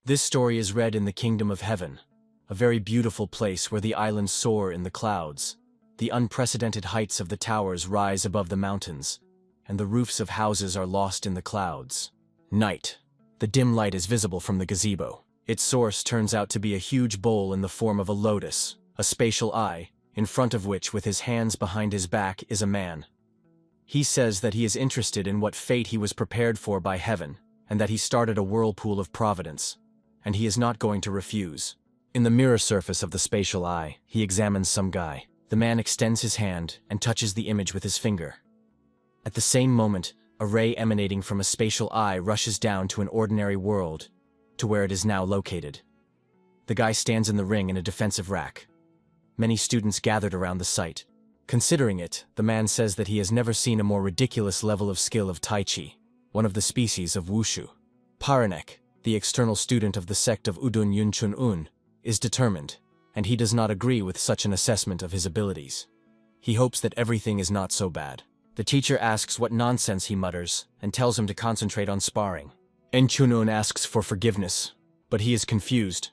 This story is read in the Kingdom of Heaven, a very beautiful place where the islands soar in the clouds. The unprecedented heights of the towers rise above the mountains, and the roofs of houses are lost in the clouds. Night. The dim light is visible from the gazebo. Its source turns out to be a huge bowl in the form of a lotus, a spatial eye, in front of which, with his hands behind his back, is a man. He says that he is interested in what fate he was prepared for by heaven, and that he started a whirlpool of providence, and he is not going to refuse. In the mirror surface of the spatial eye, he examines some guy. The man extends his hand and touches the image with his finger. At the same moment, a ray emanating from a spatial eye rushes down to an ordinary world, to where it is now located. The guy stands in the ring in a defensive rack. Many students gathered around the site. Considering it, the man says that he has never seen a more ridiculous level of skill of Tai Chi, one of the species of Wushu. Paranek, the external student of the sect of Udun Yunchun-un, is determined, and he does not agree with such an assessment of his abilities. He hopes that everything is not so bad. The teacher asks what nonsense he mutters, and tells him to concentrate on sparring. Enchunun asks for forgiveness, but he is confused.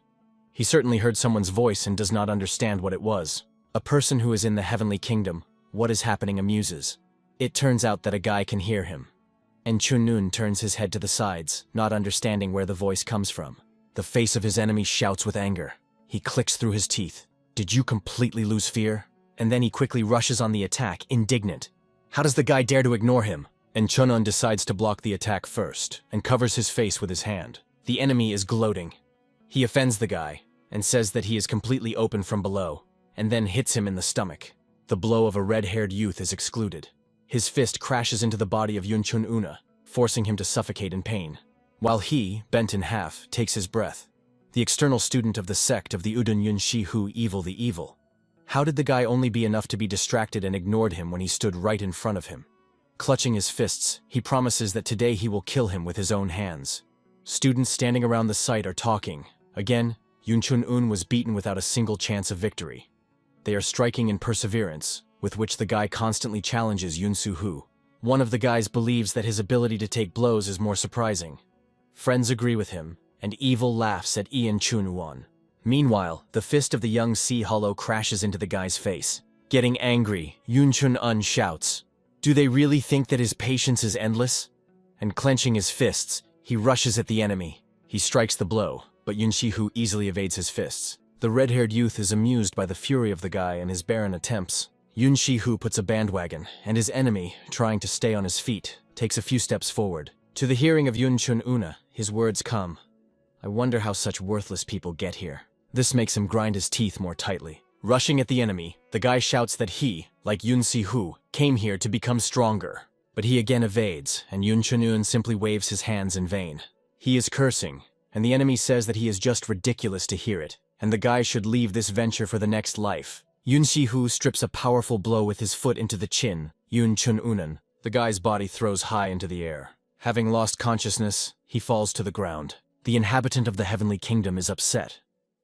He certainly heard someone's voice and does not understand what it was. A person who is in the heavenly kingdom, what is happening amuses. It turns out that a guy can hear him. Enchunun turns his head to the sides, not understanding where the voice comes from. The face of his enemy shouts with anger. He clicks through his teeth. Did you completely lose fear? And then he quickly rushes on the attack, indignant. How does the guy dare to ignore him? Enchunun decides to block the attack first, and covers his face with his hand. The enemy is gloating. He offends the guy, and says that he is completely open from below, and then hits him in the stomach. The blow of a red-haired youth is excluded. His fist crashes into the body of Yunchun-una, forcing him to suffocate in pain, while he, bent in half, takes his breath. The external student of the sect of the Udun Yun-shi-hu Evil the Evil. How did the guy only be enough to be distracted and ignored him when he stood right in front of him? Clutching his fists, he promises that today he will kill him with his own hands. Students standing around the site are talking. Again, Yunchun-un was beaten without a single chance of victory. They are striking in perseverance, with which the guy constantly challenges Yun-su-hu. One of the guys believes that his ability to take blows is more surprising. Friends agree with him, and Evil laughs at Ian Chun-won. Meanwhile, the fist of the young Sea Hollow crashes into the guy's face. Getting angry, Yunchun-un shouts, "Do they really think that his patience is endless?" And clenching his fists, he rushes at the enemy. He strikes the blow, but Yun-shi-hu easily evades his fists. The red-haired youth is amused by the fury of the guy and his barren attempts. Yun-shi-hu puts a bandwagon, and his enemy, trying to stay on his feet, takes a few steps forward. To the hearing of Yunchun-una, his words come. I wonder how such worthless people get here. This makes him grind his teeth more tightly. Rushing at the enemy, the guy shouts that he, like Yun-si-hu, came here to become stronger. But he again evades, and Yunchun-un simply waves his hands in vain. He is cursing, and the enemy says that he is just ridiculous to hear it, and the guy should leave this venture for the next life. Yun-si-hu strips a powerful blow with his foot into the chin, Yun-chun-unan. The guy's body throws high into the air. Having lost consciousness, he falls to the ground. The inhabitant of the heavenly kingdom is upset.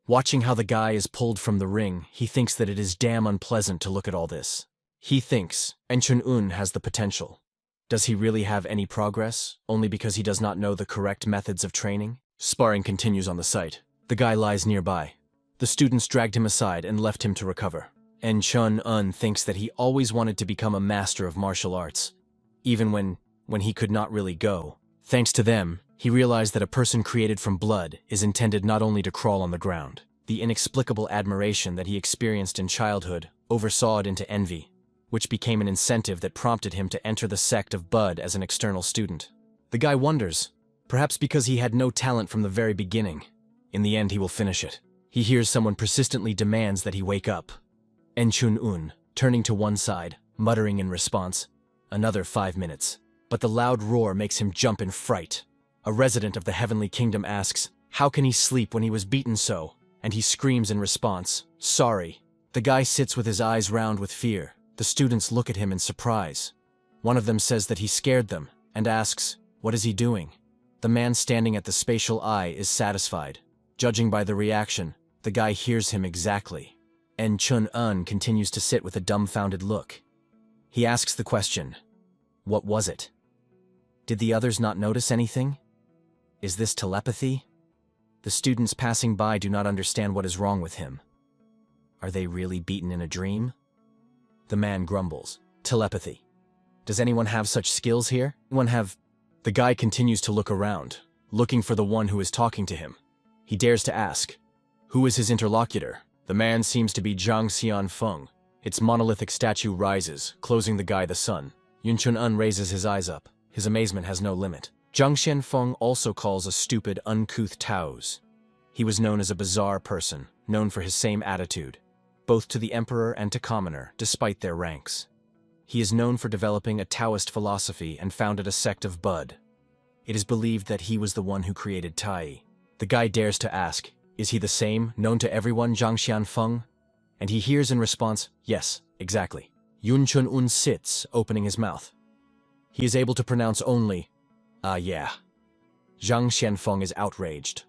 Watching how the guy is pulled from the ring, he thinks that it is damn unpleasant to look at all this. He thinks Enchun-un has the potential. Does he really have any progress, only because he does not know the correct methods of training? Sparring continues on the site. The guy lies nearby. The students dragged him aside and left him to recover. Enchun-un thinks that he always wanted to become a master of martial arts, even when he could not really go. Thanks to them, he realized that a person created from blood is intended not only to crawl on the ground. The inexplicable admiration that he experienced in childhood oversaw it into envy, which became an incentive that prompted him to enter the sect of Bud as an external student. The guy wonders, perhaps because he had no talent from the very beginning. In the end, he will finish it. He hears someone persistently demands that he wake up. Enchun-un, turning to one side, muttering in response, another 5 minutes. But the loud roar makes him jump in fright. A resident of the heavenly kingdom asks, how can he sleep when he was beaten so? And he screams in response, sorry. The guy sits with his eyes round with fear. The students look at him in surprise. One of them says that he scared them, and asks, what is he doing? The man standing at the spatial eye is satisfied. Judging by the reaction, the guy hears him exactly. Enchun-un continues to sit with a dumbfounded look. He asks the question, what was it? Did the others not notice anything? Is this telepathy? The students passing by do not understand what is wrong with him. Are they really beaten in a dream? The man grumbles. Telepathy. Does anyone have such skills here? The guy continues to look around, looking for the one who is talking to him. He dares to ask, who is his interlocutor? The man seems to be Zhang Xianfeng. Its monolithic statue rises, closing the guy the sun. Yun Chun-un raises his eyes up. His amazement has no limit. Zhang Xianfeng also calls a stupid, uncouth Taoist. He was known as a bizarre person, known for his same attitude, both to the emperor and to commoner, despite their ranks. He is known for developing a Taoist philosophy and founded a sect of Bud. It is believed that he was the one who created Tai. The guy dares to ask, is he the same, known to everyone, Zhang Xianfeng? And he hears in response, yes, exactly. Yun Chun-un sits, opening his mouth. He is able to pronounce only, yeah. Zhang Xianfeng is outraged.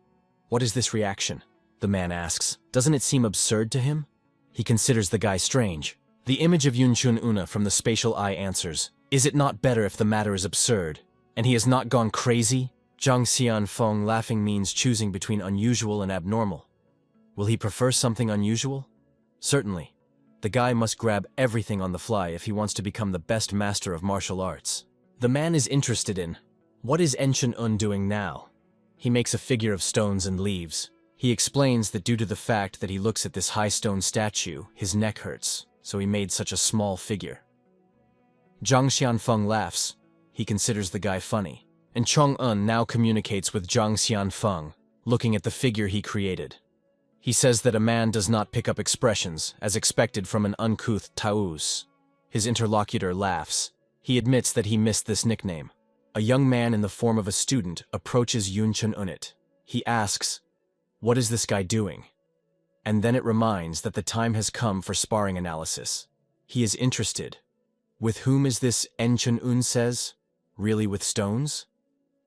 What is this reaction? The man asks. Doesn't it seem absurd to him? He considers the guy strange. The image of Yun Chun-un from the spatial eye answers, is it not better if the matter is absurd, and he has not gone crazy? Zhang Xianfeng laughing means choosing between unusual and abnormal. Will he prefer something unusual? Certainly. The guy must grab everything on the fly if he wants to become the best master of martial arts. The man is interested in, what is En Chun-un doing now? He makes a figure of stones and leaves. He explains that due to the fact that he looks at this high stone statue, his neck hurts, so he made such a small figure. Zhang Xianfeng laughs. He considers the guy funny. And Chong-un now communicates with Zhang Xianfeng, looking at the figure he created. He says that a man does not pick up expressions, as expected from an uncouth Taoist. His interlocutor laughs. He admits that he missed this nickname. A young man in the form of a student approaches Yun Chun-un. He asks, what is this guy doing? And then it reminds that the time has come for sparring analysis. He is interested. With whom is this, En Chun-un says? Really with stones?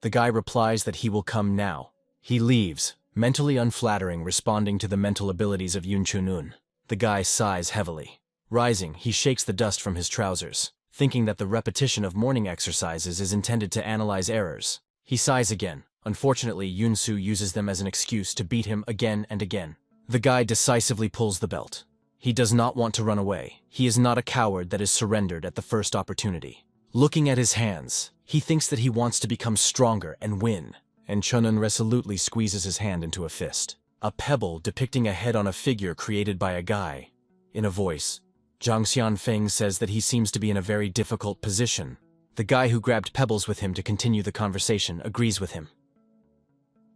The guy replies that he will come now. He leaves, mentally unflattering, responding to the mental abilities of Yun Chun-un. The guy sighs heavily. Rising, he shakes the dust from his trousers, thinking that the repetition of morning exercises is intended to analyze errors. He sighs again. Unfortunately, Yun-su uses them as an excuse to beat him again and again. The guy decisively pulls the belt. He does not want to run away. He is not a coward that is surrendered at the first opportunity. Looking at his hands, he thinks that he wants to become stronger and win. And Chun-un resolutely squeezes his hand into a fist. A pebble depicting a head on a figure created by a guy. In a voice, Zhang Xianfeng says that he seems to be in a very difficult position. The guy who grabbed pebbles with him to continue the conversation agrees with him.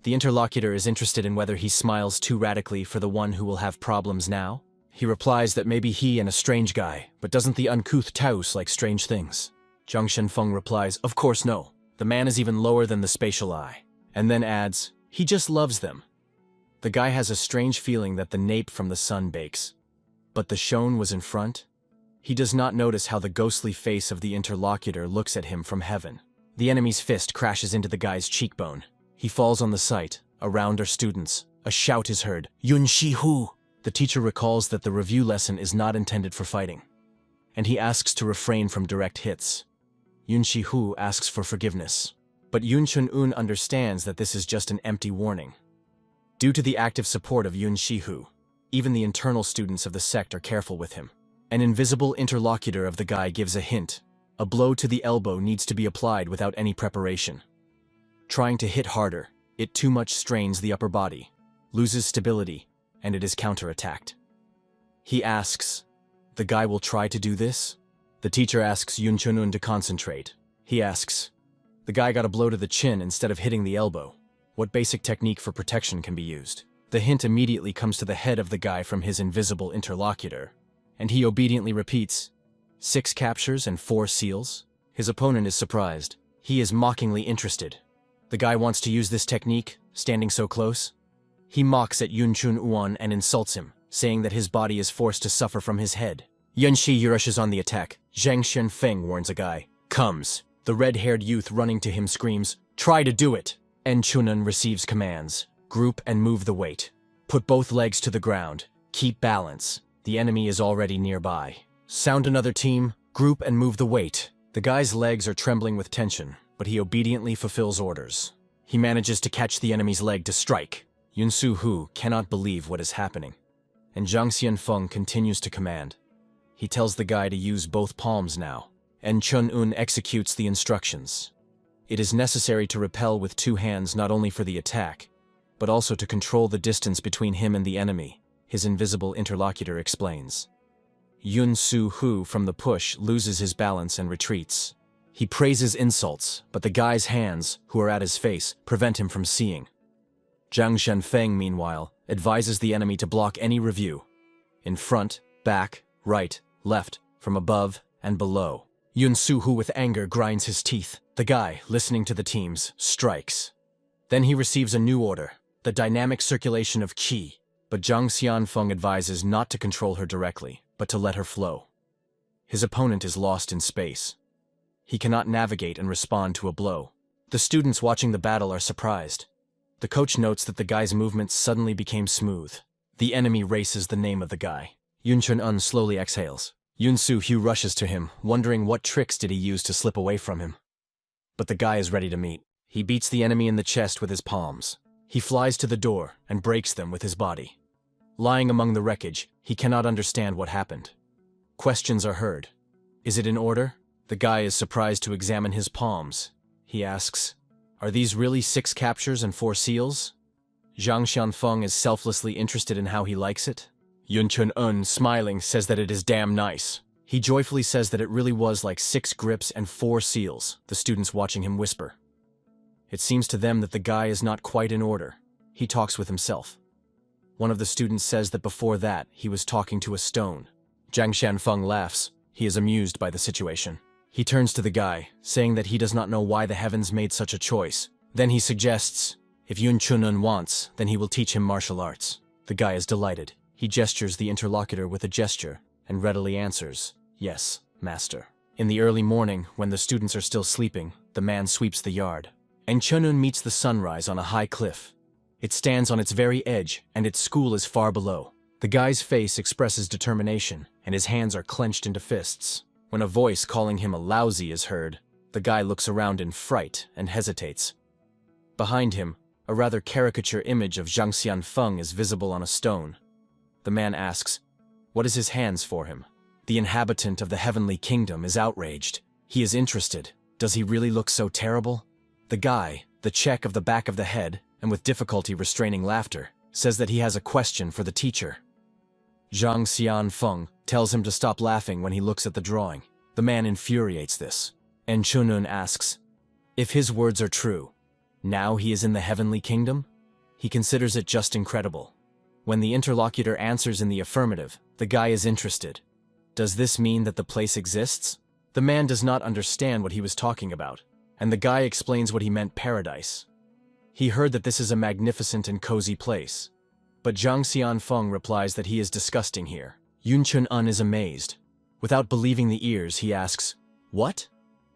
The interlocutor is interested in whether he smiles too radically for the one who will have problems now. He replies that maybe he and a strange guy, but doesn't the uncouth Taoist like strange things? Zhang Xianfeng replies, of course no. The man is even lower than the spatial eye. And then adds, he just loves them. The guy has a strange feeling that the nape from the sun bakes. But the shone was in front. He does not notice how the ghostly face of the interlocutor looks at him from heaven. The enemy's fist crashes into the guy's cheekbone. He falls on the site. Around are students. A shout is heard. Yun Shi-hu! The teacher recalls that the review lesson is not intended for fighting, and he asks to refrain from direct hits. Yun Shi-hu asks for forgiveness, but Yun Chun-un understands that this is just an empty warning. Due to the active support of Yun Shi-hu, even the internal students of the sect are careful with him. An invisible interlocutor of the guy gives a hint. A blow to the elbow needs to be applied without any preparation. Trying to hit harder, it too much strains the upper body, loses stability, and it is counterattacked. He asks, the guy will try to do this? The teacher asks Yun Chun-un to concentrate. He asks, the guy got a blow to the chin instead of hitting the elbow. What basic technique for protection can be used? The hint immediately comes to the head of the guy from his invisible interlocutor, and he obediently repeats, 6 captures and 4 seals? His opponent is surprised. He is mockingly interested. The guy wants to use this technique, standing so close. He mocks at Yun Chun-un and insults him, saying that his body is forced to suffer from his head. Yun Shi rushes on the attack. Zhang Xianfeng warns a guy. Comes. The red-haired youth running to him screams, try to do it. En Chun-un receives commands. Group and move the weight. Put both legs to the ground. Keep balance. The enemy is already nearby. Sound another team. Group and move the weight. The guy's legs are trembling with tension, but he obediently fulfills orders. He manages to catch the enemy's leg to strike. Yunsu Hu cannot believe what is happening, and Zhang Xianfeng continues to command. He tells the guy to use both palms now, and Chun-un executes the instructions. It is necessary to repel with two hands not only for the attack, but also to control the distance between him and the enemy, his invisible interlocutor explains. Yunsu Hu from the push loses his balance and retreats. He praises insults, but the guy's hands, who are at his face, prevent him from seeing. Zhang Xianfeng, meanwhile, advises the enemy to block any review. In front, back, right, left, from above, and below. Yunsu Hu with anger grinds his teeth. The guy, listening to the teams, strikes. Then he receives a new order, the dynamic circulation of qi, but Zhang Xianfeng advises not to control her directly, but to let her flow. His opponent is lost in space. He cannot navigate and respond to a blow. The students watching the battle are surprised. The coach notes that the guy's movements suddenly became smooth. The enemy races the name of the guy. Yun Chun-un slowly exhales. Yunsu Hu rushes to him, wondering what tricks did he use to slip away from him. But the guy is ready to meet. He beats the enemy in the chest with his palms. He flies to the door and breaks them with his body. Lying among the wreckage, he cannot understand what happened. Questions are heard. Is it in order? The guy is surprised to examine his palms. He asks, "Are these really 6 captures and 4 seals?" Zhang Xianfeng is selflessly interested in how he likes it. Yun Chun-un, smiling, says that it is damn nice. He joyfully says that it really was like 6 grips and 4 seals, the students watching him whisper. It seems to them that the guy is not quite in order. He talks with himself. One of the students says that before that, he was talking to a stone. Zhang Xianfeng laughs. He is amused by the situation. He turns to the guy, saying that he does not know why the heavens made such a choice. Then he suggests, if Yun Chun-un wants, then he will teach him martial arts. The guy is delighted. He gestures the interlocutor with a gesture, and readily answers, "Yes, master." In the early morning, when the students are still sleeping, the man sweeps the yard. And Chun-un meets the sunrise on a high cliff. It stands on its very edge, and its school is far below. The guy's face expresses determination, and his hands are clenched into fists. When a voice calling him a lousy is heard, the guy looks around in fright and hesitates. Behind him, a rather caricature image of Zhang Xianfeng is visible on a stone. The man asks, what is his hands for him? The inhabitant of the heavenly kingdom is outraged. He is interested. Does he really look so terrible? The guy, the check of the back of the head, and with difficulty restraining laughter, says that he has a question for the teacher. Zhang Xianfeng tells him to stop laughing when he looks at the drawing. The man infuriates this. And Chun-un asks, if his words are true, now he is in the heavenly kingdom? He considers it just incredible. When the interlocutor answers in the affirmative, the guy is interested. Does this mean that the place exists? The man does not understand what he was talking about, and the guy explains what he meant paradise. He heard that this is a magnificent and cozy place. But Zhang Xianfeng replies that he is disgusting here. Yun Chun-un is amazed. Without believing the ears, he asks, what?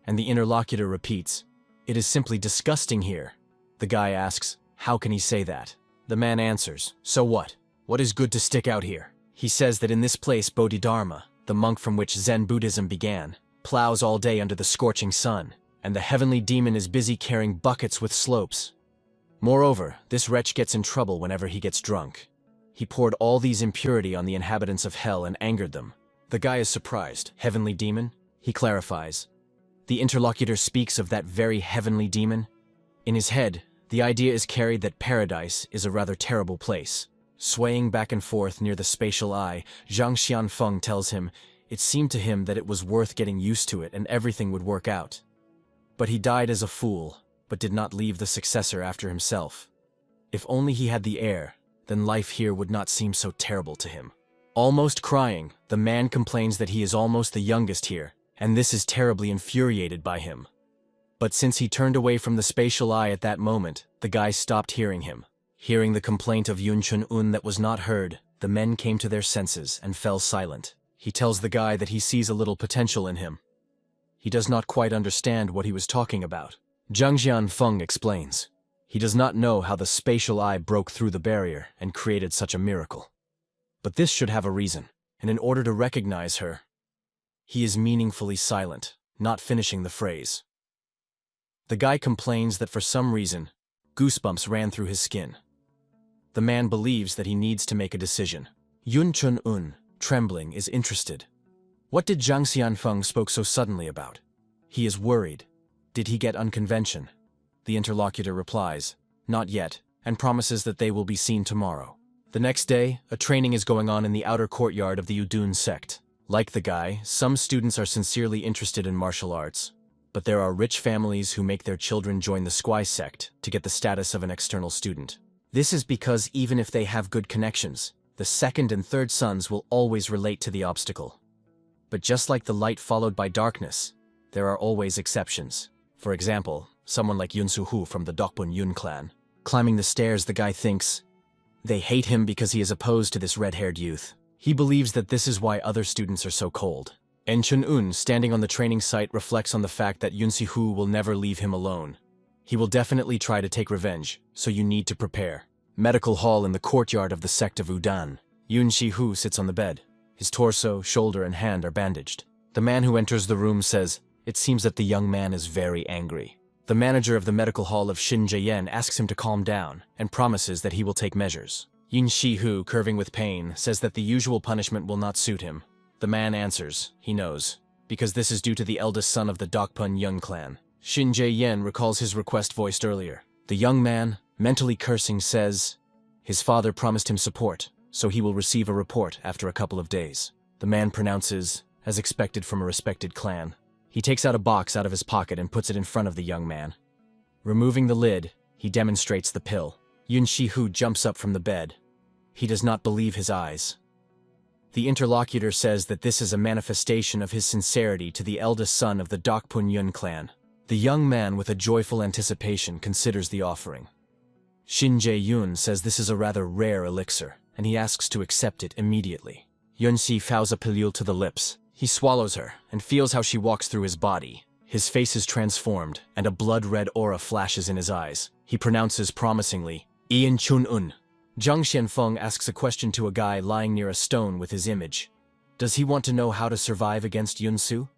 And the interlocutor repeats, it is simply disgusting here. The guy asks, how can he say that? The man answers, so what? What is good to stick out here? He says that in this place Bodhidharma, the monk from which Zen Buddhism began, plows all day under the scorching sun, and the heavenly demon is busy carrying buckets with slopes. Moreover, this wretch gets in trouble whenever he gets drunk. He poured all these impurity on the inhabitants of hell and angered them. The guy is surprised. Heavenly demon? He clarifies. The interlocutor speaks of that very heavenly demon. In his head, the idea is carried that paradise is a rather terrible place. Swaying back and forth near the spatial eye, Zhang Xianfeng tells him it seemed to him that it was worth getting used to it and everything would work out. But he died as a fool, but did not leave the successor after himself. If only he had the heir, then life here would not seem so terrible to him. Almost crying, the man complains that he is almost the youngest here, and this is terribly infuriated by him. But since he turned away from the spatial eye at that moment, the guy stopped hearing him. Hearing the complaint of Yun Chun-un that was not heard, the men came to their senses and fell silent. He tells the guy that he sees a little potential in him. He does not quite understand what he was talking about. Zhang Xianfeng explains. He does not know how the spatial eye broke through the barrier and created such a miracle. But this should have a reason, and in order to recognize her, he is meaningfully silent, not finishing the phrase. The guy complains that for some reason, goosebumps ran through his skin. The man believes that he needs to make a decision. Yun Chun-un, trembling, is interested. What did Zhang Xianfeng spoke so suddenly about? He is worried. Did he get unconvention? The interlocutor replies, not yet, and promises that they will be seen tomorrow. The next day, a training is going on in the outer courtyard of the Udun sect. Like the guy, some students are sincerely interested in martial arts, but there are rich families who make their children join the Squai sect to get the status of an external student. This is because even if they have good connections, the second and third sons will always relate to the obstacle. But just like the light followed by darkness, there are always exceptions. For example, someone like Yun Su-hu from the Dokpun Yun clan. Climbing the stairs, the guy thinks they hate him because he is opposed to this red-haired youth. He believes that this is why other students are so cold. En Chun-un, standing on the training site, reflects on the fact that Yun Si-hu will never leave him alone. He will definitely try to take revenge, so you need to prepare. Medical hall in the courtyard of the sect of Udan. Yun Si-hu sits on the bed. His torso, shoulder, and hand are bandaged. The man who enters the room says, it seems that the young man is very angry. The manager of the medical hall of Shin Jayen asks him to calm down and promises that he will take measures. Yun Si-hu, curving with pain, says that the usual punishment will not suit him. The man answers, he knows, because this is due to the eldest son of the Dokpun Yun clan. Shin Jayen recalls his request voiced earlier. The young man, mentally cursing, says his father promised him support, so he will receive a report after a couple of days. The man pronounces, as expected from a respected clan. He takes out a box out of his pocket and puts it in front of the young man. Removing the lid, he demonstrates the pill. Yun Si-hu jumps up from the bed. He does not believe his eyes. The interlocutor says that this is a manifestation of his sincerity to the eldest son of the Dokpun Yun clan. The young man, with a joyful anticipation, considers the offering. Shin Jae-yun says this is a rather rare elixir, and he asks to accept it immediately. Yun Si fouls a pilule to the lips. He swallows her and feels how she walks through his body. His face is transformed, and a blood-red aura flashes in his eyes. He pronounces promisingly, Ian Chun-un. Zhang Xianfeng asks a question to a guy lying near a stone with his image. Does he want to know how to survive against Yun Su?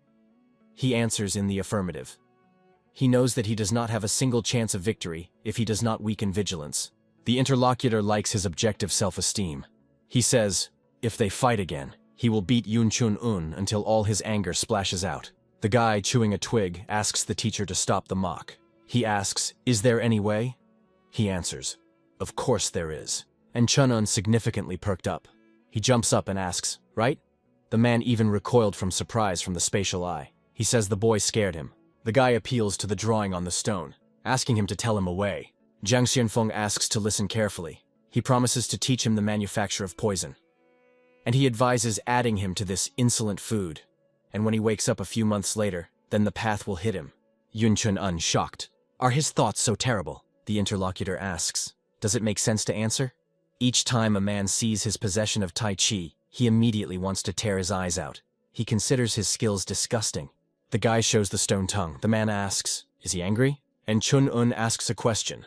He answers in the affirmative. He knows that he does not have a single chance of victory if he does not weaken vigilance. The interlocutor likes his objective self-esteem. He says, if they fight again, he will beat Yun Chun-un until all his anger splashes out. The guy, chewing a twig, asks the teacher to stop the mock. He asks, is there any way? He answers, of course there is. And Chun-un significantly perked up. He jumps up and asks, right? The man even recoiled from surprise from the spatial eye. He says the boy scared him. The guy appeals to the drawing on the stone, asking him to tell him away. Zhang Xianfeng asks to listen carefully. He promises to teach him the manufacture of poison. And he advises adding him to this insolent food. And when he wakes up a few months later, then the path will hit him. Yun Chun-un, shocked. Are his thoughts so terrible? The interlocutor asks. Does it make sense to answer? Each time a man sees his possession of Tai Chi, he immediately wants to tear his eyes out. He considers his skills disgusting. The guy shows the stone tongue. The man asks, is he angry? And Chun-un asks a question.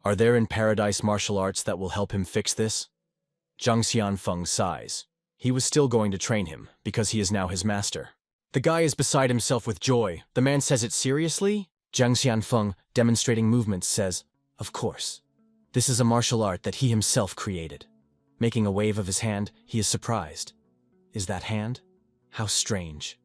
Are there in paradise martial arts that will help him fix this? Zhang Xianfeng sighs. He was still going to train him, because he is now his master. The guy is beside himself with joy. The man says it seriously? Zhang Xianfeng, demonstrating movements, says, of course. This is a martial art that he himself created. Making a wave of his hand, he is surprised. Is that hand? How strange.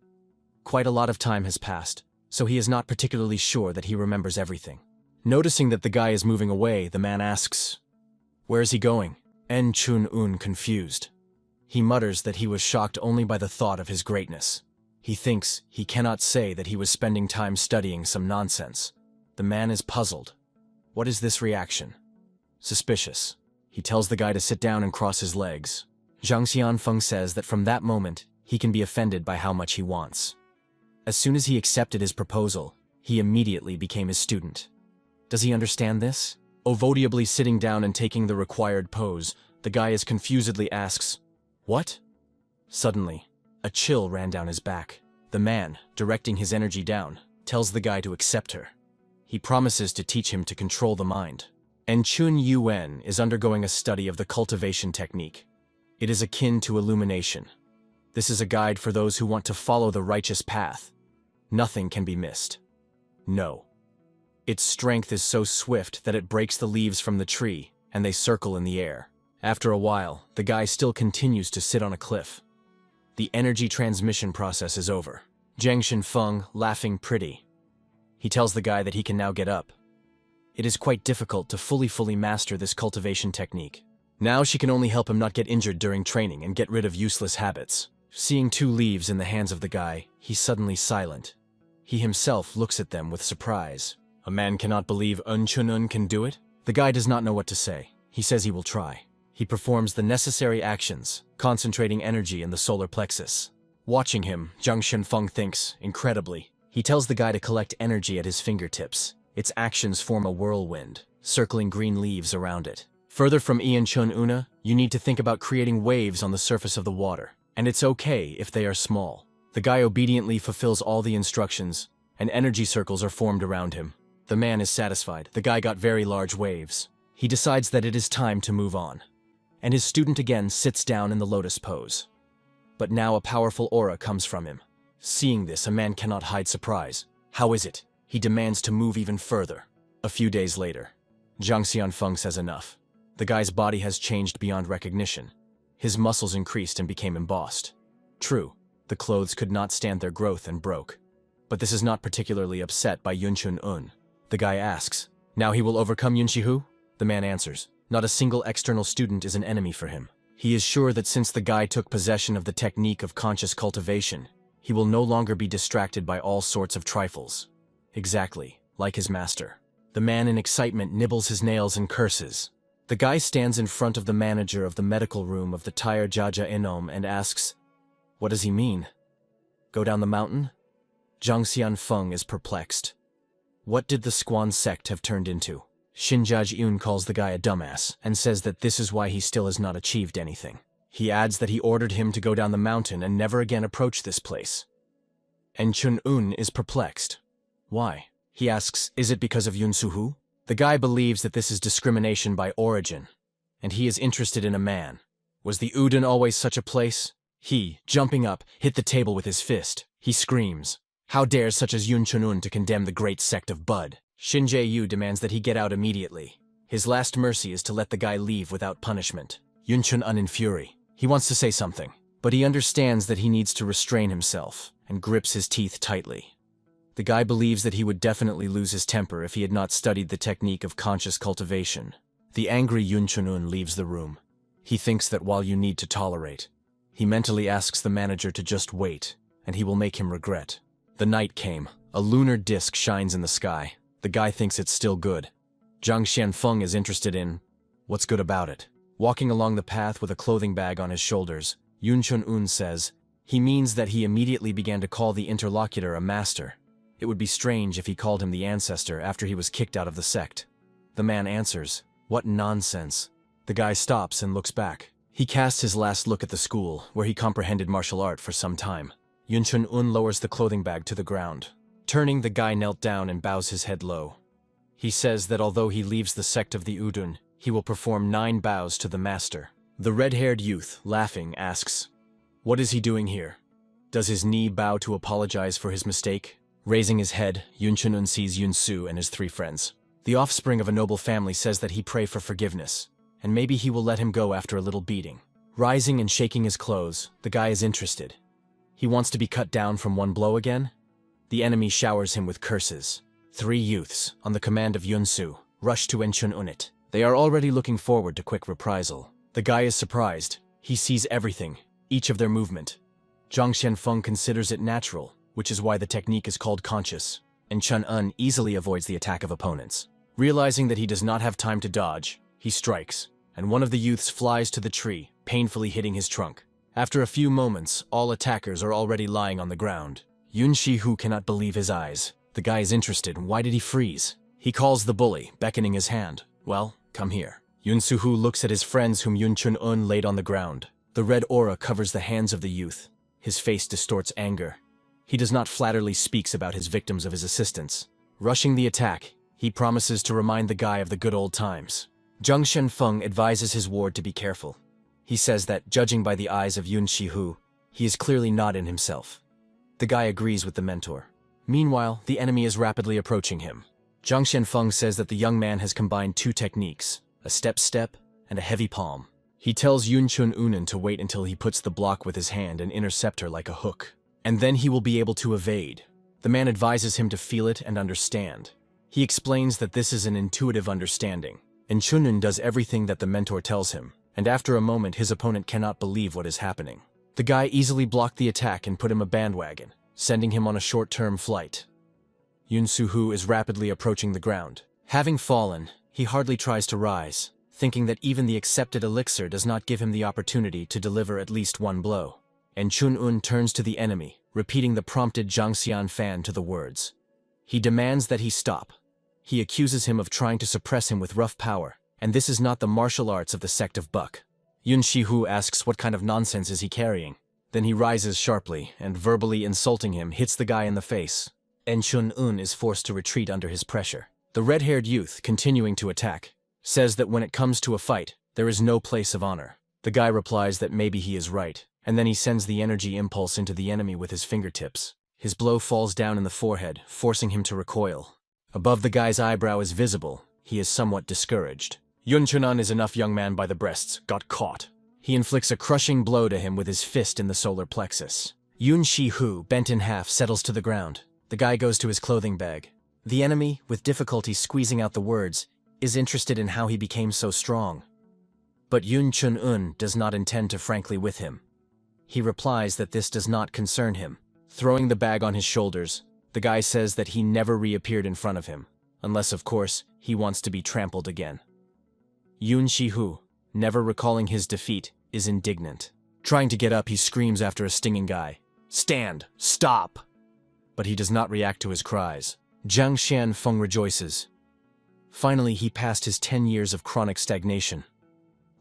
Quite a lot of time has passed, so he is not particularly sure that he remembers everything. Noticing that the guy is moving away, the man asks, where is he going? En Chun-un, confused. He mutters that he was shocked only by the thought of his greatness. He thinks he cannot say that he was spending time studying some nonsense. The man is puzzled. What is this reaction? Suspicious. He tells the guy to sit down and cross his legs. Zhang Xianfeng says that from that moment, he can be offended by how much he wants. As soon as he accepted his proposal, he immediately became his student. Does he understand this? Ovoidably sitting down and taking the required pose, the guy as confusedly asks, what? Suddenly, a chill ran down his back. The man, directing his energy down, tells the guy to accept her. He promises to teach him to control the mind. And Chun Yuen is undergoing a study of the cultivation technique. It is akin to illumination. This is a guide for those who want to follow the righteous path. Nothing can be missed. No. Its strength is so swift that it breaks the leaves from the tree, and they circle in the air. After a while, the guy still continues to sit on a cliff. The energy transmission process is over. Zhang Xinfeng, laughing pretty. He tells the guy that he can now get up. It is quite difficult to fully master this cultivation technique. Now she can only help him not get injured during training and get rid of useless habits. Seeing 2 leaves in the hands of the guy, he's suddenly silent. He himself looks at them with surprise. A man cannot believe Chunun can do it? The guy does not know what to say. He says he will try. He performs the necessary actions, concentrating energy in the solar plexus. Watching him, Zhang Xinfeng thinks, incredibly. He tells the guy to collect energy at his fingertips. Its actions form a whirlwind, circling green leaves around it. Further from Ian Chun Una, you need to think about creating waves on the surface of the water. And it's okay if they are small. The guy obediently fulfills all the instructions, and energy circles are formed around him. The man is satisfied. The guy got very large waves. He decides that it is time to move on. And his student again sits down in the lotus pose. But now a powerful aura comes from him. Seeing this, a man cannot hide surprise. How is it? He demands to move even further. A few days later, Zhang Xianfeng says enough. The guy's body has changed beyond recognition. His muscles increased and became embossed. True, the clothes could not stand their growth and broke. But this is not particularly upset by Yun Chun Un. The guy asks, now he will overcome Yun Shihu? The man answers, not a single external student is an enemy for him. He is sure that since the guy took possession of the technique of conscious cultivation, he will no longer be distracted by all sorts of trifles. Exactly, like his master. The man in excitement nibbles his nails and curses. The guy stands in front of the manager of the medical room of the Tire Jaja Inom and asks, what does he mean? Go down the mountain? Zhang Xianfeng is perplexed. What did the Squan sect have turned into? Xinjiaj Yun calls the guy a dumbass and says that this is why he still has not achieved anything. He adds that he ordered him to go down the mountain and never again approach this place. And Chun Un is perplexed. Why? He asks, is it because of Yun Suhu? The guy believes that this is discrimination by origin, and he is interested in a man. Was the Udon always such a place? He, jumping up, hit the table with his fist. He screams, how dares such as Yun Chunun to condemn the great sect of Bud? Shin Jae-yu demands that he get out immediately. His last mercy is to let the guy leave without punishment. Yun Chun-un in fury. He wants to say something, but he understands that he needs to restrain himself and grips his teeth tightly. The guy believes that he would definitely lose his temper if he had not studied the technique of conscious cultivation. The angry Yun Chun-un leaves the room. He thinks that while you need to tolerate, he mentally asks the manager to just wait, and he will make him regret. The night came. A lunar disk shines in the sky. The guy thinks it's still good. Zhang Xianfeng is interested in what's good about it. Walking along the path with a clothing bag on his shoulders, Yun Chun-un says, he means that he immediately began to call the interlocutor a master. It would be strange if he called him the ancestor after he was kicked out of the sect. The man answers, what nonsense. The guy stops and looks back. He casts his last look at the school, where he comprehended martial art for some time. Yun Chun-un lowers the clothing bag to the ground. Turning, the guy knelt down and bows his head low. He says that although he leaves the sect of the Udun, he will perform 9 bows to the master. The red-haired youth, laughing, asks, what is he doing here? Does his knee bow to apologize for his mistake? Raising his head, Yun Chun-un sees Yun Su and his 3 friends. The offspring of a noble family says that he pray for forgiveness, and maybe he will let him go after a little beating. Rising and shaking his clothes, the guy is interested. He wants to be cut down from one blow again? The enemy showers him with curses. 3 youths, on the command of Yun Su, rush to Yun Chun-un. They are already looking forward to quick reprisal. The guy is surprised. He sees everything, each of their movement. Zhang Xianfeng considers it natural, which is why the technique is called conscious, and Chun-un easily avoids the attack of opponents. Realizing that he does not have time to dodge, he strikes, and one of the youths flies to the tree, painfully hitting his trunk. After a few moments, all attackers are already lying on the ground. Yun Shihu cannot believe his eyes. The guy is interested. Why did he freeze? He calls the bully, beckoning his hand. Well, come here. Yun Suhu looks at his friends whom Yun Chun-un laid on the ground. The red aura covers the hands of the youth. His face distorts anger. He does not flatterly speaks about his victims of his assistance. Rushing the attack, he promises to remind the guy of the good old times. Zhang Shenfeng advises his ward to be careful. He says that, judging by the eyes of Yun Shihu, he is clearly not in himself. The guy agrees with the mentor. Meanwhile, the enemy is rapidly approaching him. Zhang Shenfeng says that the young man has combined 2 techniques, a step, and a heavy palm. He tells Yun Chun-unen to wait until he puts the block with his hand and intercept her like a hook. And then he will be able to evade. The man advises him to feel it and understand. He explains that this is an intuitive understanding, and Chun-un does everything that the mentor tells him, and after a moment his opponent cannot believe what is happening. The guy easily blocked the attack and put him a bandwagon, sending him on a short-term flight. Yun Su-hu is rapidly approaching the ground. Having fallen, he hardly tries to rise, thinking that even the accepted elixir does not give him the opportunity to deliver at least one blow. And Chun-un turns to the enemy, repeating the prompted Zhang Xian-fan to the words. He demands that he stop. He accuses him of trying to suppress him with rough power, and this is not the martial arts of the sect of Buck. Yun Shi-hu asks what kind of nonsense is he carrying. Then he rises sharply, and verbally insulting him, hits the guy in the face. And Chun-un is forced to retreat under his pressure. The red-haired youth, continuing to attack, says that when it comes to a fight, there is no place of honor. The guy replies that maybe he is right, and then he sends the energy impulse into the enemy with his fingertips. His blow falls down in the forehead, forcing him to recoil. Above the guy's eyebrow is visible. He is somewhat discouraged. Yun Chun-un is enough young man by the breasts, got caught. He inflicts a crushing blow to him with his fist in the solar plexus. Yun Shi-hu, bent in half, settles to the ground. The guy goes to his clothing bag. The enemy, with difficulty squeezing out the words, is interested in how he became so strong. But Yun Chun-un does not intend to frankly with him. He replies that this does not concern him. Throwing the bag on his shoulders, the guy says that he never reappeared in front of him, unless, of course, he wants to be trampled again. Yun Shi-hu, never recalling his defeat, is indignant. Trying to get up, he screams after a stinging guy, "Stand! Stop!" But he does not react to his cries. Zhang Xianfeng rejoices. Finally, he passed his 10 years of chronic stagnation.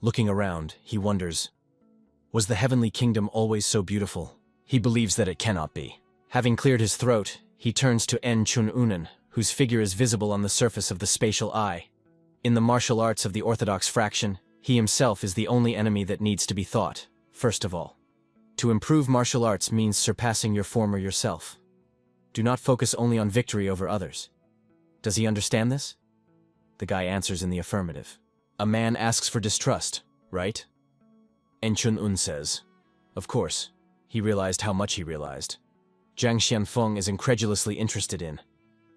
Looking around, he wonders, was the heavenly kingdom always so beautiful? He believes that it cannot be. Having cleared his throat, he turns to En Chun-unen, whose figure is visible on the surface of the spatial eye. In the martial arts of the orthodox fraction, he himself is the only enemy that needs to be thought, first of all. To improve martial arts means surpassing your former yourself. Do not focus only on victory over others. Does he understand this? The guy answers in the affirmative. A man asks for distrust, right? En Chun-un says, of course. He realized how much he realized. Zhang Xianfeng is incredulously interested in.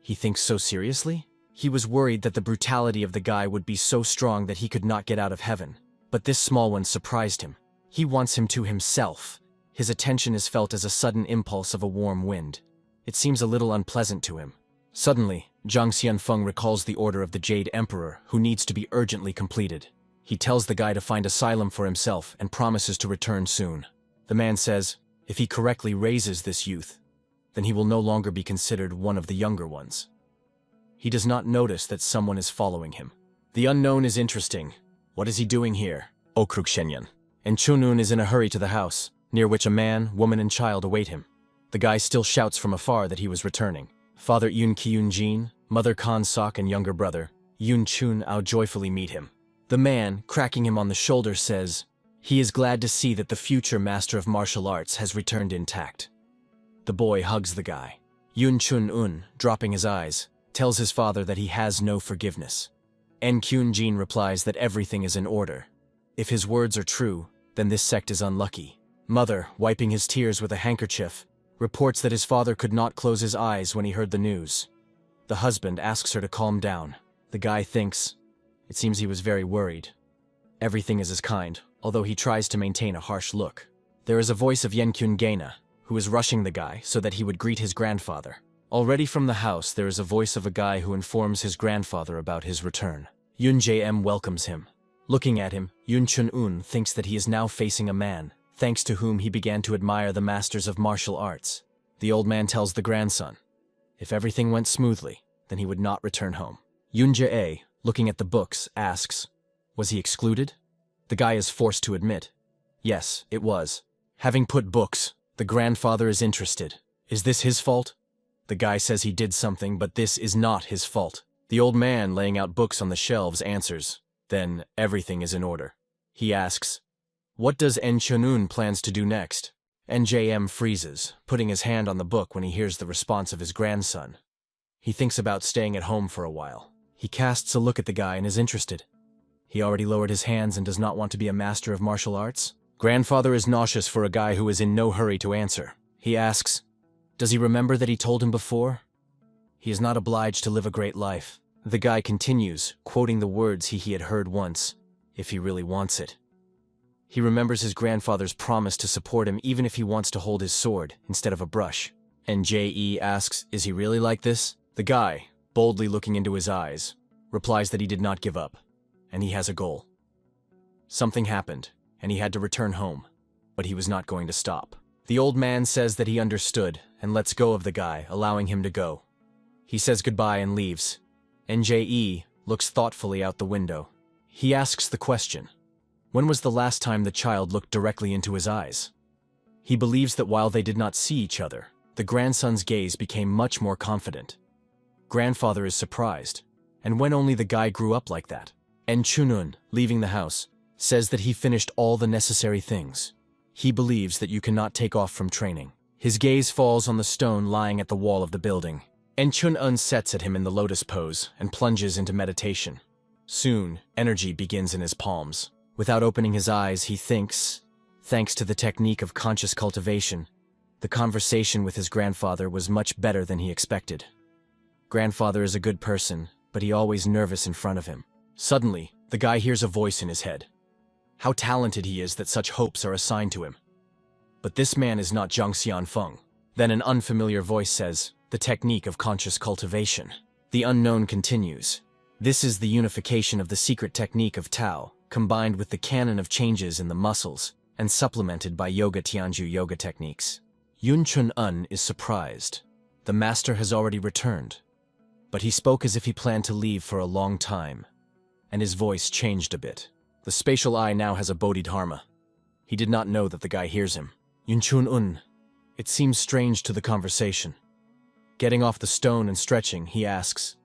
He thinks so seriously? He was worried that the brutality of the guy would be so strong that he could not get out of heaven. But this small one surprised him. He wants him to himself. His attention is felt as a sudden impulse of a warm wind. It seems a little unpleasant to him. Suddenly, Zhang Xianfeng recalls the order of the Jade Emperor, who needs to be urgently completed. He tells the guy to find asylum for himself and promises to return soon. The man says, if he correctly raises this youth, then he will no longer be considered one of the younger ones. He does not notice that someone is following him. The unknown is interesting. What is he doing here? Okruk Shenyan. And Chun-un is in a hurry to the house, near which a man, woman, and child await him. The guy still shouts from afar that he was returning. Father Yun Kyun-jin, Mother Kan-sok, and younger brother, Yun Chun-ao joyfully meet him. The man, cracking him on the shoulder, says, he is glad to see that the future master of martial arts has returned intact. The boy hugs the guy. Yun Chun-un, dropping his eyes, tells his father that he has no forgiveness. En Kyun-jin replies that everything is in order. If his words are true, then this sect is unlucky. Mother, wiping his tears with a handkerchief, reports that his father could not close his eyes when he heard the news. The husband asks her to calm down. The guy thinks, it seems he was very worried. Everything is as kind, although he tries to maintain a harsh look. There is a voice of Yen Kyun-gaina, who is rushing the guy so that he would greet his grandfather. Already from the house, there is a voice of a guy who informs his grandfather about his return. Yun J.M. welcomes him. Looking at him, Yun Chun-un thinks that he is now facing a man, thanks to whom he began to admire the masters of martial arts. The old man tells the grandson, if everything went smoothly, then he would not return home. Yun Jae, looking at the books, asks, was he excluded? The guy is forced to admit, yes, it was. Having put books, the grandfather is interested. Is this his fault? The guy says he did something, but this is not his fault. The old man, laying out books on the shelves, answers, then everything is in order. He asks, what does En Chun-un plans to do next? NJM freezes, putting his hand on the book when he hears the response of his grandson. He thinks about staying at home for a while. He casts a look at the guy and is interested. He already lowered his hands and does not want to be a master of martial arts? Grandfather is nauseous for a guy who is in no hurry to answer. He asks, does he remember that he told him before? He is not obliged to live a great life. The guy continues, quoting the words he had heard once, if he really wants it. He remembers his grandfather's promise to support him even if he wants to hold his sword instead of a brush. And J.E. asks, is he really like this? The guy, boldly looking into his eyes, replies that he did not give up, and he has a goal. Something happened, and he had to return home, but he was not going to stop. The old man says that he understood and lets go of the guy, allowing him to go. He says goodbye and leaves. NJE looks thoughtfully out the window. He asks the question, when was the last time the child looked directly into his eyes? He believes that while they did not see each other, the grandson's gaze became much more confident. Grandfather is surprised, and when only the guy grew up like that. And Chunun, leaving the house, says that he finished all the necessary things. He believes that you cannot take off from training. His gaze falls on the stone lying at the wall of the building. And Chun-un sets at him in the lotus pose and plunges into meditation. Soon, energy begins in his palms. Without opening his eyes, he thinks, thanks to the technique of conscious cultivation, the conversation with his grandfather was much better than he expected. Grandfather is a good person, but he always nervous in front of him. Suddenly, the guy hears a voice in his head. How talented he is that such hopes are assigned to him. But this man is not Zhang Xianfeng. Then an unfamiliar voice says, the technique of conscious cultivation. The unknown continues. This is the unification of the secret technique of Tao, combined with the canon of changes in the muscles, and supplemented by Yoga Tianju yoga techniques. Yun Chun-un is surprised. The master has already returned. But he spoke as if he planned to leave for a long time, and his voice changed a bit. The spatial eye now has a bodhidharma. He did not know that the guy hears him. Yun Chun-un. It seems strange to the conversation. Getting off the stone and stretching, he asks,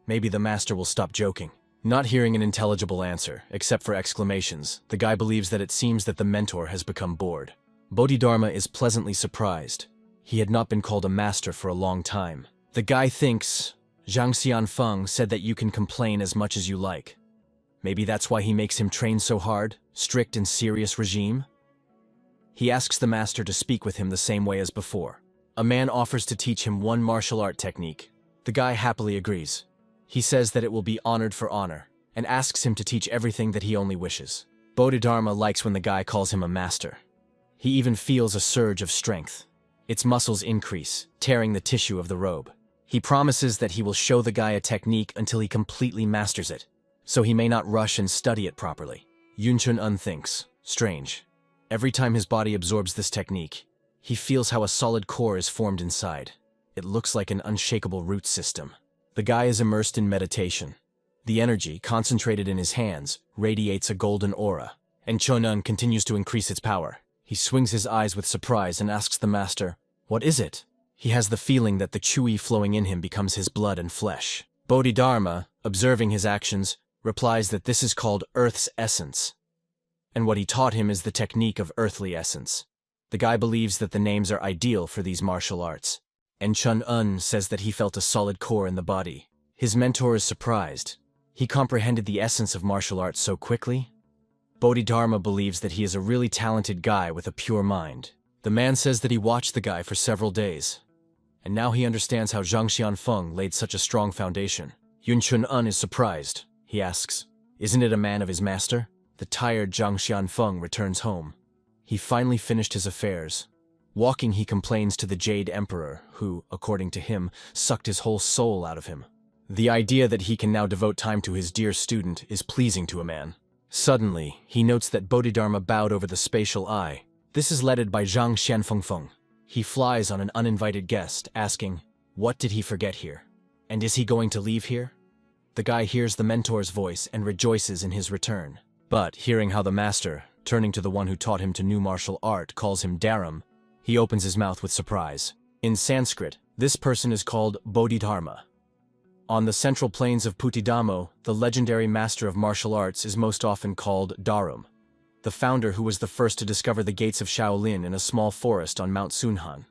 maybe the master will stop joking. Not hearing an intelligible answer, except for exclamations, the guy believes that it seems that the mentor has become bored. Bodhidharma is pleasantly surprised. He had not been called a master for a long time. The guy thinks, Zhang Xianfeng said that you can complain as much as you like. Maybe that's why he makes him train so hard, strict and serious regime? He asks the master to speak with him the same way as before. A man offers to teach him one martial art technique. The guy happily agrees. He says that it will be honored for honor, and asks him to teach everything that he only wishes. Bodhidharma likes when the guy calls him a master. He even feels a surge of strength. Its muscles increase, tearing the tissue of the robe. He promises that he will show the guy a technique until he completely masters it, so he may not rush and study it properly. Yun Chun-un thinks, strange. Every time his body absorbs this technique, he feels how a solid core is formed inside. It looks like an unshakable root system. The guy is immersed in meditation. The energy, concentrated in his hands, radiates a golden aura, and Chun-un continues to increase its power. He swings his eyes with surprise and asks the master, what is it? He has the feeling that the Chui flowing in him becomes his blood and flesh. Bodhidharma, observing his actions, replies that this is called Earth's essence, and what he taught him is the technique of earthly essence. The guy believes that the names are ideal for these martial arts, and Chun-un says that he felt a solid core in the body. His mentor is surprised. He comprehended the essence of martial arts so quickly. Bodhidharma believes that he is a really talented guy with a pure mind. The man says that he watched the guy for several days, and now he understands how Zhang Xianfeng laid such a strong foundation. Yun Chun-un is surprised. He asks, isn't it a man of his master? The tired Zhang Xianfeng returns home. He finally finished his affairs. Walking, he complains to the Jade Emperor, who, according to him, sucked his whole soul out of him. The idea that he can now devote time to his dear student is pleasing to a man. Suddenly, he notes that Bodhidharma bowed over the spatial eye. This is led by Zhang Xianfeng. He flies on an uninvited guest, asking, what did he forget here? And is he going to leave here? The guy hears the mentor's voice and rejoices in his return. But, hearing how the master, turning to the one who taught him to new martial art, calls him Dharam, he opens his mouth with surprise. In Sanskrit, this person is called Bodhidharma. On the central plains of Putidamo, the legendary master of martial arts is most often called Dharam, the founder who was the first to discover the gates of Shaolin in a small forest on Mount Sunhan.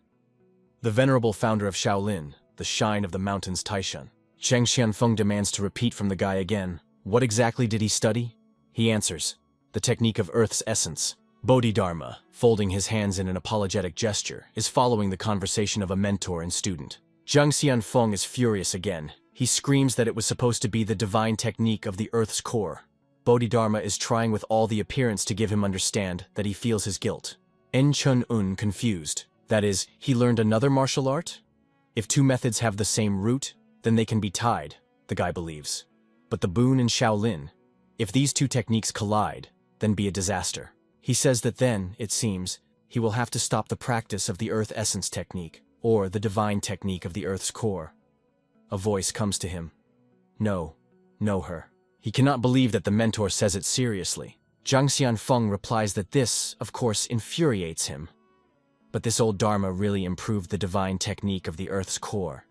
The venerable founder of Shaolin, the Shrine of the Mountains Taishan. Zhang Xianfeng demands to repeat from the guy again. What exactly did he study? He answers, "The technique of Earth's essence." Bodhidharma, folding his hands in an apologetic gesture, is following the conversation of a mentor and student. Zhang Xianfeng is furious again. He screams that it was supposed to be the divine technique of the Earth's core. Bodhidharma is trying with all the appearance to give him understand that he feels his guilt. En Chun-un confused. That is, he learned another martial art? If two methods have the same root, then they can be tied, the guy believes. But the Boon and Shaolin, if these two techniques collide, then be a disaster. He says that then, it seems, he will have to stop the practice of the Earth Essence technique, or the divine technique of the Earth's core. A voice comes to him. No, know her. He cannot believe that the mentor says it seriously. Zhang Xianfeng replies that this, of course, infuriates him. But this old Dharma really improved the divine technique of the Earth's core.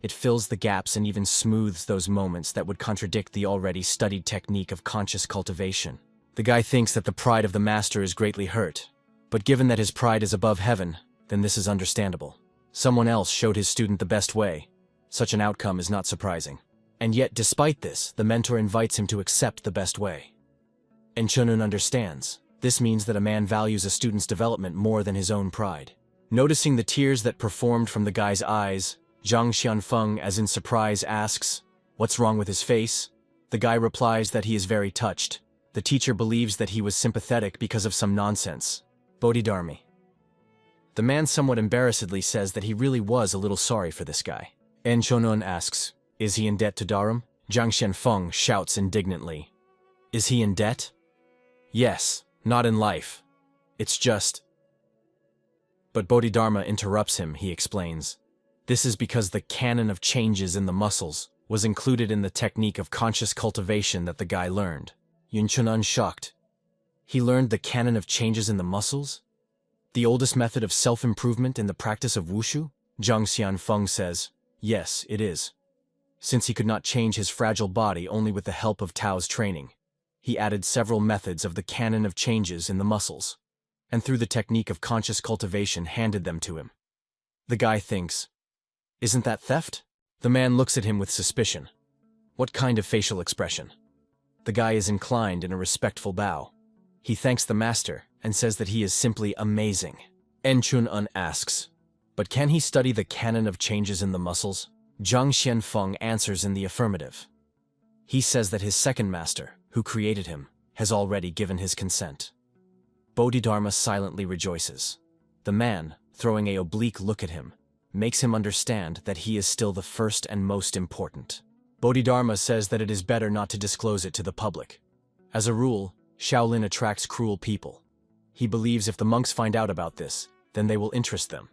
It fills the gaps and even smooths those moments that would contradict the already studied technique of conscious cultivation. The guy thinks that the pride of the master is greatly hurt, but given that his pride is above heaven, then this is understandable. Someone else showed his student the best way. Such an outcome is not surprising. And yet, despite this, the mentor invites him to accept the best way. And Chunun understands. This means that a man values a student's development more than his own pride. Noticing the tears that performed from the guy's eyes, Zhang Xianfeng, as in surprise, asks, "What's wrong with his face?" The guy replies that he is very touched. The teacher believes that he was sympathetic because of some nonsense. Bodhidharma. The man somewhat embarrassedly says that he really was a little sorry for this guy. En Chonun asks, "Is he in debt to Dharam?" Zhang Xianfeng shouts indignantly, "Is he in debt?" "Yes, not in life. It's just..." But Bodhidharma interrupts him, he explains. This is because the canon of changes in the muscles was included in the technique of conscious cultivation that the guy learned. Yun Chunun shocked. He learned the canon of changes in the muscles? The oldest method of self-improvement in the practice of wushu? Zhang Xianfeng says, yes, it is. Since he could not change his fragile body only with the help of Tao's training, he added several methods of the canon of changes in the muscles, and through the technique of conscious cultivation handed them to him. The guy thinks, isn't that theft? The man looks at him with suspicion. What kind of facial expression? The guy is inclined in a respectful bow. He thanks the master and says that he is simply amazing. En Chun-un asks, but can he study the canon of changes in the muscles? Zhang Xianfeng answers in the affirmative. He says that his second master, who created him, has already given his consent. Bodhidharma silently rejoices. The man, throwing an oblique look at him, makes him understand that he is still the first and most important. Bodhidharma says that it is better not to disclose it to the public. As a rule, Shaolin attracts cruel people. He believes if the monks find out about this, then they will interest them.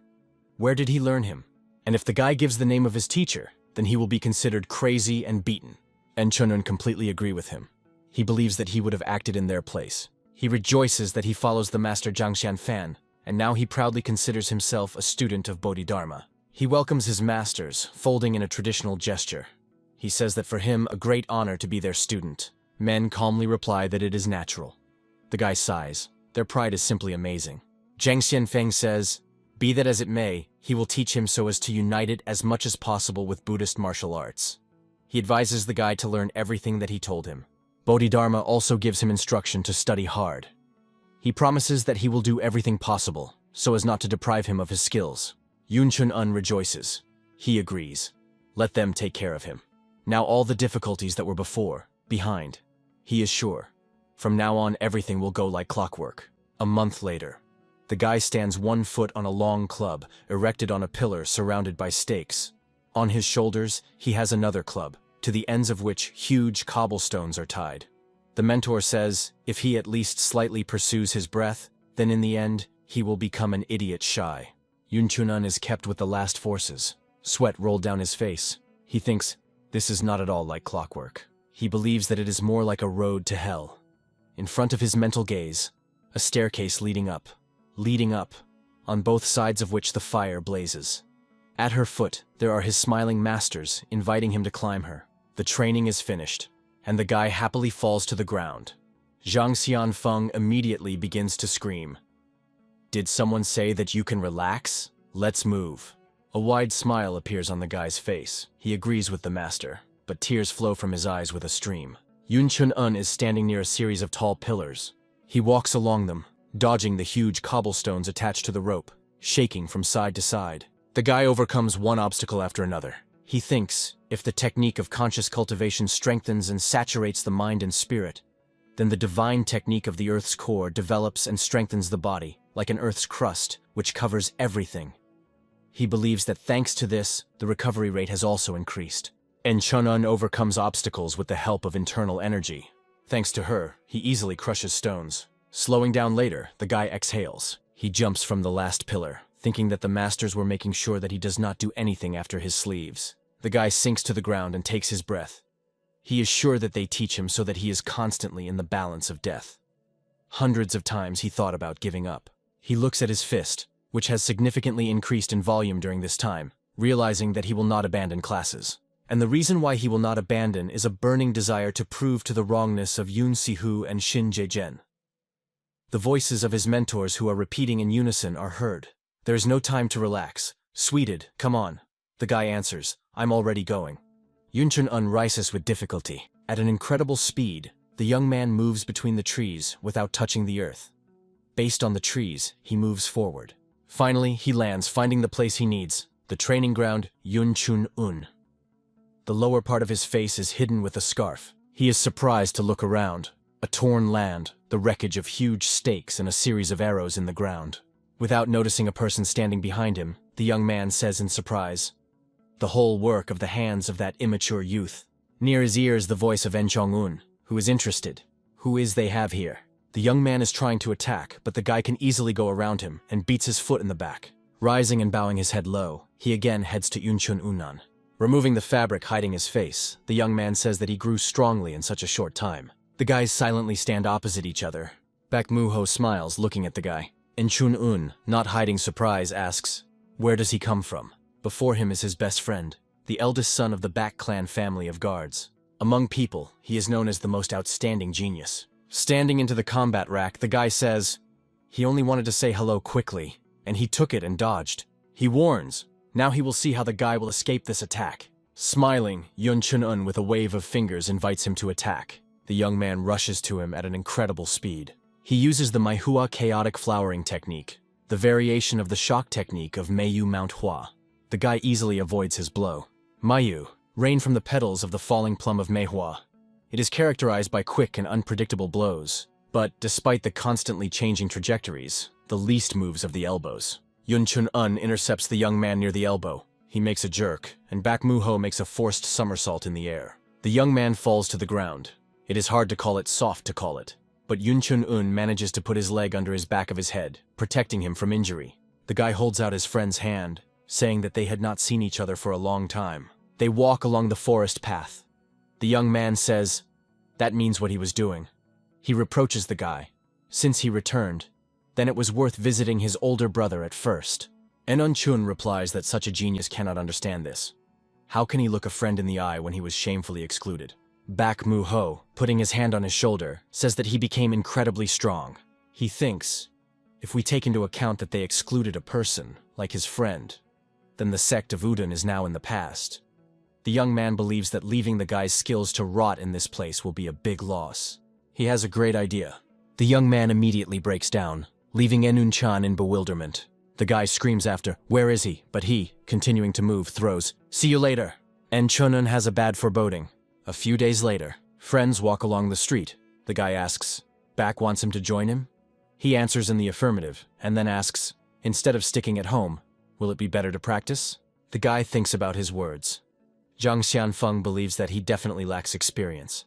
Where did he learn him? And if the guy gives the name of his teacher, then he will be considered crazy and beaten. En Chunun completely agree with him. He believes that he would have acted in their place. He rejoices that he follows the master Zhang Xianfan, and now he proudly considers himself a student of Bodhidharma. He welcomes his masters, folding in a traditional gesture. He says that for him, a great honor to be their student. Men calmly reply that it is natural. The guy sighs. Their pride is simply amazing. Zhang Xianfeng says, be that as it may, he will teach him so as to unite it as much as possible with Buddhist martial arts. He advises the guy to learn everything that he told him. Bodhidharma also gives him instruction to study hard. He promises that he will do everything possible, so as not to deprive him of his skills. Yun Chun-un rejoices. He agrees. Let them take care of him. Now all the difficulties that were before, behind. He is sure. From now on everything will go like clockwork. A month later. The guy stands 1 foot on a long club, erected on a pillar surrounded by stakes. On his shoulders, he has another club, to the ends of which huge cobblestones are tied. The mentor says, if he at least slightly pursues his breath, then in the end, he will become an idiot shy. Yun Chunun is kept with the last forces. Sweat rolled down his face. He thinks, this is not at all like clockwork. He believes that it is more like a road to hell. In front of his mental gaze, a staircase leading up, on both sides of which the fire blazes. At her foot, there are his smiling masters, inviting him to climb her. The training is finished, and the guy happily falls to the ground. Zhang Xianfeng immediately begins to scream. Did someone say that you can relax? Let's move. A wide smile appears on the guy's face. He agrees with the master, but tears flow from his eyes with a stream. Yun Chun-un is standing near a series of tall pillars. He walks along them, dodging the huge cobblestones attached to the rope, shaking from side to side. The guy overcomes one obstacle after another. He thinks, if the technique of conscious cultivation strengthens and saturates the mind and spirit, then the divine technique of the Earth's core develops and strengthens the body, like an Earth's crust, which covers everything. He believes that thanks to this, the recovery rate has also increased. And Chun-un overcomes obstacles with the help of internal energy. Thanks to her, he easily crushes stones. Slowing down later, the guy exhales. He jumps from the last pillar, thinking that the masters were making sure that he does not do anything after his sleeves. The guy sinks to the ground and takes his breath. He is sure that they teach him so that he is constantly in the balance of death. Hundreds of times he thought about giving up. He looks at his fist, which has significantly increased in volume during this time, realizing that he will not abandon classes. And the reason why he will not abandon is a burning desire to prove to the wrongness of Yoon Si-hoo and Shin Jae-gen. The voices of his mentors who are repeating in unison are heard. There is no time to relax. Sweeted, come on. The guy answers, I'm already going. Yun Chun-un rises with difficulty. At an incredible speed, the young man moves between the trees without touching the earth. Based on the trees, he moves forward. Finally, he lands, finding the place he needs, the training ground Yun Chun-un. The lower part of his face is hidden with a scarf. He is surprised to look around. A torn land, the wreckage of huge stakes and a series of arrows in the ground. Without noticing a person standing behind him, the young man says in surprise, the whole work of the hands of that immature youth. Near his ears the voice of En Chong-un, who is interested. Who is they have here? The young man is trying to attack, but the guy can easily go around him and beats his foot in the back. Rising and bowing his head low, he again heads to Yun Chun-un. Removing the fabric hiding his face, the young man says that he grew strongly in such a short time. The guys silently stand opposite each other. Baek Moo-ho smiles, looking at the guy. En Chun-un, not hiding surprise, asks, where does he come from? Before him is his best friend, the eldest son of the Baek clan family of guards. Among people, he is known as the most outstanding genius. Standing into the combat rack, the guy says, he only wanted to say hello quickly, and he took it and dodged. He warns, now he will see how the guy will escape this attack. Smiling, Yun Chun-un with a wave of fingers invites him to attack. The young man rushes to him at an incredible speed. He uses the MANHUA chaotic flowering technique, the variation of the shock technique of MANHWA. The guy easily avoids his blow. Mayu, rain from the petals of the falling plum of Manhwa. It is characterized by quick and unpredictable blows, but despite the constantly changing trajectories, the least moves of the elbows. Yun Chun-un intercepts the young man near the elbow. He makes a jerk, and Baek Moo-ho makes a forced somersault in the air. The young man falls to the ground. It is hard to call it soft to call it, but Yun Chun-un manages to put his leg under his back of his head, protecting him from injury. The guy holds out his friend's hand, saying that they had not seen each other for a long time. They walk along the forest path. The young man says, that means what he was doing. He reproaches the guy. Since he returned, then it was worth visiting his older brother at first. En Chun replies that such a genius cannot understand this. How can he look a friend in the eye when he was shamefully excluded? Baek Moo-ho, putting his hand on his shoulder, says that he became incredibly strong. He thinks, if we take into account that they excluded a person, like his friend, then the sect of Udon is now in the past. The young man believes that leaving the guy's skills to rot in this place will be a big loss. He has a great idea. The young man immediately breaks down, leaving Enun-chan in bewilderment. The guy screams after, where is he? But he, continuing to move, throws, see you later. En Chun-un has a bad foreboding. A few days later, friends walk along the street. The guy asks, Baek wants him to join him? He answers in the affirmative, and then asks, instead of sticking at home, will it be better to practice? The guy thinks about his words. Zhang Xianfeng believes that he definitely lacks experience.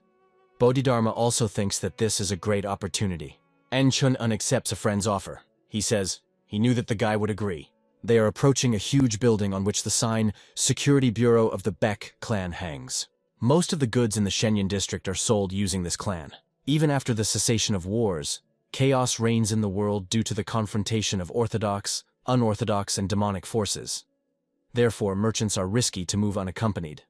Bodhidharma also thinks that this is a great opportunity. En Chun-un accepts a friend's offer. He says, he knew that the guy would agree. They are approaching a huge building on which the sign, Security Bureau of the Baek clan hangs. Most of the goods in the Shenyang district are sold using this clan. Even after the cessation of wars, chaos reigns in the world due to the confrontation of orthodox, unorthodox, and demonic forces. Therefore, merchants are risky to move unaccompanied.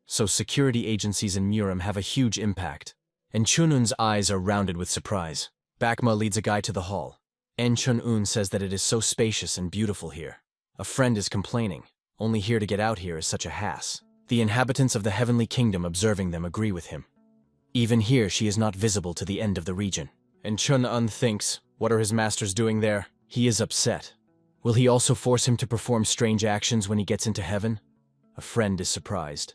So security agencies in Murim have a huge impact. En Chun-un's eyes are rounded with surprise. Baek-ma leads a guy to the hall. En Chun-un says that it is so spacious and beautiful here. A friend is complaining. Only here to get out here is such a hass. The inhabitants of the heavenly kingdom observing them agree with him. Even here she is not visible to the end of the region. And Chun-un thinks, what are his masters doing there? He is upset. Will he also force him to perform strange actions when he gets into heaven? A friend is surprised.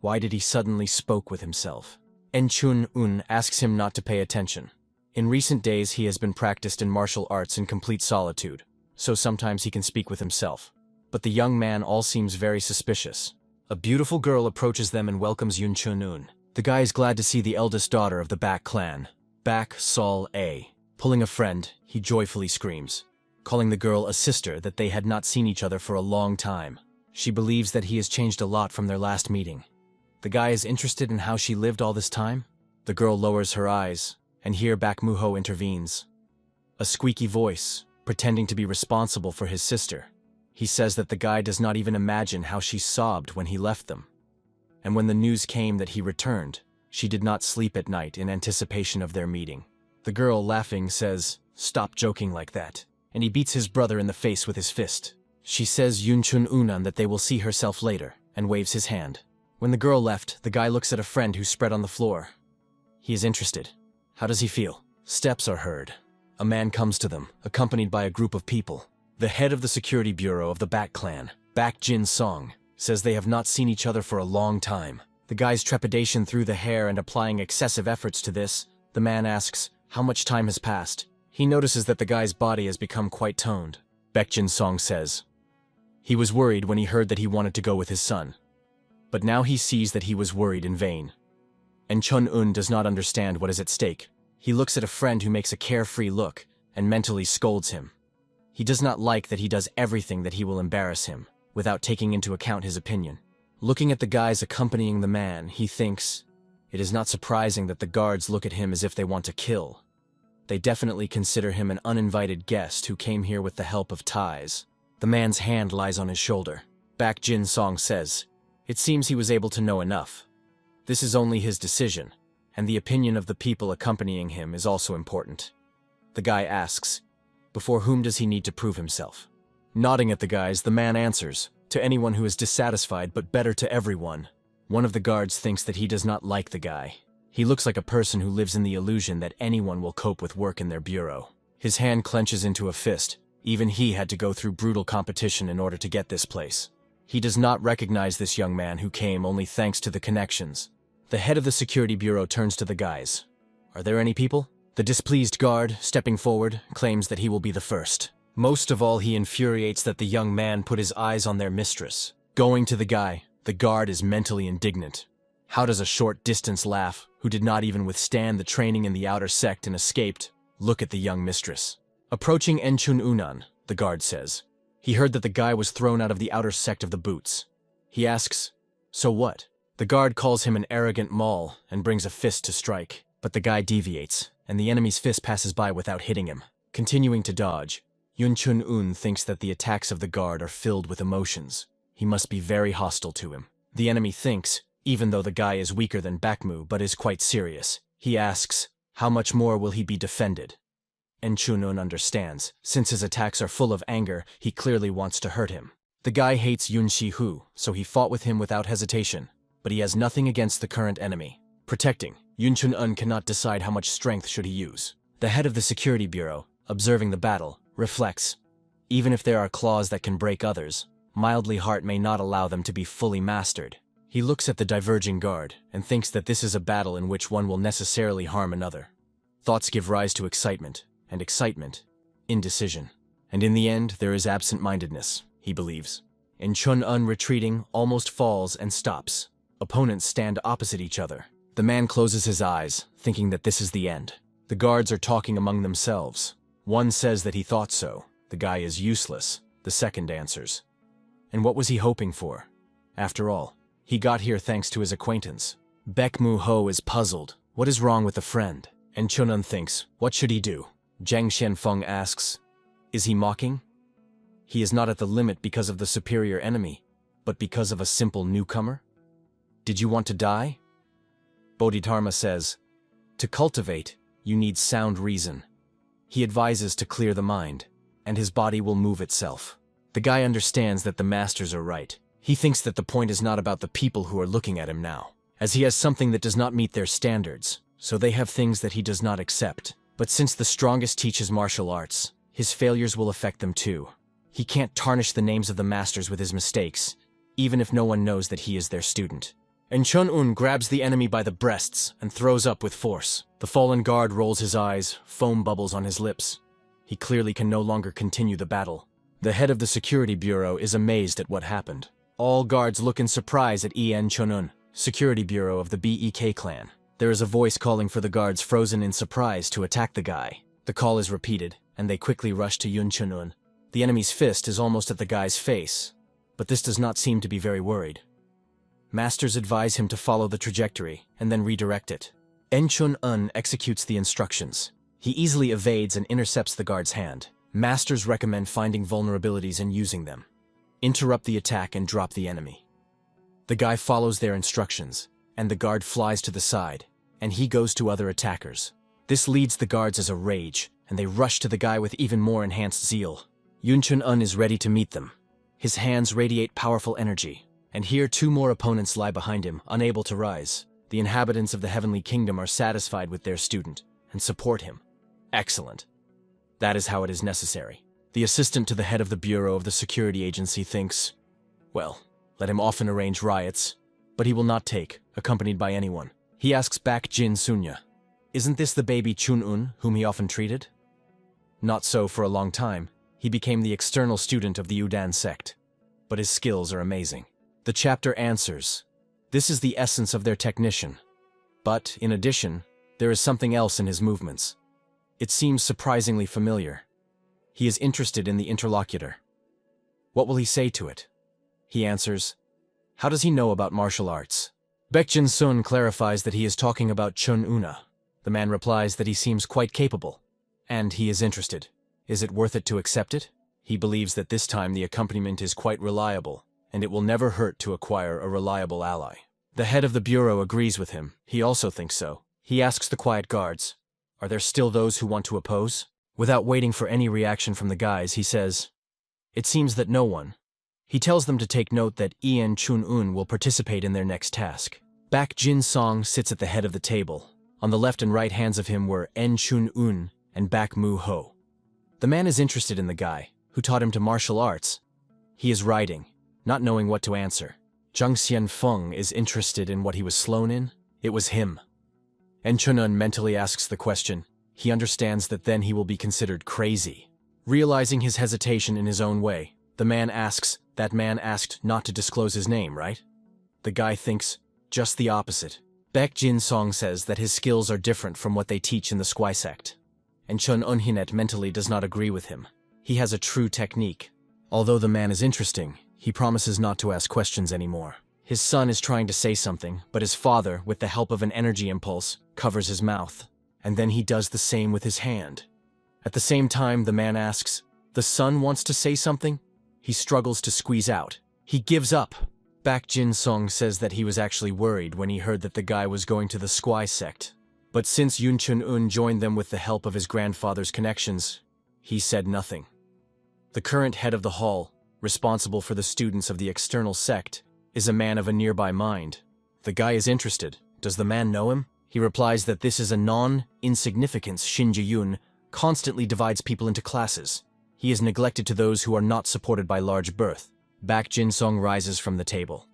Why did he suddenly spoke with himself? And Chun-un asks him not to pay attention. In recent days he has been practiced in martial arts in complete solitude, so sometimes he can speak with himself. But the young man all seems very suspicious. A beautiful girl approaches them and welcomes Yun Chun-un. The guy is glad to see the eldest daughter of the Bak clan, Bak Sol A. Pulling a friend, he joyfully screams, calling the girl a sister that they had not seen each other for a long time. She believes that he has changed a lot from their last meeting. The guy is interested in how she lived all this time. The girl lowers her eyes, and here Bak Muho intervenes. A squeaky voice, pretending to be responsible for his sister. He says that the guy does not even imagine how she sobbed when he left them. And when the news came that he returned, she did not sleep at night in anticipation of their meeting. The girl, laughing, says, "Stop joking like that," and he beats his brother in the face with his fist. She says Yun Chun-un that they will see herself later, and waves his hand. When the girl left, the guy looks at a friend who's spread on the floor. He is interested. How does he feel? Steps are heard. A man comes to them, accompanied by a group of people. The head of the security bureau of the Bak clan, Bak Jin Song, says they have not seen each other for a long time. The guy's trepidation through the hair and applying excessive efforts to this, the man asks, how much time has passed? He notices that the guy's body has become quite toned. Bak Jin Song says, he was worried when he heard that he wanted to go with his son. But now he sees that he was worried in vain. And Chun-un does not understand what is at stake. He looks at a friend who makes a carefree look and mentally scolds him. He does not like that he does everything that he will embarrass him, without taking into account his opinion. Looking at the guys accompanying the man, he thinks, it is not surprising that the guards look at him as if they want to kill. They definitely consider him an uninvited guest who came here with the help of ties. The man's hand lies on his shoulder. Bak Jin Song says, it seems he was able to know enough. This is only his decision, and the opinion of the people accompanying him is also important. The guy asks, before whom does he need to prove himself? Nodding at the guys, the man answers, to anyone who is dissatisfied but better to everyone. One of the guards thinks that he does not like the guy. He looks like a person who lives in the illusion that anyone will cope with work in their bureau. His hand clenches into a fist. Even he had to go through brutal competition in order to get this place. He does not recognize this young man who came only thanks to the connections. The head of the security bureau turns to the guys. Are there any people? The displeased guard, stepping forward, claims that he will be the first. Most of all, he infuriates that the young man put his eyes on their mistress. Going to the guy, the guard is mentally indignant. How does a short distance laugh, who did not even withstand the training in the outer sect and escaped, look at the young mistress? Approaching En Chun-un, the guard says. He heard that the guy was thrown out of the outer sect of the boots. He asks, so what? The guard calls him an arrogant maul and brings a fist to strike, but the guy deviates, and the enemy's fist passes by without hitting him. Continuing to dodge, Yun Chun-un thinks that the attacks of the guard are filled with emotions. He must be very hostile to him. The enemy thinks, even though the guy is weaker than Bakmu but is quite serious. He asks, how much more will he be defended? And Chun-un understands. Since his attacks are full of anger, he clearly wants to hurt him. The guy hates Yun Shi-hu, so he fought with him without hesitation. But he has nothing against the current enemy. Protecting, Yun Chun-un cannot decide how much strength should he use. The head of the security bureau, observing the battle, reflects. Even if there are claws that can break others, mildly heart may not allow them to be fully mastered. He looks at the diverging guard and thinks that this is a battle in which one will necessarily harm another. Thoughts give rise to excitement, and excitement, indecision. And in the end, there is absent-mindedness, he believes. And Chun-un retreating, almost falls and stops. Opponents stand opposite each other. The man closes his eyes, thinking that this is the end. The guards are talking among themselves. One says that he thought so. The guy is useless, the second answers. And what was he hoping for? After all, he got here thanks to his acquaintance. Baek Mu-ho is puzzled. What is wrong with a friend? And Chun-un thinks, what should he do? Zhang Xianfeng asks, is he mocking? He is not at the limit because of the superior enemy, but because of a simple newcomer? Did you want to die? Bodhidharma says, to cultivate, you need sound reason. He advises to clear the mind, and his body will move itself. The guy understands that the masters are right. He thinks that the point is not about the people who are looking at him now. as he has something that does not meet their standards, so they have things that he does not accept. But since the strongest teaches martial arts, his failures will affect them too. He can't tarnish the names of the masters with his mistakes, even if no one knows that he is their student. And Chun-un grabs the enemy by the breasts and throws up with force. The fallen guard rolls his eyes, foam bubbles on his lips. He clearly can no longer continue the battle. The head of the security bureau is amazed at what happened. All guards look in surprise at Chun-un, security bureau of the BEK clan. There is a voice calling for the guards frozen in surprise to attack the guy. The call is repeated, and they quickly rush to Chun-un. The enemy's fist is almost at the guy's face, but this does not seem to be very worried. Masters advise him to follow the trajectory and then redirect it. Chun-un executes the instructions. He easily evades and intercepts the guard's hand. Masters recommend finding vulnerabilities and using them. Interrupt the attack and drop the enemy. The guy follows their instructions, and the guard flies to the side, and he goes to other attackers. This leads the guards as a rage, and they rush to the guy with even more enhanced zeal. Chun-un is ready to meet them. His hands radiate powerful energy, and here 2 more opponents lie behind him, unable to rise. The inhabitants of the Heavenly Kingdom are satisfied with their student and support him. Excellent. That is how it is necessary. The assistant to the head of the bureau of the security agency thinks, well, let him often arrange riots, but he will not take, accompanied by anyone. He asks back Jin Sunya, isn't this the baby Chun-un whom he often treated? Not so for a long time. He became the external student of the Udan sect, but his skills are amazing. The chapter answers, this is the essence of their technician. But, in addition, there is something else in his movements. It seems surprisingly familiar. He is interested in the interlocutor. What will he say to it? He answers, how does he know about martial arts? Baekjin Sun clarifies that he is talking about Chun-una. The man replies that he seems quite capable, and he is interested. Is it worth it to accept it? He believes that this time the accompaniment is quite reliable, and it will never hurt to acquire a reliable ally. The head of the bureau agrees with him. He also thinks so. He asks the quiet guards, are there still those who want to oppose? Without waiting for any reaction from the guys, he says, it seems that no one. He tells them to take note that Chun-un will participate in their next task. Baek Jin Song sits at the head of the table. On the left and right hands of him were Chun-un and Baek Mu-ho. The man is interested in the guy, who taught him to martial arts. He is writing, not knowing what to answer. Zhang Xianfeng is interested in what he was slow in. It was him. Chun-un mentally asks the question. He understands that then he will be considered crazy. Realizing his hesitation in his own way, the man asks, that man asked not to disclose his name, right? The guy thinks, just the opposite. Baek Jin Song says that his skills are different from what they teach in the Squai sect. And Chun-un Hinet mentally does not agree with him. He has a true technique. Although the man is interesting, he promises not to ask questions anymore. His son is trying to say something, but his father, with the help of an energy impulse, covers his mouth. And then he does the same with his hand. At the same time, the man asks, the son wants to say something? He struggles to squeeze out. He gives up. Baek Jin Song says that he was actually worried when he heard that the guy was going to the Squai sect. But since Chun-un joined them with the help of his grandfather's connections, he said nothing. The current head of the hall, responsible for the students of the external sect, is a man of a nearby mind. The guy is interested. Does the man know him? He replies that this is a non-insignificance Shinji-yun constantly divides people into classes. He is neglected to those who are not supported by large birth. Baek Jin Song rises from the table.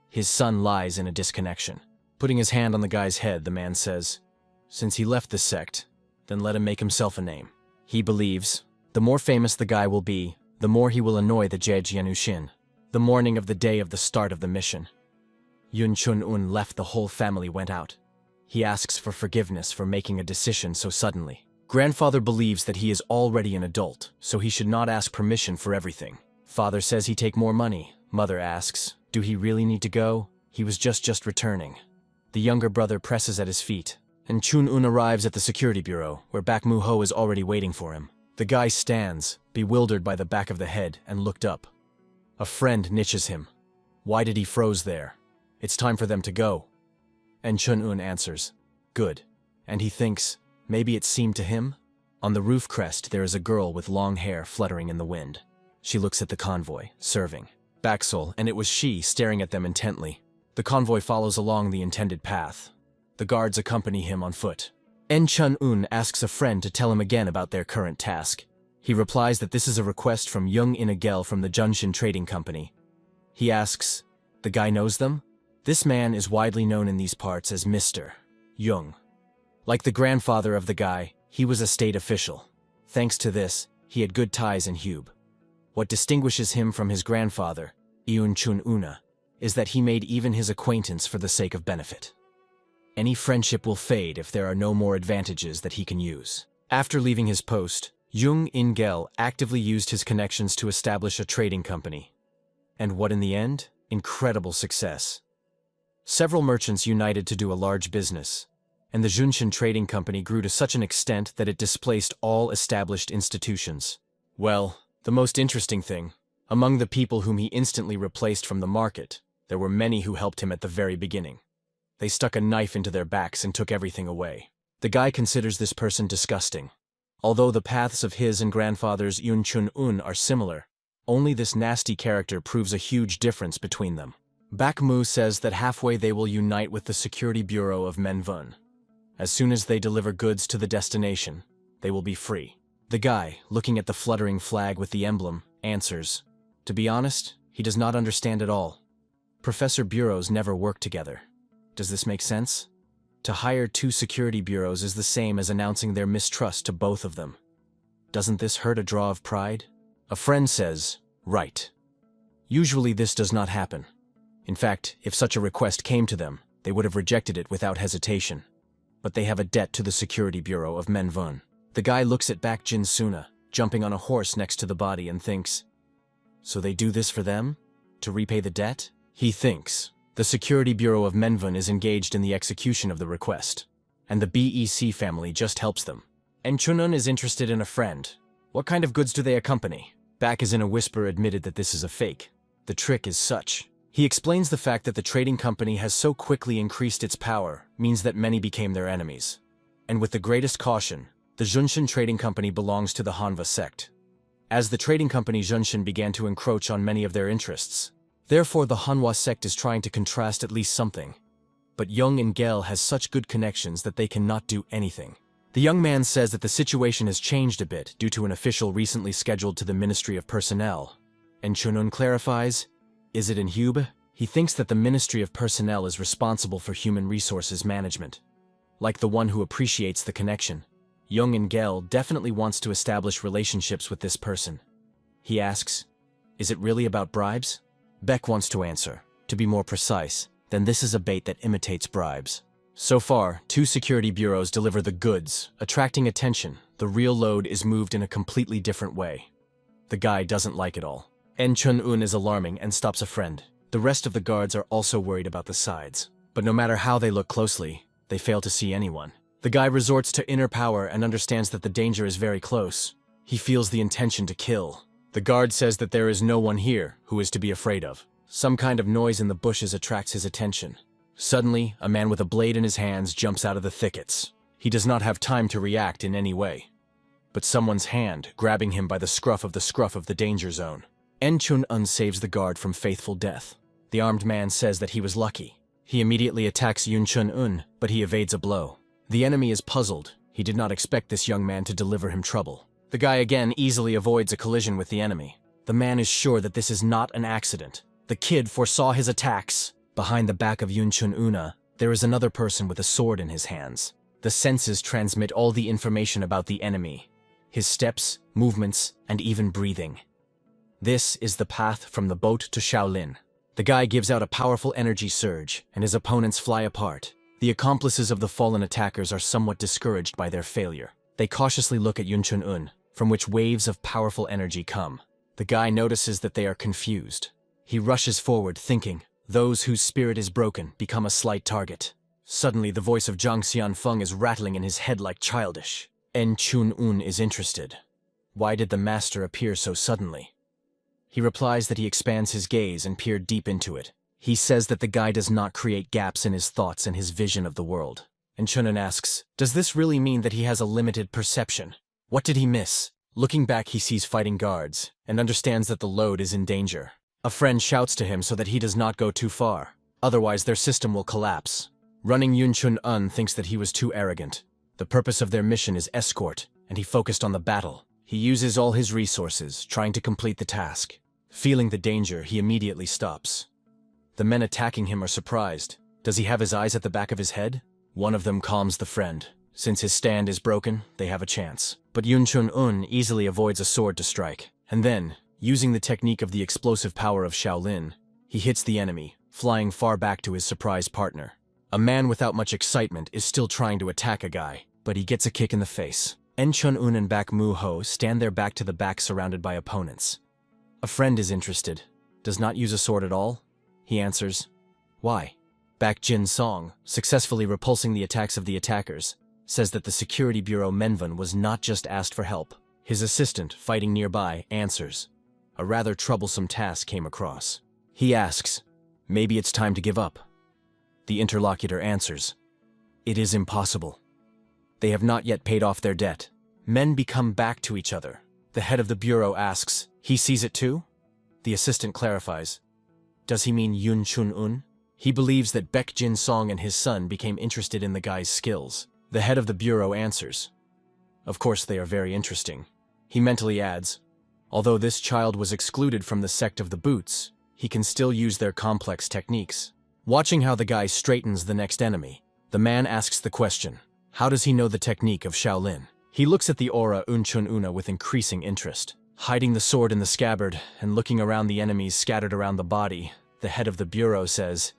His son lies in a disconnection. Putting his hand on the guy's head, the man says, since he left the sect, then let him make himself a name. He believes, the more famous the guy will be, the more he will annoy the Jiejianushin. The morning of the day of the start of the mission, Chun-un left. The whole family went out. He asks for forgiveness for making a decision so suddenly. Grandfather believes that he is already an adult, so he should not ask permission for everything. Father says he take more money. Mother asks, do he really need to go? He was just returning. The younger brother presses at his feet, and Chun-un arrives at the security bureau, where Baek Mu-ho is already waiting for him. The guy stands, bewildered by the back of the head, and looked up. A friend niches him. Why did he froze there? It's time for them to go. And Chun-un answers, good. And he thinks, maybe it seemed to him? On the roof crest there is a girl with long hair fluttering in the wind. She looks at the convoy, serving. Baksol, and it was she, staring at them intently. The The convoy follows along the intended path. The guards accompany him on foot. Chun-un asks a friend to tell him again about their current task. He replies that this is a request from Jung In-gel from the Junshin Trading Company. He asks, the guy knows them? This man is widely known in these parts as Mr. Jung. Like the grandfather of the guy, he was a state official. Thanks to this, he had good ties in Hube. What distinguishes him from his grandfather, Iun Chun-una, is that he made even his acquaintance for the sake of benefit. Any friendship will fade if there are no more advantages that he can use. After leaving his post, Jung In-gel actively used his connections to establish a trading company. And what in the end? Incredible success. Several merchants united to do a large business, and the Junshin Trading Company grew to such an extent that it displaced all established institutions. Well, the most interesting thing, among the people whom he instantly replaced from the market, there were many who helped him at the very beginning. They stuck a knife into their backs and took everything away. The guy considers this person disgusting. Although the paths of his and grandfather's Yun Chun-un are similar, only this nasty character proves a huge difference between them. Bakmu says that halfway they will unite with the Security Bureau of Manhwa. As soon as they deliver goods to the destination, they will be free. The guy, looking at the fluttering flag with the emblem, answers, to be honest, he does not understand at all. Professor bureaus never work together. Does this make sense? To hire two security bureaus is the same as announcing their mistrust to both of them. Doesn't this hurt a draw of pride? A friend says, right. Usually this does not happen. In fact, if such a request came to them, they would have rejected it without hesitation. But they have a debt to the Security Bureau of Manhwa. The guy looks at Bak Jin-suna, jumping on a horse next to the body, and thinks, so they do this for them? To repay the debt? He thinks. The Security Bureau of Manhwa is engaged in the execution of the request, and the BEC family just helps them. And Chunun is interested in a friend. What kind of goods do they accompany? Bak is in a whisper admitted that this is a fake. The trick is such. He explains the fact that the trading company has so quickly increased its power means that many became their enemies. And with the greatest caution, the Junshin Trading Company belongs to the Hanwha sect. As the trading company Junshin began to encroach on many of their interests, therefore the Hanwha sect is trying to contrast at least something. But Jung In-gel has such good connections that they cannot do anything. The young man says that the situation has changed a bit due to an official recently scheduled to the Ministry of Personnel. And Chunun clarifies, is it in Hube? He thinks that the Ministry of Personnel is responsible for human resources management. Like the one who appreciates the connection, Jung In-gel definitely wants to establish relationships with this person. He asks, is it really about bribes? Beck wants to answer, to be more precise, then this is a bait that imitates bribes. So far, two security bureaus deliver the goods, attracting attention. The real load is moved in a completely different way. The guy doesn't like it all. En Chun-un is alarming and stops a friend. The rest of the guards are also worried about the sides. But no matter how they look closely, they fail to see anyone. The guy resorts to inner power and understands that the danger is very close. He feels the intention to kill. The guard says that there is no one here who is to be afraid of. Some kind of noise in the bushes attracts his attention. Suddenly, a man with a blade in his hands jumps out of the thickets. He does not have time to react in any way. But someone's hand, grabbing him by the scruff of the danger zone. En Chun-un saves the guard from faithful death. The armed man says that he was lucky. He immediately attacks Yun Chun-un, but he evades a blow. The enemy is puzzled. He did not expect this young man to deliver him trouble. The guy again easily avoids a collision with the enemy. The man is sure that this is not an accident. The kid foresaw his attacks. Behind the back of Yun Chun-una, there is another person with a sword in his hands. The senses transmit all the information about the enemy. His steps, movements, and even breathing. This is the path from the boat to Shaolin. The guy gives out a powerful energy surge, and his opponents fly apart. The accomplices of the fallen attackers are somewhat discouraged by their failure. They cautiously look at Yun Chun-un, from which waves of powerful energy come. The guy notices that they are confused. He rushes forward, thinking, those whose spirit is broken become a slight target. Suddenly, the voice of Zhang Xianfeng is rattling in his head like childish. En Chun-un is interested. Why did the master appear so suddenly? He replies that he expands his gaze and peered deep into it. He says that the guy does not create gaps in his thoughts and his vision of the world. And Chunun asks, does this really mean that he has a limited perception? What did he miss? Looking back, he sees fighting guards and understands that the load is in danger. A friend shouts to him so that he does not go too far. Otherwise, their system will collapse. Running Yunchun-un thinks that he was too arrogant. The purpose of their mission is escort, and he focused on the battle. He uses all his resources, trying to complete the task. Feeling the danger, he immediately stops. The men attacking him are surprised. Does he have his eyes at the back of his head? One of them calms the friend. Since his stand is broken, they have a chance. But Yunchun-un easily avoids a sword to strike. And then, using the technique of the explosive power of Shaolin, he hits the enemy, flying far back to his surprise partner. A man without much excitement is still trying to attack a guy, but he gets a kick in the face. Enchun-un and Bak Mu-ho stand there back to the back surrounded by opponents. A friend is interested. Does not use a sword at all? He answers, "Why?" Bak Jin-song, successfully repulsing the attacks of the attackers, says that the security bureau Menvan was not just asked for help. His assistant, fighting nearby, answers. A rather troublesome task came across. He asks, "Maybe it's time to give up." The interlocutor answers, "It is impossible. They have not yet paid off their debt." Men become back to each other. The head of the bureau asks, "He sees it too?" The assistant clarifies, "Does he mean Yun Chun-un?" He believes that Baek Jin-song and his son became interested in the guy's skills. The head of the bureau answers, "Of course they are very interesting." He mentally adds, "Although this child was excluded from the sect of the Boots, he can still use their complex techniques." Watching how the guy straightens the next enemy, the man asks the question, how does he know the technique of Shaolin? He looks at the aura Unchun-una with increasing interest. Hiding the sword in the scabbard and looking around the enemies scattered around the body, the head of the bureau says,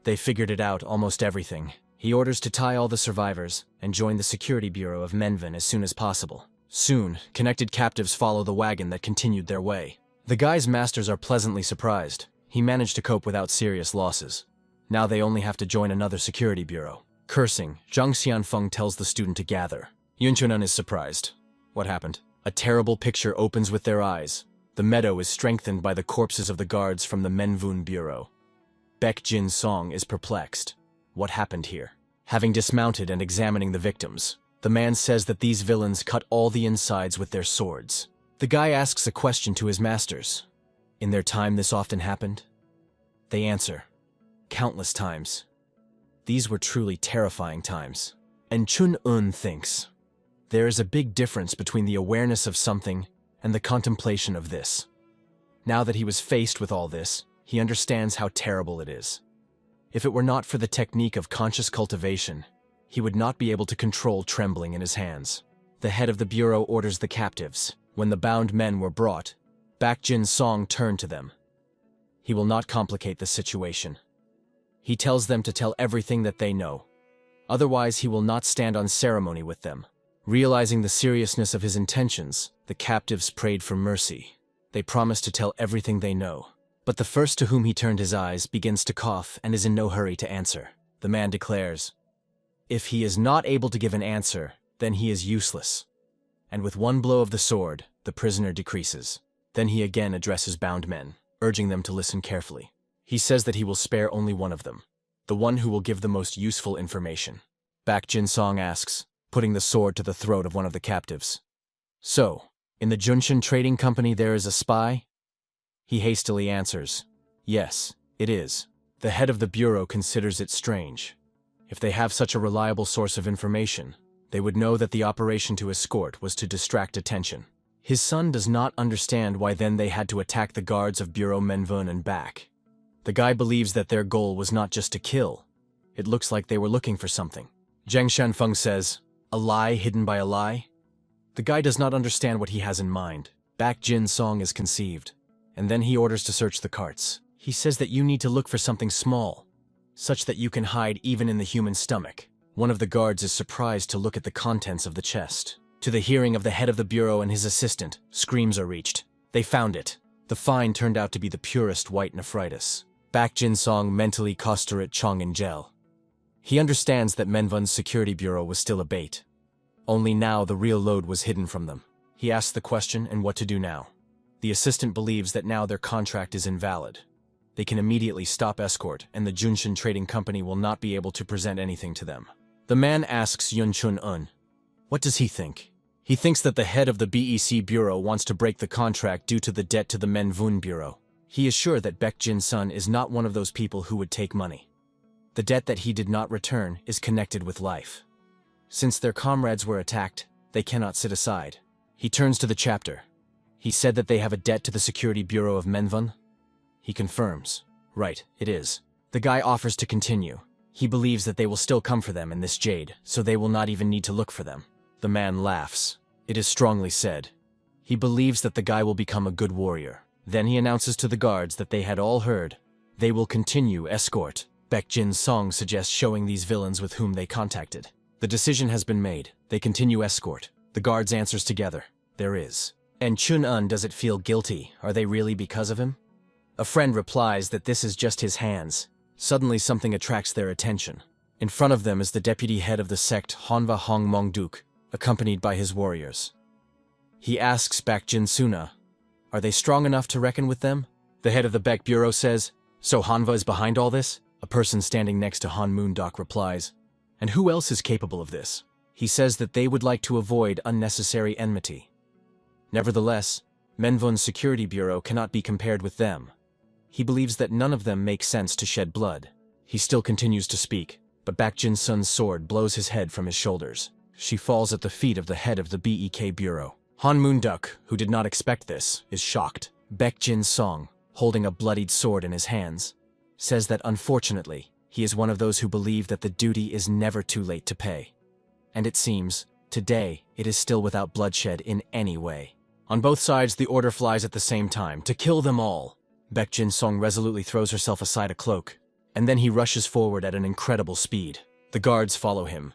"They figured it out, almost everything." He orders to tie all the survivors and join the security bureau of Menvan as soon as possible. Soon, connected captives follow the wagon that continued their way. The guy's masters are pleasantly surprised. He managed to cope without serious losses. Now they only have to join another security bureau. Cursing, Zhang Xianfeng tells the student to gather. Yunchunan is surprised. What happened? A terrible picture opens with their eyes. The meadow is strengthened by the corpses of the guards from the Menvun bureau. Baek Jin-song is perplexed. What happened here? Having dismounted and examining the victims, the man says that these villains cut all the insides with their swords. The guy asks a question to his masters. In their time this often happened? They answer, countless times. These were truly terrifying times. And Chun-un thinks, there is a big difference between the awareness of something and the contemplation of this. Now that he was faced with all this, he understands how terrible it is. If it were not for the technique of conscious cultivation, he would not be able to control trembling in his hands. The head of the bureau orders the captives. When the bound men were brought, Baek Jin-song turned to them. He will not complicate the situation. He tells them to tell everything that they know. Otherwise, he will not stand on ceremony with them. Realizing the seriousness of his intentions, the captives prayed for mercy. They promised to tell everything they know. But the first to whom he turned his eyes begins to cough and is in no hurry to answer. The man declares, if he is not able to give an answer, then he is useless. And with one blow of the sword, the prisoner decreases. Then he again addresses bound men, urging them to listen carefully. He says that he will spare only one of them, the one who will give the most useful information. Baek Jin-song asks, putting the sword to the throat of one of the captives. So, in the Junshin Trading Company there is a spy? He hastily answers, yes, it is. The head of the bureau considers it strange. If they have such a reliable source of information, they would know that the operation to escort was to distract attention. His son does not understand why then they had to attack the guards of Bureau Menvun and back. The guy believes that their goal was not just to kill. It looks like they were looking for something. Zhang Shanfeng says, a lie hidden by a lie? The guy does not understand what he has in mind. Baek Jin-song is conceived, and then he orders to search the carts. He says that you need to look for something small, such that you can hide even in the human stomach. One of the guards is surprised to look at the contents of the chest. To the hearing of the head of the bureau and his assistant, screams are reached. They found it. The find turned out to be the purest white nephritis. Baek Jin-song mentally Kosterit Chong in gel. He understands that Menvun's security bureau was still a bait. Only now the real load was hidden from them. He asks the question and what to do now. The assistant believes that now their contract is invalid. They can immediately stop escort and the Junshin Trading Company will not be able to present anything to them. The man asks Yun Chun-un, what does he think? He thinks that the head of the BEC Bureau wants to break the contract due to the debt to the Menvun Bureau. He is sure that Baek Jin-sun is not one of those people who would take money. The debt that he did not return is connected with life. Since their comrades were attacked, they cannot sit aside. He turns to the chapter. He said that they have a debt to the Security Bureau of Manhwa. He confirms. Right, it is. The guy offers to continue. He believes that they will still come for them in this jade, so they will not even need to look for them. The man laughs. It is strongly said. He believes that the guy will become a good warrior. Then he announces to the guards that they had all heard. They will continue escort. Baek Jin's song suggests showing these villains with whom they contacted. The decision has been made. They continue escort. The guards answers together. There is. And Chun-un, does it feel guilty? Are they really because of him? A friend replies that this is just his hands. Suddenly something attracts their attention. In front of them is the deputy head of the sect Honva Hong Mongduk, accompanied by his warriors. He asks Baek Jin-suna, are they strong enough to reckon with them? The head of the Baek Bureau says, so Honva is behind all this? A person standing next to Han Moondok replies, and who else is capable of this? He says that they would like to avoid unnecessary enmity. Nevertheless, Manhwa's Security Bureau cannot be compared with them. He believes that none of them make sense to shed blood. He still continues to speak, but Baek Jin-sun's sword blows his head from his shoulders. She falls at the feet of the head of the BEK Bureau. Han Moonduk, who did not expect this, is shocked. Baek Jin-song, holding a bloodied sword in his hands, says that unfortunately, he is one of those who believe that the duty is never too late to pay. And it seems, today, it is still without bloodshed in any way. On both sides, the order flies at the same time, to kill them all. Baek Jin-song resolutely throws herself aside a cloak, and then he rushes forward at an incredible speed. The guards follow him.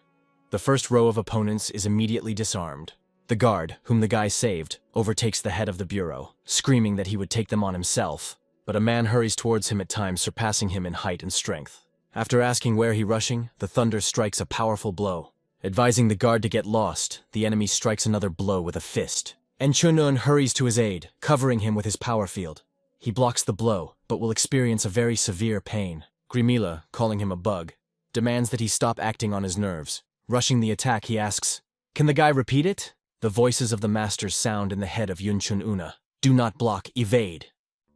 The first row of opponents is immediately disarmed. The guard, whom the guy saved, overtakes the head of the bureau, screaming that he would take them on himself, but a man hurries towards him at times, surpassing him in height and strength. After asking where he rushing, the thunder strikes a powerful blow. Advising the guard to get lost, the enemy strikes another blow with a fist. And Chun-un hurries to his aid, covering him with his power field. He blocks the blow, but will experience a very severe pain. Grimila, calling him a bug, demands that he stop acting on his nerves. Rushing the attack, he asks, can the guy repeat it? The voices of the masters sound in the head of Yun Chun-una. Do not block, evade.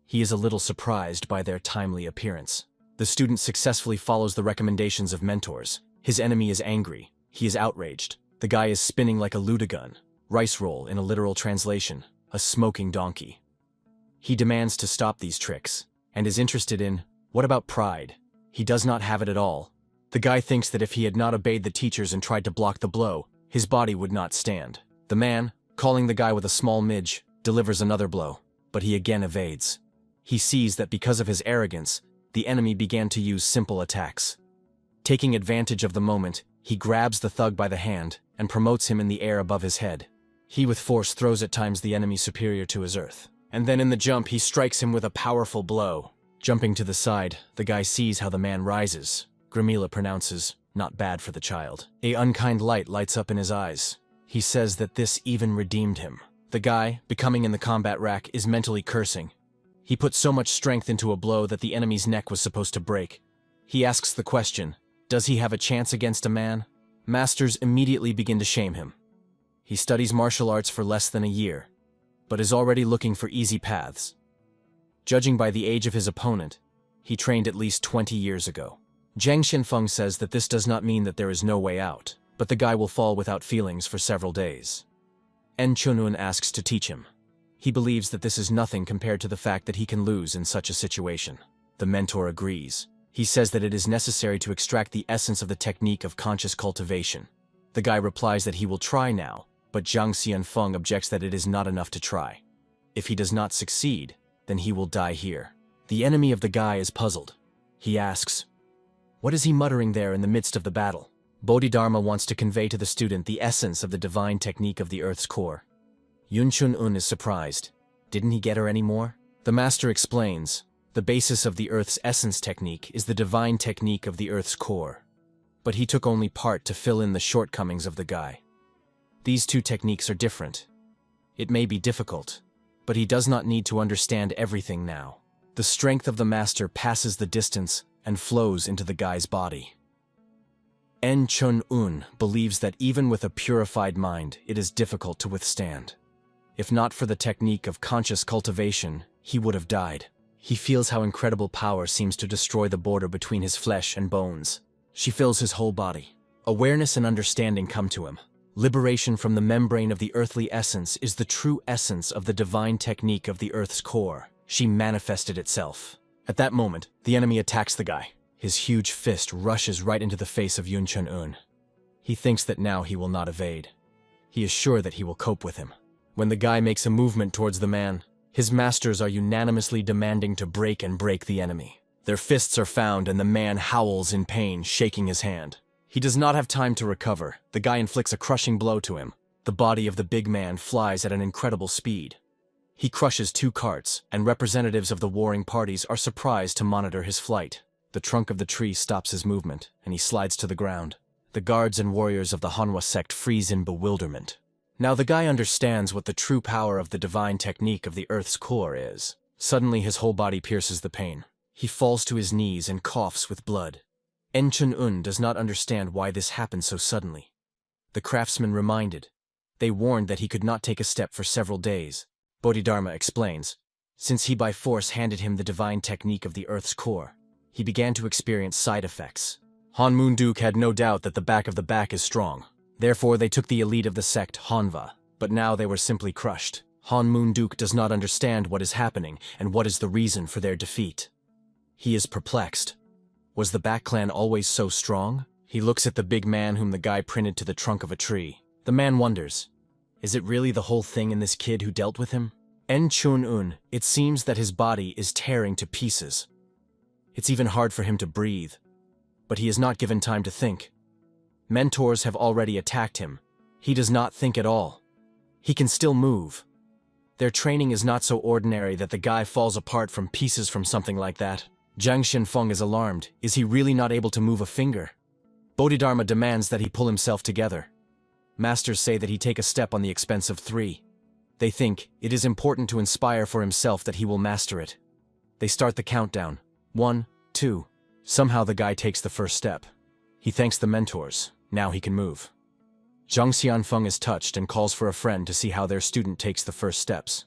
He is a little surprised by their timely appearance. The student successfully follows the recommendations of mentors. His enemy is angry. He is outraged. The guy is spinning like a ludagun. Rice roll in a literal translation, a smoking donkey. He demands to stop these tricks, and is interested in, what about pride? He does not have it at all. The guy thinks that if he had not obeyed the teachers and tried to block the blow, his body would not stand. The man, calling the guy with a small midge, delivers another blow, but he again evades. He sees that because of his arrogance, the enemy began to use simple attacks. Taking advantage of the moment, he grabs the thug by the hand and promotes him in the air above his head. He with force throws at times the enemy superior to his earth. And then in the jump, he strikes him with a powerful blow. Jumping to the side, the guy sees how the man rises. Grimila pronounces, not bad for the child. A unkind light lights up in his eyes. He says that this even redeemed him. The guy, becoming in the combat rack, is mentally cursing. He put so much strength into a blow that the enemy's neck was supposed to break. He asks the question, does he have a chance against a man? Masters immediately begin to shame him. He studies martial arts for less than a year, but is already looking for easy paths. Judging by the age of his opponent, he trained at least 20 years ago. Zhang Xinfeng says that this does not mean that there is no way out, but the guy will fall without feelings for several days. En Chunun asks to teach him. He believes that this is nothing compared to the fact that he can lose in such a situation. The mentor agrees. He says that it is necessary to extract the essence of the technique of conscious cultivation. The guy replies that he will try now, but Zhang Xianfeng objects that it is not enough to try. If he does not succeed, then he will die here. The enemy of the guy is puzzled. He asks, what is he muttering there in the midst of the battle? Bodhidharma wants to convey to the student the essence of the divine technique of the Earth's core. Yun Chun-un is surprised. Didn't he get her any more? The master explains, the basis of the Earth's essence technique is the divine technique of the Earth's core. But he took only part to fill in the shortcomings of the guy. These two techniques are different. It may be difficult, but he does not need to understand everything now. The strength of the master passes the distance and flows into the guy's body. En Chun-un believes that even with a purified mind, it is difficult to withstand. If not for the technique of conscious cultivation, he would have died. He feels how incredible power seems to destroy the border between his flesh and bones. She fills his whole body. Awareness and understanding come to him. Liberation from the membrane of the earthly essence is the true essence of the divine technique of the Earth's core. She manifested itself. At that moment, the enemy attacks the guy. His huge fist rushes right into the face of Yun Chun-un. He thinks that now he will not evade. He is sure that he will cope with him. When the guy makes a movement towards the man, his masters are unanimously demanding to break the enemy. Their fists are found and the man howls in pain, shaking his hand. He does not have time to recover. The guy inflicts a crushing blow to him. The body of the big man flies at an incredible speed. He crushes 2 carts, and representatives of the warring parties are surprised to monitor his flight. The trunk of the tree stops his movement, and he slides to the ground. The guards and warriors of the Manhwa sect freeze in bewilderment. Now the guy understands what the true power of the divine technique of the Earth's core is. Suddenly his whole body pierces the pain. He falls to his knees and coughs with blood. En Chun-un does not understand why this happened so suddenly. The craftsman reminded. They warned that he could not take a step for several days. Bodhidharma explains. Since he by force handed him the divine technique of the Earth's core, he began to experience side effects. Han Moon-duke had no doubt that the back of the back is strong. Therefore they took the elite of the sect, Hanva, but now they were simply crushed. Han Moon-duke does not understand what is happening and what is the reason for their defeat. He is perplexed. Was the Back clan always so strong? He looks at the big man whom the guy printed to the trunk of a tree. The man wonders, is it really the whole thing in this kid who dealt with him? En Chun-un, it seems that his body is tearing to pieces. It's even hard for him to breathe. But he is not given time to think. Mentors have already attacked him. He does not think at all. He can still move. Their training is not so ordinary that the guy falls apart from pieces from something like that. Zhang Xinfeng is alarmed. Is he really not able to move a finger? Bodhidharma demands that he pull himself together. Masters say that he take a step on the expense of 3. They think it is important to inspire for himself that he will master it. They start the countdown. 1, 2. Somehow the guy takes the first step. He thanks the mentors. Now he can move. Zhang Xianfeng is touched and calls for a friend to see how their student takes the first steps.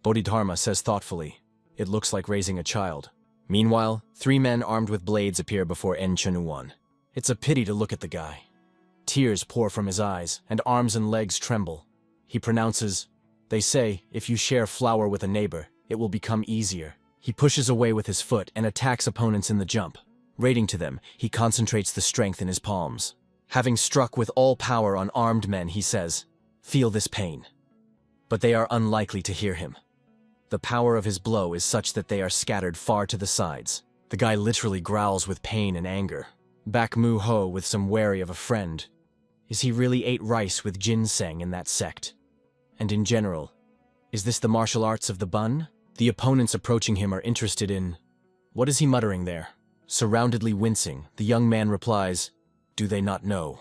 Bodhidharma says thoughtfully, it looks like raising a child. Meanwhile, 3 men armed with blades appear before En Chun-un. It's a pity to look at the guy. Tears pour from his eyes, and arms and legs tremble. He pronounces, they say, if you share flour with a neighbor, it will become easier. He pushes away with his foot and attacks opponents in the jump. Raiding to them, he concentrates the strength in his palms. Having struck with all power on armed men, he says, feel this pain. But they are unlikely to hear him. The power of his blow is such that they are scattered far to the sides. The guy literally growls with pain and anger. Back Mu-ho with some worry of a friend. Is he really ate rice with ginseng in that sect? And in general, is this the martial arts of the Bun? The opponents approaching him are interested in... What is he muttering there? Surroundedly wincing, the young man replies, do they not know?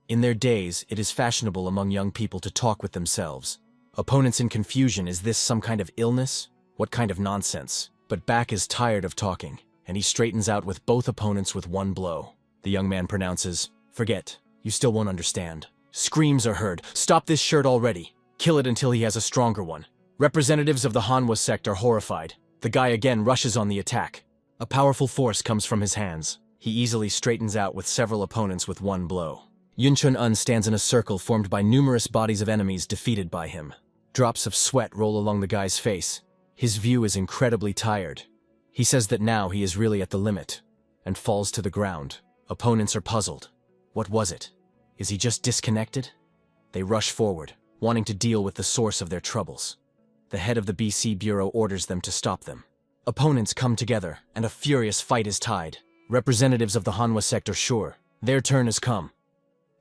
In their days, it is fashionable among young people to talk with themselves. Opponents in confusion, is this some kind of illness? What kind of nonsense? But Back is tired of talking, and he straightens out with both opponents with 1 blow. The young man pronounces, forget, you still won't understand. Screams are heard, stop this shirt already. Kill it until he has a stronger one. Representatives of the Hanwha sect are horrified. The guy again rushes on the attack. A powerful force comes from his hands. He easily straightens out with several opponents with 1 blow. Yun Chun-un stands in a circle formed by numerous bodies of enemies defeated by him. Drops of sweat roll along the guy's face. His view is incredibly tired. He says that now he is really at the limit, and falls to the ground. Opponents are puzzled. What was it? Is he just disconnected? They rush forward, wanting to deal with the source of their troubles. The head of the BC Bureau orders them to stop them. Opponents come together, and a furious fight is tied. Representatives of the Hanwha sect are sure. Their turn has come.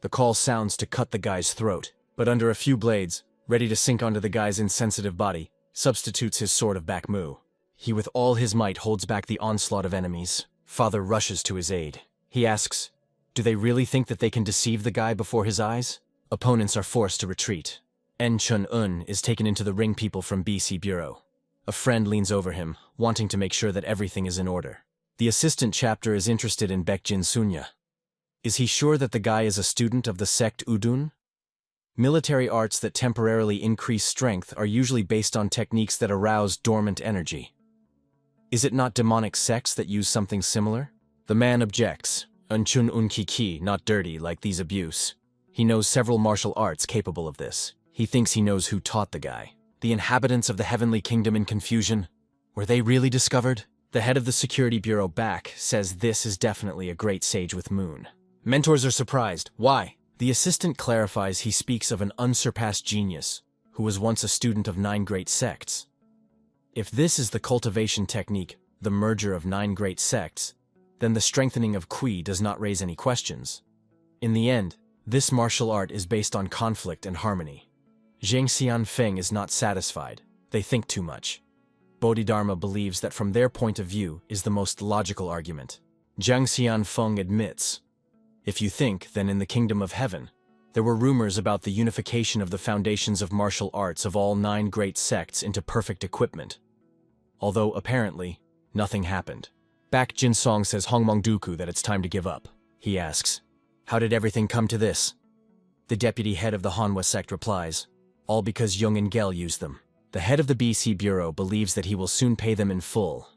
The call sounds to cut the guy's throat, but under a few blades, ready to sink onto the guy's insensitive body, substitutes his sword of Back Mu. He with all his might holds back the onslaught of enemies. Father rushes to his aid. He asks, do they really think that they can deceive the guy before his eyes? Opponents are forced to retreat. En Chun-un is taken into the ring people from BC Bureau. A friend leans over him, wanting to make sure that everything is in order. The assistant chapter is interested in Baekjin Sunya. Is he sure that the guy is a student of the sect Udun? Military arts that temporarily increase strength are usually based on techniques that arouse dormant energy. Is it not demonic sects that use something similar? The man objects. Unchun unkiki, not dirty like these abuse. He knows several martial arts capable of this. He thinks he knows who taught the guy. The inhabitants of the Heavenly Kingdom in confusion? Were they really discovered? The head of the security bureau back says this is definitely a great sage with moon. Mentors are surprised. Why? The assistant clarifies he speaks of an unsurpassed genius who was once a student of 9 great sects. If this is the cultivation technique, the merger of 9 great sects, then the strengthening of Qi does not raise any questions. In the end, this martial art is based on conflict and harmony. Zhang Xianfeng is not satisfied. They think too much. Bodhidharma believes that from their point of view is the most logical argument. Zhang Xianfeng admits, if you think, then in the kingdom of heaven, there were rumors about the unification of the foundations of martial arts of all 9 great sects into perfect equipment. Although, apparently, nothing happened. Back Jinsong says Hongmongduku that it's time to give up. He asks, how did everything come to this? The deputy head of the Manhwa sect replies, all because Jung and Gel used them. The head of the BC Bureau believes that he will soon pay them in full.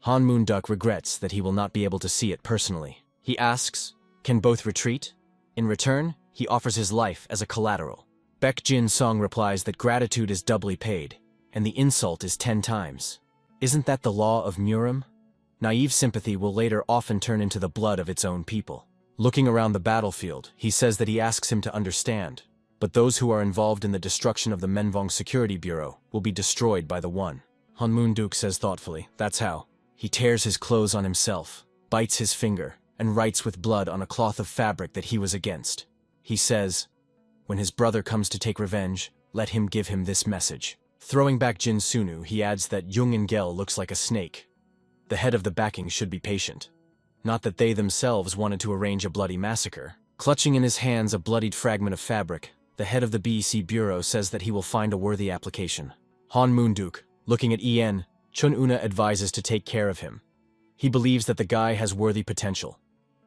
Han Moonduk regrets that he will not be able to see it personally. He asks, can both retreat? In return, he offers his life as a collateral. Baek Jin Song replies that gratitude is doubly paid, and the insult is 10 times. Isn't that the law of Murim? Naive sympathy will later often turn into the blood of its own people. Looking around the battlefield, he says that he asks him to understand, but those who are involved in the destruction of the Menvong Security Bureau will be destroyed by the One. Han Moonduk says thoughtfully, that's how. He tears his clothes on himself, bites his finger, and writes with blood on a cloth of fabric that he was against. He says, when his brother comes to take revenge, let him give him this message. Throwing back Jin Sunu, he adds that Jung and Gel looks like a snake. The head of the backing should be patient. Not that they themselves wanted to arrange a bloody massacre. Clutching in his hands a bloodied fragment of fabric, the head of the BEC Bureau says that he will find a worthy application. Han Moonduk, looking at En, Chun Una advises to take care of him. He believes that the guy has worthy potential.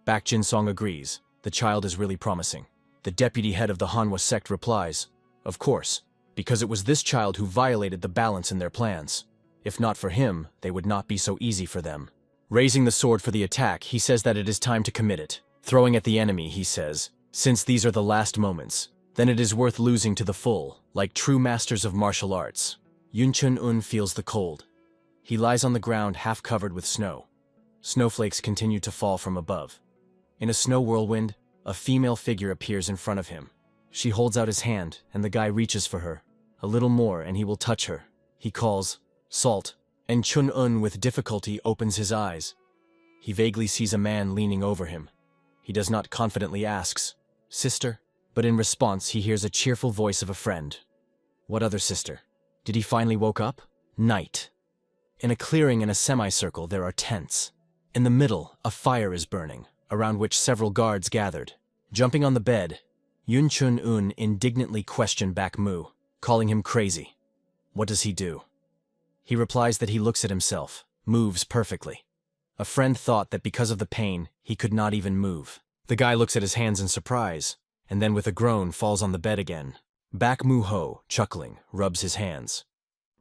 Baek Jin Song agrees. The child is really promising. The deputy head of the Manhwa sect replies, of course, because it was this child who violated the balance in their plans. If not for him, they would not be so easy for them. Raising the sword for the attack, he says that it is time to commit it. Throwing at the enemy, he says, since these are the last moments, then it is worth losing to the full, like true masters of martial arts. Yun Chun Un feels the cold. He lies on the ground half covered with snow. Snowflakes continue to fall from above. In a snow whirlwind, a female figure appears in front of him. She holds out his hand, and the guy reaches for her. A little more, and he will touch her. He calls, Salt, and Chun Un with difficulty opens his eyes. He vaguely sees a man leaning over him. He does not confidently asks, Sister? But in response, he hears a cheerful voice of a friend. What other sister? Did he finally woke up? Night. In a clearing in a semicircle, there are tents. In the middle, a fire is burning, around which several guards gathered. Jumping on the bed, Yun Chun Un indignantly questioned Baek Mu, calling him crazy. What does he do? He replies that he looks at himself, moves perfectly. A friend thought that because of the pain, he could not even move. The guy looks at his hands in surprise, and then with a groan falls on the bed again. Baek Mu Ho, chuckling, rubs his hands.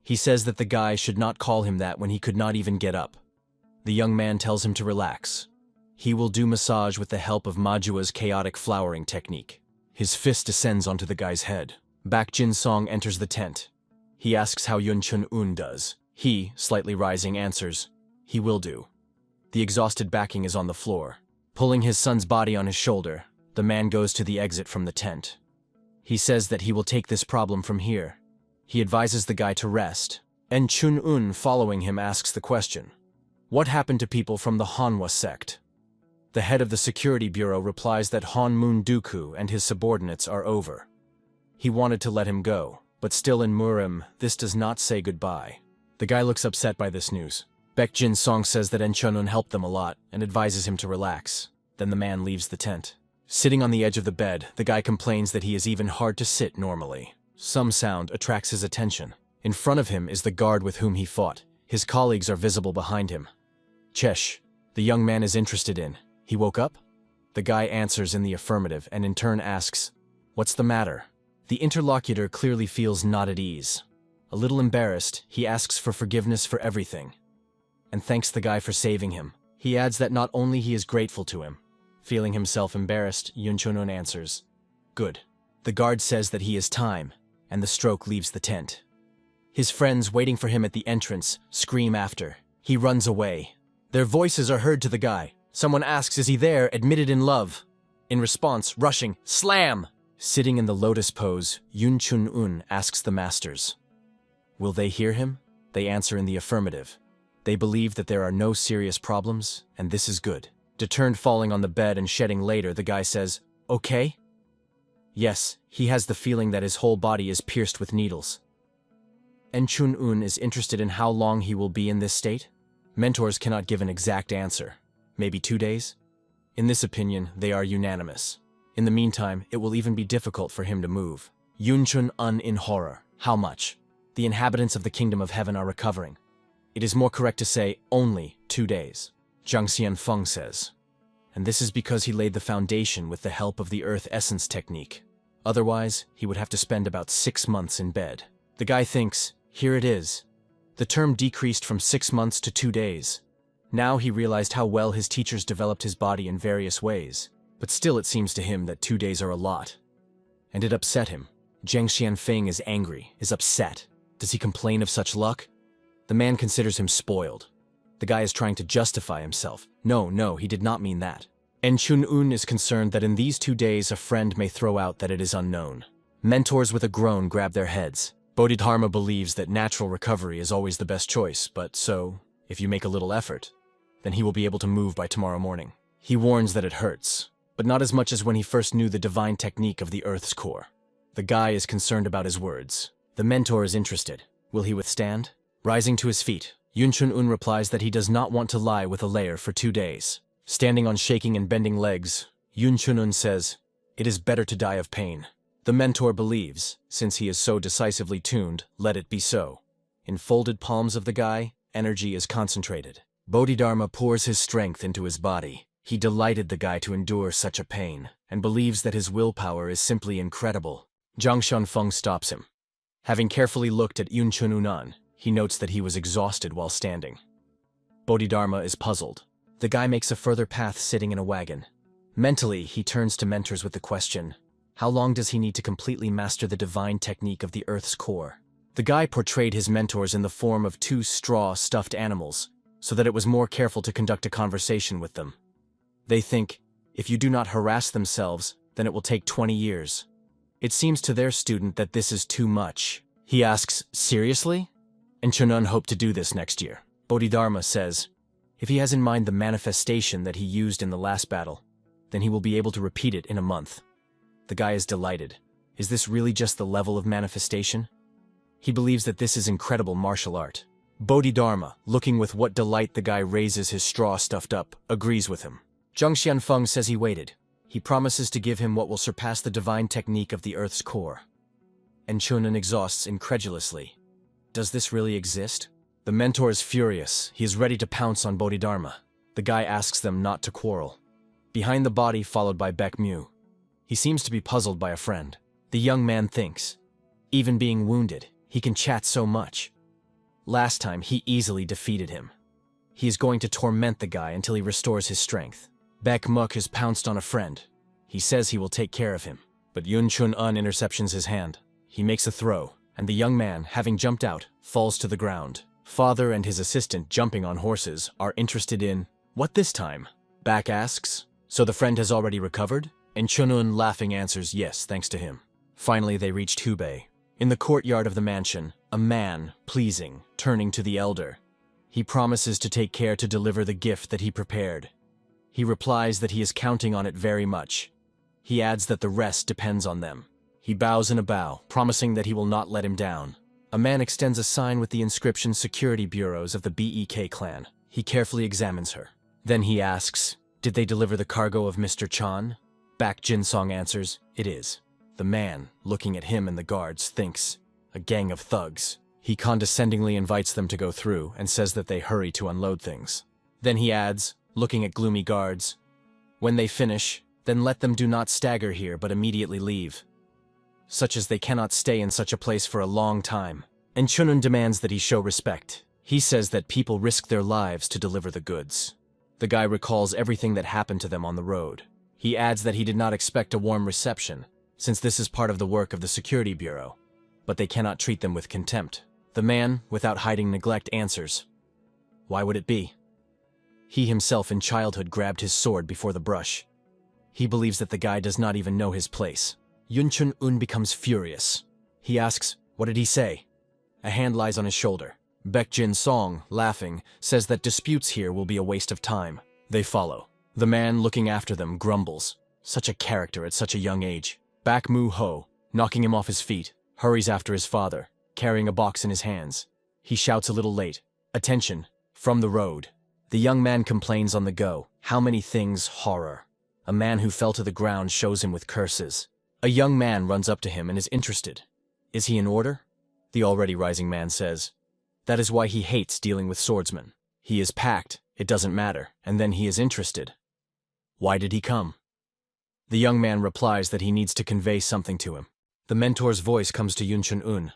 He says that the guy should not call him that when he could not even get up. The young man tells him to relax. He will do massage with the help of Majua's chaotic flowering technique. His fist descends onto the guy's head. Baek Jin Song enters the tent. He asks how Yun Chun Un does. He, slightly rising, answers, he will do. The exhausted backing is on the floor. Pulling his son's body on his shoulder, the man goes to the exit from the tent. He says that he will take this problem from here. He advises the guy to rest, and Chun Un, following him, asks the question, what happened to people from the Manhwa sect? The head of the security bureau replies that Han Moonduku and his subordinates are over. He wanted to let him go, but still in Murim, this does not say goodbye. The guy looks upset by this news. Baek Jin Song says that Enchunun helped them a lot and advises him to relax. Then the man leaves the tent. Sitting on the edge of the bed, the guy complains that he is even hard to sit normally. Some sound attracts his attention. In front of him is the guard with whom he fought. His colleagues are visible behind him. Chesh, the young man is interested in. He woke up? The guy answers in the affirmative and in turn asks, what's the matter? The interlocutor clearly feels not at ease. A little embarrassed, he asks for forgiveness for everything. and thanks the guy for saving him. He adds that not only he is grateful to him. Feeling himself embarrassed, Yun Chun-un answers, "Good." The guard says that he has time, and the stroke leaves the tent. His friends waiting for him at the entrance scream after. He runs away. Their voices are heard to the guy. Someone asks, is he there, admitted in love? In response, rushing, slam! Sitting in the lotus pose, Yun Chun-un asks the masters, will they hear him? They answer in the affirmative. They believe that there are no serious problems, and this is good. Determined falling on the bed and shedding later, the guy says, okay? Yes, he has the feeling that his whole body is pierced with needles. And Chun-un is interested in how long he will be in this state. Mentors cannot give an exact answer. Maybe 2 days? In this opinion, they are unanimous. In the meantime, it will even be difficult for him to move. Yun Chun-un in horror. How much? The inhabitants of the kingdom of heaven are recovering. It is more correct to say only 2 days. Zhang Xianfeng says. And this is because he laid the foundation with the help of the earth essence technique. Otherwise, he would have to spend about 6 months in bed. The guy thinks, here it is. The term decreased from 6 months to 2 days. Now he realized how well his teachers developed his body in various ways, but still it seems to him that 2 days are a lot. And it upset him. Zhang Xianfeng is angry, is upset. Does he complain of such luck? The man considers him spoiled. The guy is trying to justify himself. No, he did not mean that. And Chun-un is concerned that in these 2 days a friend may throw out that it is unknown. Mentors with a groan grab their heads. Bodhidharma believes that natural recovery is always the best choice, but so, if you make a little effort, then he will be able to move by tomorrow morning. He warns that it hurts, but not as much as when he first knew the divine technique of the Earth's core. The guy is concerned about his words. The mentor is interested. Will he withstand? Rising to his feet, Yun Chun-un replies that he does not want to lie with a layer for 2 days. Standing on shaking and bending legs, Yun Chun-un says, it is better to die of pain. The mentor believes, since he is so decisively tuned, let it be so. In folded palms of the guy, energy is concentrated. Bodhidharma pours his strength into his body. He delighted the guy to endure such a pain, and believes that his willpower is simply incredible. Zhang Xianfeng stops him. Having carefully looked at Yun Chun-un, he notes that he was exhausted while standing. Bodhidharma is puzzled. The guy makes a further path sitting in a wagon. Mentally, he turns to mentors with the question, how long does he need to completely master the divine technique of the Earth's core? The guy portrayed his mentors in the form of 2 straw stuffed animals, so that it was more careful to conduct a conversation with them. They think, if you do not harass themselves, then it will take 20 years. It seems to their student that this is too much. He asks, seriously? And Chun-un hoped to do this next year. Bodhidharma says, if he has in mind the manifestation that he used in the last battle, then he will be able to repeat it in a month. The guy is delighted. Is this really just the level of manifestation? He believes that this is incredible martial art. Bodhidharma, looking with what delight the guy raises his straw stuffed up, agrees with him. Zhang Xianfeng says he waited. He promises to give him what will surpass the divine technique of the Earth's core. And Chun-un exhausts incredulously. Does this really exist? The mentor is furious. He is ready to pounce on Bodhidharma. The guy asks them not to quarrel. Behind the body, followed by Baek Mu. He seems to be puzzled by a friend. The young man thinks, even being wounded, he can chat so much. Last time, he easily defeated him. He is going to torment the guy until he restores his strength. Baek Mu has pounced on a friend. He says he will take care of him, but Yun Chun-un interceptions his hand. He makes a throw, and the young man, having jumped out, falls to the ground. Father and his assistant, jumping on horses, are interested in, what this time? Baek asks, so the friend has already recovered? And Chun-un laughing answers yes, thanks to him. Finally, they reached Hubei. In the courtyard of the mansion, a man, pleasing, turning to the elder. He promises to take care to deliver the gift that he prepared. He replies that he is counting on it very much. He adds that the rest depends on them. He bows in a bow, promising that he will not let him down. A man extends a sign with the inscription Security Bureaus of the BEK clan. He carefully examines her. Then he asks, did they deliver the cargo of Mr. Chan? Baek Jinsong answers, it is. The man, looking at him and the guards, thinks, a gang of thugs. He condescendingly invites them to go through and says that they hurry to unload things. Then he adds, looking at gloomy guards, when they finish, then let them do not stagger here but immediately leave. Such as they cannot stay in such a place for a long time. And Chun-un demands that he show respect. He says that people risk their lives to deliver the goods. The guy recalls everything that happened to them on the road. He adds that he did not expect a warm reception, since this is part of the work of the Security Bureau, but they cannot treat them with contempt. The man, without hiding neglect, answers, "Why would it be?" He himself in childhood grabbed his sword before the brush. He believes that the guy does not even know his place. Yun Chun-un becomes furious. He asks, "What did he say?" A hand lies on his shoulder. Baek Jin-song, laughing, says that disputes here will be a waste of time. They follow. The man looking after them grumbles. Such a character at such a young age. Bak Moo-ho, knocking him off his feet, hurries after his father, carrying a box in his hands. He shouts a little late, "Attention!" from the road. The young man complains on the go. How many things, horror. A man who fell to the ground shows him with curses. A young man runs up to him and is interested. Is he in order? The already rising man says. That is why he hates dealing with swordsmen. He is packed, it doesn't matter, and then he is interested. Why did he come? The young man replies that he needs to convey something to him. The mentor's voice comes to Yun Chun-un.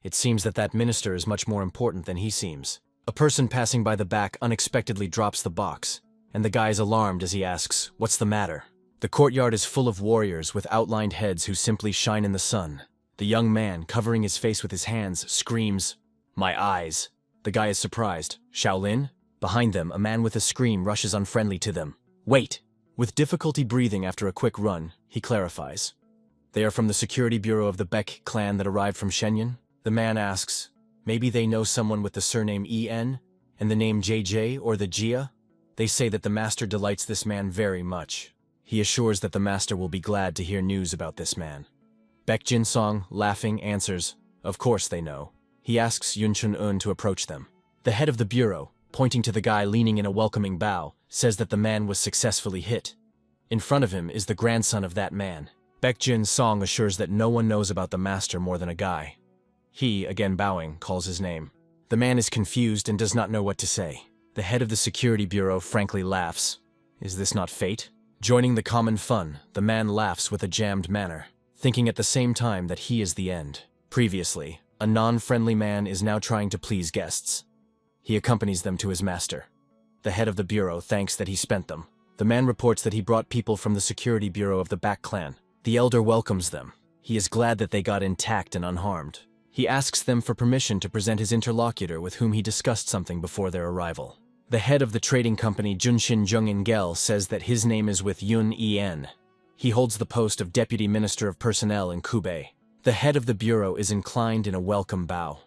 It seems that that minister is much more important than he seems. A person passing by the back unexpectedly drops the box, and the guy is alarmed as he asks, "What's the matter?" The courtyard is full of warriors with outlined heads who simply shine in the sun. The young man, covering his face with his hands, screams, "My eyes!" The guy is surprised. Shaolin? Behind them, a man with a scream rushes unfriendly to them. "Wait!" With difficulty breathing after a quick run, he clarifies. They are from the Security Bureau of the Baek clan that arrived from Shenyang? The man asks, maybe they know someone with the surname En, and the name JJ or the Jia? They say that the master delights this man very much. He assures that the master will be glad to hear news about this man. Baek Jin-song, laughing, answers, "Of course they know." He asks Yun Chun-un to approach them. The head of the bureau, pointing to the guy leaning in a welcoming bow, says that the man was successfully hit. In front of him is the grandson of that man. Baek Jin-song assures that no one knows about the master more than a guy. He, again bowing, calls his name. The man is confused and does not know what to say. The head of the Security Bureau frankly laughs. Is this not fate? Joining the common fun, the man laughs with a jammed manner, thinking at the same time that he is the end. Previously, a non-friendly man is now trying to please guests. He accompanies them to his master. The head of the bureau thanks that he spent them. The man reports that he brought people from the Security Bureau of the Baek clan. The elder welcomes them. He is glad that they got intact and unharmed. He asks them for permission to present his interlocutor with whom he discussed something before their arrival. The head of the trading company Junshin Jung-in-gel says that his name is with Yun En. He holds the post of Deputy Minister of Personnel in Kubei. The head of the bureau is inclined in a welcome bow.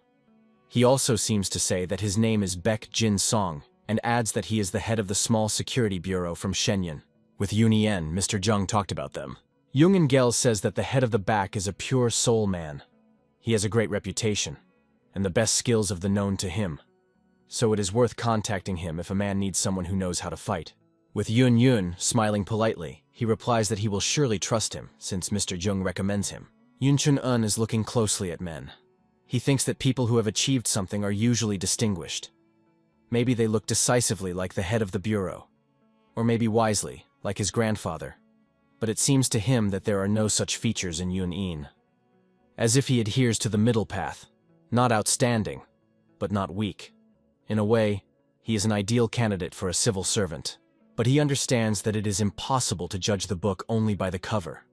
He also seems to say that his name is Baek Jin-song, and adds that he is the head of the small security bureau from Shenyang. With Yun En, Mr. Jung talked about them. Jung-in-gel says that the head of the Baek is a pure soul man. He has a great reputation, and the best skills of the known to him. So it is worth contacting him if a man needs someone who knows how to fight. With Yun, smiling politely, he replies that he will surely trust him, since Mr. Jung recommends him. Yun Chun-un is looking closely at men. He thinks that people who have achieved something are usually distinguished. Maybe they look decisively like the head of the bureau, or maybe wisely, like his grandfather. But it seems to him that there are no such features in Yun-in. As if he adheres to the middle path, not outstanding, but not weak. In a way, he is an ideal candidate for a civil servant. But he understands that it is impossible to judge the book only by the cover.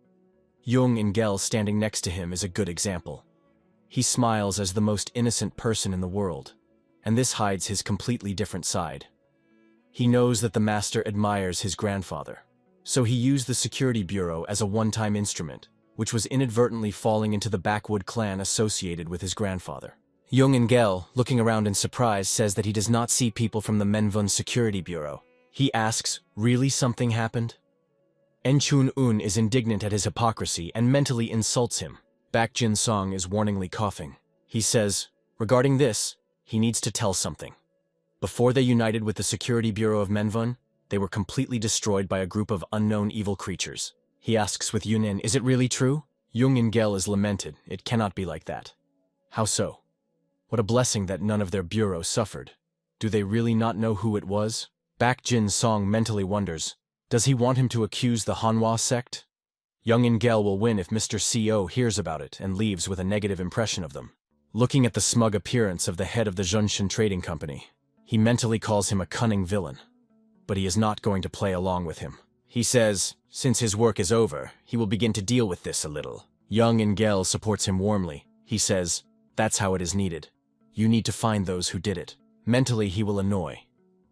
Jung-in-gel standing next to him is a good example. He smiles as the most innocent person in the world, and this hides his completely different side. He knows that the master admires his grandfather, so he used the Security Bureau as a one-time instrument, which was inadvertently falling into the Backwood clan associated with his grandfather. Jung-in-gel, looking around in surprise, says that he does not see people from the Manhwa Security Bureau. He asks, really something happened? En Chun-un is indignant at his hypocrisy and mentally insults him. Baek Jin-song is warningly coughing. He says, regarding this, he needs to tell something. Before they united with the Security Bureau of Manhwa, they were completely destroyed by a group of unknown evil creatures. He asks with Yun-in, is it really true? Jung-in-gel is lamented. It cannot be like that. How so? What a blessing that none of their bureau suffered. Do they really not know who it was? Baek Jin-song mentally wonders, does he want him to accuse the Manhwa sect? Jung-in-gel will win if Mr. CO hears about it and leaves with a negative impression of them. Looking at the smug appearance of the head of the Zhunshan Trading Company, he mentally calls him a cunning villain. But he is not going to play along with him. He says, since his work is over, he will begin to deal with this a little. Young Ingel supports him warmly. He says, that's how it is needed. You need to find those who did it. Mentally, he will annoy.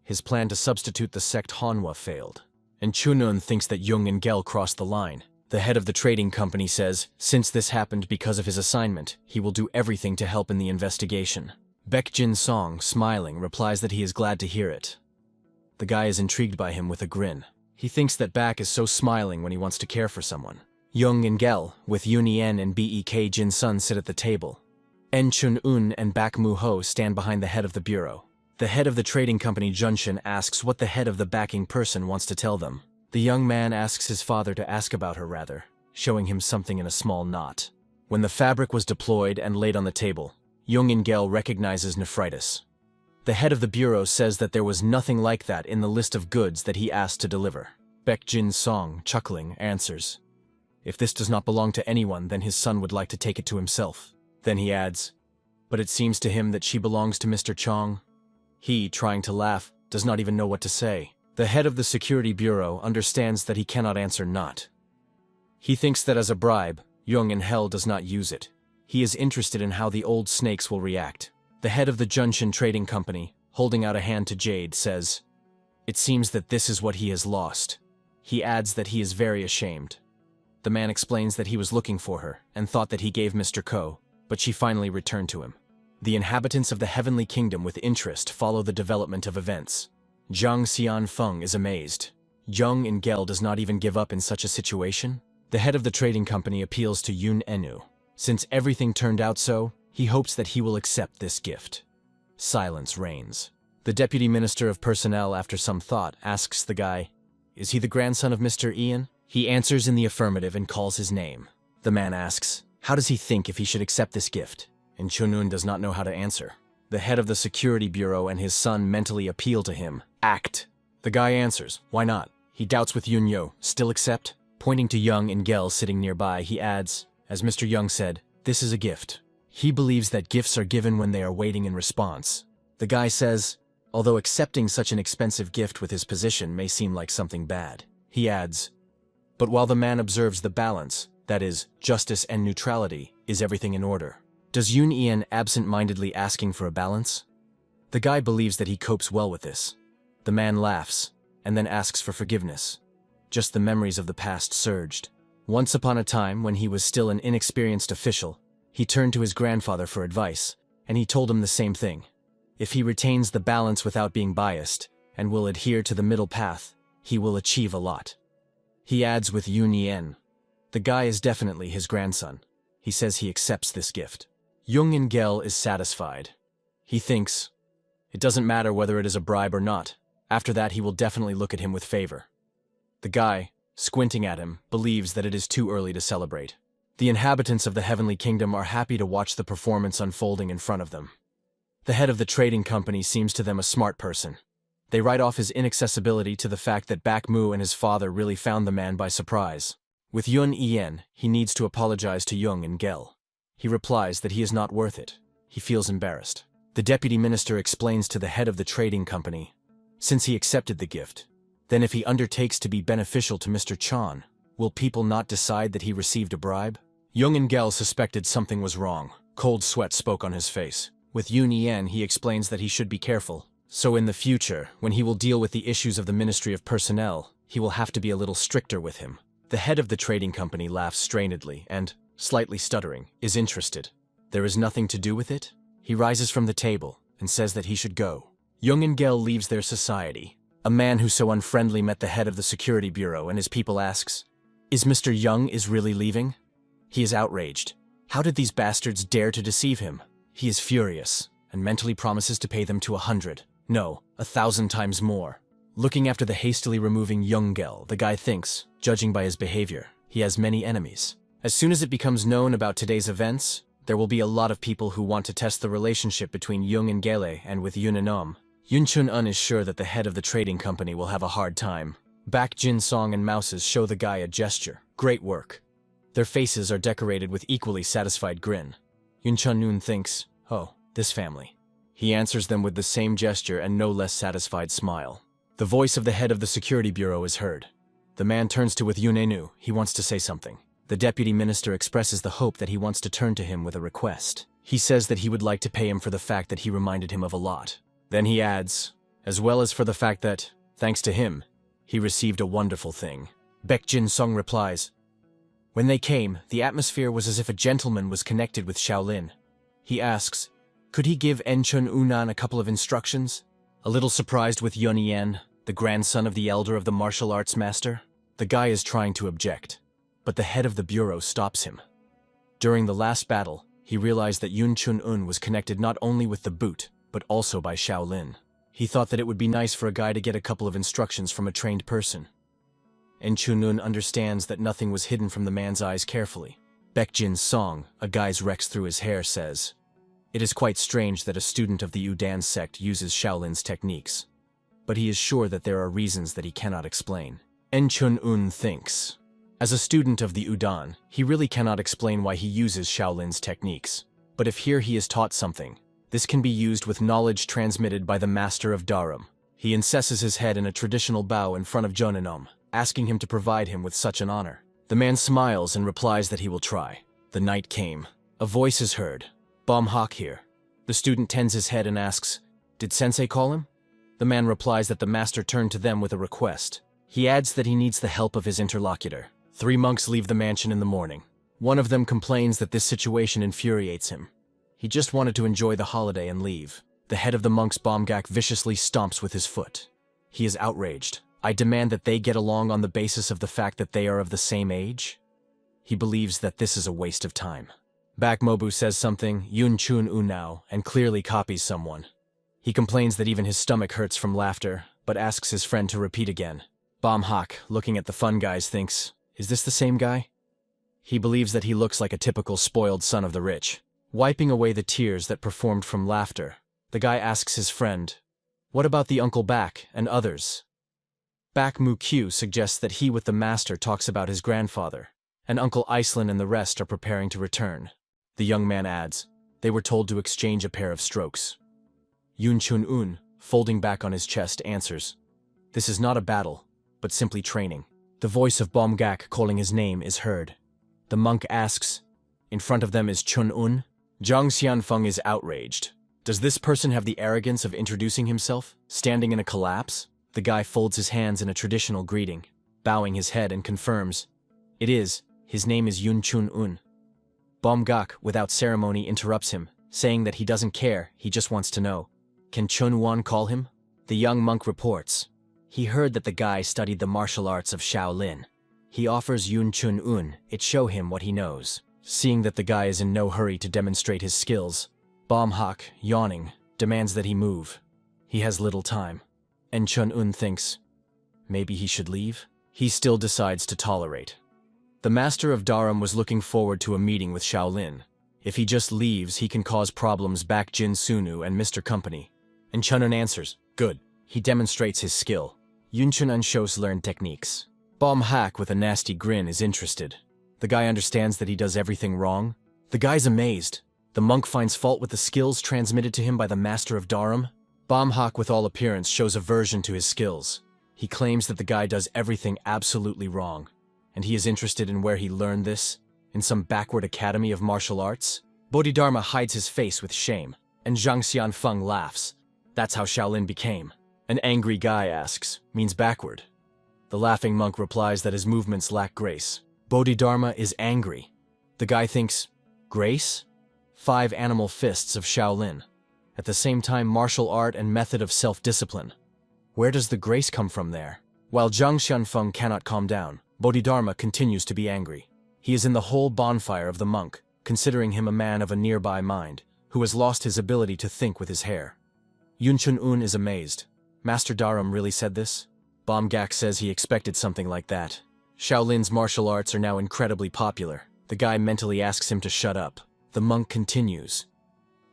His plan to substitute the sect Manhwa failed. And Chunun thinks that Jung Ingel crossed the line. The head of the trading company says, since this happened because of his assignment, he will do everything to help in the investigation. Baek Jin Song, smiling, replies that he is glad to hear it. The guy is intrigued by him with a grin. He thinks that Baek is so smiling when he wants to care for someone. Jung Ingel, with Yoon En and Baek Jin Sun sit at the table. En Chun-un and Baek Mu-ho stand behind the head of the bureau. The head of the trading company Junshin asks what the head of the backing person wants to tell them. The young man asks his father to ask about her rather, showing him something in a small knot. When the fabric was deployed and laid on the table, Jung Ingel recognizes nephritis. The head of the bureau says that there was nothing like that in the list of goods that he asked to deliver. Baek Jin Song, chuckling, answers, if this does not belong to anyone, then his son would like to take it to himself. Then he adds, but it seems to him that she belongs to Mr. Chong. He, trying to laugh, does not even know what to say. The head of the security bureau understands that he cannot answer not. He thinks that as a bribe, Jung Ingel does not use it. He is interested in how the old snakes will react. The head of the Junshin Trading Company, holding out a hand to Jade, says, it seems that this is what he has lost. He adds that he is very ashamed. The man explains that he was looking for her and thought that he gave Mr. Ko, but she finally returned to him. The inhabitants of the Heavenly Kingdom with interest follow the development of events. Zhang Xianfeng is amazed. Jung Ingel does not even give up in such a situation. The head of the trading company appeals to Yoon Enu. Since everything turned out so, he hopes that he will accept this gift. Silence reigns. The deputy minister of personnel, after some thought, asks the guy, is he the grandson of Mr. Ian? He answers in the affirmative and calls his name. The man asks, how does he think if he should accept this gift? And Chunun does not know how to answer. The head of the security bureau and his son mentally appeal to him. Act. The guy answers, why not? He doubts with Yun Yo, still accept? Pointing to Young Ingel sitting nearby, he adds, as Mr. Young said, this is a gift. He believes that gifts are given when they are waiting in response. The guy says, although accepting such an expensive gift with his position may seem like something bad. He adds, but while the man observes the balance, that is, justice and neutrality, is everything in order? Does Yoon Ian absent-mindedly asking for a balance? The guy believes that he copes well with this. The man laughs, and then asks for forgiveness. Just the memories of the past surged. Once upon a time, when he was still an inexperienced official, he turned to his grandfather for advice, and he told him the same thing. If he retains the balance without being biased, and will adhere to the middle path, he will achieve a lot. He adds with Yoon Yen, the guy is definitely his grandson. He says he accepts this gift. Jung Ingel is satisfied. He thinks, it doesn't matter whether it is a bribe or not. After that, he will definitely look at him with favor. The guy, squinting at him, believes that it is too early to celebrate. The inhabitants of the Heavenly Kingdom are happy to watch the performance unfolding in front of them. The head of the trading company seems to them a smart person. They write off his inaccessibility to the fact that Baek Mu and his father really found the man by surprise. With Yun Yen, he needs to apologize to Jung Ingel. He replies that he is not worth it. He feels embarrassed. The deputy minister explains to the head of the trading company, since he accepted the gift, then if he undertakes to be beneficial to Mr. Chan, will people not decide that he received a bribe? Jung Ingel suspected something was wrong. Cold sweat spoke on his face. With Yoon Yen, he explains that he should be careful. So in the future, when he will deal with the issues of the Ministry of Personnel, he will have to be a little stricter with him. The head of the trading company laughs strainedly and, slightly stuttering, is interested. There is nothing to do with it? He rises from the table and says that he should go. Jung Ingel leaves their society. A man who so unfriendly met the head of the security bureau and his people asks, is Mr. Young is really leaving? He is outraged. How did these bastards dare to deceive him? He is furious and mentally promises to pay them to 100, no, 1,000 times more. Looking after the hastily removing Young-gel, the guy thinks, judging by his behavior, he has many enemies. As soon as it becomes known about today's events, there will be a lot of people who want to test the relationship between Jung and Gele and with Yun and Yun Chun-un is sure that the head of the trading company will have a hard time. Baek Jin Song and Mouses show the guy a gesture. Great work. Their faces are decorated with equally satisfied grin. Yun Chun-un thinks, oh, this family. He answers them with the same gesture and no less satisfied smile. The voice of the head of the security bureau is heard. The man turns to with Yun Enu. He wants to say something. The deputy minister expresses the hope that he wants to turn to him with a request. He says that he would like to pay him for the fact that he reminded him of a lot. Then he adds, as well as for the fact that, thanks to him, he received a wonderful thing. Baek Jin-sung replies, when they came, the atmosphere was as if a gentleman was connected with Shaolin. He asks, could he give Chun-un a couple of instructions? A little surprised with Yun Yen, the grandson of the elder of the martial arts master, the guy is trying to object, but the head of the bureau stops him. During the last battle, he realized that Yun Chun-un was connected not only with the boot, but also by Shaolin. He thought that it would be nice for a guy to get a couple of instructions from a trained person. And Chun-un understands that nothing was hidden from the man's eyes carefully. Baek Jin-sung, a guy's rex through his hair, says, it is quite strange that a student of the Udan sect uses Shaolin's techniques, but he is sure that there are reasons that he cannot explain. En Chun-un thinks, as a student of the Udan, he really cannot explain why he uses Shaolin's techniques. But if here he is taught something, this can be used with knowledge transmitted by the master of Dharam. He incesses his head in a traditional bow in front of Jonanom, asking him to provide him with such an honor. The man smiles and replies that he will try. The night came. A voice is heard. Bom Hak here. The student tends his head and asks, did sensei call him? The man replies that the master turned to them with a request. He adds that he needs the help of his interlocutor. 3 monks leave the mansion in the morning. One of them complains that this situation infuriates him. He just wanted to enjoy the holiday and leave. The head of the monks, Bomgak, viciously stomps with his foot. He is outraged. I demand that they get along on the basis of the fact that they are of the same age. He believes that this is a waste of time. Bakmobu says something, Yun Chun-un now, and clearly copies someone. He complains that even his stomach hurts from laughter, but asks his friend to repeat again. Bom Hak, looking at the fun guys, thinks, is this the same guy? He believes that he looks like a typical spoiled son of the rich. Wiping away the tears that performed from laughter, the guy asks his friend, what about the Uncle Bak and others? Bak Mu-kyu suggests that he with the master talks about his grandfather, and Uncle Iceland and the rest are preparing to return. The young man adds, they were told to exchange a pair of strokes. Yun Chun-un, folding back on his chest, answers, this is not a battle, but simply training. The voice of Bomgak calling his name is heard. The monk asks, in front of them is Chun-un? Zhang Xianfeng is outraged. Does this person have the arrogance of introducing himself, standing in a collapse? The guy folds his hands in a traditional greeting, bowing his head and confirms, it is, his name is Yun Chun-un. Bomgak, without ceremony, interrupts him, saying that he doesn't care, he just wants to know. Can Chun-wan call him? The young monk reports. He heard that the guy studied the martial arts of Shaolin. He offers Yun Chun-un it show him what he knows. Seeing that the guy is in no hurry to demonstrate his skills, Bom Hak, yawning, demands that he move. He has little time. And Chun-un thinks, maybe he should leave? He still decides to tolerate. The master of Dharam was looking forward to a meeting with Shaolin. If he just leaves, he can cause problems back Jin Sunu and Mr. Company. And Chun-un answers, good. He demonstrates his skill. Yun Chun-un shows learned techniques. Bom Hak, with a nasty grin, is interested. The guy understands that he does everything wrong. The guy's amazed. The monk finds fault with the skills transmitted to him by the master of Dharam. Bom Hak, with all appearance, shows aversion to his skills. He claims that the guy does everything absolutely wrong, and he is interested in where he learned this, in some backward academy of martial arts. Bodhidharma hides his face with shame, and Zhang Xianfeng laughs. That's how Shaolin became. An angry guy asks, means backward. The laughing monk replies that his movements lack grace. Bodhidharma is angry. The guy thinks, grace? 5 animal fists of Shaolin. At the same time, martial art and method of self-discipline. Where does the grace come from there? While Zhang Xianfeng cannot calm down, Bodhidharma continues to be angry. He is in the whole bonfire of the monk, considering him a man of a nearby mind, who has lost his ability to think with his hair. Yun Chun-un is amazed. Master Dharam really said this? Bomgak says he expected something like that. Shaolin's martial arts are now incredibly popular. The guy mentally asks him to shut up. The monk continues.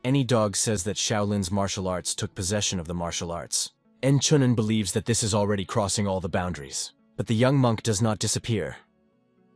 Any dog says that Shaolin's martial arts took possession of the martial arts. En Chun-un believes that this is already crossing all the boundaries. But the young monk does not disappear.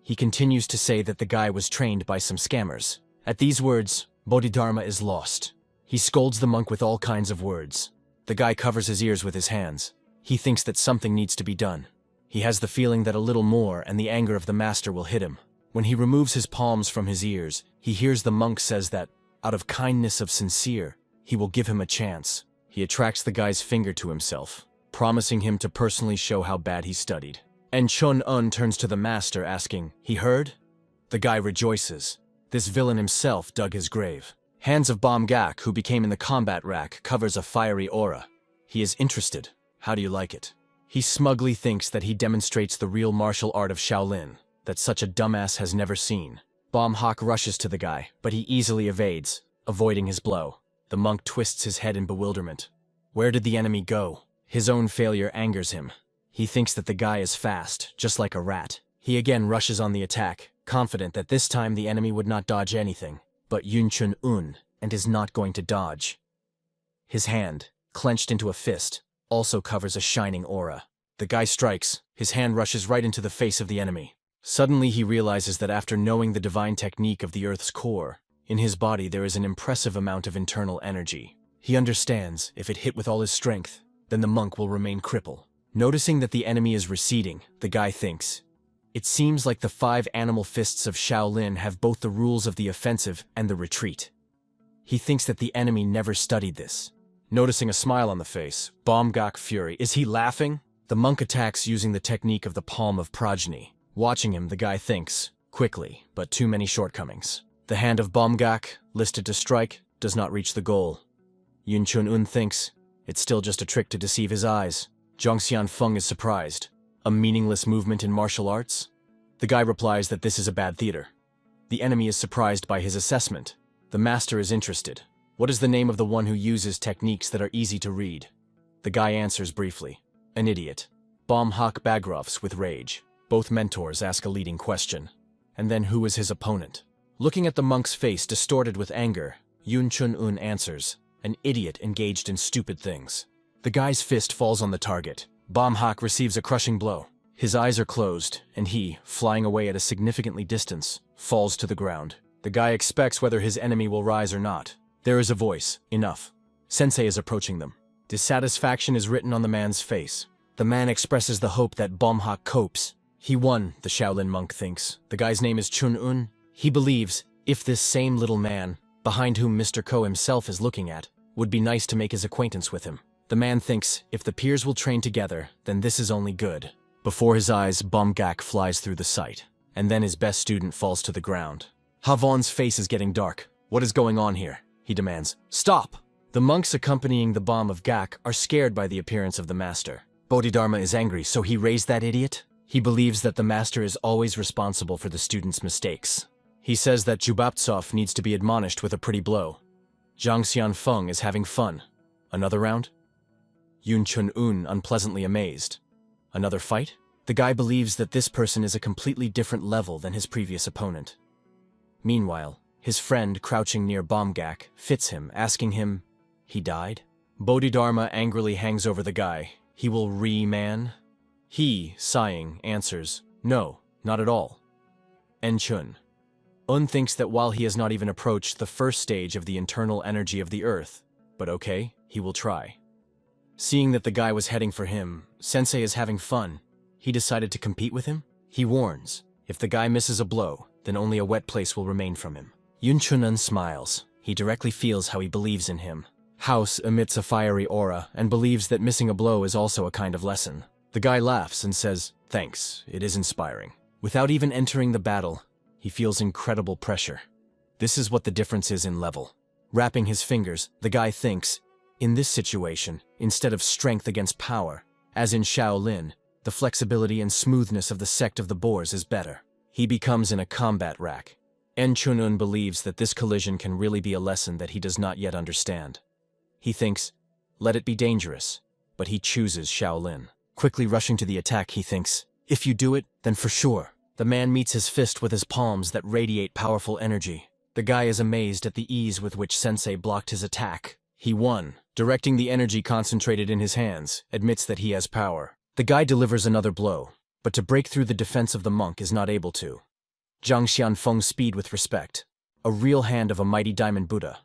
He continues to say that the guy was trained by some scammers. At these words, Bodhidharma is lost. He scolds the monk with all kinds of words. The guy covers his ears with his hands. He thinks that something needs to be done. He has the feeling that a little more and the anger of the master will hit him. When he removes his palms from his ears, he hears the monk says that, out of kindness of sincere, he will give him a chance. He attracts the guy's finger to himself, promising him to personally show how bad he studied. And Chun-un turns to the master asking, "He heard?" The guy rejoices. This villain himself dug his grave. Hands of Bomgak, who became in the combat rack, covers a fiery aura. He is interested. How do you like it? He smugly thinks that he demonstrates the real martial art of Shaolin, that such a dumbass has never seen. Bomhawk rushes to the guy, but he easily evades, avoiding his blow. The monk twists his head in bewilderment. Where did the enemy go? His own failure angers him. He thinks that the guy is fast, just like a rat. He again rushes on the attack, confident that this time the enemy would not dodge anything. But Yun Chun-un, and is not going to dodge. His hand, clenched into a fist, also covers a shining aura. The guy strikes, his hand rushes right into the face of the enemy. Suddenly he realizes that after knowing the divine technique of the Earth's core, in his body there is an impressive amount of internal energy. He understands, if it hit with all his strength, then the monk will remain crippled. Noticing that the enemy is receding, the guy thinks, it seems like the 5 animal fists of Shaolin have both the rules of the offensive and the retreat. He thinks that the enemy never studied this. Noticing a smile on the face, Bomgak fury. Is he laughing? The monk attacks using the technique of the palm of progeny. Watching him, the guy thinks, quickly, but too many shortcomings. The hand of Bomgak, listed to strike, does not reach the goal. Yun Chun-un thinks, it's still just a trick to deceive his eyes. Zhongxian Feng is surprised. A meaningless movement in martial arts? The guy replies that this is a bad theater. The enemy is surprised by his assessment. The master is interested. What is the name of the one who uses techniques that are easy to read? The guy answers briefly. An idiot. Bomhawk Bagrovs with rage. Both mentors ask a leading question. And then who is his opponent? Looking at the monk's face distorted with anger, Yun Chun-un answers, an idiot engaged in stupid things. The guy's fist falls on the target. Bomhawk receives a crushing blow. His eyes are closed, and he, flying away at a significantly distance, falls to the ground. The guy expects whether his enemy will rise or not. There is a voice. Enough. Sensei is approaching them. Dissatisfaction is written on the man's face. The man expresses the hope that Bomhawk copes. He won, the Shaolin monk thinks. The guy's name is Chun-un. He believes, if this same little man, behind whom Mr. Ko himself is looking at, would be nice to make his acquaintance with him. The man thinks, if the peers will train together, then this is only good. Before his eyes, Bomgak flies through the sight, and then his best student falls to the ground. Havon's face is getting dark. What is going on here? He demands. Stop! The monks accompanying the bomb of Gak are scared by the appearance of the master. Bodhidharma is angry, so he raised that idiot? He believes that the master is always responsible for the student's mistakes. He says that Jubaptsov needs to be admonished with a pretty blow. Zhangxian Feng is having fun. Another round? Yun Chun-un unpleasantly amazed. Another fight? The guy believes that this person is a completely different level than his previous opponent. Meanwhile, his friend crouching near Bomgak fits him, asking him, he died? Bodhidharma angrily hangs over the guy. He will re-man? He, sighing, answers, no, not at all. En-chun-un thinks that while he has not even approached the first stage of the internal energy of the earth, but okay, he will try. Seeing that the guy was heading for him, Sensei is having fun. He decided to compete with him? He warns, if the guy misses a blow, then only a wet place will remain from him. Yun Chun-un smiles. He directly feels how he believes in him. House emits a fiery aura and believes that missing a blow is also a kind of lesson. The guy laughs and says, thanks, it is inspiring. Without even entering the battle, he feels incredible pressure. This is what the difference is in level. Wrapping his fingers, the guy thinks, in this situation, instead of strength against power, as in Shaolin, the flexibility and smoothness of the sect of the boars is better. He becomes in a combat rack. En-chun-un believes that this collision can really be a lesson that he does not yet understand. He thinks, let it be dangerous, but he chooses Shaolin. Quickly rushing to the attack, he thinks, if you do it, then for sure. The man meets his fist with his palms that radiate powerful energy. The guy is amazed at the ease with which Sensei blocked his attack. He won. Directing the energy concentrated in his hands, admits that he has power. The guy delivers another blow, but to break through the defense of the monk is not able to. Zhangxian Feng's speed with respect. A real hand of a mighty diamond Buddha.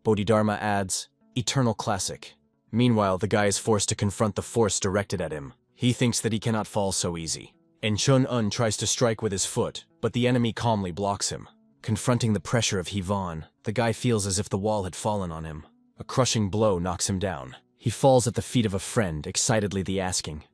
Bodhidharma adds, eternal classic. Meanwhile, the guy is forced to confront the force directed at him. He thinks that he cannot fall so easy. And Chun-un tries to strike with his foot, but the enemy calmly blocks him. Confronting the pressure of Hivan, the guy feels as if the wall had fallen on him. A crushing blow knocks him down. He falls at the feet of a friend, excitedly asking,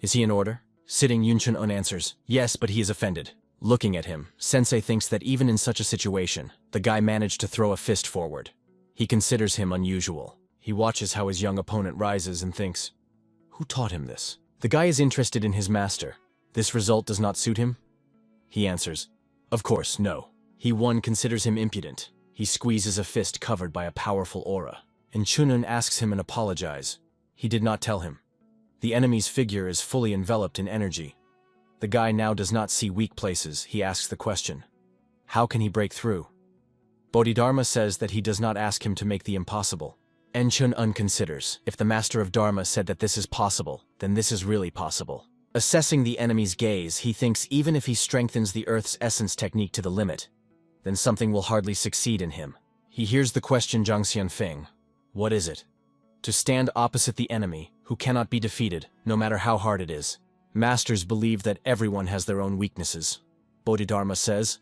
"Is he in order?" Sitting Yun Chun-un answers, "Yes, but he is offended." Looking at him, Sensei thinks that even in such a situation, the guy managed to throw a fist forward. He considers him unusual. He watches how his young opponent rises and thinks, who taught him this? The guy is interested in his master. This result does not suit him? He answers, of course, no. He considers him impudent. He squeezes a fist covered by a powerful aura. And Chun-un asks him and apologize. He did not tell him. The enemy's figure is fully enveloped in energy. The guy now does not see weak places. He asks the question, how can he break through? Bodhidharma says that he does not ask him to make the impossible. And Chun-un considers, if the master of Dharma said that this is possible, then this is really possible. Assessing the enemy's gaze, he thinks even if he strengthens the Earth's essence technique to the limit, then something will hardly succeed in him. He hears the question Zhang Xianfeng, what is it? To stand opposite the enemy, who cannot be defeated, no matter how hard it is. Masters believe that everyone has their own weaknesses, Bodhidharma says.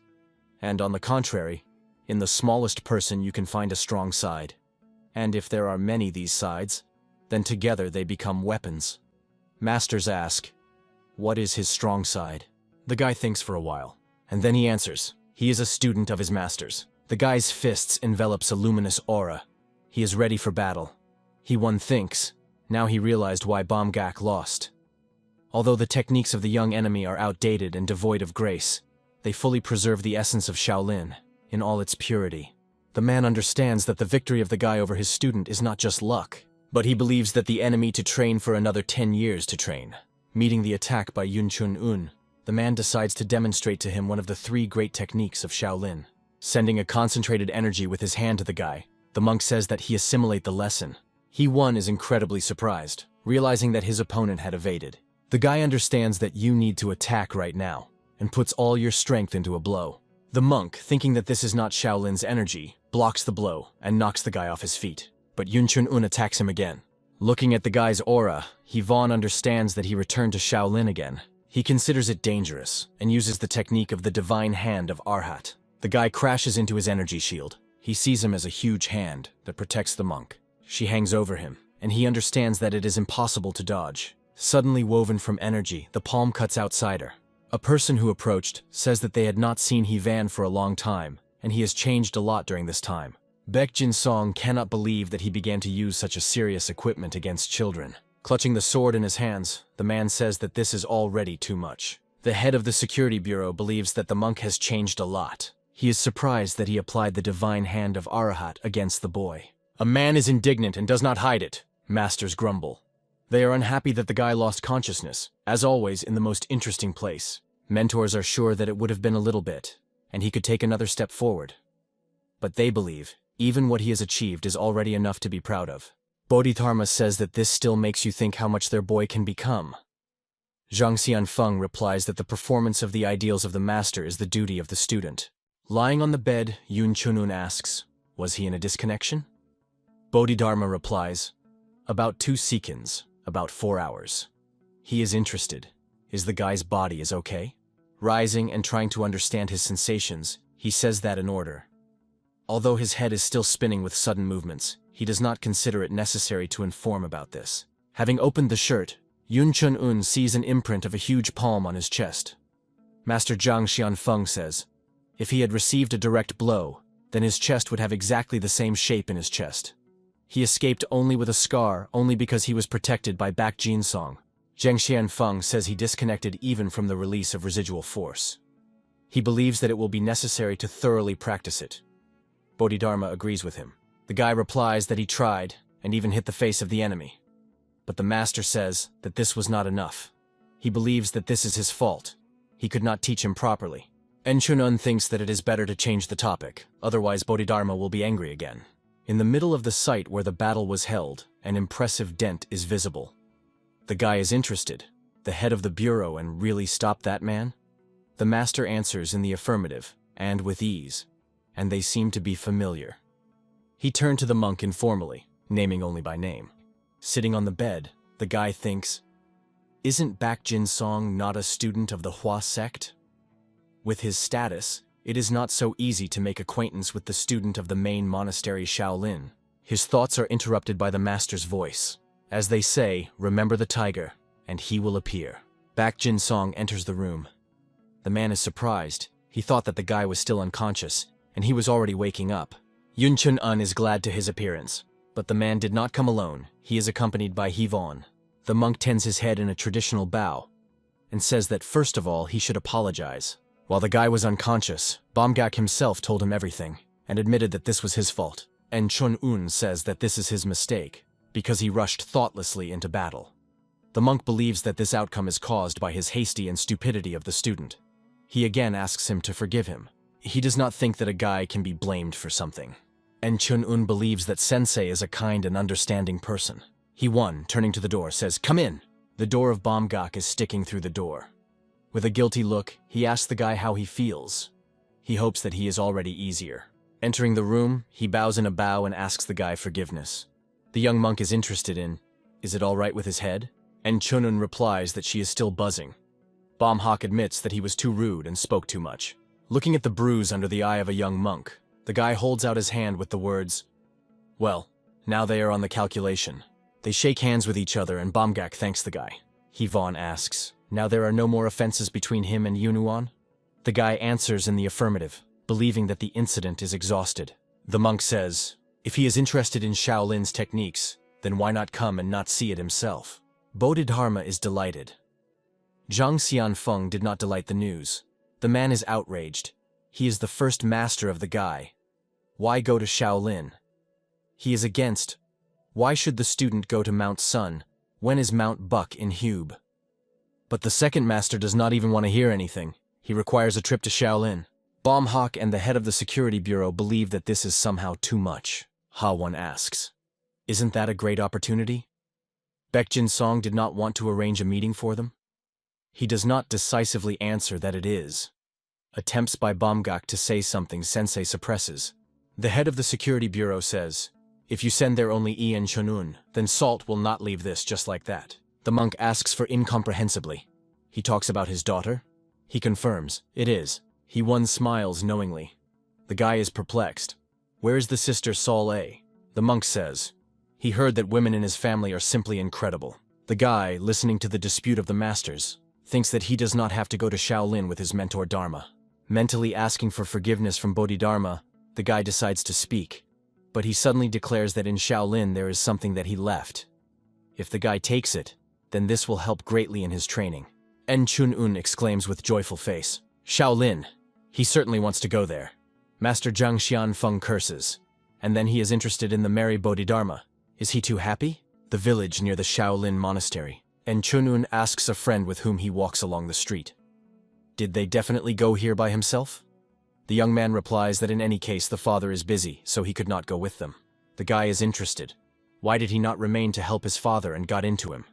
And on the contrary, in the smallest person you can find a strong side. And if there are many these sides, then together they become weapons. Masters ask, what is his strong side? The guy thinks for a while, and then he answers, he is a student of his masters. The guy's fists envelops a luminous aura. He is ready for battle. He thinks, now he realized why Bomgak lost. Although the techniques of the young enemy are outdated and devoid of grace, they fully preserve the essence of Shaolin in all its purity. The man understands that the victory of the guy over his student is not just luck, but he believes that the enemy to train for another 10 years to train. Meeting the attack by Yun Chun-un, the man decides to demonstrate to him one of the 3 great techniques of Shaolin. Sending a concentrated energy with his hand to the guy, the monk says that he assimilate the lesson. He is incredibly surprised, realizing that his opponent had evaded. The guy understands that you need to attack right now, and puts all your strength into a blow. The monk, thinking that this is not Shaolin's energy, blocks the blow and knocks the guy off his feet. But Yun Chun-un attacks him again. Looking at the guy's aura, Hivan understands that he returned to Shaolin again. He considers it dangerous, and uses the technique of the divine hand of Arhat. The guy crashes into his energy shield. He sees him as a huge hand that protects the monk. She hangs over him, and he understands that it is impossible to dodge. Suddenly woven from energy, the palm cuts outside her. A person who approached says that they had not seen Hivan for a long time, and he has changed a lot during this time. Baek Jin-song cannot believe that he began to use such a serious equipment against children. Clutching the sword in his hands, the man says that this is already too much. The head of the security bureau believes that the monk has changed a lot. He is surprised that he applied the divine hand of Arahat against the boy. A man is indignant and does not hide it, masters grumble. They are unhappy that the guy lost consciousness, as always in the most interesting place. Mentors are sure that it would have been a little bit, and he could take another step forward. But they believe, even what he has achieved is already enough to be proud of. Bodhidharma says that this still makes you think how much their boy can become. Zhang Xianfeng replies that the performance of the ideals of the master is the duty of the student. Lying on the bed, Yun Chun-un asks, was he in a disconnection? Bodhidharma replies, about 2 seconds, about 4 hours. He is interested. Is the guy's body okay? Rising and trying to understand his sensations, he says that in order. Although his head is still spinning with sudden movements, he does not consider it necessary to inform about this. Having opened the shirt, Yun Chun-un sees an imprint of a huge palm on his chest. Master Zhang Xianfeng says, if he had received a direct blow, then his chest would have exactly the same shape in his chest. He escaped only with a scar, only because he was protected by Baek Jin-song. Zhang Xianfeng says he disconnected even from the release of residual force. He believes that it will be necessary to thoroughly practice it. Bodhidharma agrees with him. The guy replies that he tried, and even hit the face of the enemy. But the master says that this was not enough. He believes that this is his fault. He could not teach him properly. Chun-un thinks that it is better to change the topic, otherwise Bodhidharma will be angry again. In the middle of the site where the battle was held, an impressive dent is visible. The guy is interested, the head of the bureau, and really stopped that man? The master answers in the affirmative, and with ease. and they seem to be familiar. He turned to the monk informally, naming only by name. Sitting on the bed, the guy thinks, isn't Baek Jin-song not a student of the Hua sect? With his status, it is not so easy to make acquaintance with the student of the main monastery Shaolin. His thoughts are interrupted by the master's voice. As they say, remember the tiger, and he will appear. Baek Jin-song enters the room. The man is surprised. He thought that the guy was still unconscious, and he was already waking up. Yun Chun-un is glad to his appearance, but the man did not come alone. He is accompanied by Hee-von. The monk tends his head in a traditional bow, and says that first of all he should apologize. While the guy was unconscious, Bomgak himself told him everything, and admitted that this was his fault. And Chun-un says that this is his mistake, because he rushed thoughtlessly into battle. The monk believes that this outcome is caused by his hasty and stupidity of the student. He again asks him to forgive him. He does not think that a guy can be blamed for something. And Chun-un believes that Sensei is a kind and understanding person. He-won, turning to the door, says, "Come in." The door of Bomgak is sticking through the door. With a guilty look, he asks the guy how he feels. He hopes that he is already easier. Entering the room, he bows in a bow and asks the guy forgiveness. The young monk is interested in, is it all right with his head? And Chun-un replies that she is still buzzing. Bomhak admits that he was too rude and spoke too much. Looking at the bruise under the eye of a young monk, the guy holds out his hand with the words, "Well, now they are on the calculation." They shake hands with each other and Bomgak thanks the guy. Hee-von asks, now there are no more offenses between him and Yunuan? The guy answers in the affirmative, believing that the incident is exhausted. The monk says, if he is interested in Shaolin's techniques, then why not come and not see it himself? Bodhidharma is delighted. Zhang Xianfeng did not delight the news. The man is outraged. He is the first master of the guy. Why go to Shaolin? He is against. Why should the student go to Mount Sun? When is Mount Buck in Hube? But the second master does not even want to hear anything. He requires a trip to Shaolin. Bomhak and the head of the security bureau believe that this is somehow too much. Ha-won asks, isn't that a great opportunity? Baek Jin-song did not want to arrange a meeting for them? He does not decisively answer that it is. Attempts by Bomgak to say something Sensei suppresses. The head of the security bureau says, if you send there only E and Chun-un, then Salt will not leave this just like that. The monk asks for incomprehensibly. He talks about his daughter. He confirms, it is. He-won smiles knowingly. The guy is perplexed. Where is the sister Sol-A? The monk says, he heard that women in his family are simply incredible. The guy, listening to the dispute of the masters, thinks that he does not have to go to Shaolin with his mentor Dharma. Mentally asking for forgiveness from Bodhidharma, the guy decides to speak. But he suddenly declares that in Shaolin there is something that he left. If the guy takes it, then this will help greatly in his training. En Chun-un exclaims with joyful face, Shaolin! He certainly wants to go there. Master Zhang Xianfeng curses. And then he is interested in the merry Bodhidharma. Is he too happy? The village near the Shaolin monastery. En Chun-un asks a friend with whom he walks along the street. Did they definitely go here by himself? The young man replies that in any case the father is busy, so he could not go with them. The guy is interested. Why did he not remain to help his father and got into him?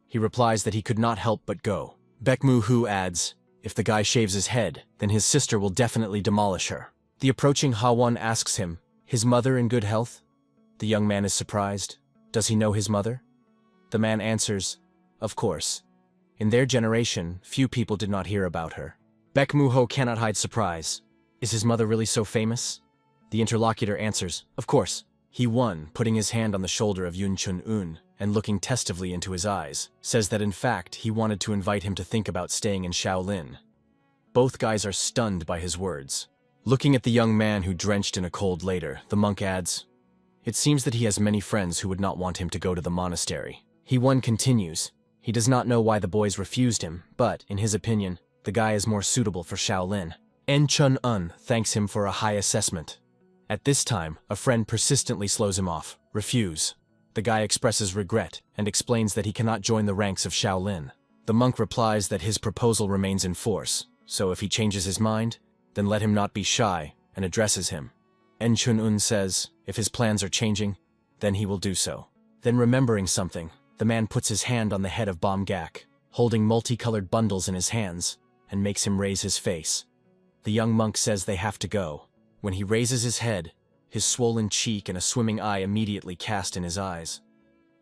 He replies that he could not help but go. Baek Mu-hu adds, if the guy shaves his head, then his sister will definitely demolish her. The approaching Ha-won asks him, his mother in good health? The young man is surprised. Does he know his mother? The man answers, of course. In their generation, few people did not hear about her. Baek Mu-ho cannot hide surprise. Is his mother really so famous? The interlocutor answers, of course. He-won, putting his hand on the shoulder of Yun Chun-un and looking testively into his eyes, says that in fact he wanted to invite him to think about staying in Shaolin. Both guys are stunned by his words. Looking at the young man who drenched in a cold later, the monk adds, it seems that he has many friends who would not want him to go to the monastery. He-won continues, he does not know why the boys refused him, but, in his opinion, the guy is more suitable for Shaolin. En Chun-un thanks him for a high assessment. At this time, a friend persistently slows him off. Refuse. The guy expresses regret and explains that he cannot join the ranks of Shaolin. The monk replies that his proposal remains in force, so if he changes his mind, then let him not be shy and addresses him. En Chun-un says, if his plans are changing, then he will do so. Then remembering something, the man puts his hand on the head of Bomgak, holding multicolored bundles in his hands, and makes him raise his face. The young monk says they have to go. When he raises his head, his swollen cheek and a swimming eye immediately cast in his eyes.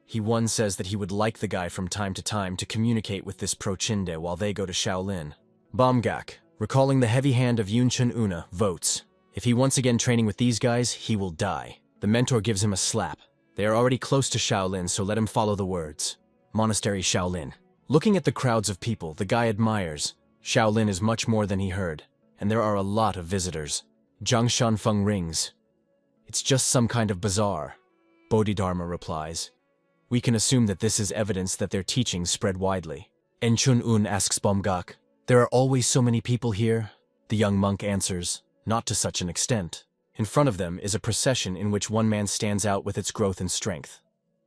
He says that he would like the guy from time to time to communicate with this Prochinde while they go to Shaolin. Bomgak, recalling the heavy hand of Yunchun Una, votes. If he once again training with these guys, he will die. The mentor gives him a slap. They are already close to Shaolin, so let him follow the words. Monastery Shaolin. Looking at the crowds of people, the guy admires. Shaolin is much more than he heard, and there are a lot of visitors. Zhang Shanfeng rings. It's just some kind of bazaar. Bodhidharma replies. We can assume that this is evidence that their teachings spread widely. Enchun Un asks Bomgak. There are always so many people here? The young monk answers. Not to such an extent. In front of them is a procession in which one man stands out with its growth and strength.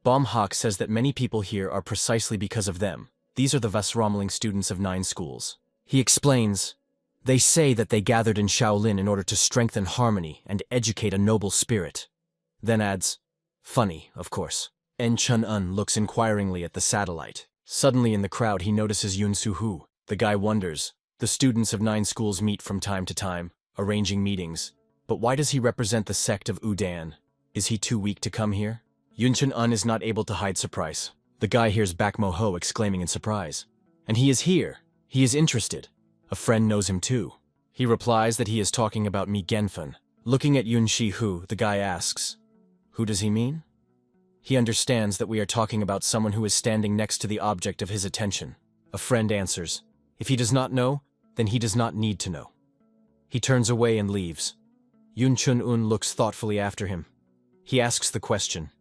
Bomhak says that many people here are precisely because of them. These are the Vasramling students of 9 schools. He explains, they say that they gathered in Shaolin in order to strengthen harmony and educate a noble spirit. Then adds, funny, of course. En Chun-un looks inquiringly at the satellite. Suddenly in the crowd he notices Yun Su-hu. The guy wonders. The students of 9 schools meet from time to time, arranging meetings. But why does he represent the sect of Udan? Is he too weak to come here? Yun Chun-un is not able to hide surprise. The guy hears Bak Mo-ho exclaiming in surprise. And he is here. He is interested. A friend knows him too. He replies that he is talking about Mi Genfen. Looking at Yun Shi-hu, the guy asks, who does he mean? He understands that we are talking about someone who is standing next to the object of his attention. A friend answers, if he does not know, then he does not need to know. He turns away and leaves. Yun Chun-un looks thoughtfully after him. He asks the question,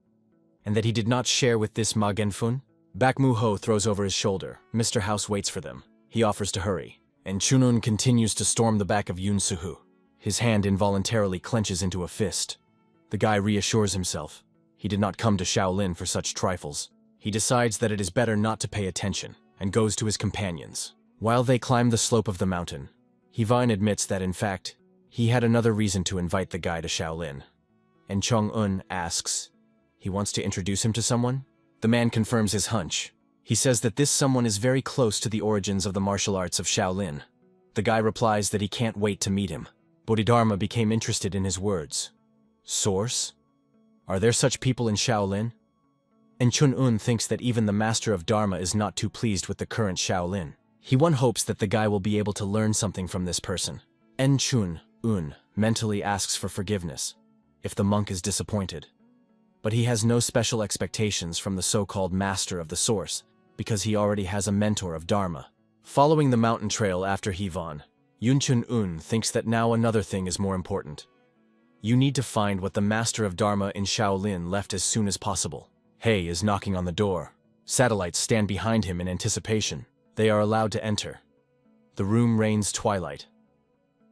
and that he did not share with this Ma Genfun? Bak Mo-ho throws over his shoulder. Mr. House waits for them. He offers to hurry, and Chun-un continues to storm the back of Yun Su-hu. His hand involuntarily clenches into a fist. The guy reassures himself. He did not come to Shaolin for such trifles. He decides that it is better not to pay attention, and goes to his companions. While they climb the slope of the mountain, Hivan admits that, in fact, he had another reason to invite the guy to Shaolin. And Chong-un asks, he wants to introduce him to someone? The man confirms his hunch. He says that this someone is very close to the origins of the martial arts of Shaolin. The guy replies that he can't wait to meet him. Bodhidharma became interested in his words. Source? Are there such people in Shaolin? And Chun-un thinks that even the master of Dharma is not too pleased with the current Shaolin. He hopes that the guy will be able to learn something from this person. En Chun-un mentally asks for forgiveness if the monk is disappointed. But he has no special expectations from the so-called master of the source, because he already has a mentor of Dharma. Following the mountain trail after Hivan, Yun Chun-un thinks that now another thing is more important. You need to find what the master of Dharma in Shaolin left as soon as possible. Hei is knocking on the door. Satellites stand behind him in anticipation. They are allowed to enter. The room reigns twilight.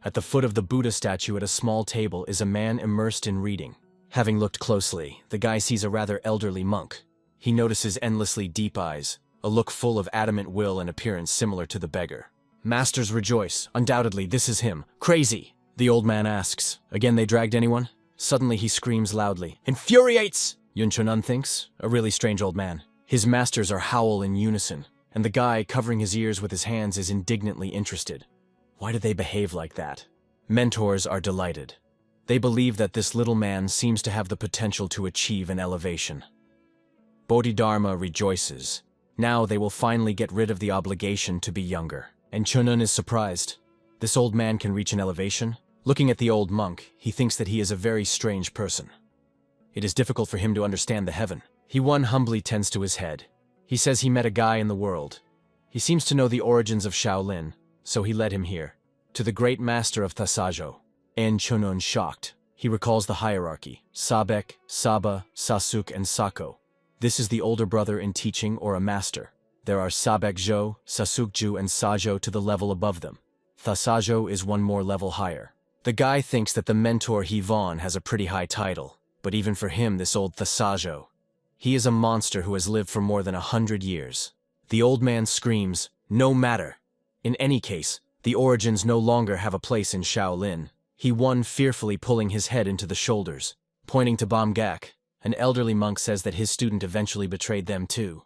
At the foot of the Buddha statue at a small table is a man immersed in reading. Having looked closely, the guy sees a rather elderly monk. He notices endlessly deep eyes, a look full of adamant will and appearance similar to the beggar. Masters rejoice. Undoubtedly, this is him. Crazy! The old man asks, again they dragged anyone? Suddenly he screams loudly. Infuriates! Yun Chun-un thinks, a really strange old man. His masters are howl in unison, and the guy covering his ears with his hands is indignantly interested. Why do they behave like that? Mentors are delighted. They believe that this little man seems to have the potential to achieve an elevation. Bodhidharma rejoices. Now they will finally get rid of the obligation to be younger. And Chun-un is surprised. This old man can reach an elevation? Looking at the old monk, he thinks that he is a very strange person. It is difficult for him to understand the heaven. He humbly tends to his head. He says he met a guy in the world. He seems to know the origins of Shaolin, so he led him here, to the great master of Thasajo. En Chun-un shocked. He recalls the hierarchy: Sabek, Saba, Sasuk, and Sako. This is the older brother in teaching or a master. There are Sabek-jo, Sasuk-ju, and Sajo to the level above them. Thasajo is one more level higher. The guy thinks that the mentor Hivan has a pretty high title, but even for him this old Thasajo. He is a monster who has lived for more than 100 years. The old man screams, no matter. In any case, the origins no longer have a place in Shaolin. He fearfully pulling his head into the shoulders. Pointing to Bomgak, an elderly monk says that his student eventually betrayed them too.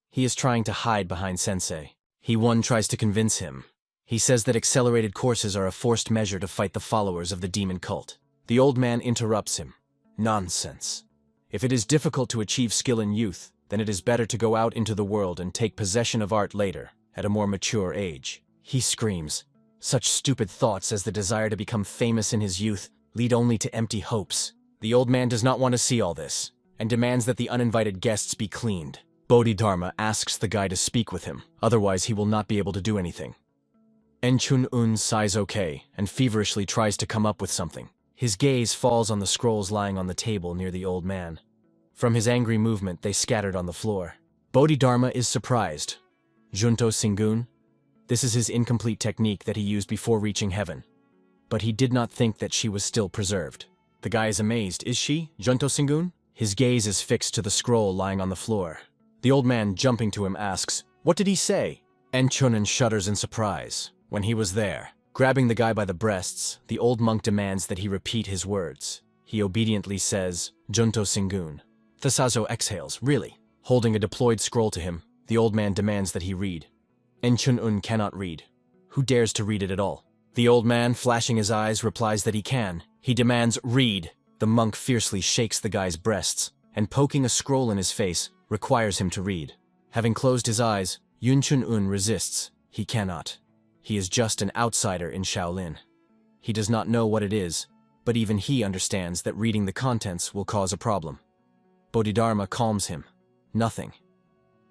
He is trying to hide behind sensei. He tries to convince him. He says that accelerated courses are a forced measure to fight the followers of the demon cult. The old man interrupts him. Nonsense. If it is difficult to achieve skill in youth, then it is better to go out into the world and take possession of art later, at a more mature age. He screams. Such stupid thoughts as the desire to become famous in his youth lead only to empty hopes. The old man does not want to see all this, and demands that the uninvited guests be cleaned. Bodhidharma asks the guy to speak with him, otherwise he will not be able to do anything. Enchun-un sighs okay, and feverishly tries to come up with something. His gaze falls on the scrolls lying on the table near the old man. From his angry movement, they scattered on the floor. Bodhidharma is surprised. Junto Singun? This is his incomplete technique that he used before reaching heaven. But he did not think that she was still preserved. The guy is amazed. Is she, Junto Singun? His gaze is fixed to the scroll lying on the floor. The old man, jumping to him, asks, "What did he say?" Enchun-un shudders in surprise. When he was there, grabbing the guy by the breasts, the old monk demands that he repeat his words. He obediently says, "Junto Singun." Thasazo exhales. Really? Holding a deployed scroll to him, the old man demands that he read. Enchun-un cannot read. Who dares to read it at all? The old man, flashing his eyes, replies that he can. He demands, "Read." The monk fiercely shakes the guy's breasts, and poking a scroll in his face, requires him to read. Having closed his eyes, Enchun-un resists. He cannot. He is just an outsider in Shaolin. He does not know what it is, but even he understands that reading the contents will cause a problem. Bodhidharma calms him. Nothing.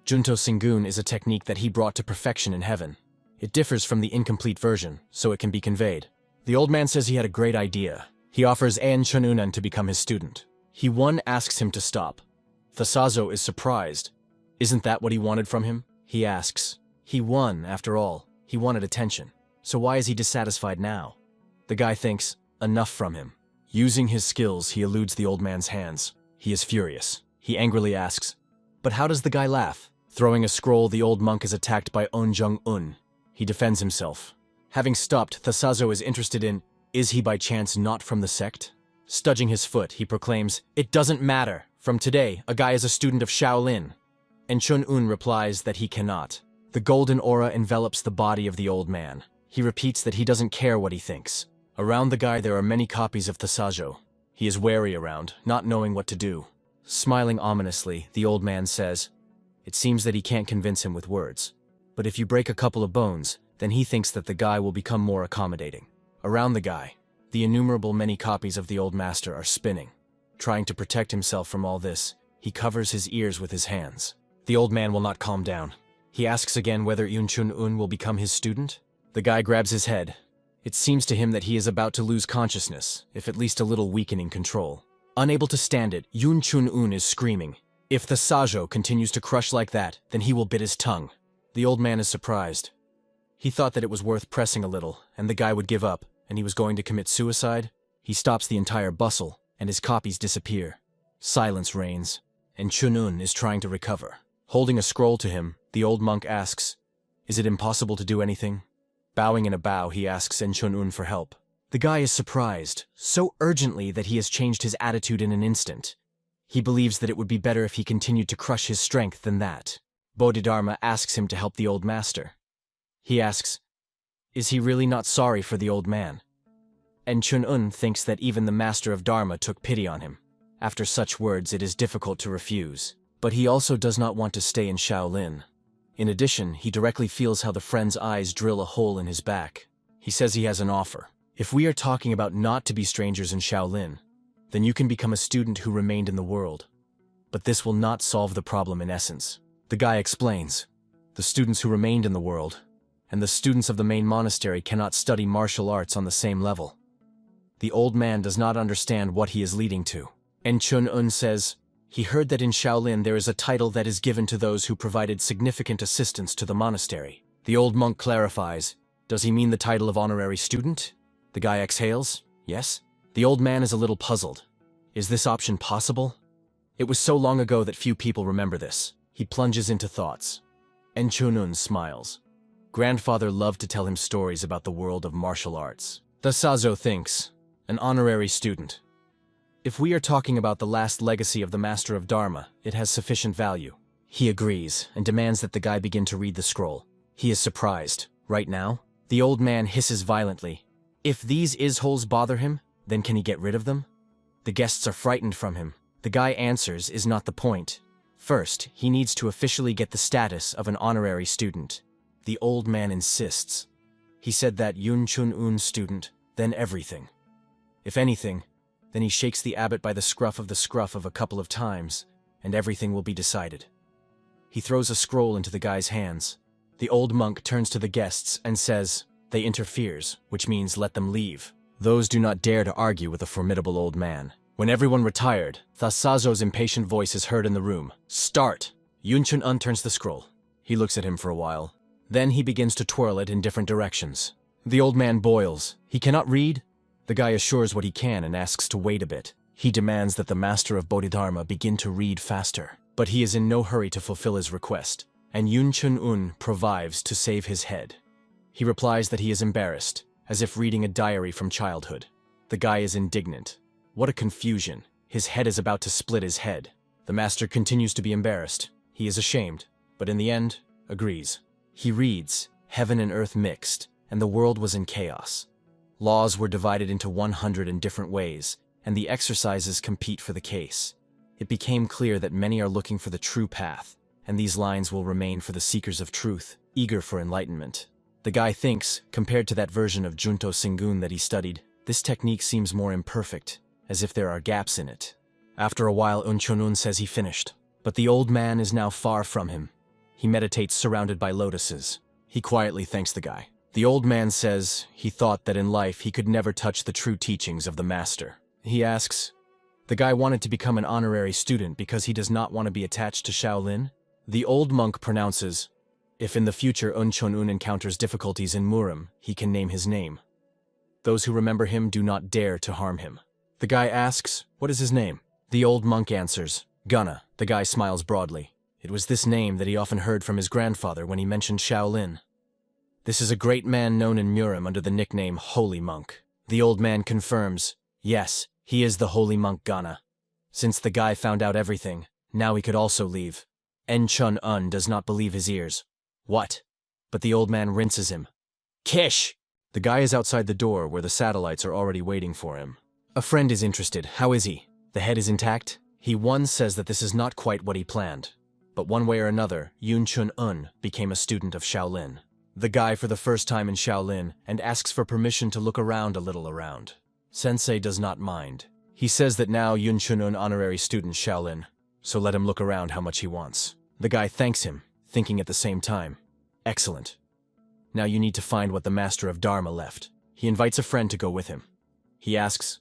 Junto Singun is a technique that he brought to perfection in heaven. It differs from the incomplete version, so it can be conveyed. The old man says he had a great idea. He offers Enchun-un to become his student. He asks him to stop. Thasazo is surprised. Isn't that what he wanted from him? He asks. He won, after all. He wanted attention. So why is he dissatisfied now? The guy thinks, enough from him. Using his skills, he eludes the old man's hands. He is furious. He angrily asks, "But how does the guy laugh?" Throwing a scroll, the old monk is attacked by Onjung-un. He defends himself. Having stopped, Thasazo is interested in, is he by chance not from the sect? Studging his foot, he proclaims, "It doesn't matter. From today, a guy is a student of Shaolin." Enchun-un replies that he cannot. The golden aura envelops the body of the old man. He repeats that he doesn't care what he thinks. Around the guy there are many copies of Thasazo. He is wary around, not knowing what to do. Smiling ominously, the old man says, "It seems that he can't convince him with words. But if you break a couple of bones, then he thinks that the guy will become more accommodating." Around the guy, the innumerable many copies of the old master are spinning. Trying to protect himself from all this, he covers his ears with his hands. The old man will not calm down. He asks again whether Enchun-un will become his student. The guy grabs his head. It seems to him that he is about to lose consciousness, if at least a little weakening control. Unable to stand it, Enchun-un is screaming. If the Sajo continues to crush like that, then he will bit his tongue. The old man is surprised. He thought that it was worth pressing a little, and the guy would give up, and he was going to commit suicide. He stops the entire bustle, and his copies disappear. Silence reigns, and Chun-un is trying to recover. Holding a scroll to him, the old monk asks, "Is it impossible to do anything?" Bowing in a bow, he asks Enchun-un for help. The guy is surprised, so urgently that he has changed his attitude in an instant. He believes that it would be better if he continued to crush his strength than that. Bodhidharma asks him to help the old master. He asks, is he really not sorry for the old man? Enchun-un thinks that even the master of Dharma took pity on him. After such words, it is difficult to refuse. But he also does not want to stay in Shaolin. In addition, he directly feels how the friend's eyes drill a hole in his back. He says he has an offer. If we are talking about not to be strangers in Shaolin, then you can become a student who remained in the world. But this will not solve the problem in essence. The guy explains, the students who remained in the world, and the students of the main monastery cannot study martial arts on the same level. The old man does not understand what he is leading to. Enchun-un says, he heard that in Shaolin there is a title that is given to those who provided significant assistance to the monastery. The old monk clarifies, does he mean the title of honorary student? The guy exhales, yes. The old man is a little puzzled. Is this option possible? It was so long ago that few people remember this. He plunges into thoughts. Enchun-un smiles. Grandfather loved to tell him stories about the world of martial arts. The Sazo thinks, an honorary student. If we are talking about the last legacy of the Master of Dharma, it has sufficient value. He agrees and demands that the guy begin to read the scroll. He is surprised. Right now? The old man hisses violently. If these is-holes bother him, Then can he get rid of them? The guests are frightened from him. The guy answers is not the point. First, he needs to officially get the status of an honorary student. The old man insists. He said that Yun Chun Un student, then everything. If anything, then he shakes the abbot by the scruff of a couple of times, and everything will be decided. He throws a scroll into the guy's hands. The old monk turns to the guests and says, "They interferes," which means let them leave. Those do not dare to argue with a formidable old man. When everyone retired, Thasazo's impatient voice is heard in the room. "Start!" Yun Chun Un turns the scroll. He looks at him for a while. Then he begins to twirl it in different directions. The old man boils. He cannot read? The guy assures what he can and asks to wait a bit. He demands that the master of Bodhidharma begin to read faster. But he is in no hurry to fulfill his request, and Yun Chun Un provides to save his head. He replies that he is embarrassed, as if reading a diary from childhood. The guy is indignant. What a confusion. His head is about to split his head. The master continues to be embarrassed. He is ashamed, but in the end, agrees. He reads, "Heaven and earth mixed, and the world was in chaos. Laws were divided into 100 in different ways, and the exercises compete for the case. It became clear that many are looking for the true path, and these lines will remain for the seekers of truth, eager for enlightenment." The guy thinks, compared to that version of Junto Singun that he studied, this technique seems more imperfect, as if there are gaps in it. After a while, Un Chun Un says he finished, but the old man is now far from him. He meditates surrounded by lotuses. He quietly thanks the guy. The old man says he thought that in life he could never touch the true teachings of the master. He asks, the guy wanted to become an honorary student because he does not want to be attached to Shaolin? The old monk pronounces, if in the future Un Chun Un encounters difficulties in Murim, he can name his name. Those who remember him do not dare to harm him. The guy asks, what is his name? The old monk answers, Gunna. The guy smiles broadly. It was this name that he often heard from his grandfather when he mentioned Shaolin. This is a great man known in Murim under the nickname Holy Monk. The old man confirms, yes, he is the Holy Monk Gunna. Since the guy found out everything, now he could also leave. En Chun Un does not believe his ears. What? But the old man rinses him. Kish! The guy is outside the door where the satellites are already waiting for him. A friend is interested. How is he? The head is intact? He once says that this is not quite what he planned. But one way or another, Yun Chun Un became a student of Shaolin. The guy for the first time in Shaolin and asks for permission to look around a little around. Sensei does not mind. He says that now Yun Chun Un honorary student Shaolin, so let him look around how much he wants. The guy thanks him, thinking at the same time, excellent. Now you need to find what the master of Dharma left. He invites a friend to go with him. He asks,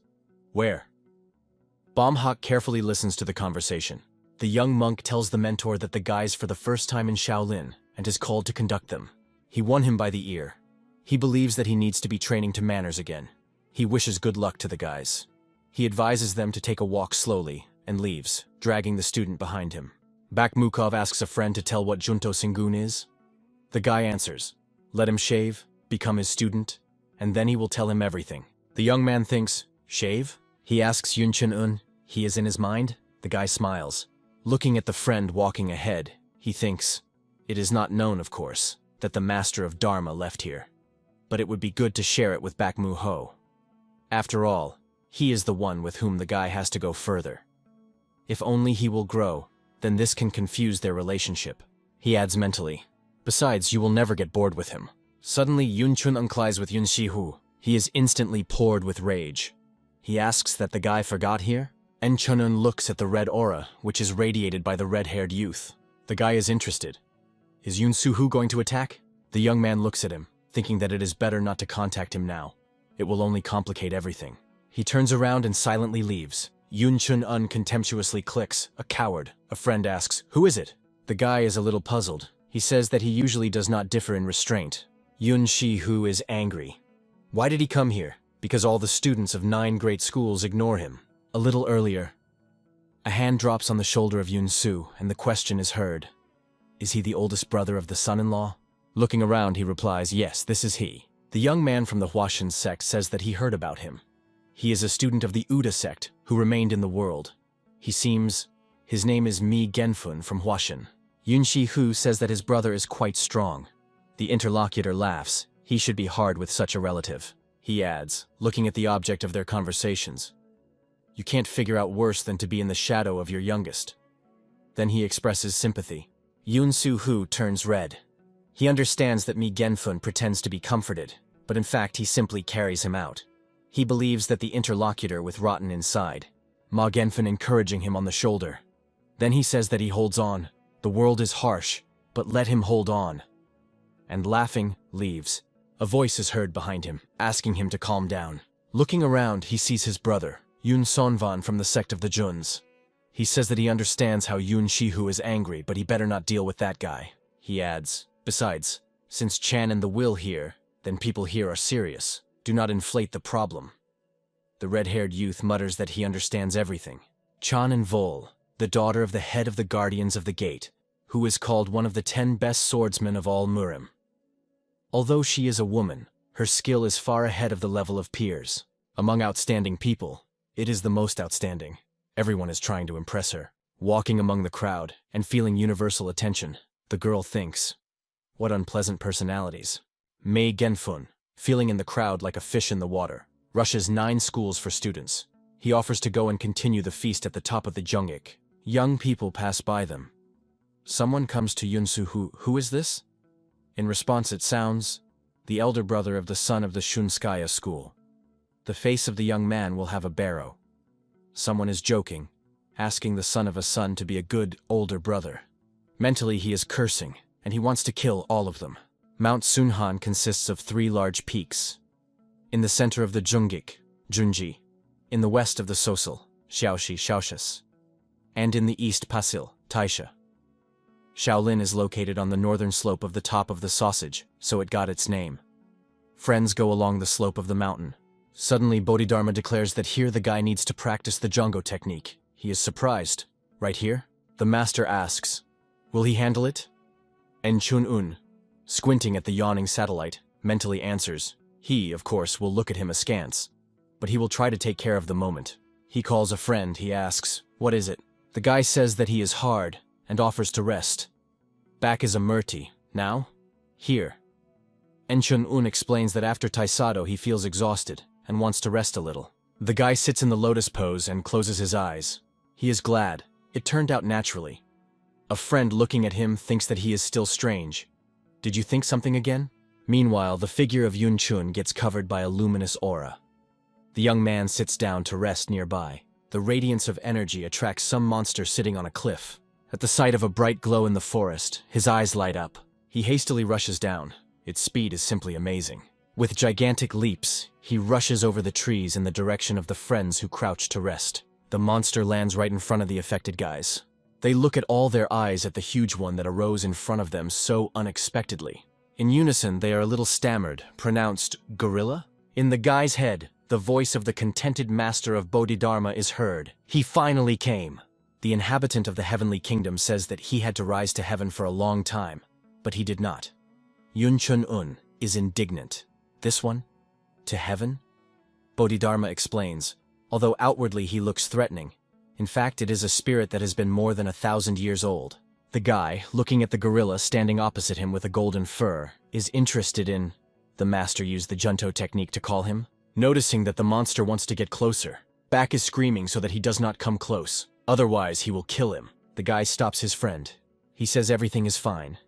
where? Bomhawk carefully listens to the conversation. The young monk tells the mentor that the guy's for the first time in Shaolin and is called to conduct them. He won him by the ear. He believes that he needs to be training to manners again. He wishes good luck to the guys. He advises them to take a walk slowly and leaves, dragging the student behind him. Bakhmukov asks a friend to tell what Junto Singun is. The guy answers, let him shave, become his student, and then he will tell him everything. The young man thinks, shave? He asks Yun Chun Un. He is in his mind. The guy smiles. Looking at the friend walking ahead, he thinks, it is not known, of course, that the master of Dharma left here. But it would be good to share it with Bakhmu Ho. After all, he is the one with whom the guy has to go further. If only he will grow, then this can confuse their relationship. He adds mentally, besides, you will never get bored with him. Suddenly, Yun Chun Un collides with Yun Shihu. He is instantly poured with rage. He asks that the guy forgot here. En Chun Un looks at the red aura, which is radiated by the red-haired youth. The guy is interested. Is Yun Suhu going to attack? The young man looks at him, thinking that it is better not to contact him now. It will only complicate everything. He turns around and silently leaves. Yun Chun Un contemptuously clicks, a coward. A friend asks, who is it? The guy is a little puzzled. He says that he usually does not differ in restraint. Yun Shihu is angry. Why did he come here? Because all the students of 9 great schools ignore him. A little earlier, a hand drops on the shoulder of Yun Su, and the question is heard. Is he the oldest brother of the son-in-law? Looking around, he replies, yes, this is he. The young man from the Huashan sect says that he heard about him. He is a student of the Uda sect, who remained in the world. His name is Mi Genfun from Huashan. Yun Shihu says that his brother is quite strong. The interlocutor laughs. He should be hard with such a relative. he adds, looking at the object of their conversations. You can't figure out worse than to be in the shadow of your youngest. Then he expresses sympathy. Yoon Soo-hoo turns red. He understands that Mi Genfun pretends to be comforted, but in fact he simply carries him out. He believes that the interlocutor with rotten inside. Ma Genfun encouraging him on the shoulder. Then he says that he holds on. The world is harsh, but let him hold on. And laughing, leaves. A voice is heard behind him, asking him to calm down. Looking around, he sees his brother, Yoon Sonvan from the sect of the Juns. He says that he understands how Yoon Shihu is angry, but he better not deal with that guy. He adds, besides, since Chan and the Will here, then people here are serious. Do not inflate the problem. The red-haired youth mutters that he understands everything. Chan and Vol, the daughter of the head of the Guardians of the Gate, who is called one of the 10 best swordsmen of all Murim. Although she is a woman, her skill is far ahead of the level of peers. Among outstanding people, it is the most outstanding. Everyone is trying to impress her. Walking among the crowd and feeling universal attention, the girl thinks, what unpleasant personalities. Mei Genfun, feeling in the crowd like a fish in the water, rushes 9 schools for students. He offers to go and continue the feast at the top of the Jungik. Young people pass by them. Someone comes to Yoon Soo-hoo. Who is this? In response it sounds, the elder brother of the son of the Shunskaya school. The face of the young man will have a barrow. Someone is joking, asking the son of a son to be a good older brother. Mentally he is cursing, and he wants to kill all of them. Mount Sunhan consists of 3 large peaks. In the center of the Jungik, Junji. In the west of the Sosil, Xiaoxi, Xiaoshis. And in the east Pasil, Taisha. Shaolin is located on the northern slope of the top of the sausage, so it got its name. Friends go along the slope of the mountain. Suddenly Bodhidharma declares that here the guy needs to practice the Jongo technique. He is surprised. Right here? The master asks, will he handle it? En Chun-un, squinting at the yawning satellite, mentally answers, he, of course, will look at him askance. But he will try to take care of the moment. He calls a friend, he asks, what is it? The guy says that he is hard, and offers to rest. Back is a Murti. Now? Here. En Chun-un explains that after Taisado he feels exhausted, and wants to rest a little. The guy sits in the lotus pose and closes his eyes. He is glad. It turned out naturally. A friend looking at him thinks that he is still strange. Did you think something again? Meanwhile, the figure of Yun Chun gets covered by a luminous aura. The young man sits down to rest nearby. The radiance of energy attracts some monster sitting on a cliff. At the sight of a bright glow in the forest, his eyes light up. He hastily rushes down. Its speed is simply amazing. With gigantic leaps, he rushes over the trees in the direction of the friends who crouch to rest. The monster lands right in front of the affected guys. They look at all their eyes at the huge one that arose in front of them so unexpectedly. In unison, they are a little stammered, pronounced gorilla? In the guy's head, the voice of the contented master of Bodhidharma is heard. He finally came. The inhabitant of the heavenly kingdom says that he had to rise to heaven for a long time, but he did not. Yun Chun-un is indignant. This one? To heaven? Bodhidharma explains, although outwardly he looks threatening. In fact, it is a spirit that has been more than 1,000 years old. The guy, looking at the gorilla standing opposite him with a golden fur, is interested in... The master used the Junto technique to call him. Noticing that the monster wants to get closer. Back is screaming so that he does not come close. Otherwise, he will kill him. The guy stops his friend. He says everything is fine.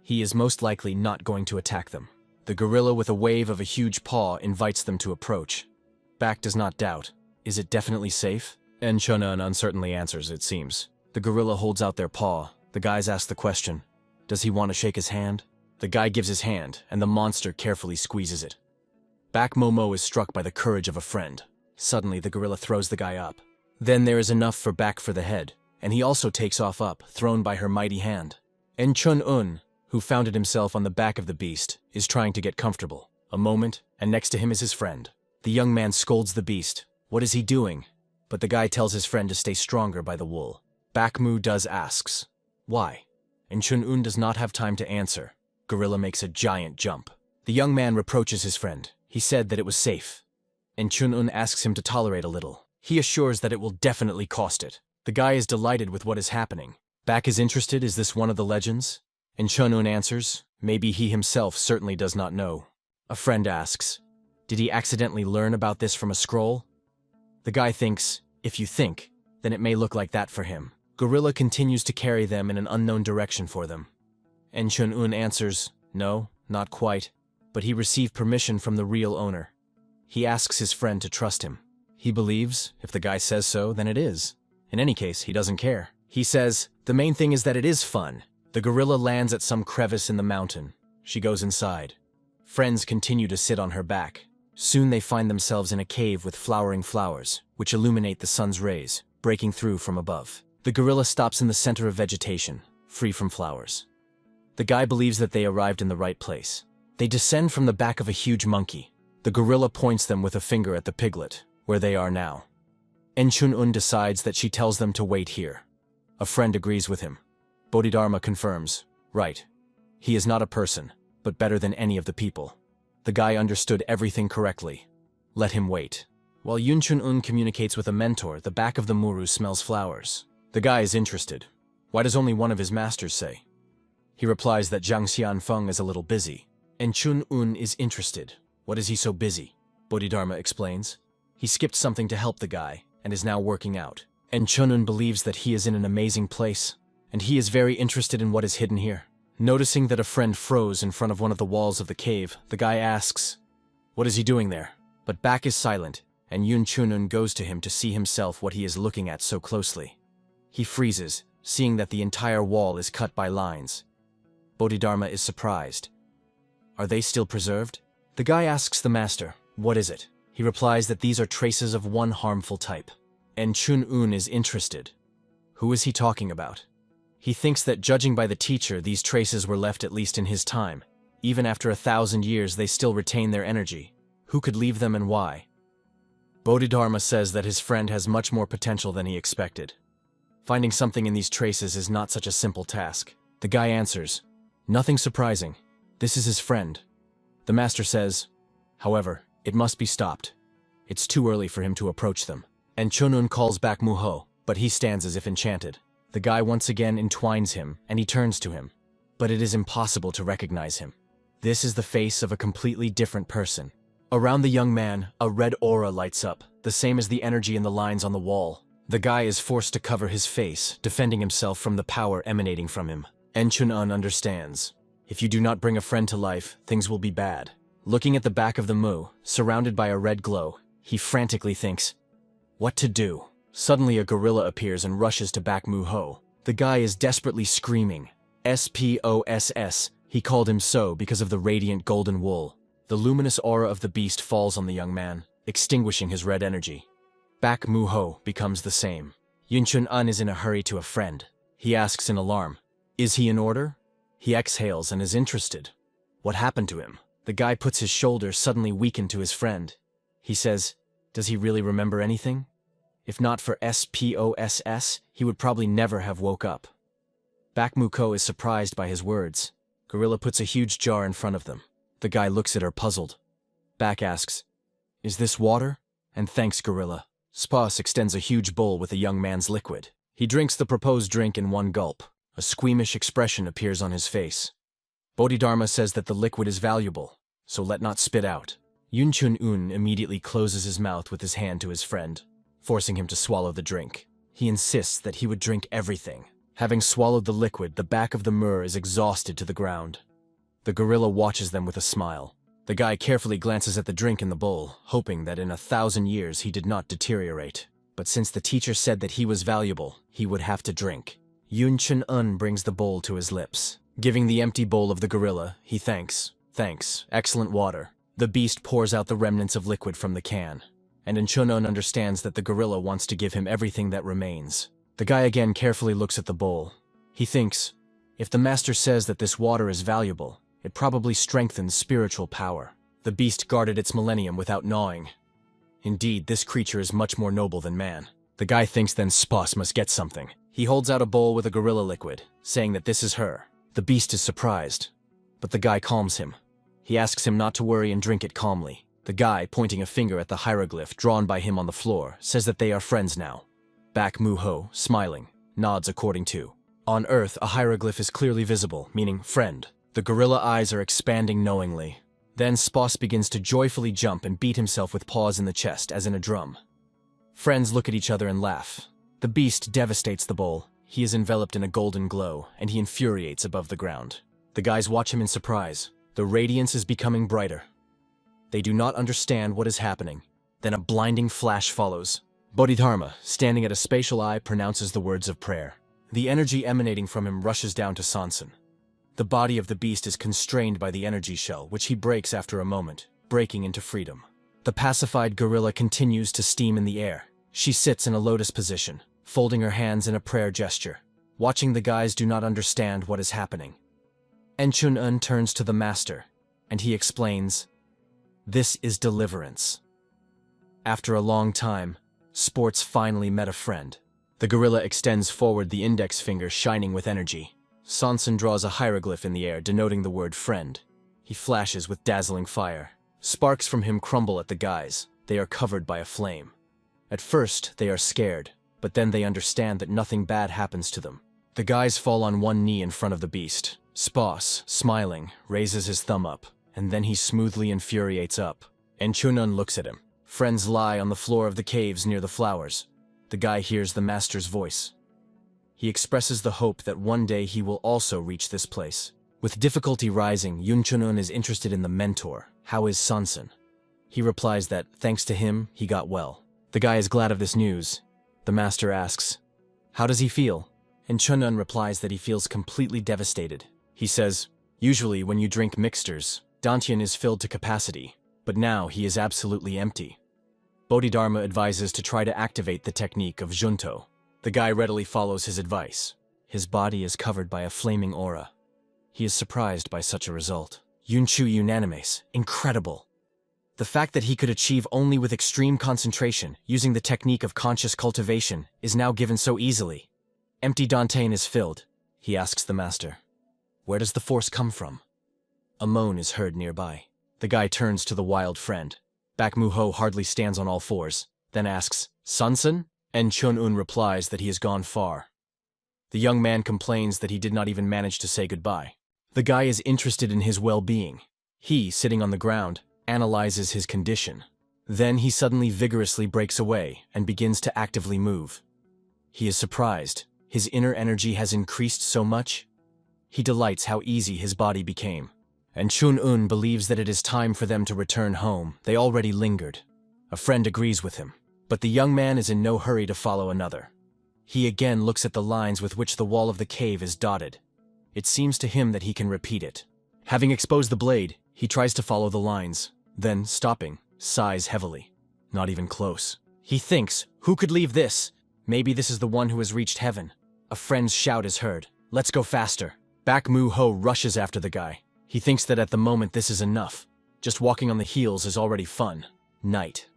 He is most likely not going to attack them. The gorilla with a wave of a huge paw invites them to approach. Back does not doubt. Is it definitely safe? En Chun-un uncertainly answers, it seems. The gorilla holds out their paw. The guys ask the question, does he want to shake his hand? The guy gives his hand, and the monster carefully squeezes it. Back Momo is struck by the courage of a friend. Suddenly, the gorilla throws the guy up. Then there is enough for Back for the head, and he also takes off up, thrown by her mighty hand. En Chun-un, who founded himself on the back of the beast, is trying to get comfortable. A moment, and next to him is his friend. The young man scolds the beast. What is he doing? But the guy tells his friend to stay stronger by the wool. Back Mu does asks, why? En Chun-un does not have time to answer. Gorilla makes a giant jump. The young man reproaches his friend. He said that it was safe. En Chun-un asks him to tolerate a little. He assures that it will definitely cost it. The guy is delighted with what is happening. Back is interested, is this one of the legends? En Chun-un answers, maybe he himself certainly does not know. A friend asks, Did he accidentally learn about this from a scroll? The guy thinks, if you think, then it may look like that for him. Gorilla continues to carry them in an unknown direction for them. And Chun-un answers, no, not quite, but he received permission from the real owner. He asks his friend to trust him. He believes, if the guy says so, then it is. In any case, he doesn't care. He says, the main thing is that it is fun. The gorilla lands at some crevice in the mountain. She goes inside. Friends continue to sit on her back. Soon they find themselves in a cave with flowering flowers, which illuminate the sun's rays, breaking through from above. The gorilla stops in the center of vegetation, free from flowers. The guy believes that they arrived in the right place. They descend from the back of a huge monkey. The gorilla points them with a finger at the piglet, where they are now. Chun-un decides that she tells them to wait here. A friend agrees with him. Bodhidharma confirms, right. He is not a person, but better than any of the people. The guy understood everything correctly. Let him wait. While Yun Chun-un communicates with a mentor, the back of the Muru smells flowers. The guy is interested. Why does only one of his masters say? He replies that Zhang Xianfeng is a little busy. And Chun-un is interested. What is he so busy? Bodhidharma explains. He skipped something to help the guy, and is now working out. And Chun-un believes that he is in an amazing place, and he is very interested in what is hidden here. Noticing that a friend froze in front of one of the walls of the cave, the guy asks, what is he doing there? But back is silent, and Yun Chun-un goes to him to see himself what he is looking at so closely. He freezes, seeing that the entire wall is cut by lines. Bodhidharma is surprised. Are they still preserved? The guy asks the master, what is it? He replies that these are traces of one harmful type. And Chun-un is interested. Who is he talking about? He thinks that judging by the teacher, these traces were left at least in his time. Even after 1,000 years, they still retain their energy. Who could leave them and why? Bodhidharma says that his friend has much more potential than he expected. Finding something in these traces is not such a simple task. The guy answers, nothing surprising. This is his friend. The master says, however, it must be stopped. It's too early for him to approach them. And Chun-un calls back Muho, but he stands as if enchanted. The guy once again entwines him, and he turns to him. But it is impossible to recognize him. This is the face of a completely different person. Around the young man, a red aura lights up, the same as the energy in the lines on the wall. The guy is forced to cover his face, defending himself from the power emanating from him. And Chun-un understands. If you do not bring a friend to life, things will be bad. Looking at the back of the Mu, surrounded by a red glow, he frantically thinks, what to do? Suddenly a gorilla appears and rushes to back Muho. The guy is desperately screaming. SPOSS, he called him so because of the radiant golden wool. The luminous aura of the beast falls on the young man, extinguishing his red energy. Back Muho becomes the same. Yun Chun-un is in a hurry to a friend. He asks in alarm, is he in order? He exhales and is interested. What happened to him? The guy puts his shoulder suddenly weakened to his friend. He says, does he really remember anything? If not for SPOSS, he would probably never have woke up. Back Muko is surprised by his words. Gorilla puts a huge jar in front of them. The guy looks at her puzzled. Back asks, is this water? And thanks, Gorilla. Spas extends a huge bowl with a young man's liquid. He drinks the proposed drink in one gulp. A squeamish expression appears on his face. Bodhidharma says that the liquid is valuable, so let not spit out. Yun Chun-un immediately closes his mouth with his hand to his friend, forcing him to swallow the drink. He insists that he would drink everything. Having swallowed the liquid, the back of the Mur is exhausted to the ground. The gorilla watches them with a smile. The guy carefully glances at the drink in the bowl, hoping that in 1,000 years he did not deteriorate. But since the teacher said that he was valuable, he would have to drink. Yun Chun-un brings the bowl to his lips. Giving the empty bowl of the gorilla, he thanks. Thanks, excellent water. The beast pours out the remnants of liquid from the can. And Chun-un understands that the gorilla wants to give him everything that remains. The guy again carefully looks at the bowl. He thinks, if the master says that this water is valuable, it probably strengthens spiritual power. The beast guarded its millennium without gnawing. Indeed, this creature is much more noble than man. The guy thinks then Spas must get something. He holds out a bowl with a gorilla liquid, saying that this is her. The beast is surprised, but the guy calms him. He asks him not to worry and drink it calmly. The guy, pointing a finger at the hieroglyph drawn by him on the floor, says that they are friends now. Back Muho, smiling, nods according to. On Earth, a hieroglyph is clearly visible, meaning friend. The gorilla eyes are expanding knowingly. Then Sposs begins to joyfully jump and beat himself with paws in the chest, as in a drum. Friends look at each other and laugh. The beast devastates the bowl. He is enveloped in a golden glow, and he infuriates above the ground. The guys watch him in surprise. The radiance is becoming brighter. They do not understand what is happening. Then a blinding flash follows. Bodhidharma, standing at a spatial eye, pronounces the words of prayer. The energy emanating from him rushes down to Sansan. The body of the beast is constrained by the energy shell, which he breaks after a moment, breaking into freedom. The pacified gorilla continues to steam in the air. She sits in a lotus position, folding her hands in a prayer gesture. Watching, the guys do not understand what is happening. Enchun-un turns to the master, and he explains, "This is deliverance." After a long time, Sports finally met a friend. The gorilla extends forward, the index finger shining with energy. Sansan draws a hieroglyph in the air denoting the word friend. He flashes with dazzling fire. Sparks from him crumble at the guys. They are covered by a flame. At first, they are scared, but then they understand that nothing bad happens to them. The guys fall on one knee in front of the beast. Sposs, smiling, raises his thumb up, and then he smoothly infuriates up. Enchun-un looks at him. Friends lie on the floor of the caves near the flowers. The guy hears the master's voice. He expresses the hope that one day he will also reach this place. With difficulty rising, Yunchun-un is interested in the mentor. How is Sansan? He replies that, thanks to him, he got well. The guy is glad of this news. The master asks, "How does he feel?" And Chun-un replies that he feels completely devastated. He says, "Usually when you drink mixtures, Dantian is filled to capacity, but now he is absolutely empty." Bodhidharma advises to try to activate the technique of Junto. The guy readily follows his advice. His body is covered by a flaming aura. He is surprised by such a result. Yunchu unanimes. Incredible. The fact that he could achieve only with extreme concentration, using the technique of conscious cultivation, is now given so easily. Empty Dantian is filled. He asks the master, "Where does the force come from?" A moan is heard nearby. The guy turns to the wild friend. Baek Mu-ho hardly stands on all fours, then asks, "Sansan?" And Chun-un replies that he has gone far. The young man complains that he did not even manage to say goodbye. The guy is interested in his well-being. He, sitting on the ground, analyzes his condition. Then he suddenly vigorously breaks away and begins to actively move. He is surprised. His inner energy has increased so much. He delights how easy his body became. And Chun-un believes that it is time for them to return home. They already lingered. A friend agrees with him, but the young man is in no hurry to follow another. He again looks at the lines with which the wall of the cave is dotted. It seems to him that he can repeat it. Having exposed the blade, he tries to follow the lines. Then, stopping, sighs heavily. Not even close. He thinks, who could leave this? Maybe this is the one who has reached heaven. A friend's shout is heard. "Let's go faster." Baek Mu-ho rushes after the guy. He thinks that at the moment this is enough. Just walking on the heels is already fun. Night.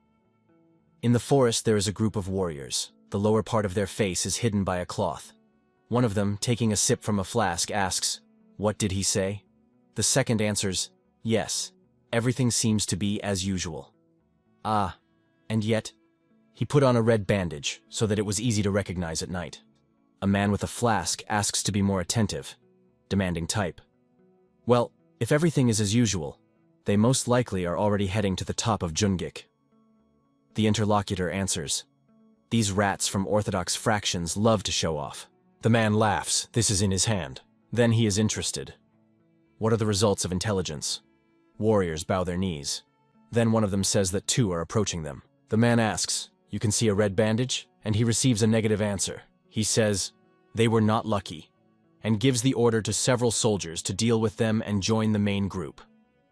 In the forest there is a group of warriors. The lower part of their face is hidden by a cloth. One of them, taking a sip from a flask, asks, "What did he say?" The second answers, "Yes. Everything seems to be as usual." "Ah, and yet?" He put on a red bandage, so that it was easy to recognize at night. A man with a flask asks to be more attentive, demanding type. "Well, if everything is as usual, they most likely are already heading to the top of Jungik." The interlocutor answers, "These rats from Orthodox fractions love to show off." The man laughs. This is in his hand. Then he is interested. "What are the results of intelligence?" Warriors bow their knees. Then one of them says that two are approaching them. The man asks, "You can see a red bandage?" And he receives a negative answer. He says, "They were not lucky," and gives the order to several soldiers to deal with them and join the main group.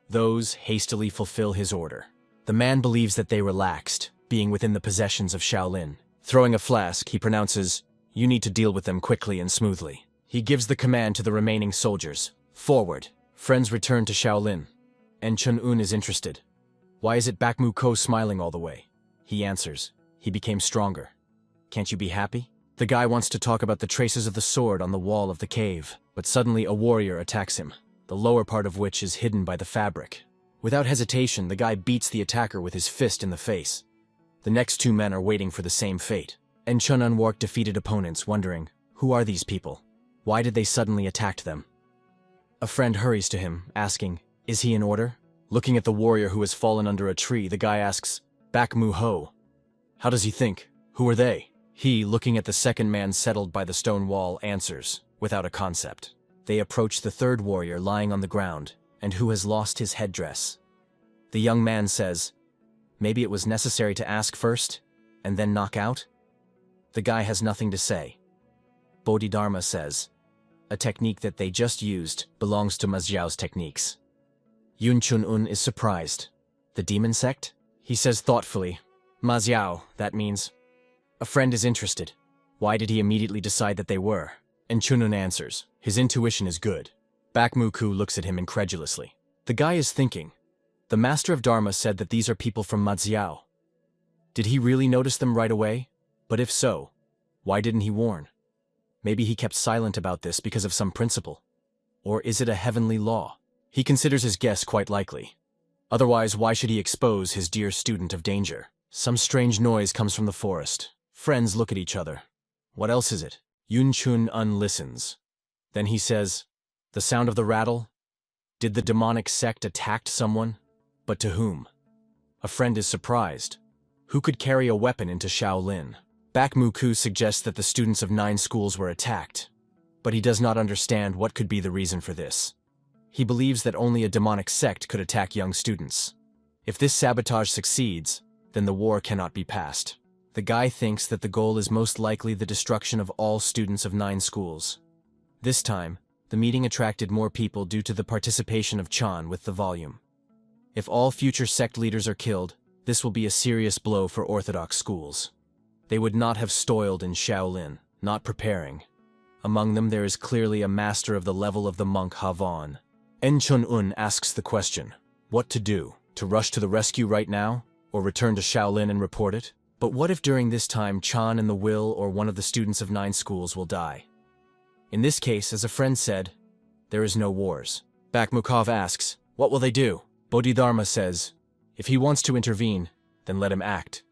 Those hastily fulfill his order. The man believes that they relaxed, being within the possessions of Shaolin. Throwing a flask, he pronounces, "You need to deal with them quickly and smoothly." He gives the command to the remaining soldiers. Forward. Friends return to Shaolin. And Chun-un is interested. "Why is it Baek Mu-ko smiling all the way?" He answers, "He became stronger." "Can't you be happy?" The guy wants to talk about the traces of the sword on the wall of the cave, but suddenly a warrior attacks him, the lower part of which is hidden by the fabric. Without hesitation, the guy beats the attacker with his fist in the face. The next two men are waiting for the same fate. And Chun-un walked defeated opponents, wondering, who are these people? Why did they suddenly attack them? A friend hurries to him, asking, "Is he in order?" Looking at the warrior who has fallen under a tree, the guy asks, "Back Mu Ho. How does he think? Who are they?" He, looking at the second man settled by the stone wall, answers, without a concept. They approach the third warrior lying on the ground, and who has lost his headdress. The young man says, "Maybe it was necessary to ask first, and then knock out?" The guy has nothing to say. Bodhidharma says, "A technique that they just used belongs to Maziao's techniques." Yun Chun-un is surprised. "The demon sect?" He says thoughtfully, "Maziao, that means. A friend is interested. Why did he immediately decide that they were?" And Chun-un answers, "His intuition is good." Bakmuku looks at him incredulously. The guy is thinking, the Master of Dharma said that these are people from Maziao. Did he really notice them right away? But if so, why didn't he warn? Maybe he kept silent about this because of some principle. Or is it a heavenly law? He considers his guess quite likely. Otherwise, why should he expose his dear student of danger? Some strange noise comes from the forest. Friends look at each other. What else is it? Yun Chun-un listens. Then he says, "The sound of the rattle? Did the demonic sect attack someone? But to whom?" A friend is surprised. Who could carry a weapon into Shaolin? Bakmuku suggests that the students of 9 schools were attacked, but he does not understand what could be the reason for this. He believes that only a demonic sect could attack young students. If this sabotage succeeds, then the war cannot be passed. The guy thinks that the goal is most likely the destruction of all students of 9 schools. This time, the meeting attracted more people due to the participation of Chan with the volume. If all future sect leaders are killed, this will be a serious blow for Orthodox schools. They would not have toiled in Shaolin, not preparing. Among them there is clearly a master of the level of the monk Havan. En Chun-un asks the question, what to do? To rush to the rescue right now? Or return to Shaolin and report it? But what if during this time Chan and the will or one of the students of 9 schools will die? In this case, as a friend said, there is no wars. Bakmukov asks, what will they do? Bodhidharma says, if he wants to intervene, then let him act.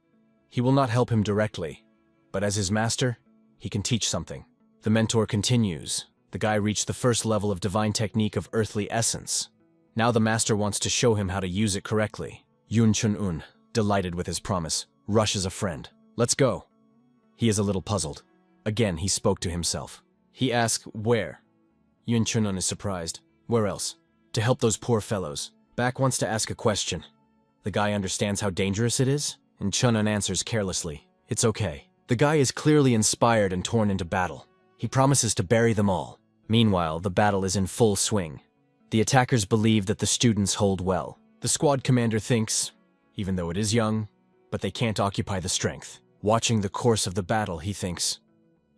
He will not help him directly, but as his master, he can teach something. The mentor continues. The guy reached the first level of divine technique of earthly essence. Now the master wants to show him how to use it correctly. Yun Chun-un, delighted with his promise, rushes a friend. Let's go. He is a little puzzled. Again, he spoke to himself. He asks, where? Yun Chun-un is surprised. Where else? To help those poor fellows. Bak wants to ask a question. The guy understands how dangerous it is, and Chun-un answers carelessly. It's okay. The guy is clearly inspired and torn into battle. He promises to bury them all. Meanwhile, the battle is in full swing. The attackers believe that the students hold well. The squad commander thinks, even though it is young, but they can't occupy the strength. Watching the course of the battle, he thinks,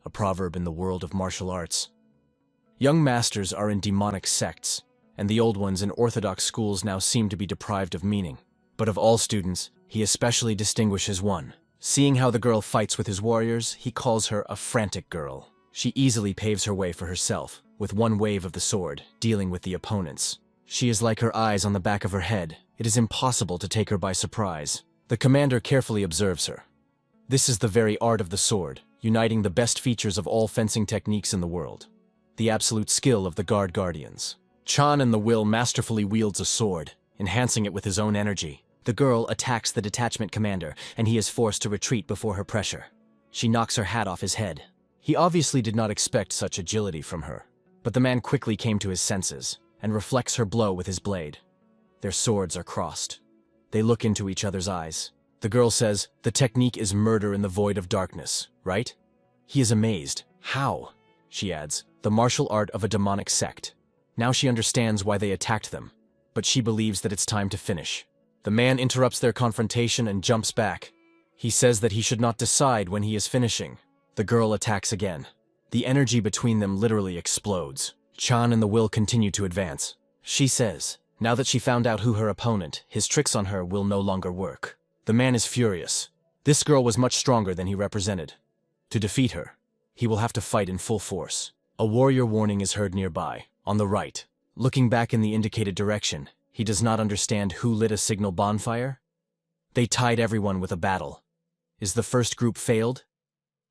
a proverb in the world of martial arts. Young masters are in demonic sects, and the old ones in orthodox schools now seem to be deprived of meaning. But of all students, he especially distinguishes one. Seeing how the girl fights with his warriors, he calls her a frantic girl. She easily paves her way for herself, with one wave of the sword, dealing with the opponents. She is like her eyes on the back of her head. It is impossible to take her by surprise. The commander carefully observes her. This is the very art of the sword, uniting the best features of all fencing techniques in the world. The absolute skill of the guard guardians. Chan in the will masterfully wields a sword, enhancing it with his own energy. The girl attacks the detachment commander, and he is forced to retreat before her pressure. She knocks her hat off his head. He obviously did not expect such agility from her, but the man quickly came to his senses, and reflects her blow with his blade. Their swords are crossed. They look into each other's eyes. The girl says, the technique is murder in the void of darkness, right? He is amazed. How? She adds, the martial art of a demonic sect. Now she understands why they attacked them, but she believes that it's time to finish. The man interrupts their confrontation and jumps back. He says that he should not decide when he is finishing. The girl attacks again. The energy between them literally explodes. Chan and the will continue to advance. She says, now that she found out who her opponent, his tricks on her will no longer work. The man is furious. This girl was much stronger than he represented. To defeat her, he will have to fight in full force. A warrior warning is heard nearby, on the right. Looking back in the indicated direction, he does not understand who lit a signal bonfire. They tied everyone with a battle. Is the first group failed?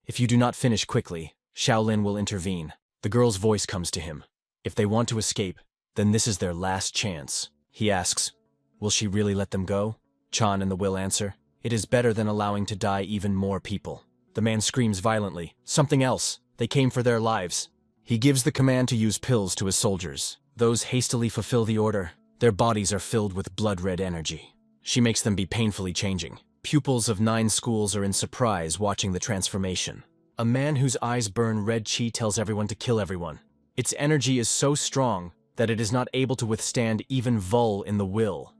If you do not finish quickly, Shaolin will intervene. The girl's voice comes to him. If they want to escape, then this is their last chance. He asks, Will she really let them go? Chan and the will answer. It is better than allowing to die even more people. The man screams violently. Something else. They came for their lives. He gives the command to use pills to his soldiers. Those hastily fulfill the order. Their bodies are filled with blood-red energy. She makes them be painfully changing. Pupils of 9 schools are in surprise watching the transformation. A man whose eyes burn red chi tells everyone to kill everyone. Its energy is so strong that it is not able to withstand even Vul in the will.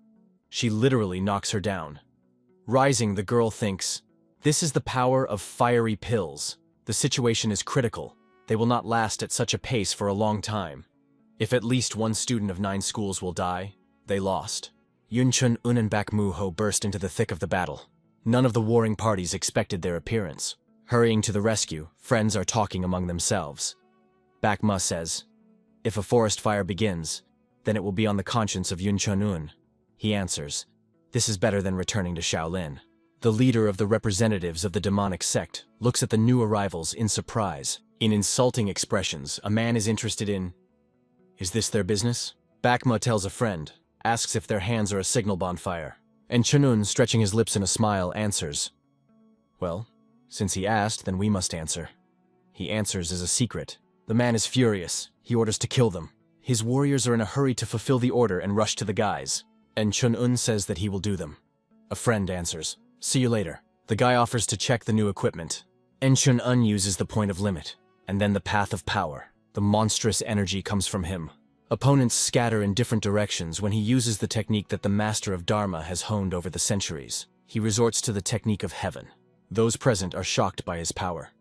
She literally knocks her down. Rising, the girl thinks, this is the power of fiery pills. The situation is critical. They will not last at such a pace for a long time. If at least one student of 9 schools will die, they lost. Yunchun, Un and Bakmuho burst into the thick of the battle. None of the warring parties expected their appearance. Hurrying to the rescue, friends are talking among themselves. Bakma says, if a forest fire begins, then it will be on the conscience of Yunchun Un. He answers, this is better than returning to Shaolin. The leader of the representatives of the demonic sect looks at the new arrivals in surprise. In insulting expressions, a man is interested in, is this their business? Bakma tells a friend, asks if their hands are a signal bonfire. And Chunun, stretching his lips in a smile, answers, well, since he asked, then we must answer. He answers as a secret. The man is furious. He orders to kill them. His warriors are in a hurry to fulfill the order and rush to the guys. And Chunun says that he will do them. A friend answers, see you later. The guy offers to check the new equipment. And Chunun uses the point of limit, and then the path of power. The monstrous energy comes from him. Opponents scatter in different directions when he uses the technique that the master of Dharma has honed over the centuries. He resorts to the technique of heaven. Those present are shocked by his power.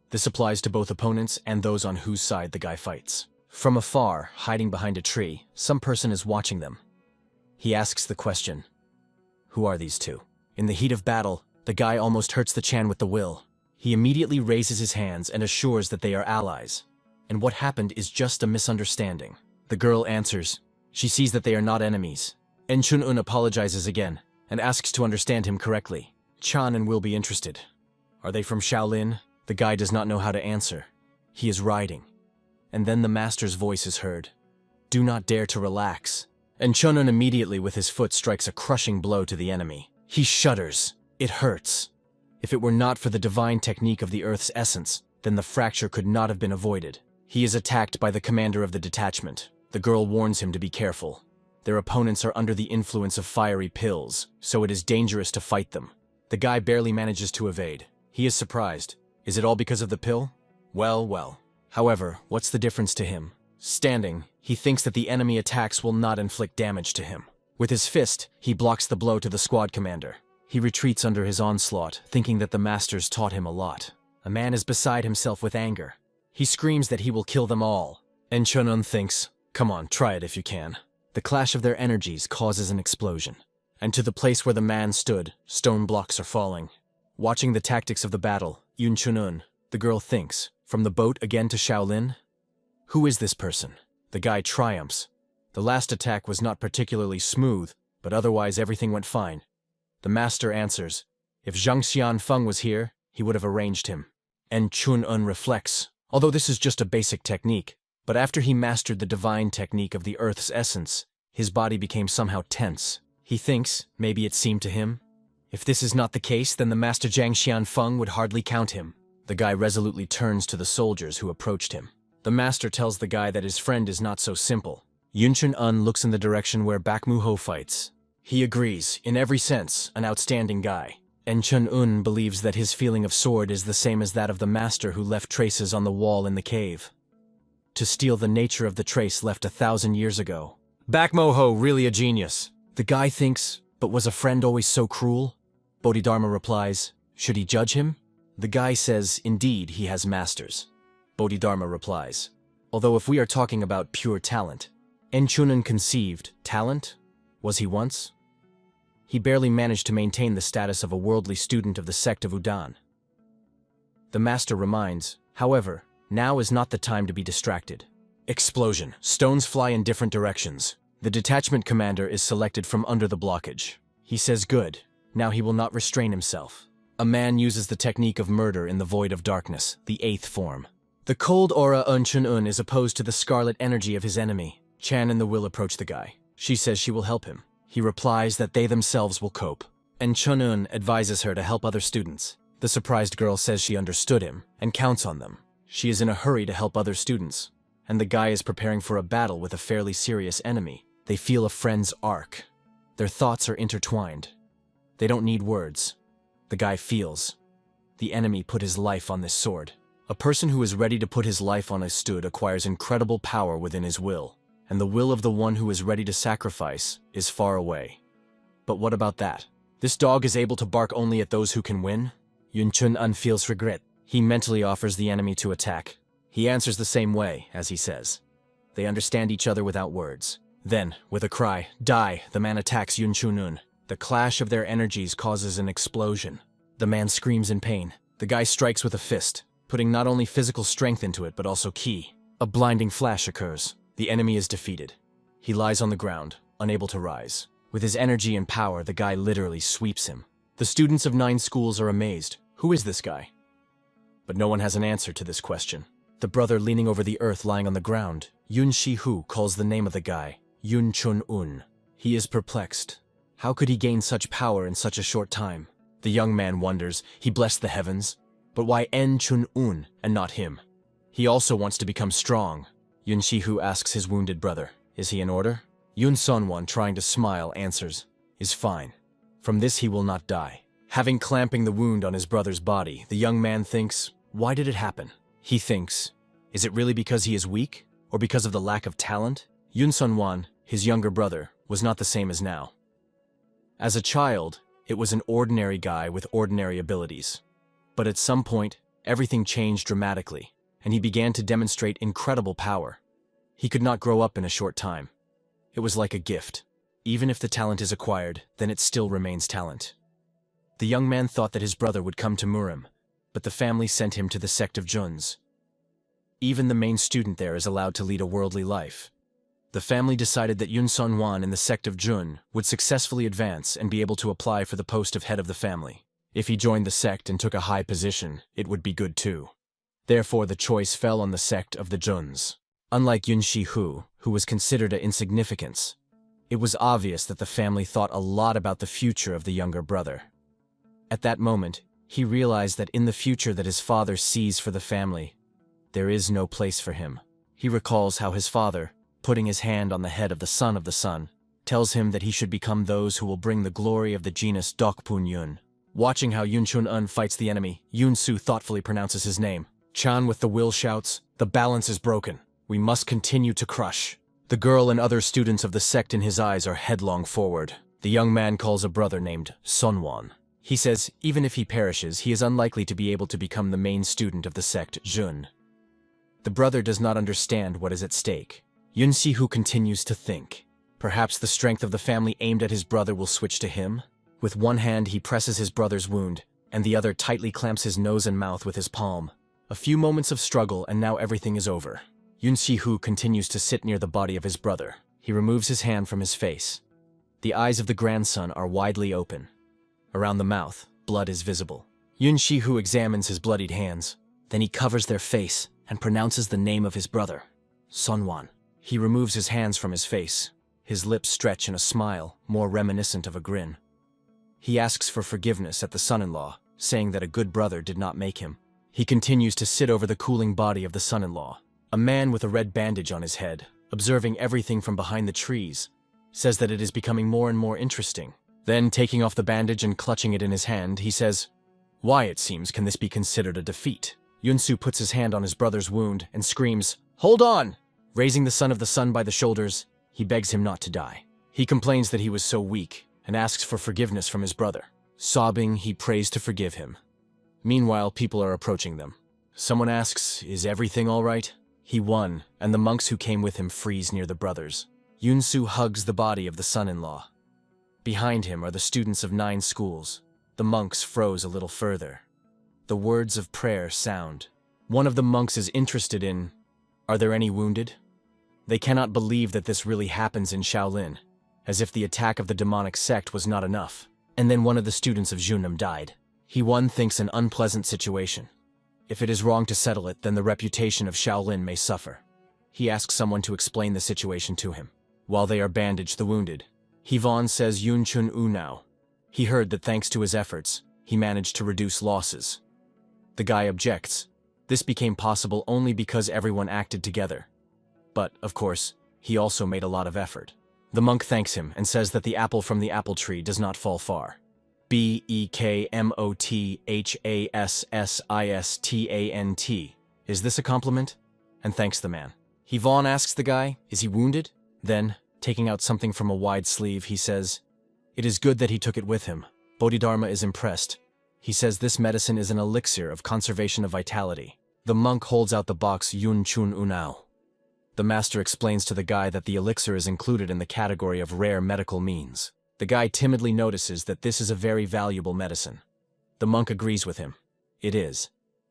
This applies to both opponents and those on whose side the guy fights. From afar, hiding behind a tree, some person is watching them. He asks the question, who are these two? In the heat of battle, the guy almost hurts the Chan with the will. He immediately raises his hands and assures that they are allies. And what happened is just a misunderstanding. The girl answers. She sees that they are not enemies. And Chunun apologizes again and asks to understand him correctly. Chan and will be interested. Are they from Shaolin? The guy does not know how to answer. He is riding. And then the master's voice is heard. Do not dare to relax. And Chunun immediately with his foot strikes a crushing blow to the enemy. He shudders. It hurts. If it were not for the divine technique of the Earth's essence, then the fracture could not have been avoided. He is attacked by the commander of the detachment. The girl warns him to be careful. Their opponents are under the influence of fiery pills, so it is dangerous to fight them. The guy barely manages to evade. He is surprised. Is it all because of the pill? Well, well. However, what's the difference to him? Standing, he thinks that the enemy attacks will not inflict damage to him. With his fist, he blocks the blow to the squad commander. He retreats under his onslaught, thinking that the masters taught him a lot. A man is beside himself with anger. He screams that he will kill them all. And Chunun thinks, come on, try it if you can. The clash of their energies causes an explosion. And to the place where the man stood, stone blocks are falling. Watching the tactics of the battle, Yun Chunun, the girl thinks, from the boat again to Shaolin? Who is this person? The guy triumphs. The last attack was not particularly smooth, but otherwise everything went fine. The master answers, if Zhang Xianfeng was here, he would have arranged him. And Chunun reflects, although this is just a basic technique, but after he mastered the divine technique of the Earth's essence, his body became somehow tense. He thinks, maybe it seemed to him. If this is not the case, then the master Zhang Xianfeng would hardly count him. The guy resolutely turns to the soldiers who approached him. The master tells the guy that his friend is not so simple. Yunchun looks in the direction where Bakmuho fights. He agrees, in every sense, an outstanding guy. And Chunun believes that his feeling of sword is the same as that of the master who left traces on the wall in the cave. To steal the nature of the trace left 1,000 years ago. Bakmuho, really a genius. The guy thinks, but was a friend always so cruel? Bodhidharma replies, should he judge him? The guy says, indeed, he has masters. Bodhidharma replies, although if we are talking about pure talent, Enchunen conceived talent? Was he once? He barely managed to maintain the status of a worldly student of the sect of Udan. The master reminds, however, now is not the time to be distracted. Explosion. Stones fly in different directions. The detachment commander is selected from under the blockage. He says good. Now he will not restrain himself. A man uses the technique of murder in the void of darkness, the 8th form. The cold aura Chun is opposed to the scarlet energy of his enemy. Chan and the will approach the guy. She says she will help him. He replies that they themselves will cope, and Chunun advises her to help other students. The surprised girl says she understood him and counts on them. She is in a hurry to help other students, and the guy is preparing for a battle with a fairly serious enemy. They feel a friend's arc. Their thoughts are intertwined. They don't need words. The guy feels. The enemy put his life on this sword. A person who is ready to put his life on a stood acquires incredible power within his will, and the will of the one who is ready to sacrifice is far away. But what about that? This dog is able to bark only at those who can win? Yun Chun-un feels regret. He mentally offers the enemy to attack. He answers the same way, as he says. They understand each other without words. Then, with a cry, "Die!" the man attacks Yun Chun-un. The clash of their energies causes an explosion. The man screams in pain. The guy strikes with a fist, putting not only physical strength into it but also ki. A blinding flash occurs. The enemy is defeated. He lies on the ground, unable to rise. With his energy and power, the guy literally sweeps him. The students of 9 schools are amazed. Who is this guy? But no one has an answer to this question. The brother leaning over the earth lying on the ground, Yun Shi-hu, calls the name of the guy, Yun Chun-un. He is perplexed. How could he gain such power in such a short time? The young man wonders. He blessed the heavens. But why En Chun-un and not him? He also wants to become strong. Yun Shi-hu asks his wounded brother, "Is he in order?" Yun Sun-won, trying to smile, answers, "Is fine. From this he will not die." Having clamping the wound on his brother's body, the young man thinks, why did it happen? He thinks, is it really because he is weak, or because of the lack of talent? Yun Sun-won, his younger brother, was not the same as now. As a child, it was an ordinary guy with ordinary abilities. But at some point, everything changed dramatically, and he began to demonstrate incredible power. He could not grow up in a short time. It was like a gift. Even if the talent is acquired, then it still remains talent. The young man thought that his brother would come to Murim, but the family sent him to the sect of Juns. Even the main student there is allowed to lead a worldly life. The family decided that Yun Sun-won in the sect of Jun would successfully advance and be able to apply for the post of head of the family. If he joined the sect and took a high position, it would be good too. Therefore, the choice fell on the sect of the Juns. Unlike Yun Shi-hu, who was considered an insignificance, it was obvious that the family thought a lot about the future of the younger brother. At that moment, he realized that in the future that his father sees for the family, there is no place for him. He recalls how his father, putting his hand on the head of the sun, tells him that he should become those who will bring the glory of the genus Dokpun Yun. Watching how Yun Chun-un fights the enemy, Yun-su thoughtfully pronounces his name. Chan with the will shouts, "The balance is broken. We must continue to crush." The girl and other students of the sect in his eyes are headlong forward. The young man calls a brother named Sun-won. He says even if he perishes, he is unlikely to be able to become the main student of the sect Jun. The brother does not understand what is at stake. Yun Si-hu continues to think. Perhaps the strength of the family aimed at his brother will switch to him? With one hand he presses his brother's wound, and the other tightly clamps his nose and mouth with his palm. A few moments of struggle and now everything is over. Yun Si-hu continues to sit near the body of his brother. He removes his hand from his face. The eyes of the grandson are widely open. Around the mouth, blood is visible. Yun Si-hu examines his bloodied hands. Then he covers their face and pronounces the name of his brother, Sun-won. He removes his hands from his face. His lips stretch in a smile, more reminiscent of a grin. He asks for forgiveness at the son-in-law, saying that a good brother did not make him. He continues to sit over the cooling body of the son-in-law. A man with a red bandage on his head, observing everything from behind the trees, says that it is becoming more and more interesting. Then, taking off the bandage and clutching it in his hand, he says, "Why, it seems, can this be considered a defeat?" Yun-su puts his hand on his brother's wound and screams, "Hold on!" Raising the son of the sun by the shoulders, he begs him not to die. He complains that he was so weak and asks for forgiveness from his brother. Sobbing, he prays to forgive him. Meanwhile, people are approaching them. Someone asks, "Is everything all right?" He won, and the monks who came with him freeze near the brothers. Yun-su hugs the body of the son-in-law. Behind him are the students of 9 schools. The monks froze a little further. The words of prayer sound. One of the monks is interested in, "Are there any wounded?" They cannot believe that this really happens in Shaolin, as if the attack of the demonic sect was not enough. And then one of the students of Junnam died. He thinks an unpleasant situation. If it is wrong to settle it, then the reputation of Shaolin may suffer. He asks someone to explain the situation to him. While they are bandaged the wounded, Hee-Von says Yoon Chun-woo now. He heard that thanks to his efforts, he managed to reduce losses. The guy objects. This became possible only because everyone acted together. But, of course, he also made a lot of effort. The monk thanks him and says that the apple from the apple tree does not fall far. BEKMOTHASSISTANT. Is this a compliment? And thanks the man. Hee-Von asks the guy, is he wounded? Then, taking out something from a wide sleeve, he says, it is good that he took it with him. Bodhidharma is impressed. He says this medicine is an elixir of conservation of vitality. The monk holds out the box Yoon Chun-woo now. The master explains to the guy that the elixir is included in the category of rare medical means. The guy timidly notices that this is a very valuable medicine. The monk agrees with him. It is.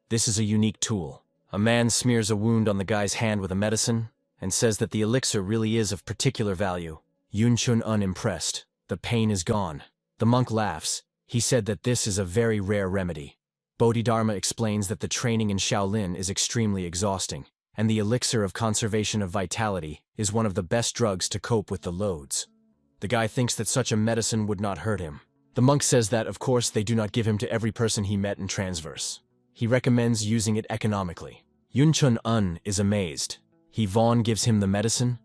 This is a unique tool. A man smears a wound on the guy's hand with a medicine and says that the elixir really is of particular value. Yoon Chun-woo impressed. The pain is gone. The monk laughs. He said that this is a very rare remedy. Bodhidharma explains that the training in Shaolin is extremely exhausting, and the elixir of conservation of vitality is one of the best drugs to cope with the loads. The guy thinks that such a medicine would not hurt him. The monk says that, of course, they do not give him to every person he met in Transverse. He recommends using it economically. Yoon Chun-woo is amazed. Hee-Von gives him the medicine.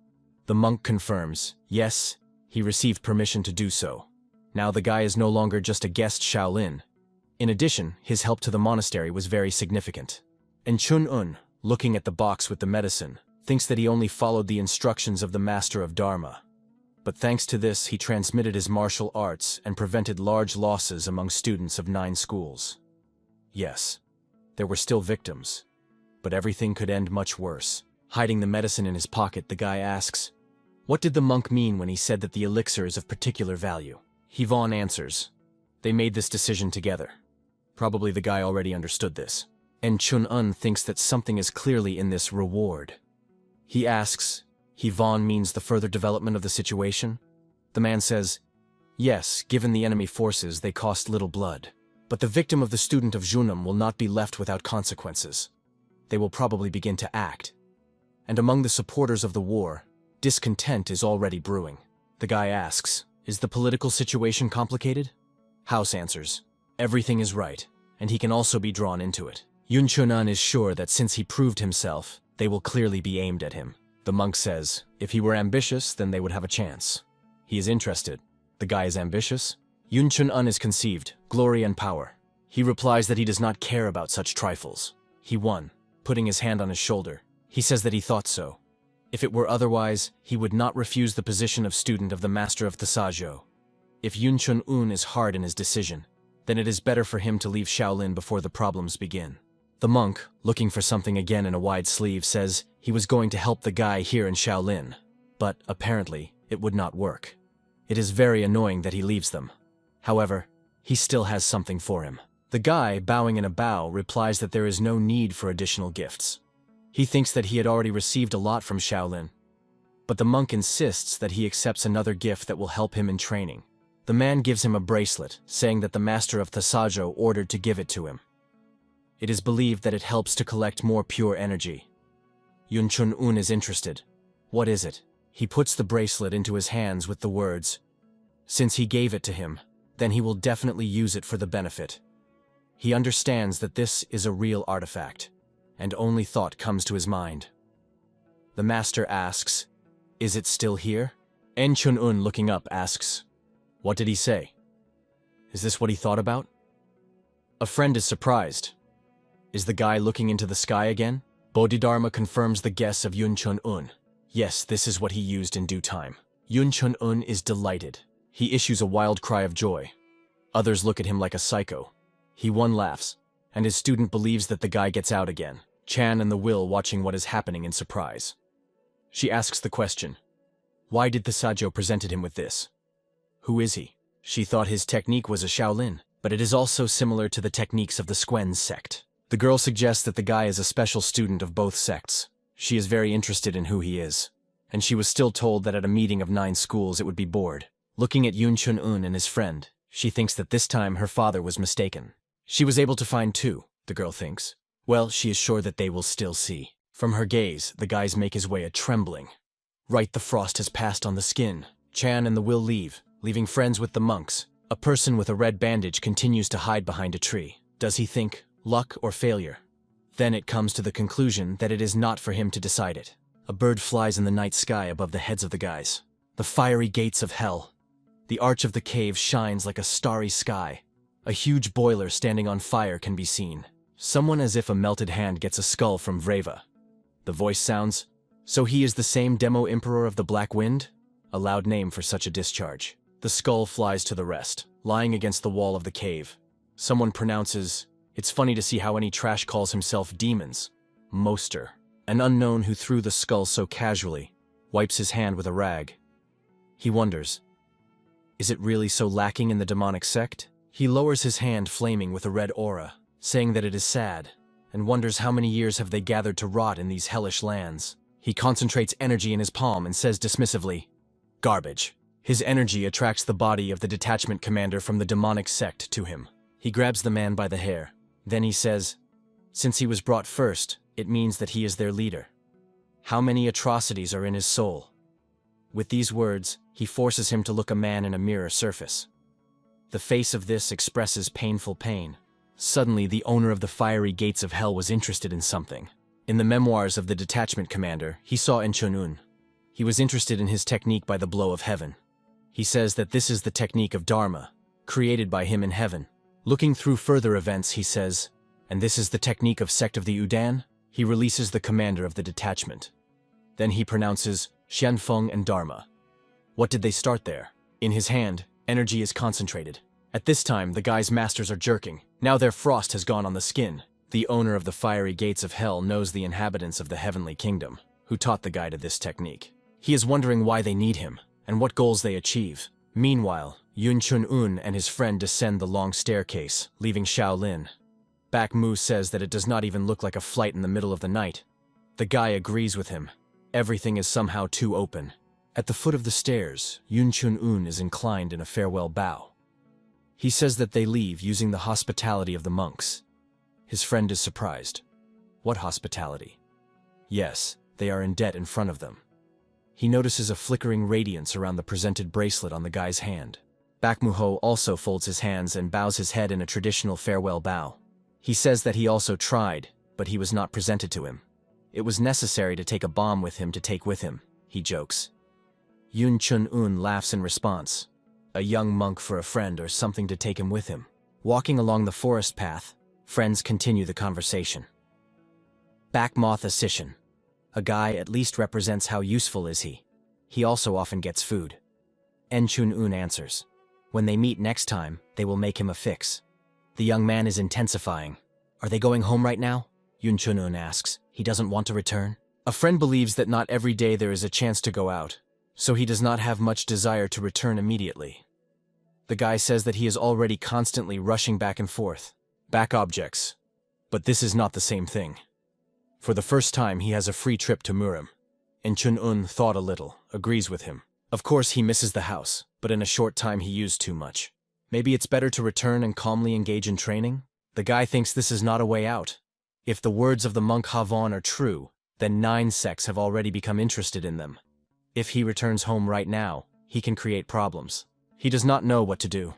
The monk confirms, yes, he received permission to do so. Now the guy is no longer just a guest Shaolin. In addition, his help to the monastery was very significant. And Chun-woo, looking at the box with the medicine, thinks that he only followed the instructions of the Master of Dharma. But thanks to this, he transmitted his martial arts and prevented large losses among students of 9 schools. Yes, there were still victims, but everything could end much worse. Hiding the medicine in his pocket, the guy asks, what did the monk mean when he said that the elixir is of particular value? Hee-Von answers, they made this decision together. Probably the guy already understood this. And Chun-woo thinks that something is clearly in this reward. He asks, Hee-Von means the further development of the situation? The man says, yes, given the enemy forces, they cost little blood. But the victim of the student of Junam will not be left without consequences. They will probably begin to act. And among the supporters of the war, discontent is already brewing. The guy asks, is the political situation complicated? House answers, everything is right, and he can also be drawn into it. Yoon Chun-woo is sure that since he proved himself, they will clearly be aimed at him. The monk says, if he were ambitious, then they would have a chance. He is interested. The guy is ambitious. Yoon Chun-woo is conceived, glory and power. He replies that he does not care about such trifles. He won, putting his hand on his shoulder. He says that he thought so. If it were otherwise, he would not refuse the position of student of the Master of Tsajo. If Yoon Chun-woo is hard in his decision, then it is better for him to leave Shaolin before the problems begin. The monk, looking for something again in a wide sleeve, says he was going to help the guy here in Shaolin, but apparently it would not work. It is very annoying that he leaves them. However, he still has something for him. The guy, bowing in a bow, replies that there is no need for additional gifts. He thinks that he had already received a lot from Shaolin, but the monk insists that he accepts another gift that will help him in training. The man gives him a bracelet, saying that the Master of Tsajo ordered to give it to him. It is believed that it helps to collect more pure energy. Yoon Chun-woo is interested. What is it? He puts the bracelet into his hands with the words, since he gave it to him, then he will definitely use it for the benefit. He understands that this is a real artifact, and only thought comes to his mind. The master asks, is it still here? En Chun-woo, looking up, asks, what did he say? Is this what he thought about? A friend is surprised. Is the guy looking into the sky again? Bodhidharma confirms the guess of Yoon Chun-woo. Yes, this is what he used in due time. Yoon Chun-woo is delighted. He issues a wild cry of joy. Others look at him like a psycho. He-Won laughs, and his student believes that the guy gets out again. Chan and the Will watching what is happening in surprise. She asks the question, why did the Sajo presented him with this? Who is he? She thought his technique was a Shaolin, but it is also similar to the techniques of the Squen sect. The girl suggests that the guy is a special student of both sects. She is very interested in who he is, and she was still told that at a meeting of 9 schools it would be bored. Looking at Yoon Chun-woo and his friend, she thinks that this time her father was mistaken. She was able to find 2, the girl thinks. Well, she is sure that they will still see. From her gaze, the guys make his way a trembling. Right, the frost has passed on the skin. Chan and the Will leave, leaving friends with the monks. A person with a red bandage continues to hide behind a tree. Does he think luck or failure? Then it comes to the conclusion that it is not for him to decide it. A bird flies in the night sky above the heads of the guys. The fiery gates of hell. The arch of the cave shines like a starry sky. A huge boiler standing on fire can be seen. Someone as if a melted hand gets a skull from Vreva. The voice sounds, "So he is the same Demo Emperor of the Black Wind?" A loud name for such a discharge. The skull flies to the rest, lying against the wall of the cave. Someone pronounces, "It's funny to see how any trash calls himself demons." Moster, an unknown who threw the skull so casually, wipes his hand with a rag. He wonders, is it really so lacking in the demonic sect? He lowers his hand flaming with a red aura, saying that it is sad, and wonders how many years have they gathered to rot in these hellish lands. He concentrates energy in his palm and says dismissively, "Garbage." His energy attracts the body of the detachment commander from the demonic sect to him. He grabs the man by the hair. Then he says, "Since he was brought first, it means that he is their leader. How many atrocities are in his soul?" With these words, he forces him to look a man in a mirror surface. The face of this expresses painful pain. Suddenly, the owner of the fiery gates of hell was interested in something. In the memoirs of the detachment commander, he saw Enchunun. He was interested in his technique by the blow of heaven. He says that this is the technique of Dharma, created by him in heaven. Looking through further events, he says, "And this is the technique of sect of the Udan?" He releases the commander of the detachment. Then he pronounces Xianfeng and Dharma. What did they start there? In his hand, energy is concentrated. At this time, the guy's masters are jerking. Now their frost has gone on the skin. The owner of the fiery gates of hell knows the inhabitants of the heavenly kingdom, who taught the guy to this technique. He is wondering why they need him, and what goals they achieve. Meanwhile, Yun Chun-un and his friend descend the long staircase, leaving Shaolin. Bak Mu says that it does not even look like a flight in the middle of the night. The guy agrees with him. Everything is somehow too open. At the foot of the stairs, Yun Chun-un is inclined in a farewell bow. He says that they leave using the hospitality of the monks. His friend is surprised. What hospitality? Yes, they are in debt in front of them. He notices a flickering radiance around the presented bracelet on the guy's hand. Bak Mu-ho also folds his hands and bows his head in a traditional farewell bow. He says that he also tried, but he was not presented to him. It was necessary to take a bomb with him to take with him, he jokes. Yun Chun-un laughs in response. A young monk for a friend or something to take him with him. Walking along the forest path, friends continue the conversation. Bak Moth Asishan. A guy at least represents how useful is he. He also often gets food. En Chun-un answers. When they meet next time, they will make him a fix. The young man is intensifying. Are they going home right now? Yun Chun-un asks. He doesn't want to return. A friend believes that not every day there is a chance to go out, so he does not have much desire to return immediately. The guy says that he is already constantly rushing back and forth. Bak objects. But this is not the same thing. For the first time, he has a free trip to Murim. En Chun-un thought a little, agrees with him. Of course, he misses the house, but in a short time he used too much. Maybe it's better to return and calmly engage in training? The guy thinks this is not a way out. If the words of the monk Havon are true, then 9 sects have already become interested in them. If he returns home right now, he can create problems. He does not know what to do.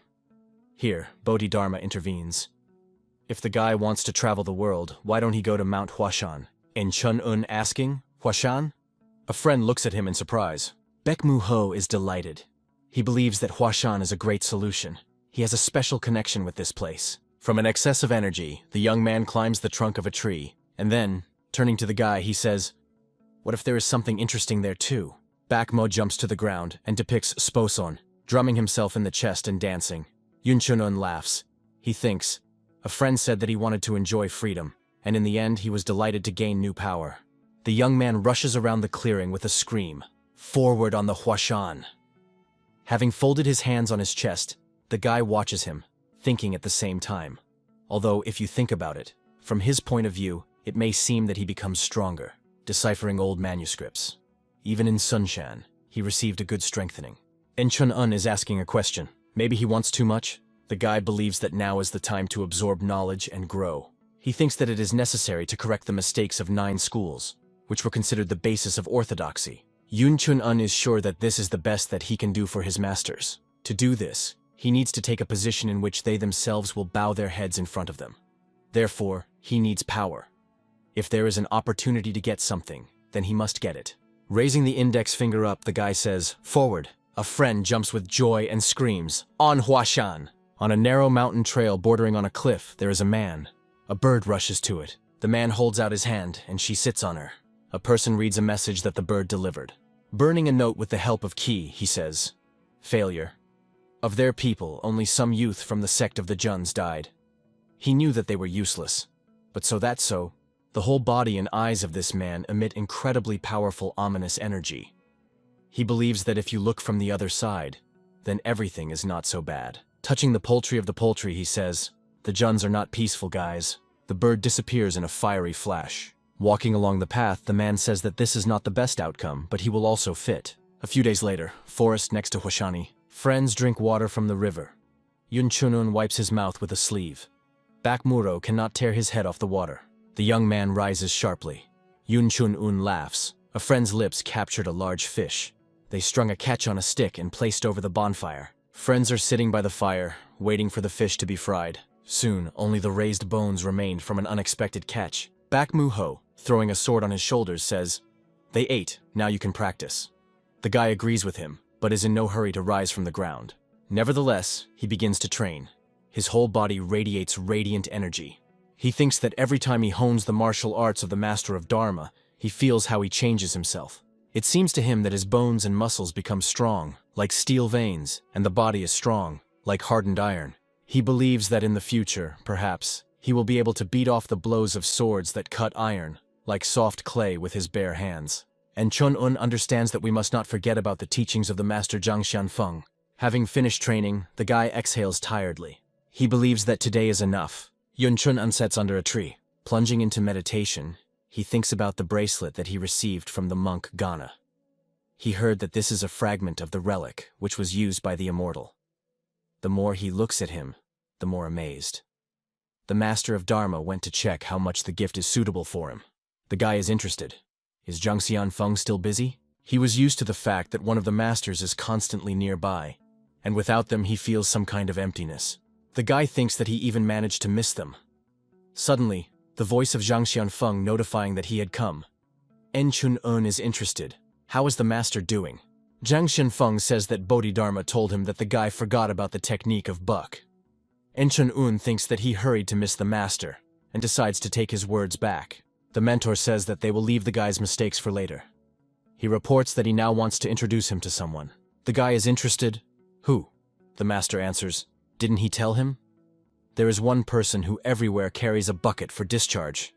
Here, Bodhidharma intervenes. If the guy wants to travel the world, why don't he go to Mount Huashan? En Chun-un asking, Huashan? A friend looks at him in surprise. Bak Mu-ho is delighted. He believes that Huashan is a great solution. He has a special connection with this place. From an excess of energy, the young man climbs the trunk of a tree, and then, turning to the guy, he says, "What if there is something interesting there too?" Bak Mo jumps to the ground and depicts Sposon, drumming himself in the chest and dancing. Yun Chun-un laughs. He thinks, a friend said that he wanted to enjoy freedom, and in the end he was delighted to gain new power. The young man rushes around the clearing with a scream. Forward on the Huashan. Having folded his hands on his chest, the guy watches him, thinking at the same time. Although, if you think about it, from his point of view, it may seem that he becomes stronger, deciphering old manuscripts. Even in Sunshan, he received a good strengthening. En Chun-un is asking a question. Maybe he wants too much? The guy believes that now is the time to absorb knowledge and grow. He thinks that it is necessary to correct the mistakes of 9 schools, which were considered the basis of orthodoxy. Yun Chun-un is sure that this is the best that he can do for his masters. To do this, he needs to take a position in which they themselves will bow their heads in front of them. Therefore, he needs power. If there is an opportunity to get something, then he must get it. Raising the index finger up, the guy says, "Forward." A friend jumps with joy and screams, "On Huashan!" On a narrow mountain trail bordering on a cliff, there is a man. A bird rushes to it. The man holds out his hand, and she sits on her. A person reads a message that the bird delivered. Burning a note with the help of Ki, he says, "Failure. Of their people, only some youth from the sect of the Juns died." He knew that they were useless. But so, the whole body and eyes of this man emit incredibly powerful ominous energy. He believes that if you look from the other side, then everything is not so bad. Touching the poultry of the poultry, he says, "The Juns are not peaceful guys." The bird disappears in a fiery flash. Walking along the path, the man says that this is not the best outcome, but he will also fit. A few days later, forest next to Huashani. Friends drink water from the river. Yun Chun-un wipes his mouth with a sleeve. Bakmuro cannot tear his head off the water. The young man rises sharply. Yun Chun-un laughs. A friend's lips captured a large fish. They strung a catch on a stick and placed over the bonfire. Friends are sitting by the fire, waiting for the fish to be fried. Soon, only the raised bones remained from an unexpected catch. Bakmu-ho, throwing a sword on his shoulders, says, "They ate, now you can practice." The guy agrees with him, but is in no hurry to rise from the ground. Nevertheless, he begins to train. His whole body radiates radiant energy. He thinks that every time he hones the martial arts of the Master of Dharma, he feels how he changes himself. It seems to him that his bones and muscles become strong, like steel veins, and the body is strong, like hardened iron. He believes that in the future, perhaps, he will be able to beat off the blows of swords that cut iron, like soft clay with his bare hands. And Chun-un understands that we must not forget about the teachings of the Master Zhang Xianfeng. Having finished training, the guy exhales tiredly. He believes that today is enough. Yun Chun-un sits under a tree. Plunging into meditation, he thinks about the bracelet that he received from the monk Ghana. He heard that this is a fragment of the relic which was used by the immortal. The more he looks at him, the more amazed. The Master of Dharma went to check how much the gift is suitable for him. The guy is interested. Is Zhang Xianfeng still busy? He was used to the fact that one of the masters is constantly nearby, and without them he feels some kind of emptiness. The guy thinks that he even managed to miss them. Suddenly, the voice of Zhang Xianfeng notifying that he had come. En Chun-un is interested. How is the master doing? Zhang Xianfeng says that Bodhidharma told him that the guy forgot about the technique of buck. En Chun-un thinks that he hurried to miss the master, and decides to take his words back. The mentor says that they will leave the guy's mistakes for later. He reports that he now wants to introduce him to someone. The guy is interested. Who? The master answers, "Didn't he tell him?" There is one person who everywhere carries a bucket for discharge.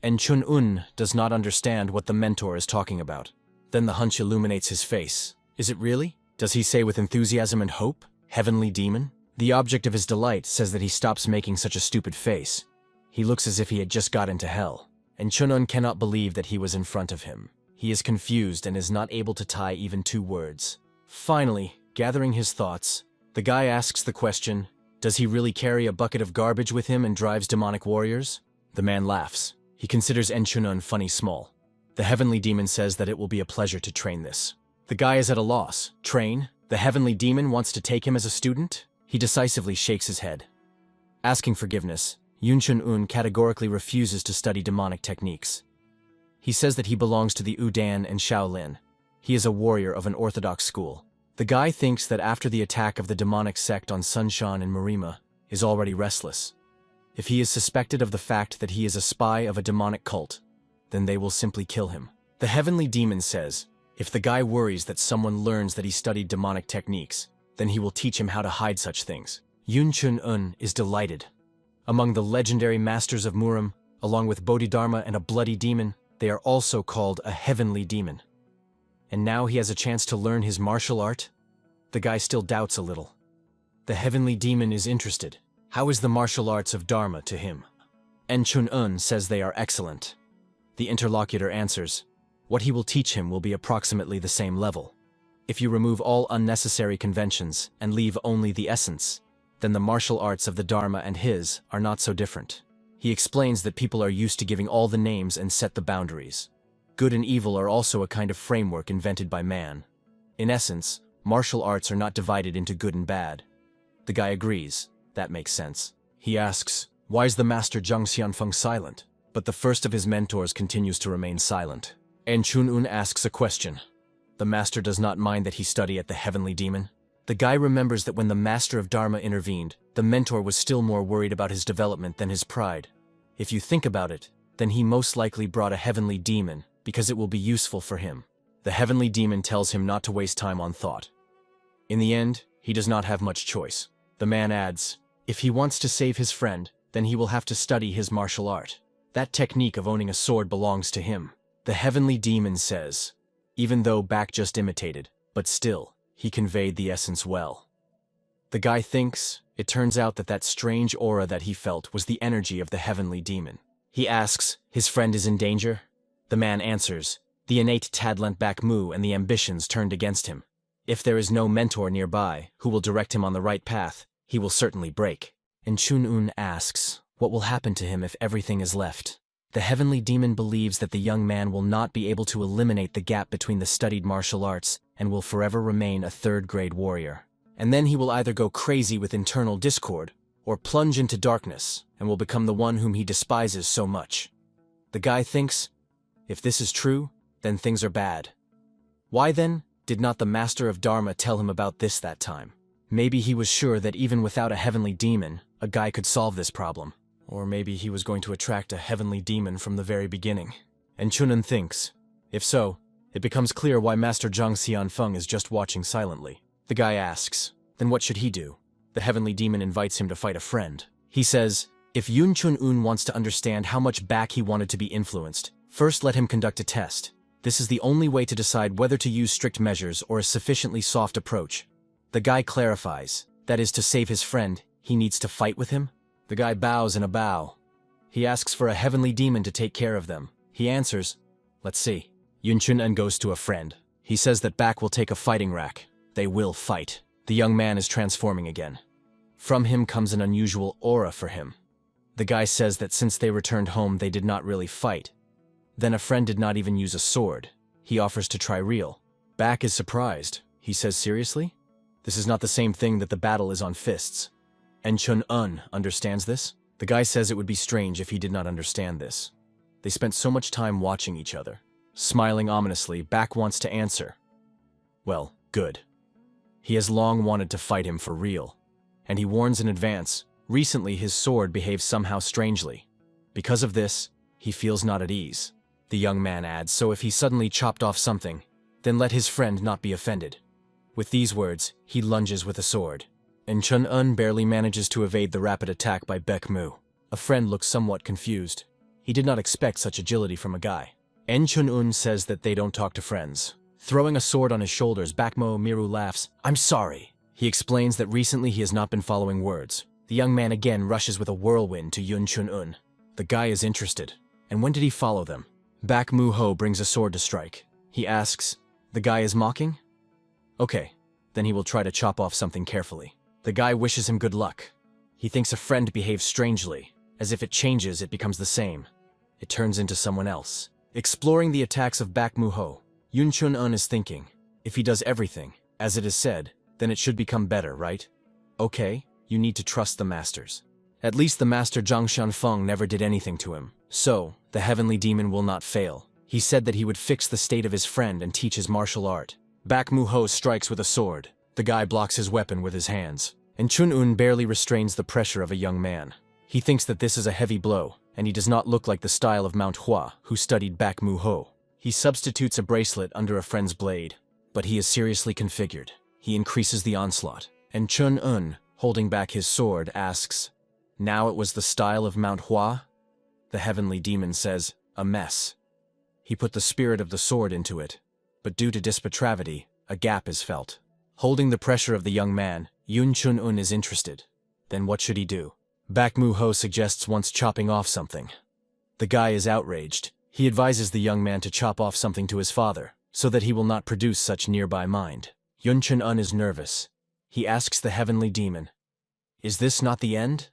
En Chun-un does not understand what the mentor is talking about. Then the hunch illuminates his face. Is it really? Does he say with enthusiasm and hope, "Heavenly demon"? The object of his delight says that he stops making such a stupid face. He looks as if he had just got into hell. And Chun-un cannot believe that he was in front of him. He is confused and is not able to tie even two words. Finally, gathering his thoughts, the guy asks the question, does he really carry a bucket of garbage with him and drives demonic warriors? The man laughs. He considers En Chun-un funny small. The heavenly demon says that it will be a pleasure to train this. The guy is at a loss. Train? The heavenly demon wants to take him as a student? He decisively shakes his head. Asking forgiveness, Yun Chun-un categorically refuses to study demonic techniques. He says that he belongs to the Udan and Shaolin. He is a warrior of an orthodox school. The guy thinks that after the attack of the demonic sect on Sunshan and Marima, is already restless. If he is suspected of the fact that he is a spy of a demonic cult, then they will simply kill him. The heavenly demon says, if the guy worries that someone learns that he studied demonic techniques, then he will teach him how to hide such things. Yun Chun-un is delighted. Among the legendary masters of Murim, along with Bodhidharma and a bloody demon, they are also called a heavenly demon. And now he has a chance to learn his martial art? The guy still doubts a little. The heavenly demon is interested. How is the martial arts of Dharma to him? En Chun-un says they are excellent. The interlocutor answers, what he will teach him will be approximately the same level. If you remove all unnecessary conventions and leave only the essence, then the martial arts of the Dharma and his are not so different. He explains that people are used to giving all the names and set the boundaries. Good and evil are also a kind of framework invented by man. In essence, martial arts are not divided into good and bad. The guy agrees. That makes sense. He asks, why is the master Zhang Xianfeng silent? But the first of his mentors continues to remain silent. And Chun-un asks a question. The master does not mind that he study at the heavenly demon. The guy remembers that when the master of Dharma intervened, the mentor was still more worried about his development than his pride. If you think about it, then he most likely brought a heavenly demon because it will be useful for him. The heavenly demon tells him not to waste time on thought. In the end, he does not have much choice. The man adds, if he wants to save his friend, then he will have to study his martial art. That technique of owning a sword belongs to him. The heavenly demon says, even though Bak just imitated, but still, he conveyed the essence well. The guy thinks, it turns out that strange aura that he felt was the energy of the heavenly demon. He asks, his friend is in danger? The man answers, the innate talent Bak Mu and the ambitions turned against him. If there is no mentor nearby who will direct him on the right path, he will certainly break. And Chun-un asks, what will happen to him if everything is left? The heavenly demon believes that the young man will not be able to eliminate the gap between the studied martial arts and will forever remain a third-grade warrior. And then he will either go crazy with internal discord or plunge into darkness and will become the one whom he despises so much. The guy thinks, if this is true, then things are bad. Why then did not the master of Dharma tell him about this that time? Maybe he was sure that even without a heavenly demon, a guy could solve this problem. Or maybe he was going to attract a heavenly demon from the very beginning. And Chun-un thinks, if so, it becomes clear why Master Zhang Xianfeng is just watching silently. The guy asks, then what should he do? The heavenly demon invites him to fight a friend. He says, if Yun Chun-un wants to understand how much back he wanted to be influenced, first let him conduct a test. This is the only way to decide whether to use strict measures or a sufficiently soft approach. The guy clarifies, that is to save his friend, he needs to fight with him? The guy bows in a bow. He asks for a heavenly demon to take care of them. He answers, let's see. Yun Chun-un goes to a friend. He says that Bak will take a fighting rack. They will fight. The young man is transforming again. From him comes an unusual aura for him. The guy says that since they returned home they did not really fight. Then a friend did not even use a sword. He offers to try real. Bak is surprised. He says, seriously? This is not the same thing that the battle is on fists. And Chun-un understands this? The guy says it would be strange if he did not understand this. They spent so much time watching each other. Smiling ominously, Bak wants to answer. Well, good. He has long wanted to fight him for real. And he warns in advance, recently his sword behaves somehow strangely. Because of this, he feels not at ease. The young man adds, so if he suddenly chopped off something, then let his friend not be offended. With these words, he lunges with a sword. And Chun-un barely manages to evade the rapid attack by Bak Mu. A friend looks somewhat confused. He did not expect such agility from a guy. And Chun-un says that they don't talk to friends. Throwing a sword on his shoulders, Bak Mu Miru laughs. I'm sorry. He explains that recently he has not been following words. The young man again rushes with a whirlwind to Yun Chun-un. The guy is interested. And when did he follow them? Bak Mu Ho brings a sword to strike. He asks, the guy is mocking? Okay, then he will try to chop off something carefully. The guy wishes him good luck. He thinks a friend behaves strangely. As if it changes, it becomes the same. It turns into someone else. Exploring the attacks of Bak Mu Ho, Yun Chun-un is thinking, if he does everything, as it is said, then it should become better, right? Okay, you need to trust the masters. At least the master Zhang Xianfeng never did anything to him. So, the heavenly demon will not fail. He said that he would fix the state of his friend and teach his martial art. Bak Mu Ho strikes with a sword. The guy blocks his weapon with his hands. And Chun-un barely restrains the pressure of a young man. He thinks that this is a heavy blow, and he does not look like the style of MANHUA, who studied Bak Mu Ho. He substitutes a bracelet under a friend's blade, but he is seriously configured. He increases the onslaught. And Chun-un, holding back his sword, asks, now it was the style of MANHUA? The heavenly demon says, a mess. He put the spirit of the sword into it, but due to dispravity, a gap is felt. Holding the pressure of the young man, Yun Chun-un is interested. Then what should he do? Bak Mu Ho suggests once chopping off something. The guy is outraged. He advises the young man to chop off something to his father, so that he will not produce such nearby mind. Yun Chun-un is nervous. He asks the heavenly demon, is this not the end?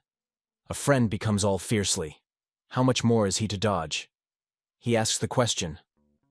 A friend becomes all fiercely. How much more is he to dodge? He asks the question,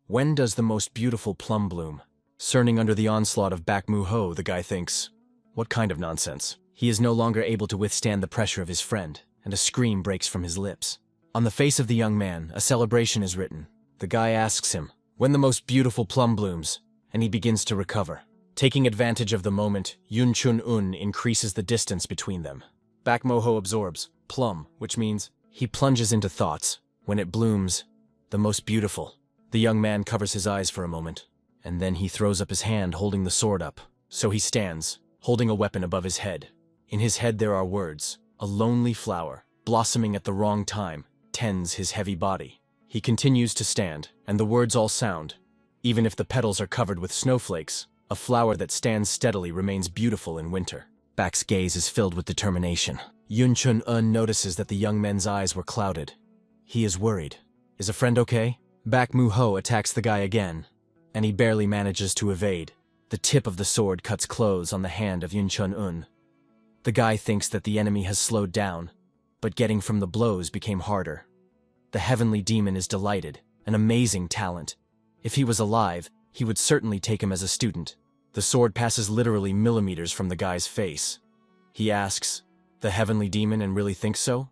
When does the most beautiful plum bloom? Cerning under the onslaught of Back Mu-ho, the guy thinks, what kind of nonsense? He is no longer able to withstand the pressure of his friend, and a scream breaks from his lips. On the face of the young man, a celebration is written. The guy asks him, when the most beautiful plum blooms, and he begins to recover. Taking advantage of the moment, Yun Chun-un increases the distance between them. Back Mu-ho absorbs plum, which means he plunges into thoughts. When it blooms, the most beautiful. The young man covers his eyes for a moment, and then he throws up his hand holding the sword up. So he stands, holding a weapon above his head. In his head there are words. A lonely flower, blossoming at the wrong time, tends his heavy body. He continues to stand, and the words all sound. Even if the petals are covered with snowflakes, a flower that stands steadily remains beautiful in winter. Back's gaze is filled with determination. Yun Chun-un notices that the young man's eyes were clouded. He is worried. Is a friend okay? Back Mu-ho attacks the guy again, and he barely manages to evade. The tip of the sword cuts close on the hand of Yun Chun-un. The guy thinks that the enemy has slowed down, but getting from the blows became harder. The heavenly demon is delighted, an amazing talent. If he was alive, he would certainly take him as a student. The sword passes literally millimeters from the guy's face. He asks, the heavenly demon, and really thinks so?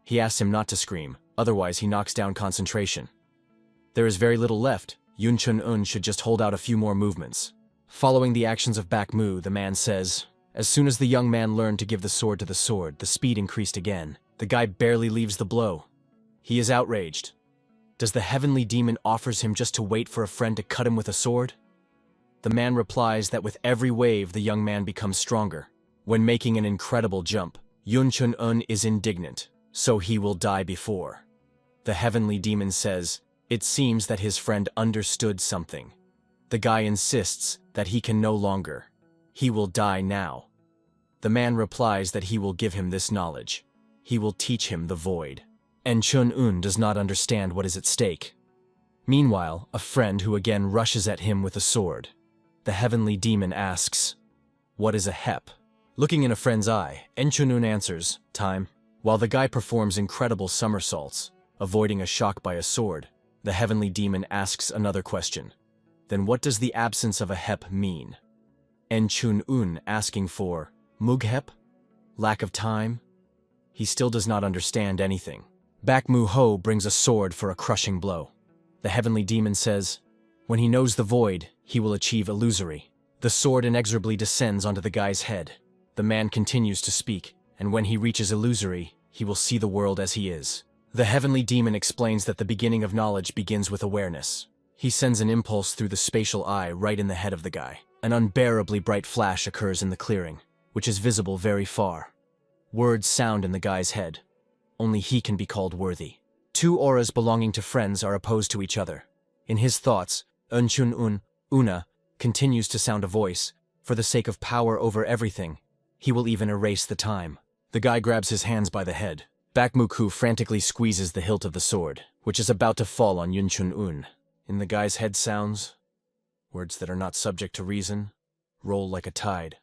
He asks him not to scream, otherwise he knocks down concentration. There is very little left. Yun Chun-un should just hold out a few more movements. Following the actions of Back Mu, the man says, as soon as the young man learned to give the sword to the sword, the speed increased again. The guy barely leaves the blow. He is outraged. Does the heavenly demon offers him just to wait for a friend to cut him with a sword? The man replies that with every wave the young man becomes stronger. When making an incredible jump, Yun Chun-un is indignant, so he will die before. The heavenly demon says, it seems that his friend understood something. The guy insists that he can no longer. He will die now. The man replies that he will give him this knowledge. He will teach him the void. And Chun-un does not understand what is at stake. Meanwhile, a friend who again rushes at him with a sword. The heavenly demon asks, what is a hep? Looking in a friend's eye, Chun-un answers, time. While the guy performs incredible somersaults, avoiding a shock by a sword, the heavenly demon asks another question. Then what does the absence of a hep mean? Chun-un asking for mughep? Lack of time? He still does not understand anything. Back Mu-ho brings a sword for a crushing blow. The heavenly demon says, when he knows the void, he will achieve illusory. The sword inexorably descends onto the guy's head. The man continues to speak, and when he reaches illusory, he will see the world as he is. The heavenly demon explains that the beginning of knowledge begins with awareness. He sends an impulse through the spatial eye right in the head of the guy. An unbearably bright flash occurs in the clearing, which is visible very far. Words sound in the guy's head. Only he can be called worthy. Two auras belonging to friends are opposed to each other. In his thoughts, Chun-un, Una, continues to sound a voice. For the sake of power over everything, he will even erase the time. The guy grabs his hands by the head. Back Mu-ku frantically squeezes the hilt of the sword, which is about to fall on Yun Chun-un. In the guy's head sounds, words that are not subject to reason, roll like a tide.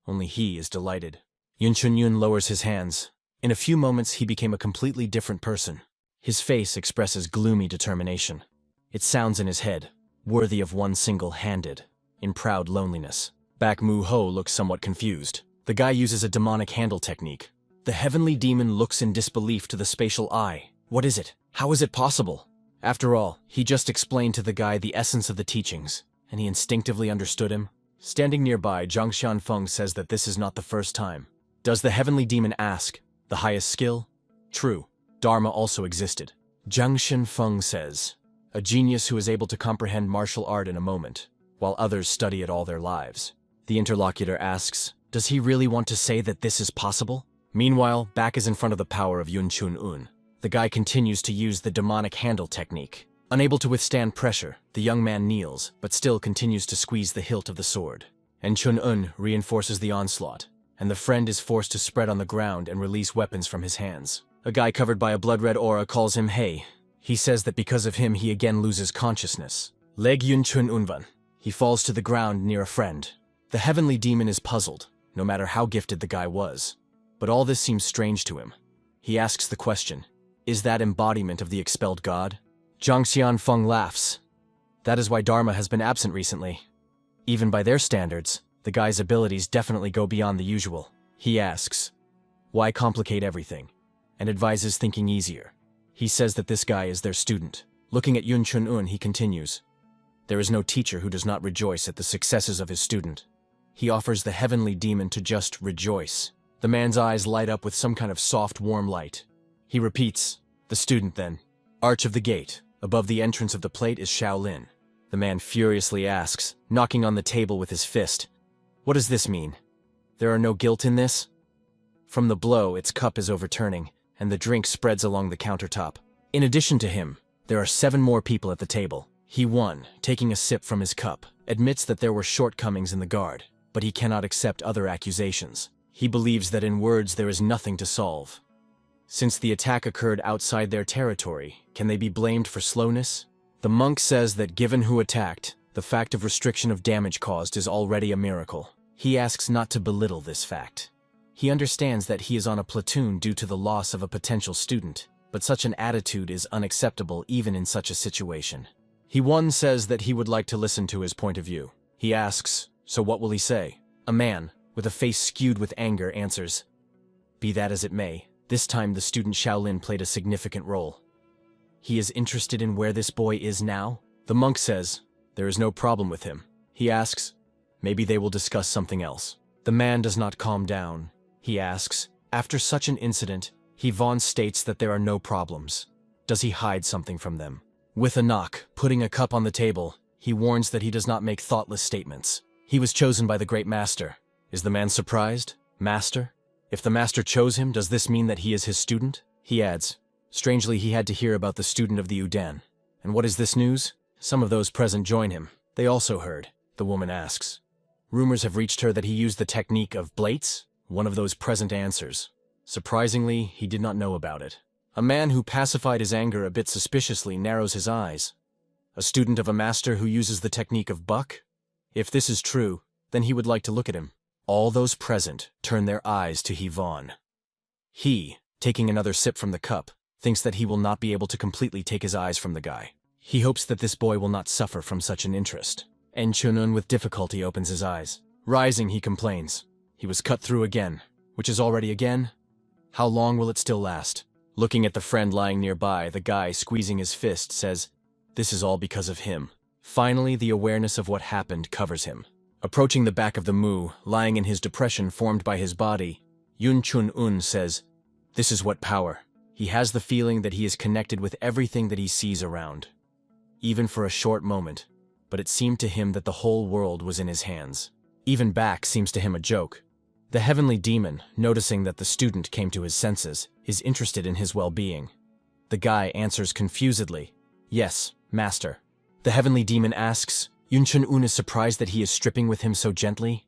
Only he is delighted. Yun Chun-un lowers his hands. In a few moments he became a completely different person. His face expresses gloomy determination. It sounds in his head, worthy of one single-handed, in proud loneliness. Back Mu-ho looks somewhat confused. The guy uses a demonic handle technique. The heavenly demon looks in disbelief to the spatial eye. What is it? How is it possible? After all, he just explained to the guy the essence of the teachings, and he instinctively understood him. Standing nearby, Zhang Xianfeng says that this is not the first time. Does the heavenly demon ask, the highest skill? True, Dharma also existed. Zhang Xianfeng says, a genius who is able to comprehend martial art in a moment, while others study it all their lives. The interlocutor asks, does he really want to say that this is possible? Meanwhile, Back is in front of the power of Yun Chun-un. The guy continues to use the demonic handle technique. Unable to withstand pressure, the young man kneels, but still continues to squeeze the hilt of the sword. And Chun-un reinforces the onslaught, and the friend is forced to spread on the ground and release weapons from his hands. A guy covered by a blood-red aura calls him Hey. He says that because of him he again loses consciousness. Leg Yun Chun-un. He falls to the ground near a friend. The heavenly demon is puzzled, no matter how gifted the guy was. But all this seems strange to him. He asks the question, is that embodiment of the expelled god? Zhang Xianfeng laughs. That is why Dharma has been absent recently. Even by their standards, the guy's abilities definitely go beyond the usual. He asks, why complicate everything? And advises thinking easier. He says that this guy is their student. Looking at Yun Chun-un, he continues, there is no teacher who does not rejoice at the successes of his student. He offers the heavenly demon to just rejoice. The man's eyes light up with some kind of soft, warm light. He repeats, the student then. Arch of the gate, above the entrance of the plate is Shaolin. The man furiously asks, knocking on the table with his fist, what does this mean? There are no guilt in this? From the blow, its cup is overturning, and the drink spreads along the countertop. In addition to him, there are 7 more people at the table. He won, taking a sip from his cup, admits that there were shortcomings in the guard, but he cannot accept other accusations. He believes that in words there is nothing to solve. Since the attack occurred outside their territory, can they be blamed for slowness? The monk says that given who attacked, the fact of restriction of damage caused is already a miracle. He asks not to belittle this fact. He understands that he is on a platoon due to the loss of a potential student, but such an attitude is unacceptable even in such a situation. He says that he would like to listen to his point of view. He asks, so what will he say? A man, with a face skewed with anger, answers, be that as it may, this time the student Shaolin played a significant role. He is interested in where this boy is now? The monk says, there is no problem with him. He asks, maybe they will discuss something else. The man does not calm down. He asks, after such an incident, Yvonne states that there are no problems. Does he hide something from them? With a knock, putting a cup on the table, he warns that he does not make thoughtless statements. He was chosen by the great master. Is the man surprised? Master? If the master chose him, does this mean that he is his student? He adds, strangely he had to hear about the student of the Uden. And what is this news? Some of those present join him. They also heard. The woman asks. Rumors have reached her that he used the technique of Blates? One of those present answers. Surprisingly, he did not know about it. A man who pacified his anger a bit suspiciously narrows his eyes. A student of a master who uses the technique of Buck? If this is true, then he would like to look at him. All those present turn their eyes to Yvonne. He, taking another sip from the cup, thinks that he will not be able to completely take his eyes from the guy. He hopes that this boy will not suffer from such an interest. En Chunun with difficulty opens his eyes. Rising, he complains. He was cut through again, which is already again? How long will it still last? Looking at the friend lying nearby, the guy squeezing his fist says, this is all because of him. Finally, the awareness of what happened covers him. Approaching the back of the Mu, lying in his depression formed by his body, Yun Chun-un says, this is what power. He has the feeling that he is connected with everything that he sees around. Even for a short moment, but it seemed to him that the whole world was in his hands. Even back seems to him a joke. The heavenly demon, noticing that the student came to his senses, is interested in his well-being. The guy answers confusedly, yes, master. The heavenly demon asks, Yun Chun-un is surprised that he is stripping with him so gently?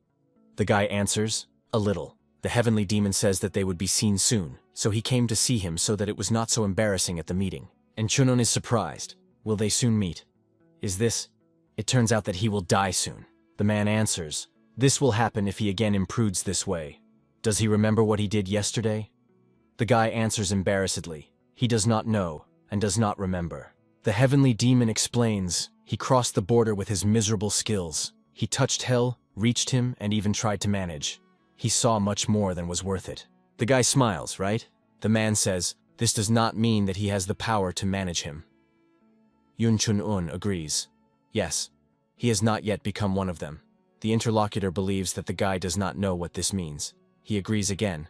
The guy answers, a little. The heavenly demon says that they would be seen soon, so he came to see him so that it was not so embarrassing at the meeting. And Chun-un is surprised. Will they soon meet? Is this? It turns out that he will die soon. The man answers, this will happen if he again imprudes this way. Does he remember what he did yesterday? The guy answers embarrassedly. He does not know, and does not remember. The heavenly demon explains, he crossed the border with his miserable skills. He touched hell, reached him, and even tried to manage. He saw much more than was worth it. The guy smiles, right? The man says, this does not mean that he has the power to manage him. Yun Chun-un agrees. Yes, he has not yet become one of them. The interlocutor believes that the guy does not know what this means. He agrees again.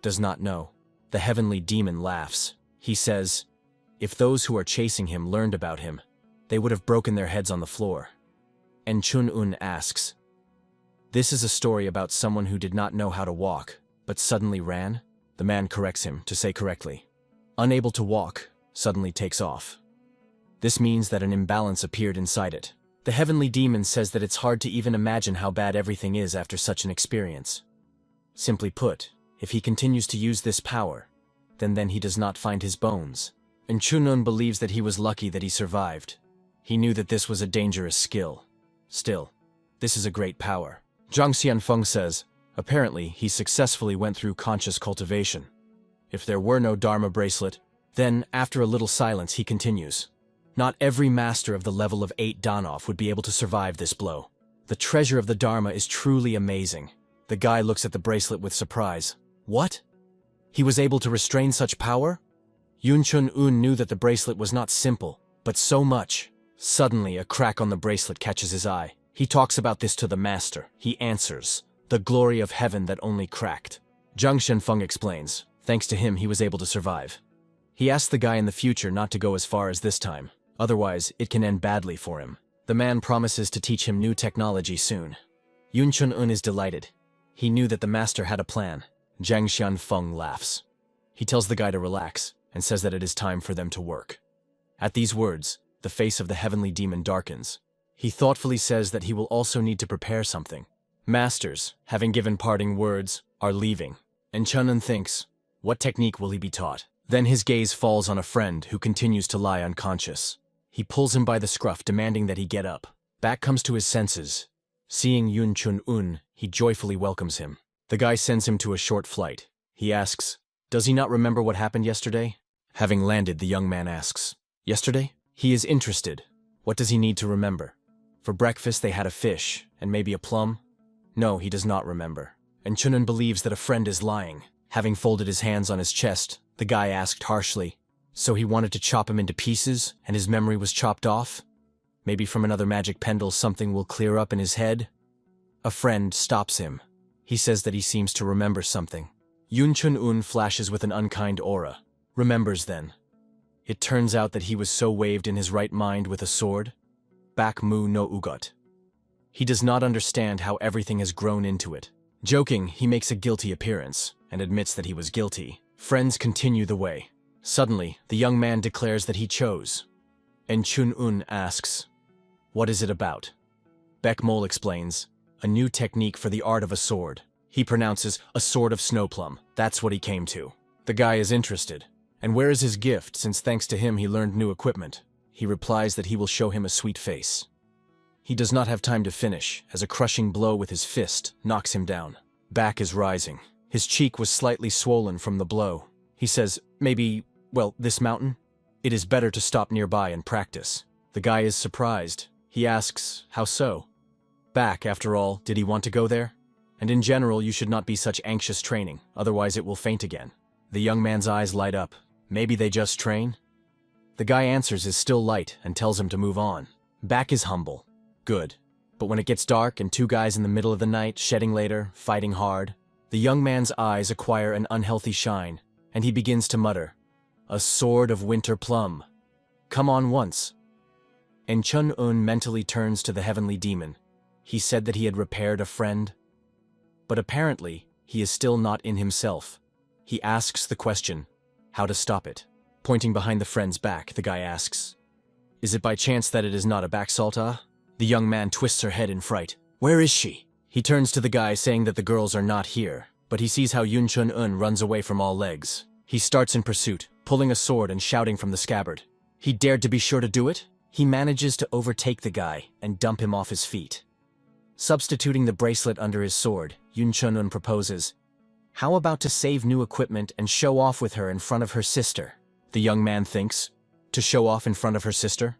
Does not know. The heavenly demon laughs. He says, if those who are chasing him learned about him, they would have broken their heads on the floor. And Chun-un asks, this is a story about someone who did not know how to walk, but suddenly ran? The man corrects him to say correctly. Unable to walk, suddenly takes off. This means that an imbalance appeared inside it. The heavenly demon says that it's hard to even imagine how bad everything is after such an experience. Simply put, if he continues to use this power, then he does not find his bones. And Chun-un believes that he was lucky that he survived. He knew that this was a dangerous skill. Still, this is a great power. Zhang Xianfeng says, apparently he successfully went through conscious cultivation. If there were no Dharma bracelet, then, after a little silence, he continues. Not every master of the level of 8 Danov would be able to survive this blow. The treasure of the Dharma is truly amazing. The guy looks at the bracelet with surprise. What? He was able to restrain such power? Yun Chun-un knew that the bracelet was not simple, but so much. Suddenly, a crack on the bracelet catches his eye. He talks about this to the master. He answers, "The glory of heaven that only cracked." Zhang Shenfeng explains, thanks to him he was able to survive. He asks the guy in the future not to go as far as this time, otherwise it can end badly for him. The man promises to teach him new technology soon. Yun Chun-un is delighted. He knew that the master had a plan. Zhang Xianfeng laughs. He tells the guy to relax and says that it is time for them to work. At these words, the face of the heavenly demon darkens. He thoughtfully says that he will also need to prepare something. Masters, having given parting words, are leaving, and Chun-un thinks, what technique will he be taught? Then his gaze falls on a friend who continues to lie unconscious. He pulls him by the scruff, demanding that he get up. Back comes to his senses. Seeing Yun Chun-un, he joyfully welcomes him. The guy sends him to a short flight. He asks, does he not remember what happened yesterday? Having landed, the young man asks, yesterday? He is interested. What does he need to remember? For breakfast they had a fish, and maybe a plum? No, he does not remember. And Chun-un believes that a friend is lying. Having folded his hands on his chest, the guy asked harshly, so he wanted to chop him into pieces, and his memory was chopped off? Maybe from another magic pendle something will clear up in his head? A friend stops him. He says that he seems to remember something. Yun Chun-un flashes with an unkind aura. Remembers then. It turns out that he was so waved in his right mind with a sword. Bak mu no ugot. He does not understand how everything has grown into it. Joking, he makes a guilty appearance, and admits that he was guilty. Friends continue the way. Suddenly, the young man declares that he chose. And Chun-un asks, what is it about? Baek-mol explains, a new technique for the art of a sword. He pronounces, a sword of snowplum. That's what he came to. The guy is interested. And where is his gift, since thanks to him he learned new equipment? He replies that he will show him a sweet face. He does not have time to finish, as a crushing blow with his fist knocks him down. Back is rising. His cheek was slightly swollen from the blow. He says, maybe, well, this mountain? It is better to stop nearby and practice. The guy is surprised. He asks, how so? Back, after all, did he want to go there? And in general, you should not be such anxious training, otherwise it will faint again. The young man's eyes light up. Maybe they just train? The guy answers is still light and tells him to move on. Back is humble. Good. But when it gets dark and two guys in the middle of the night, shedding later, fighting hard, the young man's eyes acquire an unhealthy shine, and he begins to mutter, a sword of winter plum. Come on once. And Chun-un mentally turns to the heavenly demon. He said that he had repaired a friend. But apparently, he is still not in himself. He asks the question, how to stop it? Pointing behind the friend's back, the guy asks, is it by chance that it is not a Baksalta? The young man twists her head in fright. Where is she? He turns to the guy saying that the girls are not here, but he sees how Yun Chun-un runs away from all legs. He starts in pursuit, pulling a sword and shouting from the scabbard. He dared to be sure to do it? He manages to overtake the guy and dump him off his feet. Substituting the bracelet under his sword, Yun Chun-un proposes, how about to save new equipment and show off with her in front of her sister? The young man thinks, to show off in front of her sister?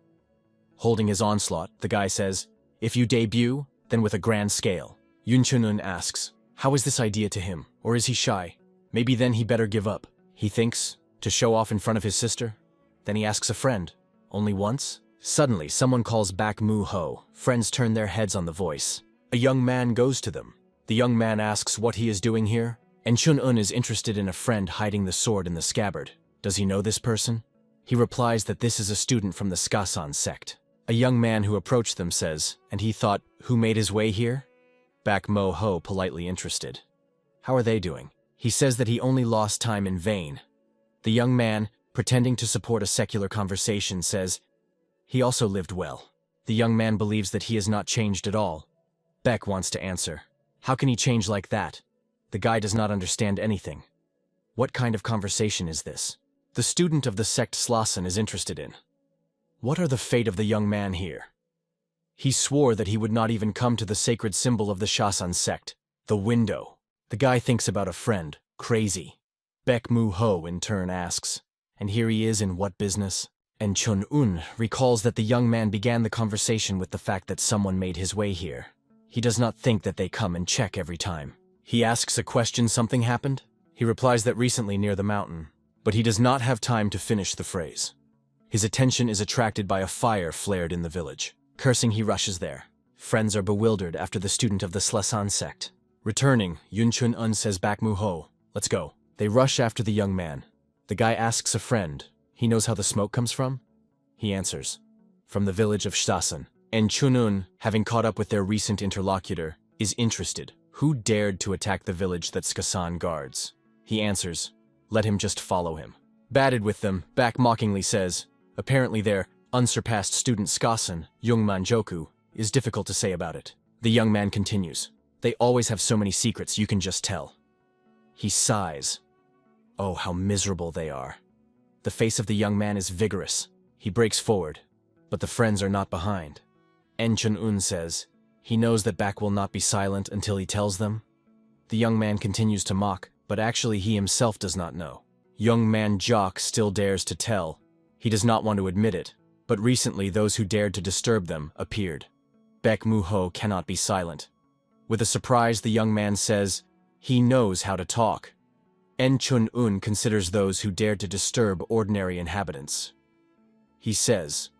Holding his onslaught, the guy says, if you debut, then with a grand scale. Yun Chun-un asks, how is this idea to him, or is he shy? Maybe then he better give up. He thinks, to show off in front of his sister? Then he asks a friend, only once? Suddenly, someone calls back Mu-ho. Friends turn their heads on the voice. A young man goes to them. The young man asks what he is doing here, and Chun-un is interested in a friend hiding the sword in the scabbard. Does he know this person? He replies that this is a student from the Skasan sect. A young man who approached them says, and he thought, who made his way here? Back Mo-ho politely interested. How are they doing? He says that he only lost time in vain. The young man, pretending to support a secular conversation, says, he also lived well. The young man believes that he has not changed at all. Beck wants to answer. How can he change like that? The guy does not understand anything. What kind of conversation is this? The student of the sect Slassen is interested in. What are the fate of the young man here? He swore that he would not even come to the sacred symbol of the Shasan sect, the window. The guy thinks about a friend, crazy. Baek Mu-ho in turn asks, and here he is in what business? And Chun-un recalls that the young man began the conversation with the fact that someone made his way here. He does not think that they come and check every time. He asks a question, something happened? He replies that recently near the mountain, but he does not have time to finish the phrase. His attention is attracted by a fire flared in the village. Cursing, he rushes there. Friends are bewildered after the student of the Slesan sect. Returning, Yun Chun-un says back Mu-ho, let's go. They rush after the young man. The guy asks a friend, he knows how the smoke comes from? He answers, from the village of Shtasan. And Chun-un, having caught up with their recent interlocutor, is interested. Who dared to attack the village that Skasan guards? He answers, let him just follow him. Batted with them, back mockingly says, apparently their unsurpassed student Skasan, Youngman Joku, is difficult to say about it. The young man continues, they always have so many secrets, you can just tell. He sighs. Oh, how miserable they are. The face of the young man is vigorous. He breaks forward, but the friends are not behind. En Chun-un says, he knows that Bak will not be silent until he tells them. The young man continues to mock, but actually he himself does not know. Young man Jock still dares to tell. He does not want to admit it, but recently those who dared to disturb them appeared. Baek Mu-ho cannot be silent. With a surprise, the young man says, he knows how to talk. En Chun-un considers those who dared to disturb ordinary inhabitants. He says,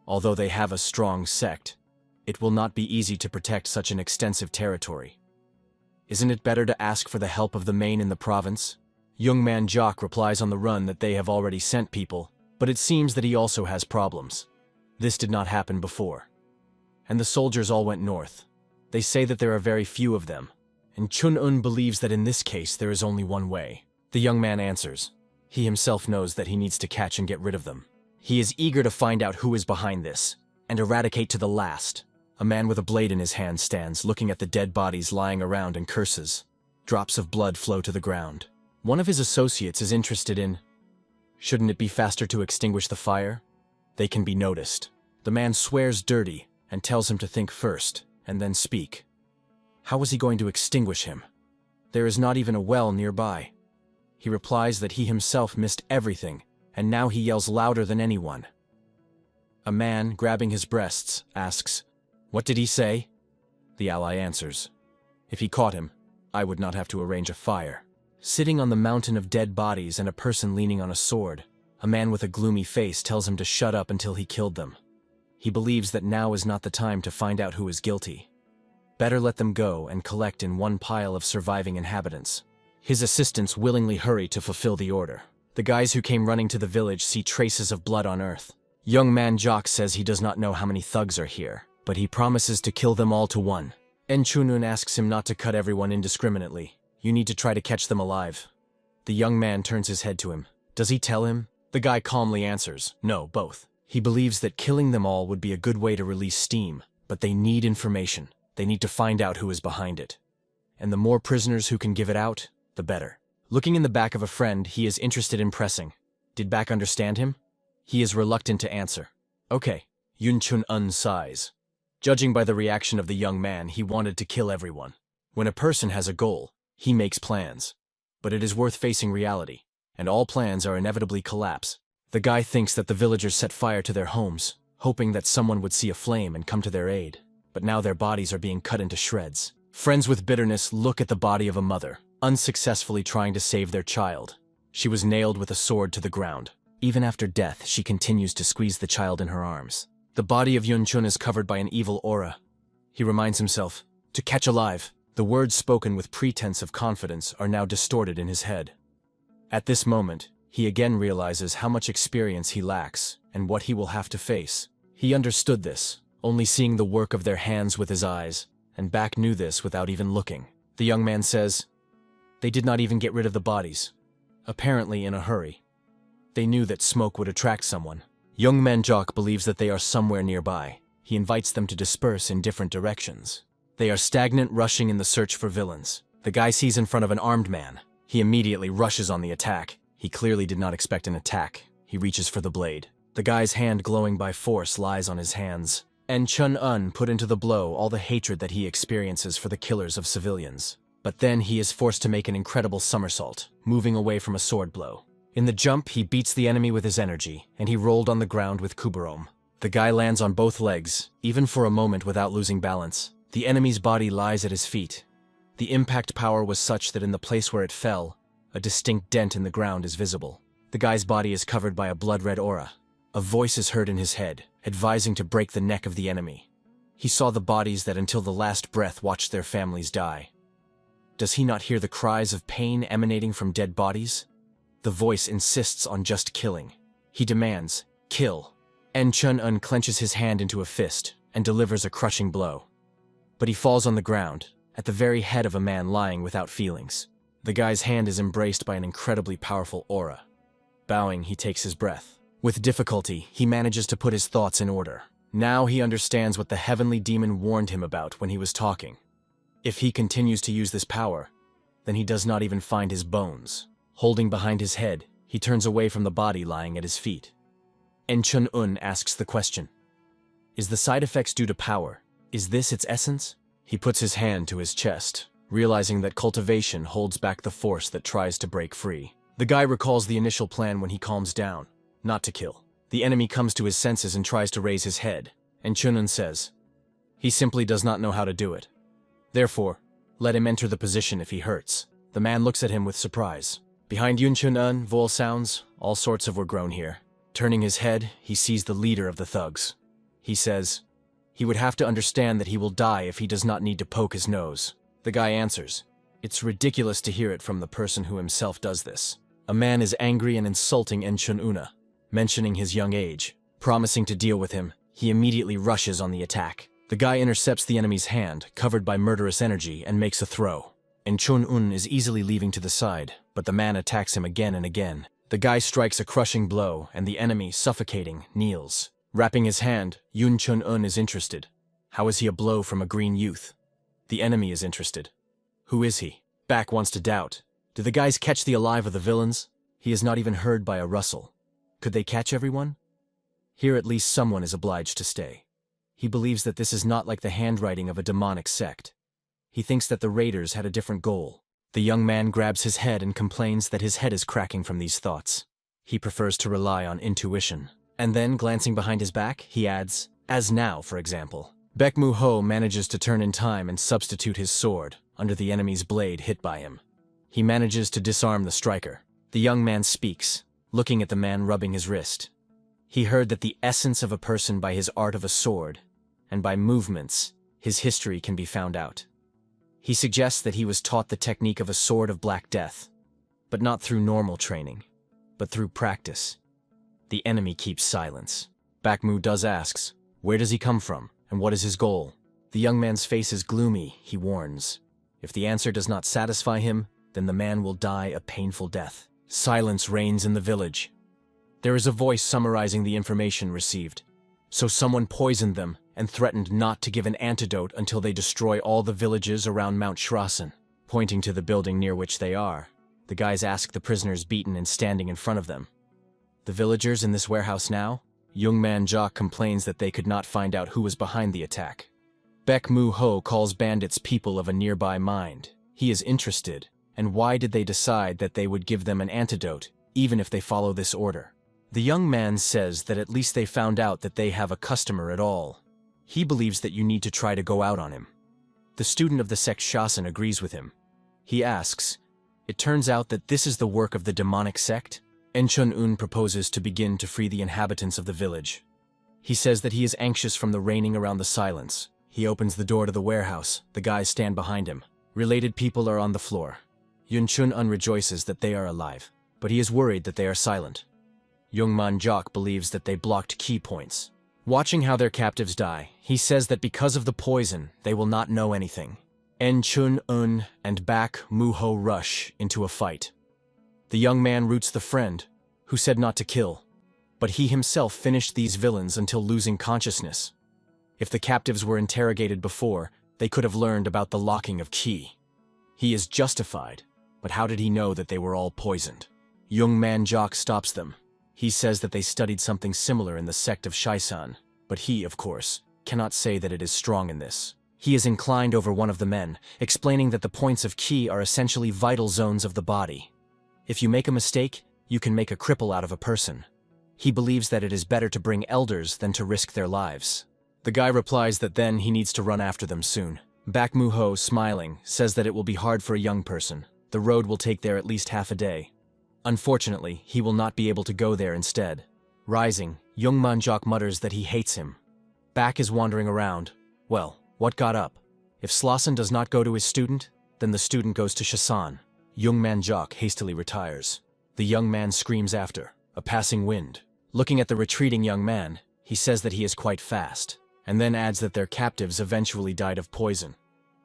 although they have a strong sect, it will not be easy to protect such an extensive territory. Isn't it better to ask for the help of the main in the province? Young man Jock replies on the run that they have already sent people, but it seems that he also has problems. This did not happen before. And the soldiers all went north. They say that there are very few of them, and Chun-un believes that in this case there is only one way. The young man answers. He himself knows that he needs to catch and get rid of them. He is eager to find out who is behind this, and eradicate to the last. A man with a blade in his hand stands, looking at the dead bodies lying around and curses. Drops of blood flow to the ground. One of his associates is interested in, shouldn't it be faster to extinguish the fire? They can be noticed. The man swears dirty and tells him to think first, and then speak. How was he going to extinguish him? There is not even a well nearby. He replies that he himself missed everything, and now he yells louder than anyone. A man, grabbing his breasts, asks, what did he say? The ally answers, if he caught him, I would not have to arrange a fire. Sitting on the mountain of dead bodies and a person leaning on a sword, a man with a gloomy face tells him to shut up until he killed them. He believes that now is not the time to find out who is guilty. Better let them go and collect in one pile of surviving inhabitants. His assistants willingly hurry to fulfill the order. The guys who came running to the village see traces of blood on earth. Young man Jock says he does not know how many thugs are here, but he promises to kill them all to one. En Chun-un asks him not to cut everyone indiscriminately. You need to try to catch them alive. The young man turns his head to him. Does he tell him? The guy calmly answers, no, both. He believes that killing them all would be a good way to release steam, but they need information. They need to find out who is behind it. And the more prisoners who can give it out, the better. Looking in the back of a friend, he is interested in pressing. Did Bak understand him? He is reluctant to answer. Okay. Yun Chun-un sighs. Judging by the reaction of the young man, he wanted to kill everyone. When a person has a goal, he makes plans. But it is worth facing reality, and all plans are inevitably collapse. The guy thinks that the villagers set fire to their homes, hoping that someone would see a flame and come to their aid. But now their bodies are being cut into shreds. Friends with bitterness look at the body of a mother, unsuccessfully trying to save their child. She was nailed with a sword to the ground. Even after death, she continues to squeeze the child in her arms. The body of Yun Chun is covered by an evil aura. He reminds himself, to catch alive. The words spoken with pretense of confidence are now distorted in his head. At this moment, he again realizes how much experience he lacks and what he will have to face. He understood this, only seeing the work of their hands with his eyes, and Bak knew this without even looking. The young man says, they did not even get rid of the bodies, apparently in a hurry. They knew that smoke would attract someone. Young man Jock believes that they are somewhere nearby. He invites them to disperse in different directions. They are stagnant, rushing in the search for villains. The guy sees in front of an armed man. He immediately rushes on the attack. He clearly did not expect an attack. He reaches for the blade. The guy's hand, glowing by force, lies on his hands. And Chun-un put into the blow all the hatred that he experiences for the killers of civilians. But then he is forced to make an incredible somersault, moving away from a sword blow. In the jump, he beats the enemy with his energy, and he rolled on the ground with Kuburom. The guy lands on both legs, even for a moment without losing balance. The enemy's body lies at his feet. The impact power was such that in the place where it fell, a distinct dent in the ground is visible. The guy's body is covered by a blood-red aura. A voice is heard in his head, advising to break the neck of the enemy. He saw the bodies that until the last breath watched their families die. Does he not hear the cries of pain emanating from dead bodies? The voice insists on just killing. He demands, kill. Chun-un clenches his hand into a fist and delivers a crushing blow. But he falls on the ground, at the very head of a man lying without feelings. The guy's hand is embraced by an incredibly powerful aura. Bowing, he takes his breath. With difficulty, he manages to put his thoughts in order. Now he understands what the heavenly demon warned him about when he was talking. If he continues to use this power, then he does not even find his bones. Holding behind his head, he turns away from the body lying at his feet. Chun-un asks the question, is the side effects due to power? Is this its essence? He puts his hand to his chest, realizing that cultivation holds back the force that tries to break free. The guy recalls the initial plan when he calms down, not to kill. The enemy comes to his senses and tries to raise his head, and Chun-un says, he simply does not know how to do it. Therefore, let him enter the position if he hurts. The man looks at him with surprise. Behind Yun Chun-un, Vol sounds, all sorts of were grown here. Turning his head, he sees the leader of the thugs. He says, he would have to understand that he will die if he does not need to poke his nose. The guy answers, it's ridiculous to hear it from the person who himself does this. A man is angry and insulting Chun-una, mentioning his young age. Promising to deal with him, he immediately rushes on the attack. The guy intercepts the enemy's hand, covered by murderous energy, and makes a throw. Chun-un is easily leaving to the side, but the man attacks him again and again. The guy strikes a crushing blow, and the enemy, suffocating, kneels. Wrapping his hand, Yun Chun-un is interested. How is he a blow from a green youth? The enemy is interested. Who is he? Back wants to doubt. Do the guys catch the alive of the villains? He is not even heard by a rustle. Could they catch everyone? Here at least someone is obliged to stay. He believes that this is not like the handwriting of a demonic sect. He thinks that the raiders had a different goal. The young man grabs his head and complains that his head is cracking from these thoughts. He prefers to rely on intuition. And then, glancing behind his back, he adds, as now, for example. Baek Mu-ho manages to turn in time and substitute his sword under the enemy's blade hit by him. He manages to disarm the striker. The young man speaks, looking at the man rubbing his wrist. He heard that the essence of a person by his art of a sword, and by movements, his history can be found out. He suggests that he was taught the technique of a sword of black death, but not through normal training, but through practice. The enemy keeps silence. Baek Mu asks, where does he come from, and what is his goal? The young man's face is gloomy, he warns. If the answer does not satisfy him, then the man will die a painful death. Silence reigns in the village. There is a voice summarizing the information received. So someone poisoned them and threatened not to give an antidote until they destroy all the villages around Mount Shrasen. Pointing to the building near which they are, the guys ask the prisoners beaten and standing in front of them. The villagers in this warehouse now? Young man Jock complains that they could not find out who was behind the attack. Baek Mu-ho calls bandits people of a nearby mind. He is interested, and why did they decide that they would give them an antidote, even if they follow this order? The young man says that at least they found out that they have a customer at all. He believes that you need to try to go out on him. The student of the sect Shasen agrees with him. He asks, it turns out that this is the work of the demonic sect? Chun-un proposes to begin to free the inhabitants of the village. He says that he is anxious from the reigning around the silence. He opens the door to the warehouse. The guys stand behind him. Related people are on the floor. Yun Chun-un rejoices that they are alive, but he is worried that they are silent. Youngman Jock believes that they blocked key points. Watching how their captives die, he says that because of the poison, they will not know anything. Chun-un and Baek Mu-ho rush into a fight. The young man roots the friend, who said not to kill, but he himself finished these villains until losing consciousness. If the captives were interrogated before, they could have learned about the locking of key. He is justified, but how did he know that they were all poisoned? Young man Jock stops them. He says that they studied something similar in the sect of Shaisan, but he, of course, cannot say that it is strong in this. He is inclined over one of the men, explaining that the points of key are essentially vital zones of the body. If you make a mistake, you can make a cripple out of a person. He believes that it is better to bring elders than to risk their lives. The guy replies that then he needs to run after them soon. Baek Moo-ho, smiling, says that it will be hard for a young person. The road will take there at least half a day. Unfortunately, he will not be able to go there instead. Rising, Young Manjok mutters that he hates him. Baek is wandering around. Well, what got up? If Slauson does not go to his student, then the student goes to Shasan. Young Manjok hastily retires. The young man screams after, a passing wind. Looking at the retreating young man, he says that he is quite fast, and then adds that their captives eventually died of poison.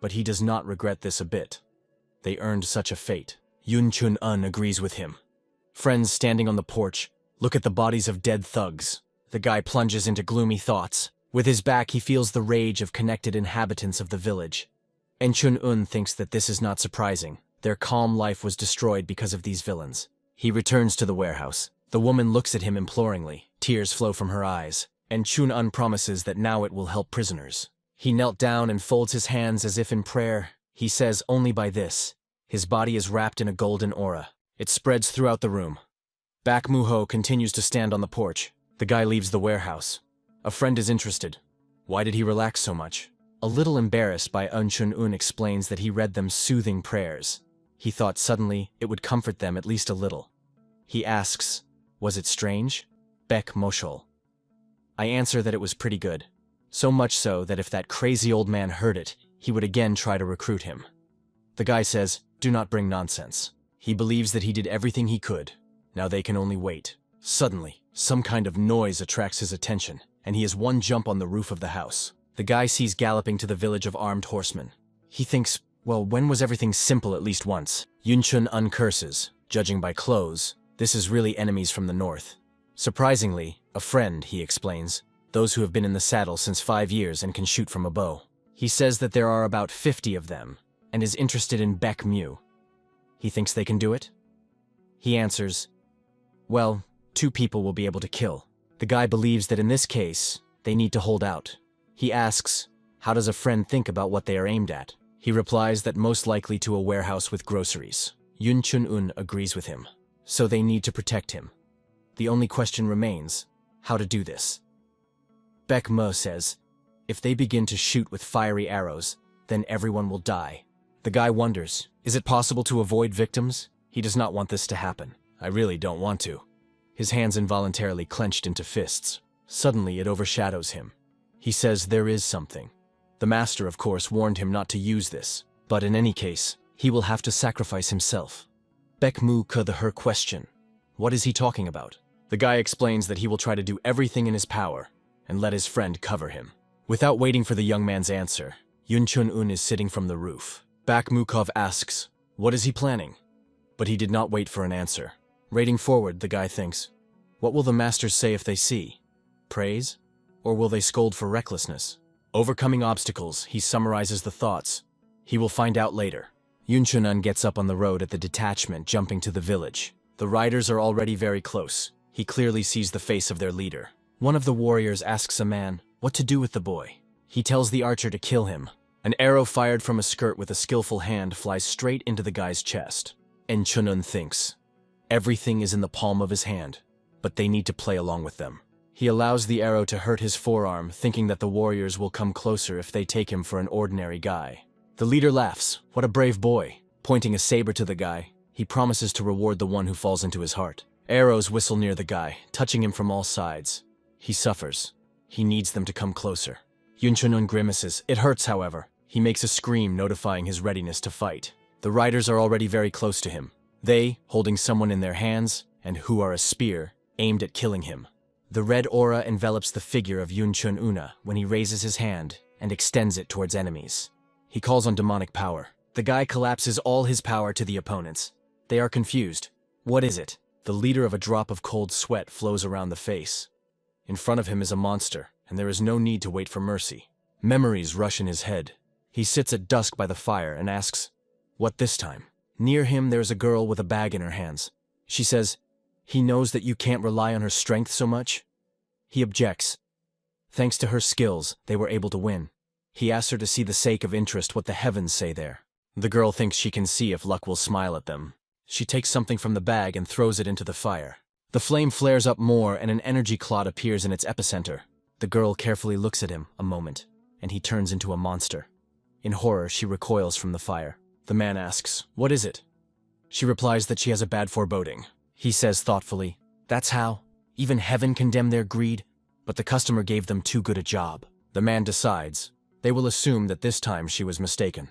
But he does not regret this a bit. They earned such a fate. Yun Chun-un agrees with him. Friends standing on the porch, look at the bodies of dead thugs. The guy plunges into gloomy thoughts. With his back, he feels the rage of connected inhabitants of the village. En Chun-un thinks that this is not surprising. Their calm life was destroyed because of these villains. He returns to the warehouse. The woman looks at him imploringly. Tears flow from her eyes. En Chun-un promises that now it will help prisoners. He knelt down and folds his hands as if in prayer. He says only by this. His body is wrapped in a golden aura. It spreads throughout the room. Baek Moo-ho continues to stand on the porch. The guy leaves the warehouse. A friend is interested. Why did he relax so much? A little embarrassed by En Chun-un explains that he read them soothing prayers. He thought suddenly it would comfort them at least a little. He asks, was it strange? Baek Moshol. I answer that it was pretty good. So much so that if that crazy old man heard it, he would again try to recruit him. The guy says, do not bring nonsense. He believes that he did everything he could. Now they can only wait. Suddenly, some kind of noise attracts his attention, and he has one jump on the roof of the house. The guy sees galloping to the village of armed horsemen. He thinks, well, when was everything simple at least once? Yun Chun-un curses. Judging by clothes, this is really enemies from the north. Surprisingly, a friend, he explains, those who have been in the saddle since 5 years and can shoot from a bow. He says that there are about 50 of them, and is interested in Baek Mu. He thinks they can do it? He answers, well, 2 people will be able to kill. The guy believes that in this case, they need to hold out. He asks, how does a friend think about what they are aimed at? He replies that most likely to a warehouse with groceries. Yun Chun-un agrees with him. So they need to protect him. The only question remains, how to do this. Baek Mo says, if they begin to shoot with fiery arrows, then everyone will die. The guy wonders, is it possible to avoid victims? He does not want this to happen. I really don't want to. His hands involuntarily clenched into fists. Suddenly it overshadows him. He says there is something. The master, of course, warned him not to use this, but in any case, he will have to sacrifice himself. Baek Mu-ka her question. What is he talking about? The guy explains that he will try to do everything in his power and let his friend cover him. Without waiting for the young man's answer, Yun Chun-un is sitting from the roof. Baek Mu-ka asks, what is he planning? But he did not wait for an answer. Raiding forward, the guy thinks, what will the masters say if they see? Praise? Or will they scold for recklessness? Overcoming obstacles, he summarizes the thoughts. He will find out later. Yun Chun-un gets up on the road at the detachment, jumping to the village. The riders are already very close. He clearly sees the face of their leader. One of the warriors asks a man what to do with the boy. He tells the archer to kill him. An arrow fired from a skirt with a skillful hand flies straight into the guy's chest. En Chun-un thinks, everything is in the palm of his hand, but they need to play along with them. He allows the arrow to hurt his forearm, thinking that the warriors will come closer if they take him for an ordinary guy. The leader laughs. What a brave boy. Pointing a saber to the guy, he promises to reward the one who falls into his heart. Arrows whistle near the guy, touching him from all sides. He suffers. He needs them to come closer. Yun Chun-un grimaces. It hurts, however. He makes a scream, notifying his readiness to fight. The riders are already very close to him. They, holding someone in their hands, and who are a spear, aimed at killing him. The red aura envelops the figure of Yun Chun-un when he raises his hand and extends it towards enemies. He calls on demonic power. The guy collapses all his power to the opponents. They are confused. What is it? The leader of a drop of cold sweat flows around the face. In front of him is a monster, and there is no need to wait for mercy. Memories rush in his head. He sits at dusk by the fire and asks, what this time? Near him there is a girl with a bag in her hands. She says, he knows that you can't rely on her strength so much. He objects. Thanks to her skills, they were able to win. He asks her to see the sake of interest what the heavens say there. The girl thinks she can see if luck will smile at them. She takes something from the bag and throws it into the fire. The flame flares up more and an energy clot appears in its epicenter. The girl carefully looks at him a moment, and he turns into a monster. In horror, she recoils from the fire. The man asks, "What is it?" She replies that she has a bad foreboding. He says thoughtfully, "That's how? Even heaven condemned their greed, but the customer gave them too good a job." The man decides. They will assume that this time she was mistaken.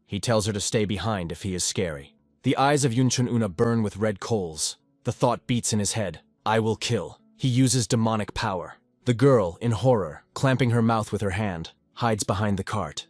He tells her to stay behind if he is scary. The eyes of Yunchun-una burn with red coals. The thought beats in his head. I will kill. He uses demonic power. The girl, in horror, clamping her mouth with her hand, hides behind the cart.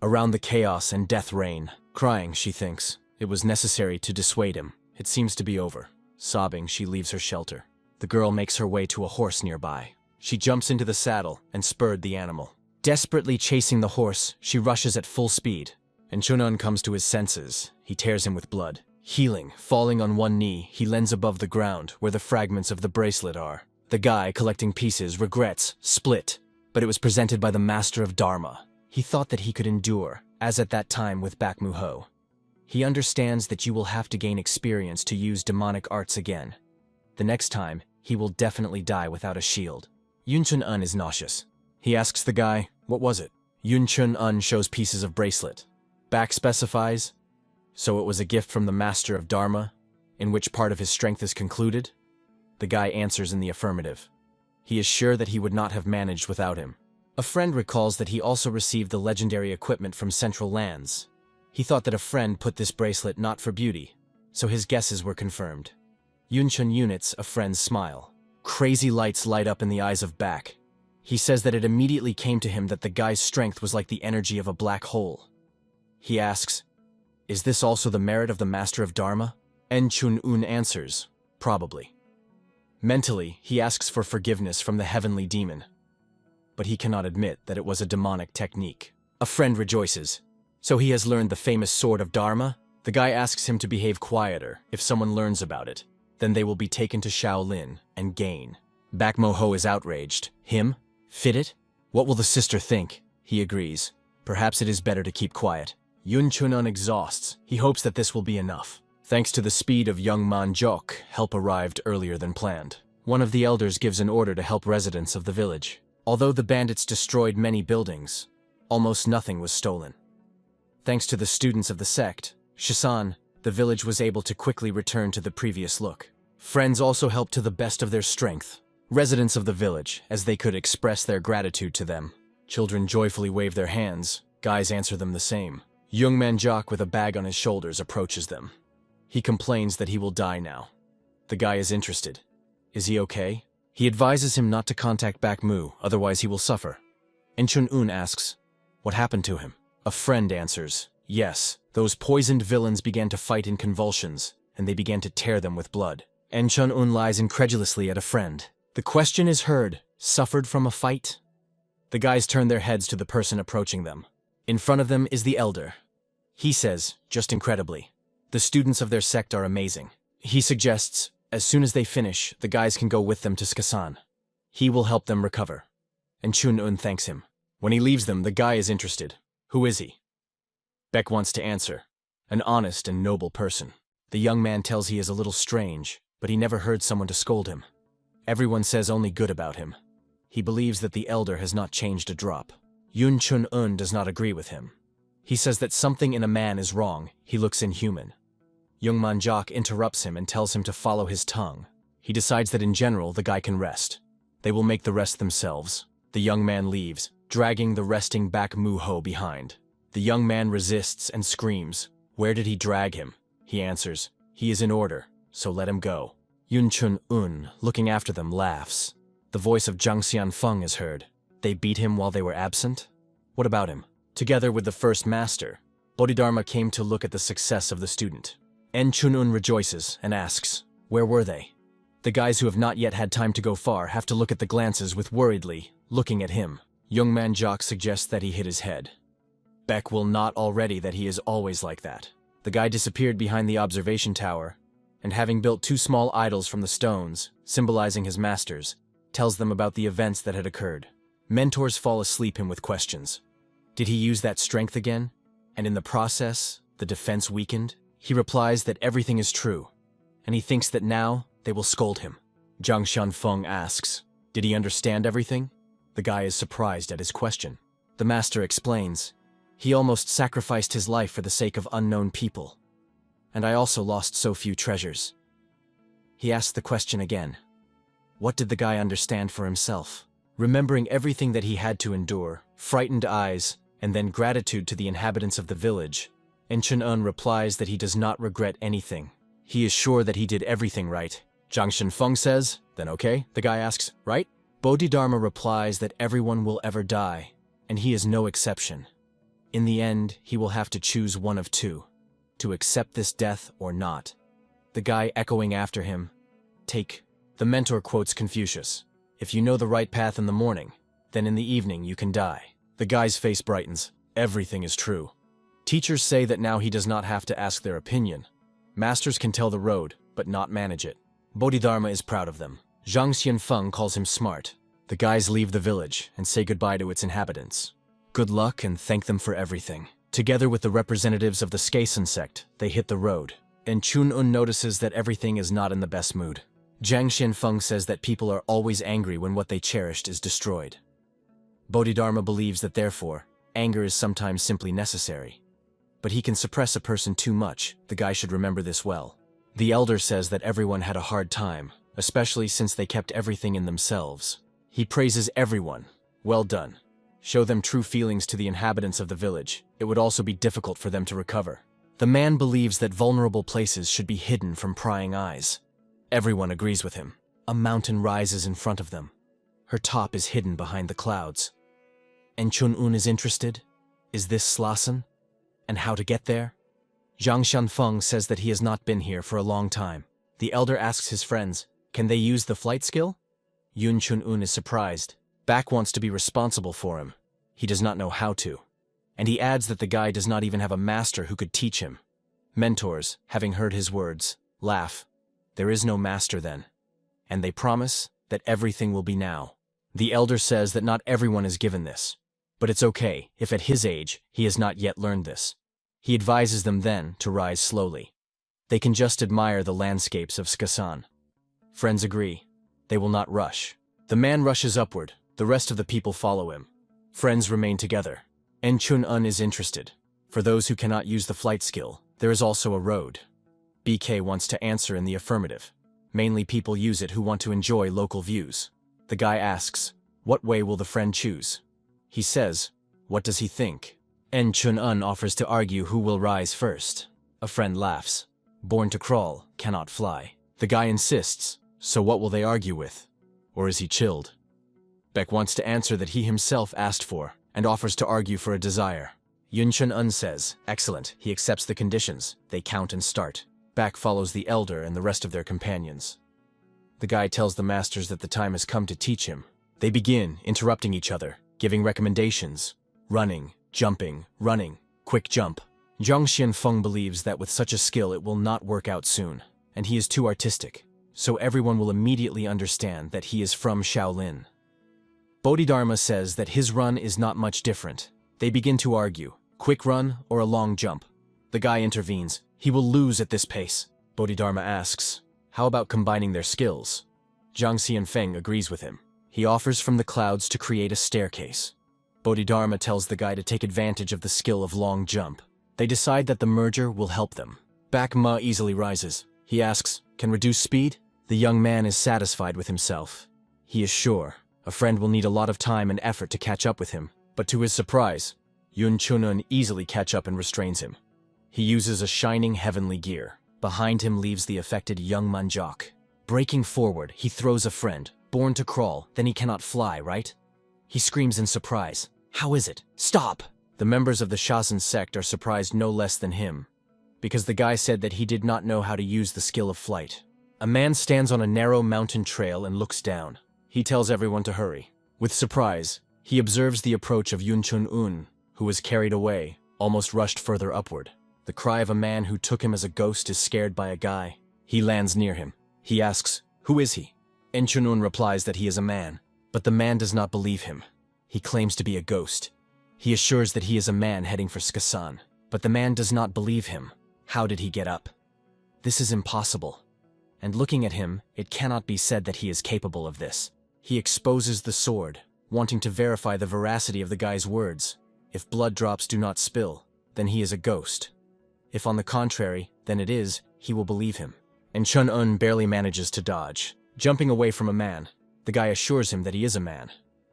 Around the chaos and death reign. Crying, she thinks. It was necessary to dissuade him. It seems to be over. Sobbing, she leaves her shelter. The girl makes her way to a horse nearby. She jumps into the saddle and spurred the animal. Desperately chasing the horse, she rushes at full speed. And Chunun comes to his senses. He tears him with blood. Healing, falling on one knee, he leans above the ground where the fragments of the bracelet are. The guy, collecting pieces, regrets, split. But it was presented by the Master of Dharma. He thought that he could endure, as at that time with Bakmuho. He understands that you will have to gain experience to use demonic arts again. The next time, he will definitely die without a shield. Yunchun-un is nauseous. He asks the guy, "What was it?" Yunchun-un shows pieces of bracelet. Back specifies, "So it was a gift from the Master of Dharma, in which part of his strength is concluded?" The guy answers in the affirmative. He is sure that he would not have managed without him. A friend recalls that he also received the legendary equipment from Central Lands. He thought that a friend put this bracelet not for beauty, so his guesses were confirmed. Yunchun units a friend's smile. Crazy lights light up in the eyes of Bak. He says that it immediately came to him that the guy's strength was like the energy of a black hole. He asks, "Is this also the merit of the Master of Dharma?" Chun-un answers, "Probably." Mentally, he asks for forgiveness from the heavenly demon. But he cannot admit that it was a demonic technique. A friend rejoices. So he has learned the famous sword of Dharma? The guy asks him to behave quieter if someone learns about it. Then they will be taken to Shaolin and gain. Bakmoho is outraged. Him? Fit it? What will the sister think? He agrees. Perhaps it is better to keep quiet. Yunchun-un exhausts. He hopes that this will be enough. Thanks to the speed of young Manjok, help arrived earlier than planned. One of the elders gives an order to help residents of the village. Although the bandits destroyed many buildings, almost nothing was stolen. Thanks to the students of the sect, Shisan, the village was able to quickly return to the previous look. Friends also helped to the best of their strength. Residents of the village, as they could express their gratitude to them. Children joyfully wave their hands, guys answer them the same. Young Manjok with a bag on his shoulders approaches them. He complains that he will die now. The guy is interested. Is he okay? He advises him not to contact Bakmu, otherwise he will suffer. Chun-un asks, "What happened to him?" A friend answers, "Yes, those poisoned villains began to fight in convulsions, and they began to tear them with blood." Chun-un lies incredulously at a friend. The question is heard, "Suffered from a fight?" The guys turn their heads to the person approaching them. In front of them is the elder. He says, just incredibly, "The students of their sect are amazing." He suggests, as soon as they finish, the guys can go with them to Skasan. He will help them recover. And Chun-un thanks him. When he leaves them, the guy is interested. Who is he? Beck wants to answer. An honest and noble person. The young man tells he is a little strange, but he never heard someone to scold him. Everyone says only good about him. He believes that the elder has not changed a drop. Yun Chun-un does not agree with him. He says that something in a man is wrong. He looks inhuman. Young Manjok interrupts him and tells him to follow his tongue. He decides that in general, the guy can rest. They will make the rest themselves. The young man leaves, dragging the resting Bakmuho behind. The young man resists and screams. Where did he drag him? He answers, "He is in order, so let him go." Yun Chun-un, looking after them, laughs. The voice of Zhang Xianfeng is heard. They beat him while they were absent? What about him? Together with the first master, Bodhidharma came to look at the success of the student. Chun-un rejoices and asks, "Where were they?" The guys who have not yet had time to go far have to look at the glances with worriedly, looking at him. Young Manjok suggests that he hit his head. Beck will not already that he is always like that. The guy disappeared behind the observation tower, and having built 2 small idols from the stones, symbolizing his masters, tells them about the events that had occurred. Mentors fall asleep him with questions. Did he use that strength again? And in the process, the defense weakened? He replies that everything is true, and he thinks that now they will scold him. Zhang Xianfeng asks, "Did he understand everything?" The guy is surprised at his question. The master explains, "He almost sacrificed his life for the sake of unknown people. And I also lost so few treasures." He asks the question again. What did the guy understand for himself? Remembering everything that he had to endure, frightened eyes, and then gratitude to the inhabitants of the village, Enchun-un replies that he does not regret anything. He is sure that he did everything right. Zhang Shenfeng says, "Then okay?" The guy asks, "Right?" Bodhidharma replies that everyone will ever die, and he is no exception. In the end, he will have to choose one of two, to accept this death or not. The guy echoing after him, "Take." The mentor quotes Confucius, "If you know the right path in the morning, then in the evening you can die." The guy's face brightens. Everything is true. Teachers say that now he does not have to ask their opinion. Masters can tell the road, but not manage it. Bodhidharma is proud of them. Zhang Xianfeng calls him smart. The guys leave the village and say goodbye to its inhabitants. Good luck and thank them for everything. Together with the representatives of the Skasen sect, they hit the road. And Chun-un notices that everything is not in the best mood. Zhang Xianfeng says that people are always angry when what they cherished is destroyed. Bodhidharma believes that therefore, anger is sometimes simply necessary. But he can suppress a person too much. The guy should remember this well. The elder says that everyone had a hard time, especially since they kept everything in themselves. He praises everyone. Well done. Show them true feelings to the inhabitants of the village. It would also be difficult for them to recover. The man believes that vulnerable places should be hidden from prying eyes. Everyone agrees with him. A mountain rises in front of them. Her top is hidden behind the clouds. And Chun-un is interested. Is this Slasen? And how to get there? Zhang Xianfeng says that he has not been here for a long time. The elder asks his friends, can they use the flight skill? Yun Chun-un is surprised. Bak wants to be responsible for him. He does not know how to. And he adds that the guy does not even have a master who could teach him. Mentors, having heard his words, laugh. There is no master then. And they promise that everything will be now. The elder says that not everyone is given this. But it's okay if at his age he has not yet learned this. He advises them then to rise slowly. They can just admire the landscapes of Skasan. Friends agree. They will not rush. The man rushes upward. The rest of the people follow him. Friends remain together. En Chun-un is interested. For those who cannot use the flight skill, there is also a road. BK wants to answer in the affirmative. Mainly people use it who want to enjoy local views. The guy asks, what way will the friend choose? He says, what does he think? En Chun-un offers to argue who will rise first. A friend laughs. Born to crawl, cannot fly. The guy insists, so what will they argue with? Or is he chilled? Beck wants to answer that he himself asked for, and offers to argue for a desire. Yun Chun-un says, excellent, he accepts the conditions. They count and start. Beck follows the elder and the rest of their companions. The guy tells the masters that the time has come to teach him. They begin, interrupting each other, giving recommendations. Running, jumping, running, quick jump. Zhang Xianfeng believes that with such a skill it will not work out soon, and he is too artistic, so everyone will immediately understand that he is from Shaolin. Bodhidharma says that his run is not much different. They begin to argue, quick run or a long jump. The guy intervenes. He will lose at this pace. Bodhidharma asks, how about combining their skills? Zhang Xianfeng agrees with him. He offers from the clouds to create a staircase. Bodhidharma tells the guy to take advantage of the skill of long jump. They decide that the merger will help them. Bak Ma easily rises. He asks, can reduce speed? The young man is satisfied with himself. He is sure a friend will need a lot of time and effort to catch up with him, but to his surprise, Yun Chun-un easily catch up and restrains him. He uses a shining heavenly gear. Behind him leaves the affected young Manjok. Breaking forward, he throws a friend, born to crawl, then he cannot fly, right? He screams in surprise. How is it? Stop! The members of the Shasen sect are surprised no less than him, because the guy said that he did not know how to use the skill of flight. A man stands on a narrow mountain trail and looks down. He tells everyone to hurry. With surprise, he observes the approach of Yun Chun-un, who was carried away, almost rushed further upward. The cry of a man who took him as a ghost is scared by a guy. He lands near him. He asks, who is he? En Chun-un replies that he is a man, but the man does not believe him. He claims to be a ghost. He assures that he is a man heading for Skasan, but the man does not believe him. How did he get up? This is impossible. And looking at him, it cannot be said that he is capable of this. He exposes the sword, wanting to verify the veracity of the guy's words. If blood drops do not spill, then he is a ghost. If on the contrary, then it is, he will believe him. And Chun-un barely manages to dodge. Jumping away from a man, the guy assures him that he is a man.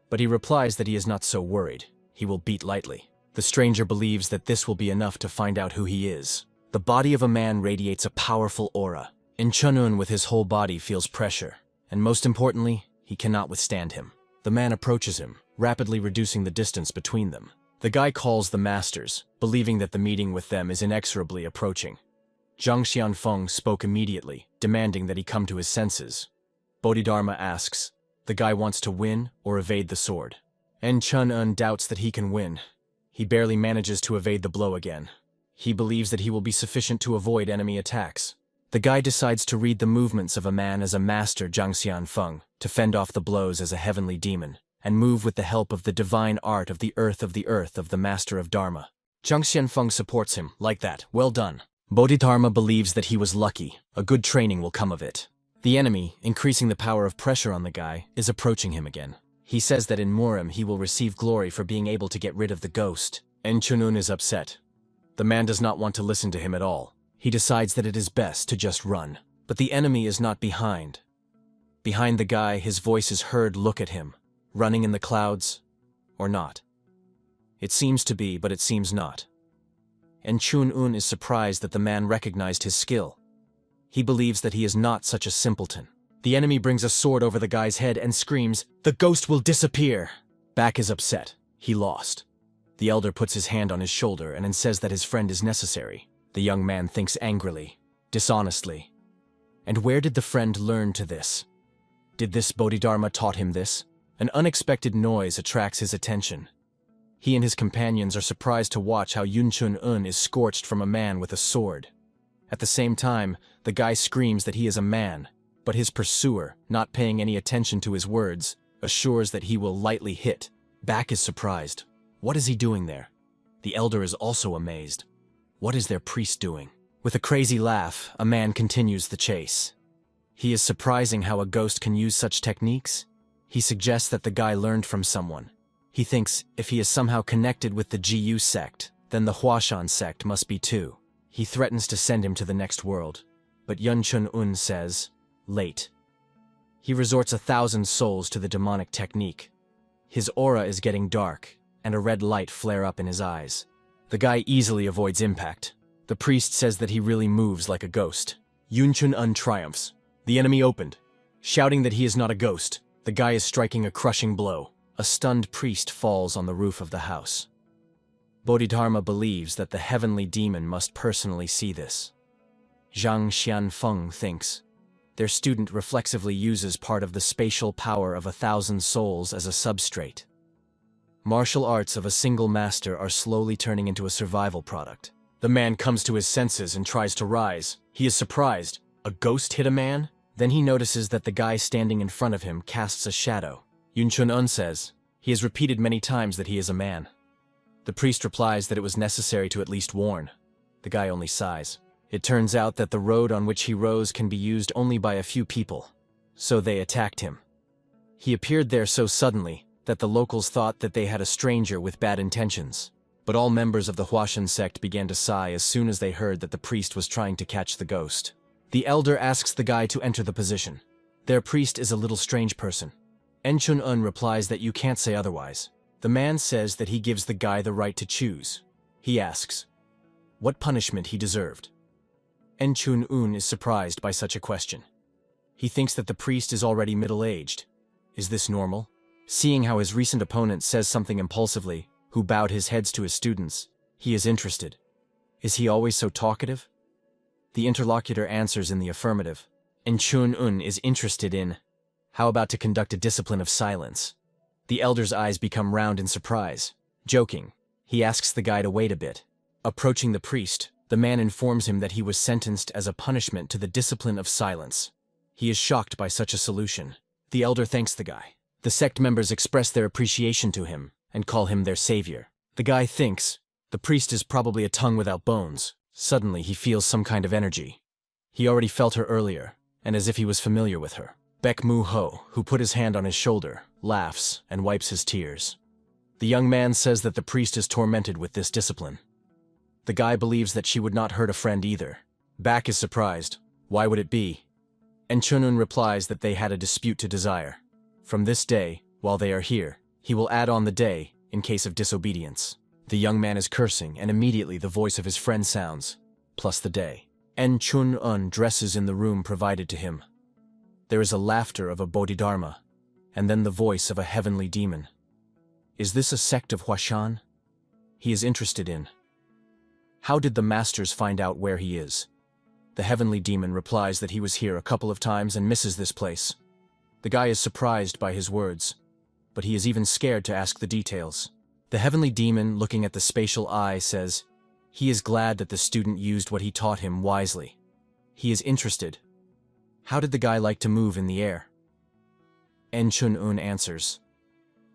But he replies that he is not so worried. He will beat lightly. The stranger believes that this will be enough to find out who he is. The body of a man radiates a powerful aura. And Chun-un with his whole body feels pressure. And most importantly, he cannot withstand him. The man approaches him, rapidly reducing the distance between them. The guy calls the masters, believing that the meeting with them is inexorably approaching. Zhang Xianfeng spoke immediately, demanding that he come to his senses. Bodhidharma asks, the guy wants to win or evade the sword. And Chun-un doubts that he can win. He barely manages to evade the blow again. He believes that he will be sufficient to avoid enemy attacks. The guy decides to read the movements of a man as a master Zhang Xianfeng, to fend off the blows as a heavenly demon, and move with the help of the divine art of the earth of the master of Dharma. Zhang Xianfeng supports him, like that, well done. Bodhidharma believes that he was lucky, a good training will come of it. The enemy, increasing the power of pressure on the guy, is approaching him again. He says that in Murim he will receive glory for being able to get rid of the ghost. And Chun-un is upset. The man does not want to listen to him at all. He decides that it is best to just run. But the enemy is not behind. Behind the guy, his voice is heard, look at him. Running in the clouds? Or not? It seems to be, but it seems not. And Chun-un is surprised that the man recognized his skill. He believes that he is not such a simpleton. The enemy brings a sword over the guy's head and screams, "The ghost will disappear!" Back is upset. He lost. The elder puts his hand on his shoulder and says that his friend is necessary. The young man thinks angrily, dishonestly. And where did the friend learn to this? Did this Bodhidharma taught him this? An unexpected noise attracts his attention. He and his companions are surprised to watch how Yun Chun-un is scorched from a man with a sword. At the same time, the guy screams that he is a man, but his pursuer, not paying any attention to his words, assures that he will lightly hit. Back is surprised. What is he doing there? The elder is also amazed. What is their priest doing? With a crazy laugh, a man continues the chase. He is surprising how a ghost can use such techniques. He suggests that the guy learned from someone. He thinks if he is somehow connected with the Jiyu sect, then the Huashan sect must be too. He threatens to send him to the next world. But Yun Chun-un says, late. He resorts 1,000 souls to the demonic technique. His aura is getting dark, and a red light flare up in his eyes. The guy easily avoids impact. The priest says that he really moves like a ghost. Yun Chun-un triumphs. The enemy opened. Shouting that he is not a ghost, the guy is striking a crushing blow. A stunned priest falls on the roof of the house. Bodhidharma believes that the heavenly demon must personally see this. Zhang Xianfeng thinks. Their student reflexively uses part of the spatial power of 1,000 souls as a substrate. Martial arts of a single master are slowly turning into a survival product. The man comes to his senses and tries to rise. He is surprised. A ghost hit a man? Then he notices that the guy standing in front of him casts a shadow. Yun Chun-un says, he has repeated many times that he is a man. The priest replies that it was necessary to at least warn. The guy only sighs. It turns out that the road on which he rose can be used only by a few people. So they attacked him. He appeared there so suddenly that the locals thought that they had a stranger with bad intentions. But all members of the Huashan sect began to sigh as soon as they heard that the priest was trying to catch the ghost. The elder asks the guy to enter the position. Their priest is a little strange person. En Chun-un replies that you can't say otherwise. The man says that he gives the guy the right to choose. He asks what punishment he deserved. En Chun-un is surprised by such a question. He thinks that the priest is already middle-aged. Is this normal? Seeing how his recent opponent says something impulsively, who bowed his heads to his students, he is interested. Is he always so talkative? The interlocutor answers in the affirmative. En Chun-un is interested in, how about to conduct a discipline of silence? The elder's eyes become round in surprise. Joking, he asks the guy to wait a bit. Approaching the priest, the man informs him that he was sentenced as a punishment to the discipline of silence. He is shocked by such a solution. The elder thanks the guy. The sect members express their appreciation to him and call him their savior. The guy thinks, the priest is probably a tongue without bones. Suddenly, he feels some kind of energy. He already felt her earlier, and as if he was familiar with her. Baek Mu-ho, who put his hand on his shoulder, laughs and wipes his tears. The young man says that the priest is tormented with this discipline. The guy believes that she would not hurt a friend either. Baek is surprised. Why would it be? And Chunun replies that they had a dispute to desire. From this day, while they are here, he will add on the day in case of disobedience. The young man is cursing, and immediately the voice of his friend sounds, plus the day. En Chun-un dresses in the room provided to him. There is a laughter of a Bodhidharma, and then the voice of a heavenly demon. Is this a sect of Huashan? He is interested in. How did the masters find out where he is? The heavenly demon replies that he was here a couple of times and misses this place. The guy is surprised by his words, but he is even scared to ask the details. The heavenly demon, looking at the spatial eye, says, he is glad that the student used what he taught him wisely. He is interested. How did the guy like to move in the air? En Chun-un answers,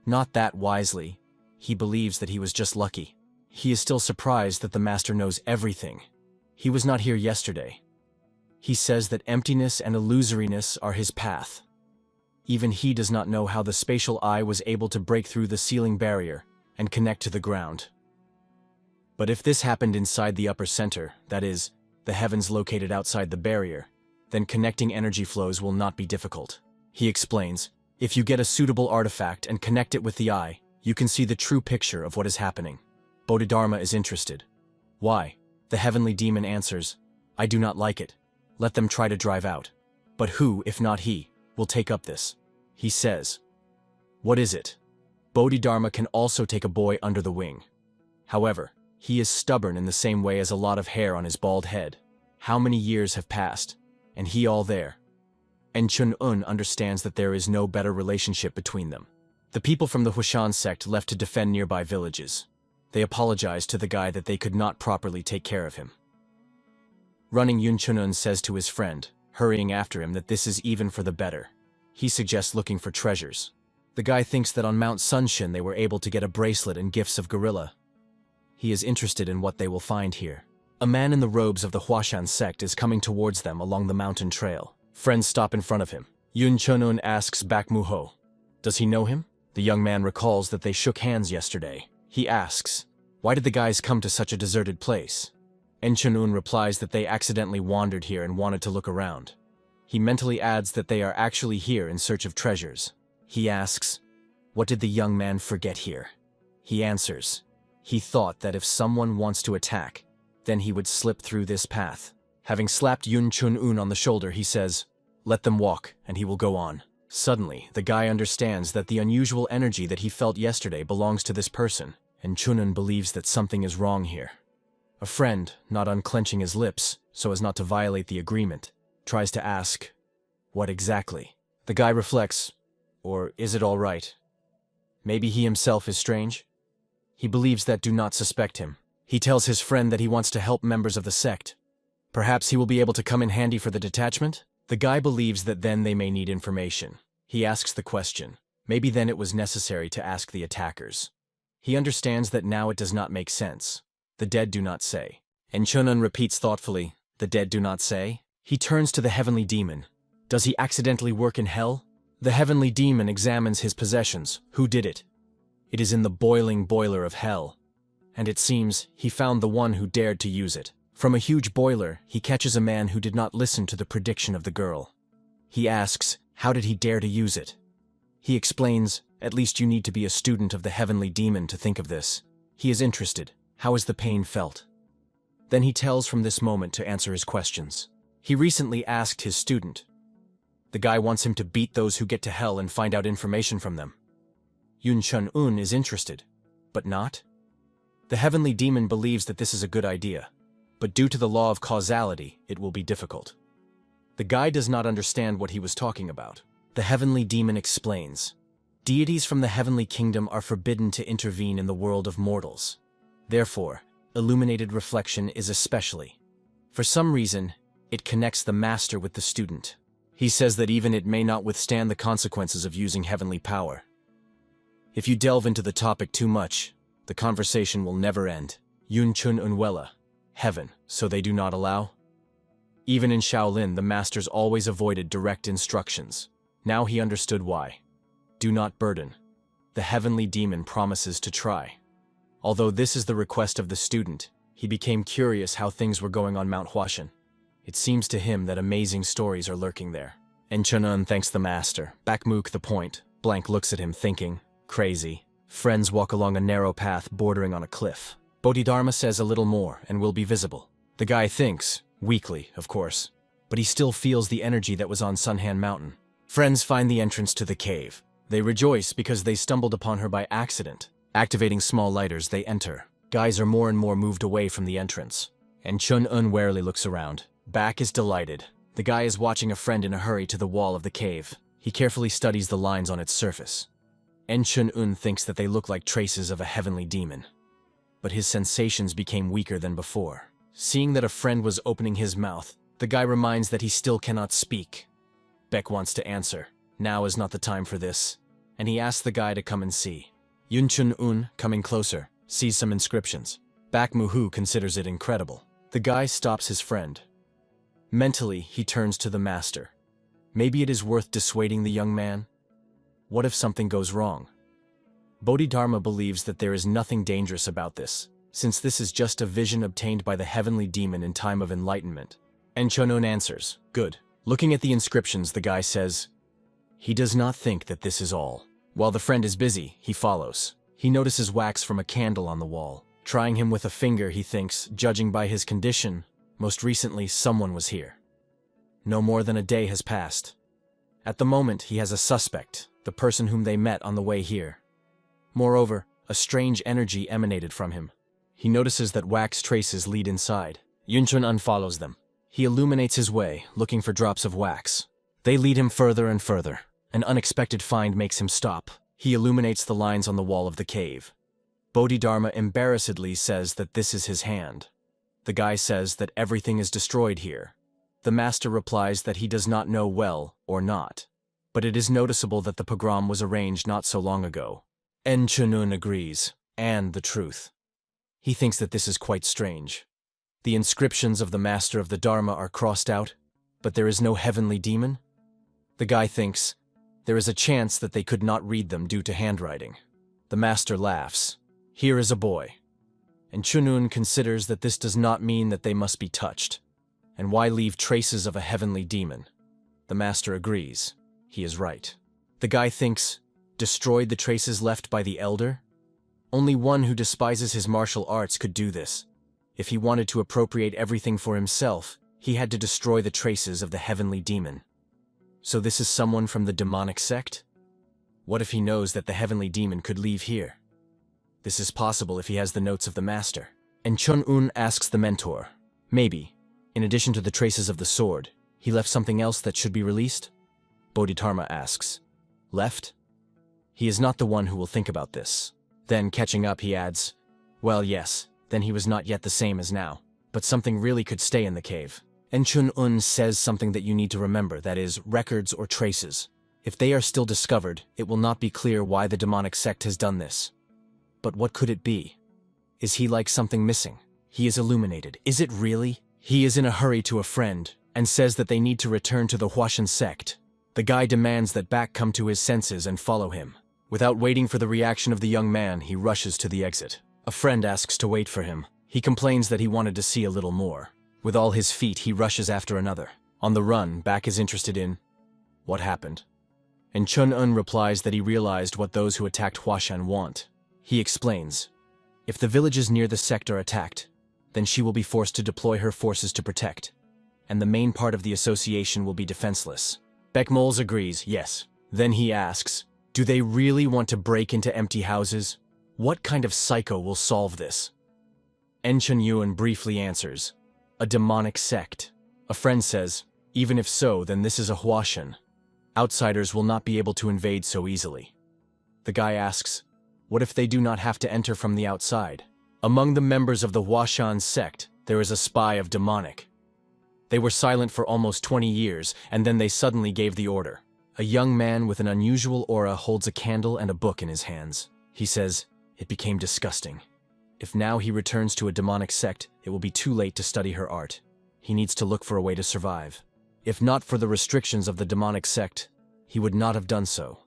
not that wisely. He believes that he was just lucky. He is still surprised that the master knows everything. He was not here yesterday. He says that emptiness and illusoriness are his path. Even he does not know how the spatial eye was able to break through the ceiling barrier and connect to the ground. But if this happened inside the upper center, that is, the heavens located outside the barrier, then connecting energy flows will not be difficult. He explains, if you get a suitable artifact and connect it with the eye, you can see the true picture of what is happening. Bodhidharma is interested. Why? The heavenly demon answers, I do not like it. Let them try to drive out. But who, if not he, will take up this? He says, what is it? Bodhidharma can also take a boy under the wing. However, he is stubborn in the same way as a lot of hair on his bald head. How many years have passed, and he all there? And Chun-un understands that there is no better relationship between them. The people from the Huashan sect left to defend nearby villages. They apologized to the guy that they could not properly take care of him. Running Yun Chun-un says to his friend, hurrying after him, that this is even for the better. He suggests looking for treasures. The guy thinks that on Mount Sunshin they were able to get a bracelet and gifts of gorilla. He is interested in what they will find here. A man in the robes of the Huashan sect is coming towards them along the mountain trail. Friends stop in front of him. Yun Chun-un asks Baek Mu-ho, does he know him? The young man recalls that they shook hands yesterday. He asks, why did the guys come to such a deserted place? En Chun-un replies that they accidentally wandered here and wanted to look around. He mentally adds that they are actually here in search of treasures. He asks, what did the young man forget here? He answers, he thought that if someone wants to attack, then he would slip through this path. Having slapped Yun Chun-un on the shoulder, he says, let them walk, and he will go on. Suddenly, the guy understands that the unusual energy that he felt yesterday belongs to this person, and Chun-un believes that something is wrong here. A friend, not unclenching his lips, so as not to violate the agreement, tries to ask, what exactly? The guy reflects, or is it all right? Maybe he himself is strange? He believes that do not suspect him. He tells his friend that he wants to help members of the sect. Perhaps he will be able to come in handy for the detachment? The guy believes that then they may need information. He asks the question. Maybe then it was necessary to ask the attackers. He understands that now it does not make sense. The dead do not say. And Chun-un repeats thoughtfully, the dead do not say? He turns to the heavenly demon. Does he accidentally work in hell? The heavenly demon examines his possessions. Who did it? It is in the boiling boiler of hell. And it seems he found the one who dared to use it. From a huge boiler, he catches a man who did not listen to the prediction of the girl. He asks, how did he dare to use it? He explains, at least you need to be a student of the heavenly demon to think of this. He is interested. How is the pain felt? Then he tells from this moment to answer his questions. He recently asked his student. The guy wants him to beat those who get to hell and find out information from them. Yun Chun-un is interested, but not. The heavenly demon believes that this is a good idea, but due to the law of causality, it will be difficult. The guy does not understand what he was talking about. The heavenly demon explains. Deities from the heavenly kingdom are forbidden to intervene in the world of mortals. Therefore, illuminated reflection is especially. For some reason, it connects the master with the student. He says that even it may not withstand the consequences of using heavenly power. If you delve into the topic too much, the conversation will never end. Yun Chun-un wella. Heaven, so they do not allow? Even in Shaolin, the masters always avoided direct instructions. Now he understood why. Do not burden. The heavenly demon promises to try. Although this is the request of the student, he became curious how things were going on Mount Huashan. It seems to him that amazing stories are lurking there. Enchunun thanks the master. Bakmook the point. Blank looks at him thinking, crazy. Friends walk along a narrow path bordering on a cliff. Bodhidharma says a little more and will be visible. The guy thinks, weakly, of course, but he still feels the energy that was on Sunhan Mountain. Friends find the entrance to the cave. They rejoice because they stumbled upon her by accident. Activating small lighters, they enter. Guys are more and more moved away from the entrance. And Chun-un warily looks around. Bak is delighted. The guy is watching a friend in a hurry to the wall of the cave. He carefully studies the lines on its surface. En Chun-un thinks that they look like traces of a heavenly demon. But his sensations became weaker than before. Seeing that a friend was opening his mouth, the guy reminds that he still cannot speak. Bek wants to answer. Now is not the time for this. And he asks the guy to come and see. Yun Chun-un, coming closer, sees some inscriptions. Bak Muhu considers it incredible. The guy stops his friend. Mentally, he turns to the master. Maybe it is worth dissuading the young man? What if something goes wrong? Bodhidharma believes that there is nothing dangerous about this, since this is just a vision obtained by the heavenly demon in time of enlightenment. And Chun-un answers, good. Looking at the inscriptions, the guy says, he does not think that this is all. While the friend is busy, he follows. He notices wax from a candle on the wall. Trying him with a finger, he thinks, judging by his condition, most recently someone was here. No more than a day has passed. At the moment, he has a suspect, the person whom they met on the way here. Moreover, a strange energy emanated from him. He notices that wax traces lead inside. Yunchun follows them. He illuminates his way, looking for drops of wax. They lead him further and further. An unexpected find makes him stop. He illuminates the lines on the wall of the cave. Bodhidharma embarrassedly says that this is his hand. The guy says that everything is destroyed here. The master replies that he does not know well or not, but it is noticeable that the pogrom was arranged not so long ago. En Chun-un agrees, and the truth. He thinks that this is quite strange. The inscriptions of the master of the Dharma are crossed out, but there is no heavenly demon? The guy thinks, there is a chance that they could not read them due to handwriting. The master laughs. Here is a boy. And Chun-un considers that this does not mean that they must be touched. And why leave traces of a heavenly demon? The master agrees. He is right. The guy thinks, destroyed the traces left by the elder? Only one who despises his martial arts could do this. If he wanted to appropriate everything for himself, he had to destroy the traces of the heavenly demon. So this is someone from the demonic sect? What if he knows that the heavenly demon could leave here? This is possible if he has the notes of the master. And Chun-un asks the mentor, maybe, in addition to the traces of the sword, he left something else that should be released? Bodhidharma asks, left? He is not the one who will think about this. Then, catching up, he adds, well, yes, then he was not yet the same as now, but something really could stay in the cave. And Chun-un says something that you need to remember, that is, records or traces. If they are still discovered, it will not be clear why the demonic sect has done this. But what could it be? Is he like something missing? He is illuminated. Is it really? He is in a hurry to a friend, and says that they need to return to the Huashan sect. The guy demands that Bak come to his senses and follow him. Without waiting for the reaction of the young man, he rushes to the exit. A friend asks to wait for him. He complains that he wanted to see a little more. With all his feet, he rushes after another. On the run, Bak is interested in what happened. And Chun-un replies that he realized what those who attacked Huashan want. He explains, if the villages near the sect are attacked, then she will be forced to deploy her forces to protect, and the main part of the association will be defenseless. Bekmols agrees, yes. Then he asks, do they really want to break into empty houses? What kind of psycho will solve this? En Chun-un briefly answers, a demonic sect. A friend says, even if so, then this is a Huashan. Outsiders will not be able to invade so easily. The guy asks, what if they do not have to enter from the outside? Among the members of the Huashan sect, there is a spy of demonic. They were silent for almost 20 years, and then they suddenly gave the order. A young man with an unusual aura holds a candle and a book in his hands. He says, it became disgusting. If now he returns to a demonic sect, it will be too late to study her art. He needs to look for a way to survive. If not for the restrictions of the demonic sect, he would not have done so.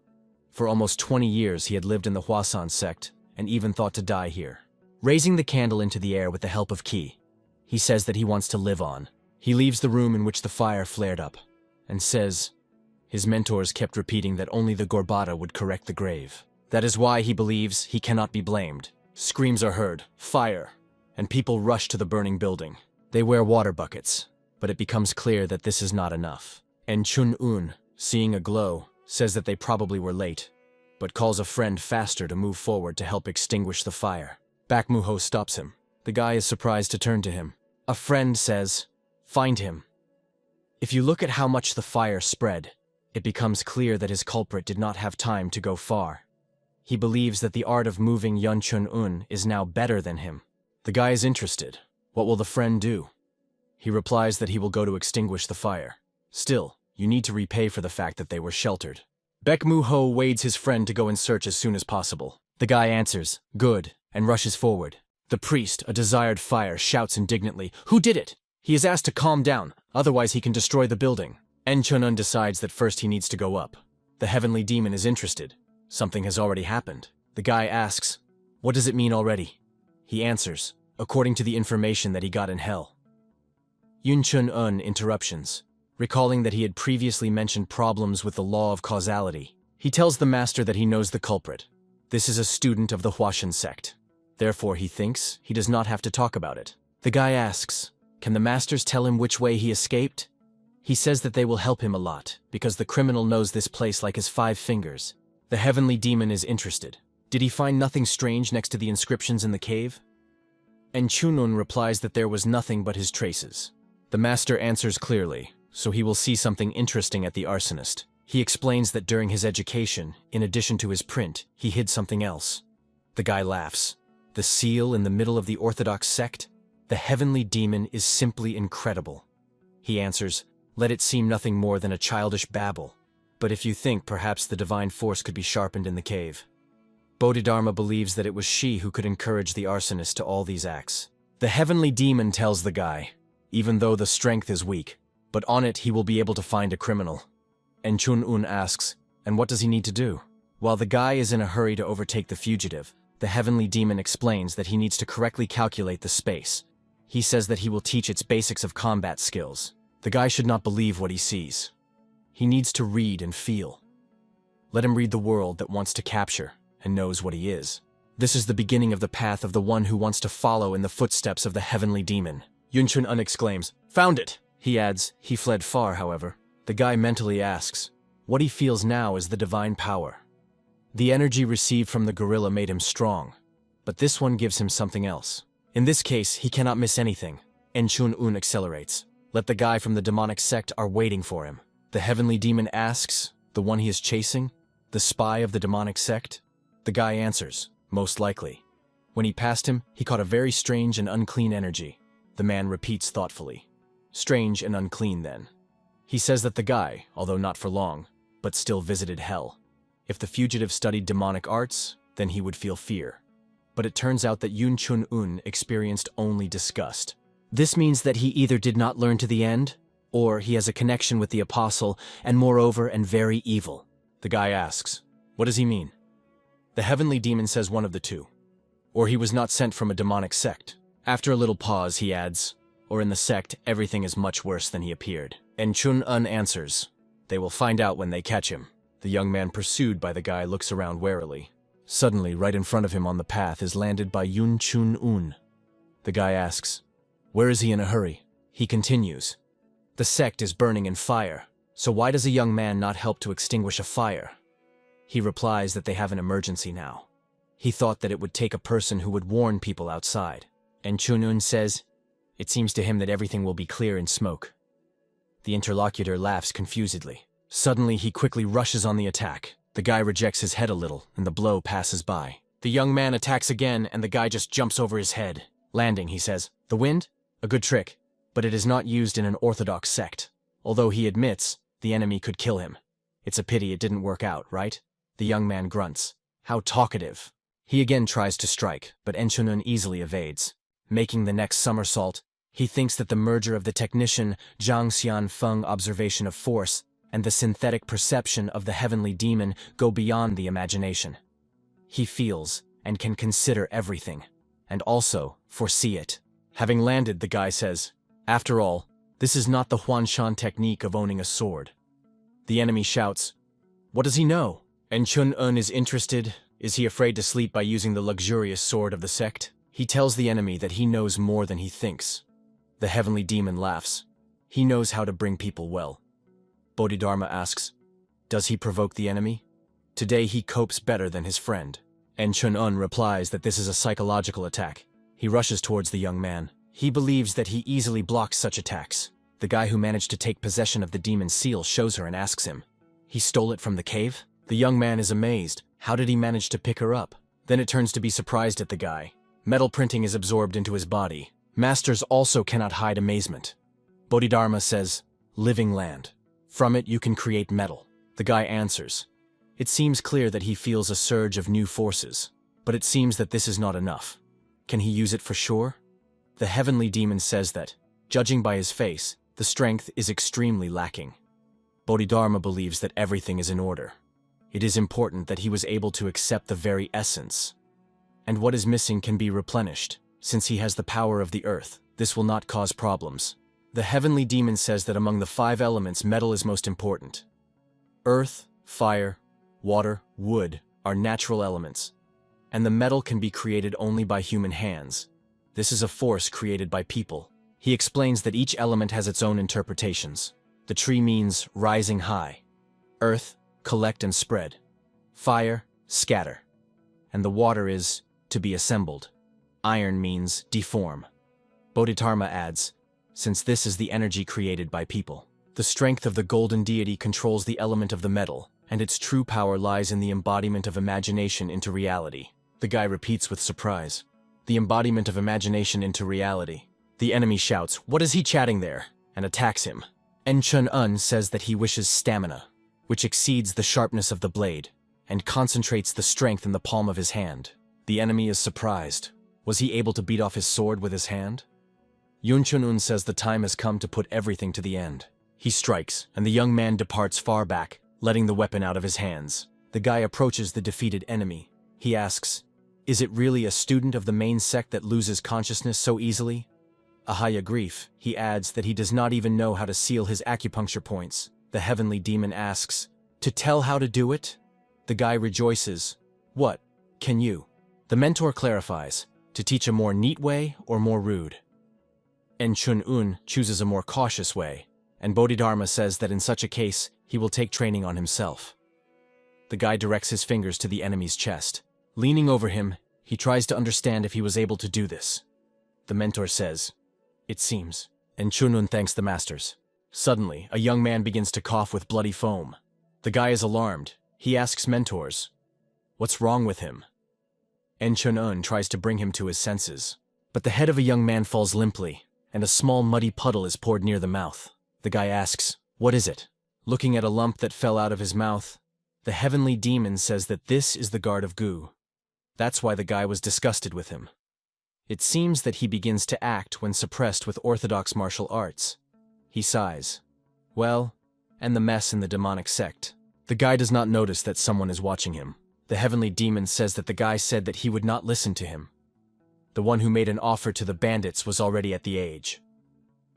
For almost 20 years he had lived in the Hwasan sect, and even thought to die here. Raising the candle into the air with the help of Ki, he says that he wants to live on. He leaves the room in which the fire flared up, and says his mentors kept repeating that only the Gorbata would correct the grave. That is why he believes he cannot be blamed. Screams are heard, fire, and people rush to the burning building. They wear water buckets, but it becomes clear that this is not enough. And Chun-un, seeing a glow, says that they probably were late, but calls a friend faster to move forward to help extinguish the fire. Bakmuho stops him. The guy is surprised to turn to him. A friend says, "Find him." If you look at how much the fire spread, it becomes clear that his culprit did not have time to go far. He believes that the art of moving Yun Chun-un is now better than him. The guy is interested. What will the friend do? He replies that he will go to extinguish the fire. Still, you need to repay for the fact that they were sheltered. Baekmu-ho wades his friend to go in search as soon as possible. The guy answers, "Good," and rushes forward. The priest, a desired fire, shouts indignantly, "Who did it?" He is asked to calm down, otherwise he can destroy the building. En Chun-un decides that first he needs to go up. The heavenly demon is interested. Something has already happened. The guy asks, "What does it mean already?" He answers, according to the information that he got in hell. Yun Chun-un interruptions, recalling that he had previously mentioned problems with the law of causality. He tells the master that he knows the culprit. This is a student of the Hwashan sect. Therefore, he thinks he does not have to talk about it. The guy asks, can the masters tell him which way he escaped? He says that they will help him a lot, because the criminal knows this place like his 5 fingers. The heavenly demon is interested. Did he find nothing strange next to the inscriptions in the cave? And Chun-un replies that there was nothing but his traces. The master answers clearly, so he will see something interesting at the arsonist. He explains that during his education, in addition to his print, he hid something else. The guy laughs. The seal in the middle of the Orthodox sect? The heavenly demon is simply incredible. He answers, let it seem nothing more than a childish babble. But if you think perhaps the divine force could be sharpened in the cave. Bodhidharma believes that it was she who could encourage the arsonist to all these acts. The heavenly demon tells the guy, even though the strength is weak, but on it he will be able to find a criminal. And Chun-un asks, and what does he need to do? While the guy is in a hurry to overtake the fugitive, the heavenly demon explains that he needs to correctly calculate the space. He says that he will teach its basics of combat skills. The guy should not believe what he sees. He needs to read and feel. Let him read the world that wants to capture and knows what he is. This is the beginning of the path of the one who wants to follow in the footsteps of the heavenly demon. Yun Chun-un exclaims, found it! He adds, he fled far, however. The guy mentally asks, what he feels now is the divine power. The energy received from the gorilla made him strong, but this one gives him something else. In this case, he cannot miss anything. En Chun-un accelerates. Let the guy from the demonic sect are waiting for him. The heavenly demon asks, the one he is chasing, the spy of the demonic sect? The guy answers, most likely. When he passed him, he caught a very strange and unclean energy. The man repeats thoughtfully. Strange and unclean, then. He says that the guy, although not for long, but still visited hell. If the fugitive studied demonic arts, then he would feel fear. But it turns out that Yun Chun-un experienced only disgust. This means that he either did not learn to the end, or he has a connection with the apostle, and moreover, and very evil. The guy asks, what does he mean? The heavenly demon says one of the two. Or he was not sent from a demonic sect. After a little pause, he adds, or in the sect, everything is much worse than he appeared. And Chun-un answers, they will find out when they catch him. The young man pursued by the guy looks around warily. Suddenly, right in front of him on the path is landed by Yun Chun-un. The guy asks, where is he in a hurry? He continues, the sect is burning in fire, so why does a young man not help to extinguish a fire? He replies that they have an emergency now. He thought that it would take a person who would warn people outside. And Chun-un says, it seems to him that everything will be clear in smoke. The interlocutor laughs confusedly. Suddenly, he quickly rushes on the attack. The guy rejects his head a little, and the blow passes by. The young man attacks again, and the guy just jumps over his head. Landing, he says, the wind? A good trick, but it is not used in an orthodox sect. Although he admits, the enemy could kill him. It's a pity it didn't work out, right? The young man grunts. How talkative. He again tries to strike, but Enchunun easily evades. Making the next somersault, he thinks that the merger of the technician Zhang Xianfeng observation of force and the synthetic perception of the heavenly demon go beyond the imagination. He feels and can consider everything, and also foresee it. Having landed, the guy says, "After all, this is not the Huanshan technique of owning a sword." The enemy shouts, "What does he know?" And Chun-un is interested. Is he afraid to sleep by using the luxurious sword of the sect? He tells the enemy that he knows more than he thinks. The heavenly demon laughs. He knows how to bring people well. Bodhidharma asks, does he provoke the enemy? Today he copes better than his friend. And Chun-un replies that this is a psychological attack. He rushes towards the young man. He believes that he easily blocks such attacks. The guy who managed to take possession of the demon's seal shows her and asks him, he stole it from the cave? The young man is amazed. How did he manage to pick her up? Then it turns to be surprised at the guy. Metal printing is absorbed into his body. Masters also cannot hide amazement. Bodhidharma says, living land. From it you can create metal. The guy answers. It seems clear that he feels a surge of new forces, but it seems that this is not enough. Can he use it for sure? The heavenly demon says that, judging by his face, the strength is extremely lacking. Bodhidharma believes that everything is in order. It is important that he was able to accept the very essence. And what is missing can be replenished. Since he has the power of the earth, this will not cause problems. The heavenly demon says that among the 5 elements, metal is most important. Earth, fire, water, wood are natural elements, and the metal can be created only by human hands. This is a force created by people. He explains that each element has its own interpretations. The tree means rising high. Earth, collect and spread. Fire, scatter. And the water is to be assembled. Iron means deform. Bodhidharma adds, since this is the energy created by people, the strength of the golden deity controls the element of the metal, and its true power lies in the embodiment of imagination into reality. The guy repeats with surprise. The embodiment of imagination into reality. The enemy shouts, what is he chatting there? And attacks him. En Chun-un says that he wishes stamina, which exceeds the sharpness of the blade, and concentrates the strength in the palm of his hand. The enemy is surprised. Was he able to beat off his sword with his hand? Yun Chun-un says the time has come to put everything to the end. He strikes, and the young man departs far back, letting the weapon out of his hands. The guy approaches the defeated enemy. He asks, is it really a student of the main sect that loses consciousness so easily? Ahaya grief, he adds that he does not even know how to seal his acupuncture points. The heavenly demon asks, to tell how to do it? The guy rejoices, what, can you? The mentor clarifies, to teach a more neat way or more rude? En Chun-un chooses a more cautious way, and Bodhidharma says that in such a case, he will take training on himself. The guy directs his fingers to the enemy's chest. Leaning over him, he tries to understand if he was able to do this. The mentor says, it seems. En Chun-un thanks the masters. Suddenly, a young man begins to cough with bloody foam. The guy is alarmed. He asks mentors, what's wrong with him? En Chun-un tries to bring him to his senses. But the head of a young man falls limply, and a small muddy puddle is poured near the mouth. The guy asks, what is it? Looking at a lump that fell out of his mouth, the heavenly demon says that this is the guard of goo. That's why the guy was disgusted with him. It seems that he begins to act when suppressed with orthodox martial arts. He sighs. Well, and the mess in the demonic sect. The guy does not notice that someone is watching him. The heavenly demon says that the guy said that he would not listen to him. The one who made an offer to the bandits was already at the age.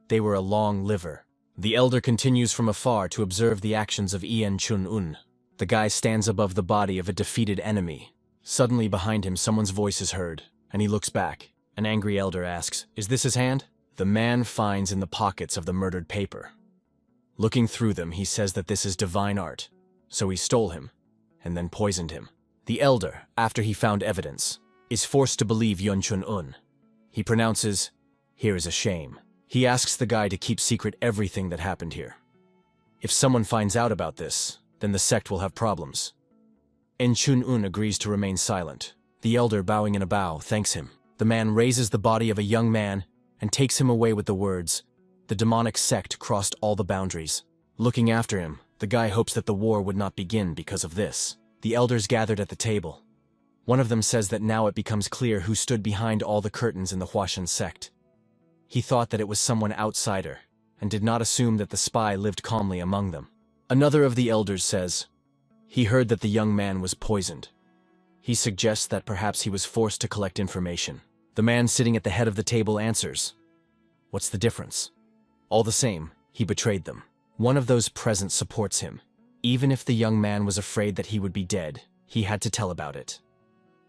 They were a long liver. The elder continues from afar to observe the actions of En Chun-un. The guy stands above the body of a defeated enemy. Suddenly behind him someone's voice is heard, and he looks back. An angry elder asks, is this his hand? The man finds in the pockets of the murdered paper. Looking through them, he says that this is divine art. So he stole him, and then poisoned him. The elder, after he found evidence, is forced to believe Yun Chun-un. He pronounces, here is a shame. He asks the guy to keep secret everything that happened here. If someone finds out about this, then the sect will have problems. En Chun-un agrees to remain silent. The elder, bowing in a bow, thanks him. The man raises the body of a young man and takes him away with the words, the demonic sect crossed all the boundaries. Looking after him, the guy hopes that the war would not begin because of this. The elders gathered at the table. One of them says that now it becomes clear who stood behind all the curtains in the Huashan sect. He thought that it was someone outsider, and did not assume that the spy lived calmly among them. Another of the elders says, he heard that the young man was poisoned. He suggests that perhaps he was forced to collect information. The man sitting at the head of the table answers, what's the difference? All the same, he betrayed them. One of those present supports him. Even if the young man was afraid that he would be dead, he had to tell about it.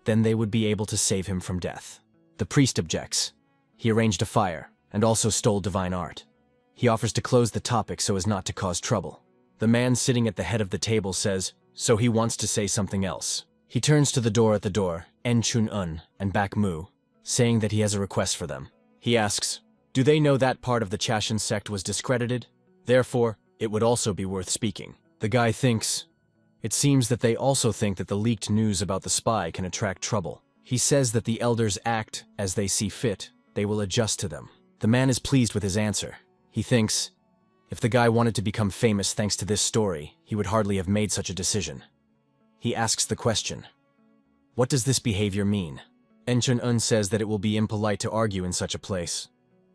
Then they would be able to save him from death. The priest objects. He arranged a fire, and also stole divine art. He offers to close the topic so as not to cause trouble. The man sitting at the head of the table says, so he wants to say something else. He turns to the door at the door, En-chun-un and Bak-mu, saying that he has a request for them. He asks, do they know that part of the Chashan sect was discredited? Therefore, it would also be worth speaking. The guy thinks, it seems that they also think that the leaked news about the spy can attract trouble. He says that the elders act as they see fit, they will adjust to them. The man is pleased with his answer. He thinks, if the guy wanted to become famous thanks to this story, he would hardly have made such a decision. He asks the question, what does this behavior mean? En-chun-un says that it will be impolite to argue in such a place.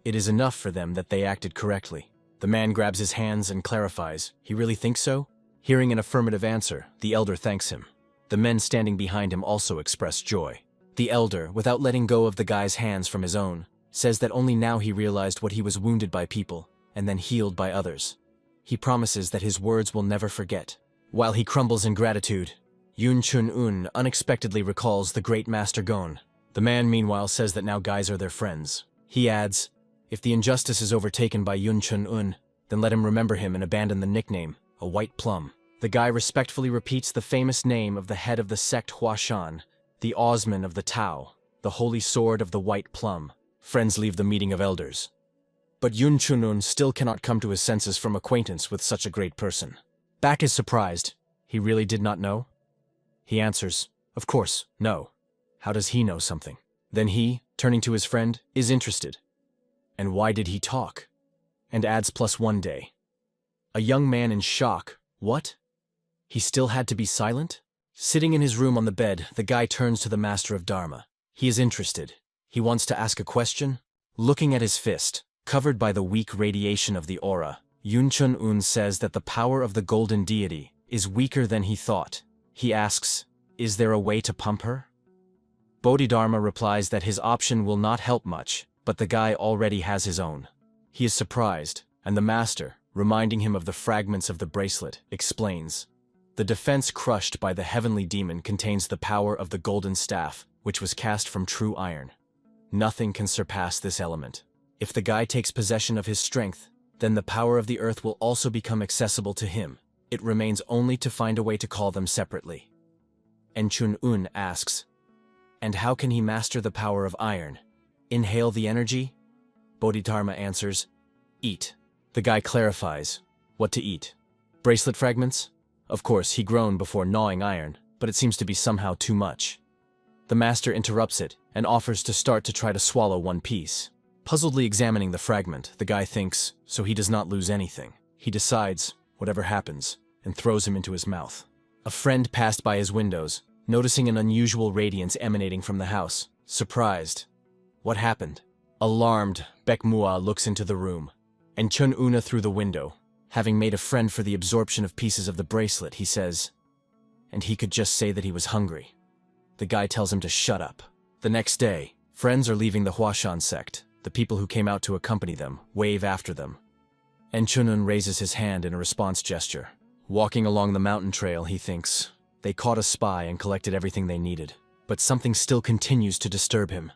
It is enough for them that they acted correctly. The man grabs his hands and clarifies, he really thinks so? Hearing an affirmative answer, the elder thanks him. The men standing behind him also express joy. The elder, without letting go of the guy's hands from his own, says that only now he realized what he was wounded by people, and then healed by others. He promises that his words will never forget. While he crumbles in gratitude, Yun-chun-un unexpectedly recalls the great Master Gon. The man meanwhile says that now guys are their friends. He adds, if the injustice is overtaken by Yun-chun-un, then let him remember him and abandon the nickname, a white plum. The guy respectfully repeats the famous name of the head of the sect Huashan, the Osman of the Tao, the holy sword of the white plum. Friends leave the meeting of elders. But Yun-chun-un still cannot come to his senses from acquaintance with such a great person. Bak is surprised. He really did not know? He answers, of course, no. How does he know something? Then he, turning to his friend, is interested. And why did he talk? And adds +1 day. A young man in shock. What? He still had to be silent? Sitting in his room on the bed, the guy turns to the Master of Dharma. He is interested. He wants to ask a question. Looking at his fist, covered by the weak radiation of the aura, Yun-chun-un says that the power of the golden deity is weaker than he thought. He asks, is there a way to pump her? Bodhidharma replies that his option will not help much, but the guy already has his own. He is surprised, and the master, reminding him of the fragments of the bracelet, explains. The defense crushed by the heavenly demon contains the power of the golden staff, which was cast from true iron. Nothing can surpass this element. If the guy takes possession of his strength, then the power of the earth will also become accessible to him. It remains only to find a way to call them separately. En-chun-un asks, and how can he master the power of iron? Inhale the energy? Bodhidharma answers, eat. The guy clarifies, what to eat? Bracelet fragments? Of course, he groaned before gnawing iron, but it seems to be somehow too much. The master interrupts it and offers to start to try to swallow one piece. Puzzledly examining the fragment, the guy thinks, so he does not lose anything. He decides, whatever happens, and throws him into his mouth. A friend passed by his windows, noticing an unusual radiance emanating from the house. Surprised. What happened? Alarmed, Baek-mua looks into the room, and Chun-una through the window. Having made a friend for the absorption of pieces of the bracelet, he says, and he could just say that he was hungry. The guy tells him to shut up. The next day, friends are leaving the Huashan sect. The people who came out to accompany them wave after them. And Chun-un raises his hand in a response gesture. Walking along the mountain trail, he thinks, they caught a spy and collected everything they needed. But something still continues to disturb him.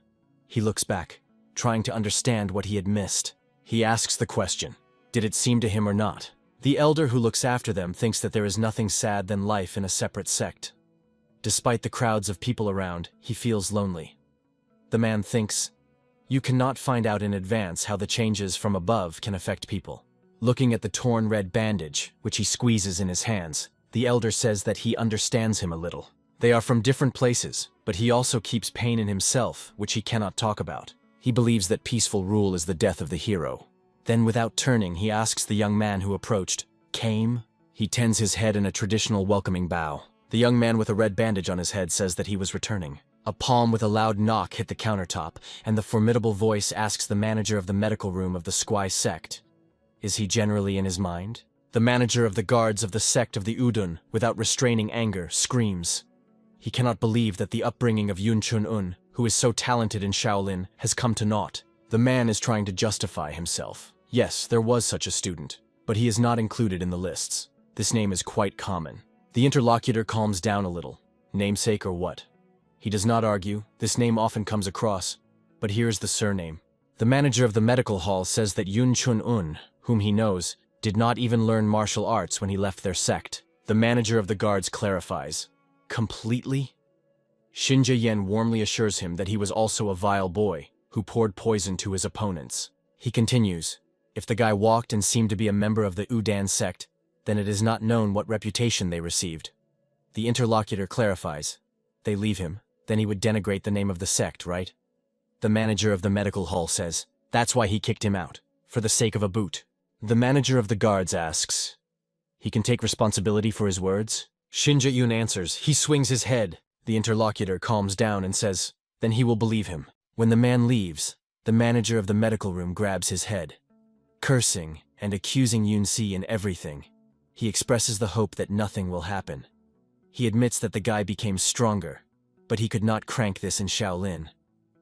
He looks back, trying to understand what he had missed. He asks the question, did it seem to him or not? The elder who looks after them thinks that there is nothing sad than life in a separate sect. Despite the crowds of people around, he feels lonely. The man thinks, you cannot find out in advance how the changes from above can affect people. Looking at the torn red bandage, which he squeezes in his hands, the elder says that he understands him a little. They are from different places, but he also keeps pain in himself, which he cannot talk about. He believes that peaceful rule is the death of the hero. Then without turning, he asks the young man who approached, came? He tends his head in a traditional welcoming bow. The young man with a red bandage on his head says that he was returning. A palm with a loud knock hit the countertop, and the formidable voice asks the manager of the medical room of the Squai sect. Is he generally in his mind? The manager of the guards of the sect of the Udun, without restraining anger, screams. He cannot believe that the upbringing of Yun Chun-un, who is so talented in Shaolin, has come to naught. The man is trying to justify himself. Yes, there was such a student, but he is not included in the lists. This name is quite common. The interlocutor calms down a little. Namesake or what? He does not argue. This name often comes across, but here is the surname. The manager of the medical hall says that Yun Chun-un, whom he knows, did not even learn martial arts when he left their sect. The manager of the guards clarifies. Completely? Shinja Yen warmly assures him that he was also a vile boy who poured poison to his opponents. He continues, if the guy walked and seemed to be a member of the Udan sect, then it is not known what reputation they received. The interlocutor clarifies. They leave him, then he would denigrate the name of the sect, right? The manager of the medical hall says, that's why he kicked him out, for the sake of a boot. The manager of the guards asks, he can take responsibility for his words? Shinja Yun answers, he swings his head. The interlocutor calms down and says, then he will believe him. When the man leaves, the manager of the medical room grabs his head. Cursing and accusing Yun-si in everything, he expresses the hope that nothing will happen. He admits that the guy became stronger, but he could not crank this in Shaolin.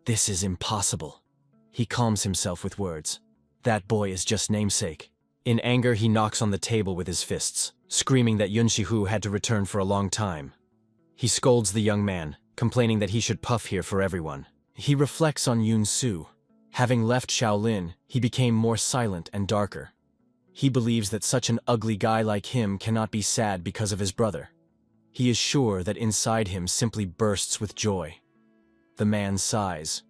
This is impossible. He calms himself with words. That boy is just namesake. In anger, he knocks on the table with his fists, screaming that Yun Shihu had to return for a long time. He scolds the young man, complaining that he should puff here for everyone. He reflects on Yun Su. Having left Shaolin, he became more silent and darker. He believes that such an ugly guy like him cannot be sad because of his brother. He is sure that inside him simply bursts with joy. The man sighs,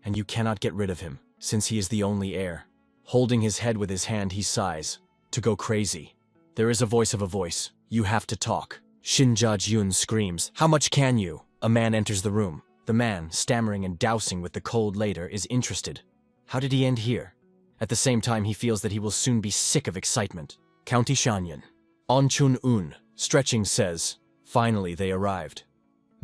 and you cannot get rid of him, since he is the only heir. Holding his head with his hand, he sighs, to go crazy. There is a voice. You have to talk. Shinja Yun screams, how much can you? A man enters the room. The man, stammering and dousing with the cold later, is interested. How did he end here? At the same time, he feels that he will soon be sick of excitement. County Shanyan. On Chun-un, stretching, says, finally they arrived.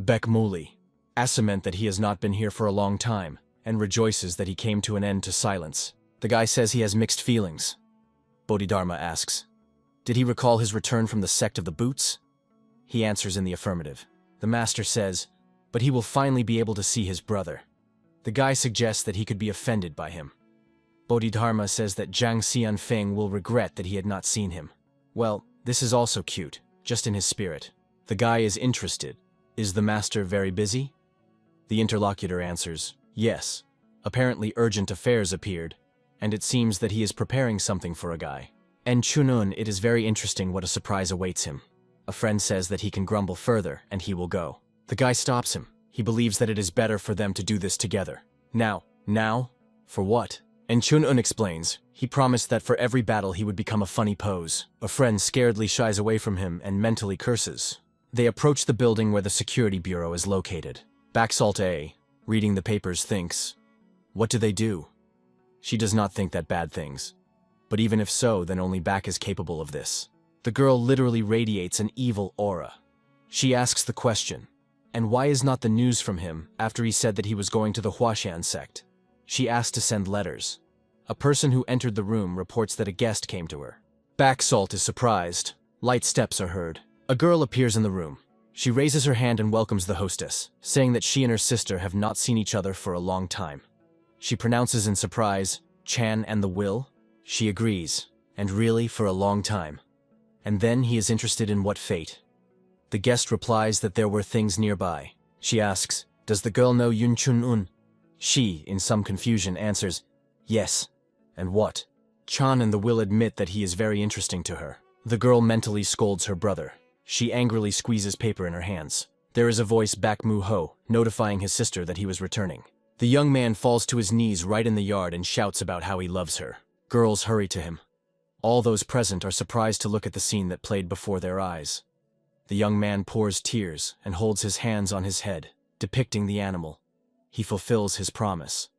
Baek Muli, assament that he has not been here for a long time, and rejoices that he came to an end to silence. The guy says he has mixed feelings. Bodhidharma asks, did he recall his return from the sect of the Boots? He answers in the affirmative. The master says, but he will finally be able to see his brother. The guy suggests that he could be offended by him. Bodhidharma says that Zhang Xianfeng will regret that he had not seen him. Well, this is also cute, just in his spirit. The guy is interested. Is the master very busy? The interlocutor answers, yes. Apparently urgent affairs appeared, and it seems that he is preparing something for a guy. And Chun-un, it is very interesting what a surprise awaits him. A friend says that he can grumble further, and he will go. The guy stops him. He believes that it is better for them to do this together. Now? For what? And Chun-un explains, he promised that for every battle he would become a funny pose. A friend scaredly shies away from him and mentally curses. They approach the building where the security bureau is located. Backsalt A, reading the papers, thinks, what do they do? She does not think that bad things. But even if so, then only Back is capable of this. The girl literally radiates an evil aura. She asks the question, and why is not the news from him after he said that he was going to the Huashan sect? She asked to send letters. A person who entered the room reports that a guest came to her. Backsalt is surprised. Light steps are heard. A girl appears in the room. She raises her hand and welcomes the hostess, saying that she and her sister have not seen each other for a long time. She pronounces in surprise, Chan and the Will? She agrees, and really for a long time. And then he is interested in what fate. The guest replies that there were things nearby. She asks, does the girl know Yun Chun-un? She, in some confusion, answers, yes. And what? Chan and the Will admit that he is very interesting to her. The girl mentally scolds her brother. She angrily squeezes paper in her hands. There is a voice Back Mu-ho, notifying his sister that he was returning. The young man falls to his knees right in the yard and shouts about how he loves her. Girls hurry to him. All those present are surprised to look at the scene that played before their eyes. The young man pours tears and holds his hands on his head, depicting the animal. He fulfills his promise.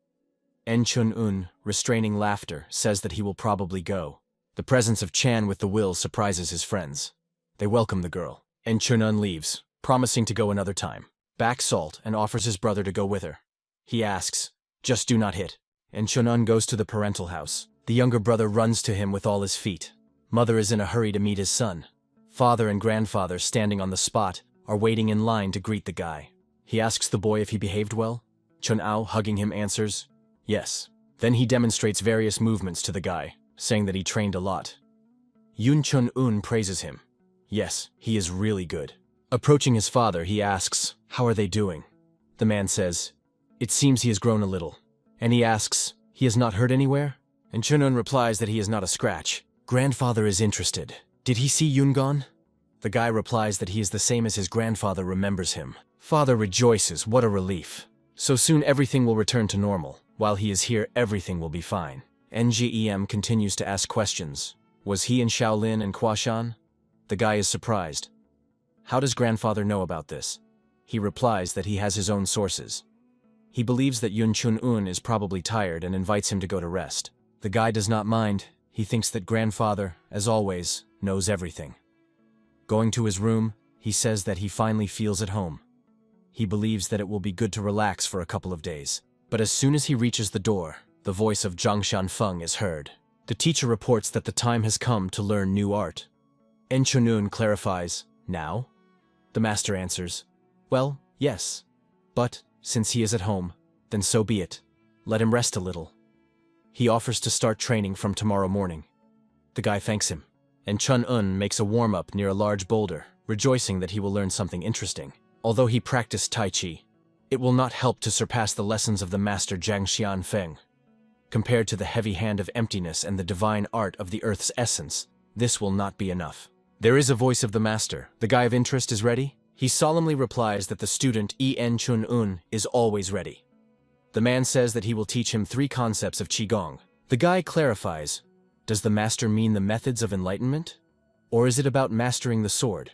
En Chun-un, restraining laughter, says that he will probably go. The presence of Chan with the Will surprises his friends. They welcome the girl. En Chun-un leaves. promising to go another time. Back Salt and offers his brother to go with her. He asks, "Just do not hit." And Chunun goes to the parental house. The younger brother runs to him with all his feet. Mother is in a hurry to meet his son. Father and grandfather, standing on the spot, are waiting in line to greet the guy. He asks the boy if he behaved well. Chun-ao, hugging him, answers, "Yes." Then he demonstrates various movements to the guy, saying that he trained a lot. Yun Chun-un praises him. Yes, he is really good. Approaching his father, he asks, "How are they doing?" The man says, "It seems he has grown a little." And he asks, "He has not hurt anywhere?" And Chun-un replies that he is not a scratch. Grandfather is interested. "Did he see Yungon?" The guy replies that he is the same as his grandfather remembers him. Father rejoices, what a relief. So soon everything will return to normal. While he is here, everything will be fine. NGEM continues to ask questions. Was he in Shaolin and Kwashan? The guy is surprised. How does grandfather know about this? He replies that he has his own sources. He believes that Yun Chun-un is probably tired and invites him to go to rest. The guy does not mind. He thinks that grandfather, as always, knows everything. Going to his room, he says that he finally feels at home. He believes that it will be good to relax for a couple of days. But as soon as he reaches the door, the voice of Zhang Xianfeng is heard. The teacher reports that the time has come to learn new art. En Chunun clarifies, "Now?" The master answers, "Well, yes. But, since he is at home, then so be it. Let him rest a little." He offers to start training from tomorrow morning. The guy thanks him, and Chun-un makes a warm-up near a large boulder, rejoicing that he will learn something interesting. Although he practiced Tai Chi, it will not help to surpass the lessons of the master Zhang Xianfeng. Compared to the heavy hand of emptiness and the divine art of the earth's essence, this will not be enough. There is a voice of the master. The guy of interest is ready? He solemnly replies that the student En Chun-un is always ready. The man says that he will teach him 3 concepts of Qigong. The guy clarifies, does the master mean the methods of enlightenment? Or is it about mastering the sword?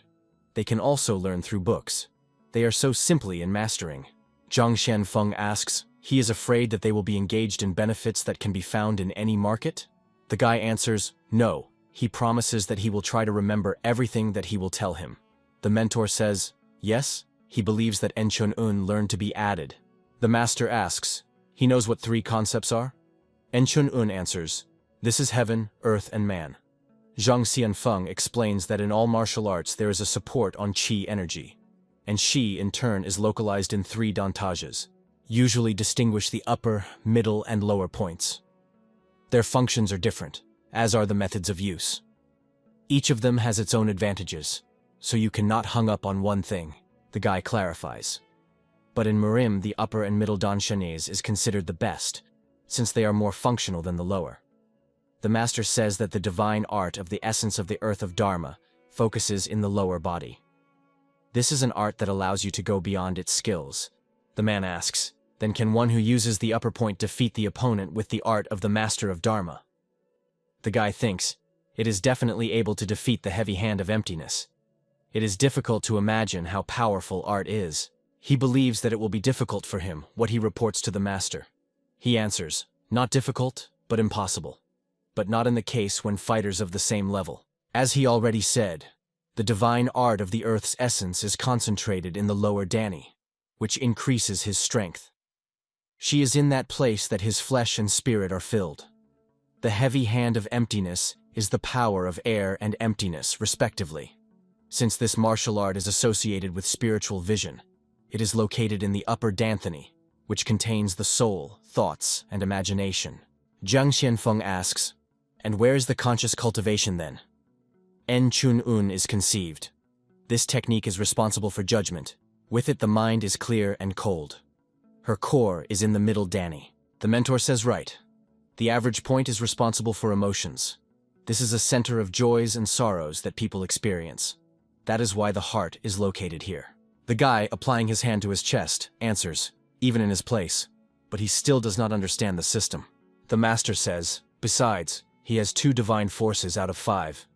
They can also learn through books. They are so simply in mastering. Zhang Xianfeng asks, he is afraid that they will be engaged in benefits that can be found in any market? The guy answers, no. He promises that he will try to remember everything that he will tell him. The mentor says, yes, he believes that En Chun-un learned to be added. The master asks, he knows what 3 concepts are? En Chun-un answers, this is heaven, earth, and man. Zhang Xianfeng explains that in all martial arts there is a support on qi energy, and qi in turn is localized in 3 dantages, usually distinguish the upper, middle, and lower points. Their functions are different, as are the methods of use. Each of them has its own advantages, so you cannot hung up on one thing, the guy clarifies. But in Murim, the upper and middle danshanes is considered the best, since they are more functional than the lower. The master says that the divine art of the essence of the earth of Dharma focuses in the lower body. This is an art that allows you to go beyond its skills. The man asks, then can one who uses the upper point defeat the opponent with the art of the master of Dharma? The guy thinks, it is definitely able to defeat the heavy hand of emptiness. It is difficult to imagine how powerful art is. He believes that it will be difficult for him, what he reports to the master. He answers, not difficult, but impossible. But not in the case when fighters of the same level. As he already said, the divine art of the earth's essence is concentrated in the lower Dani, which increases his strength. She is in that place that his flesh and spirit are filled. The heavy hand of emptiness is the power of air and emptiness, respectively. Since this martial art is associated with spiritual vision, it is located in the upper Danthani, which contains the soul, thoughts, and imagination. Zhang Xianfeng asks, and where is the conscious cultivation then? En Chun-un is conceived. This technique is responsible for judgment. With it the mind is clear and cold. Her core is in the middle Dani. The mentor says right. The average point is responsible for emotions. This is a center of joys and sorrows that people experience. That is why the heart is located here. The guy, applying his hand to his chest, answers, even in his place, but he still does not understand the system. The master says, besides, he has 2 divine forces out of 5.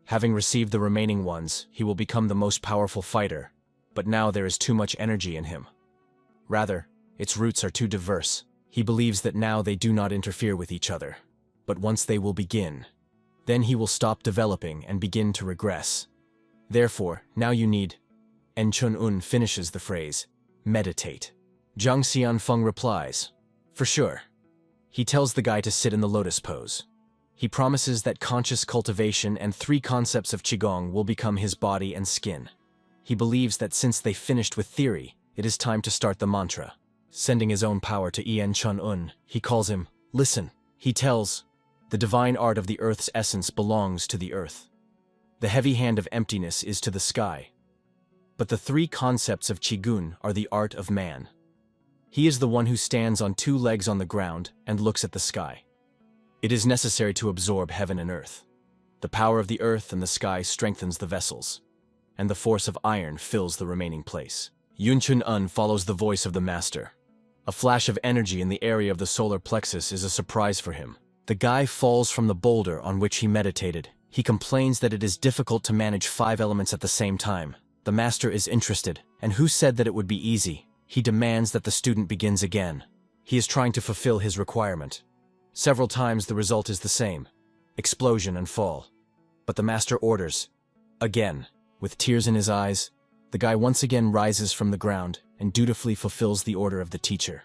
Having received the remaining ones, he will become the most powerful fighter, but now there is too much energy in him. Rather, its roots are too diverse. He believes that now they do not interfere with each other, but once they will begin, then he will stop developing and begin to regress. Therefore, now you need and Chun-un finishes the phrase, meditate. Zhang Xianfeng replies, for sure. He tells the guy to sit in the lotus pose. He promises that conscious cultivation and 3 concepts of Qigong will become his body and skin. He believes that since they finished with theory, it is time to start the mantra. Sending his own power to Yan Chun-un, he calls him, listen. He tells, the divine art of the earth's essence belongs to the earth. The heavy hand of emptiness is to the sky. But the 3 concepts of Qigong are the art of man. He is the one who stands on 2 legs on the ground and looks at the sky. It is necessary to absorb heaven and earth. The power of the earth and the sky strengthens the vessels, and the force of iron fills the remaining place. Yun Chun-un follows the voice of the master. A flash of energy in the area of the solar plexus is a surprise for him. The guy falls from the boulder on which he meditated. He complains that it is difficult to manage 5 elements at the same time. The master is interested, and who said that it would be easy? He demands that the student begins again. He is trying to fulfill his requirement. Several times the result is the same, explosion and fall. But the master orders, again. With tears in his eyes, the guy once again rises from the ground and dutifully fulfills the order of the teacher.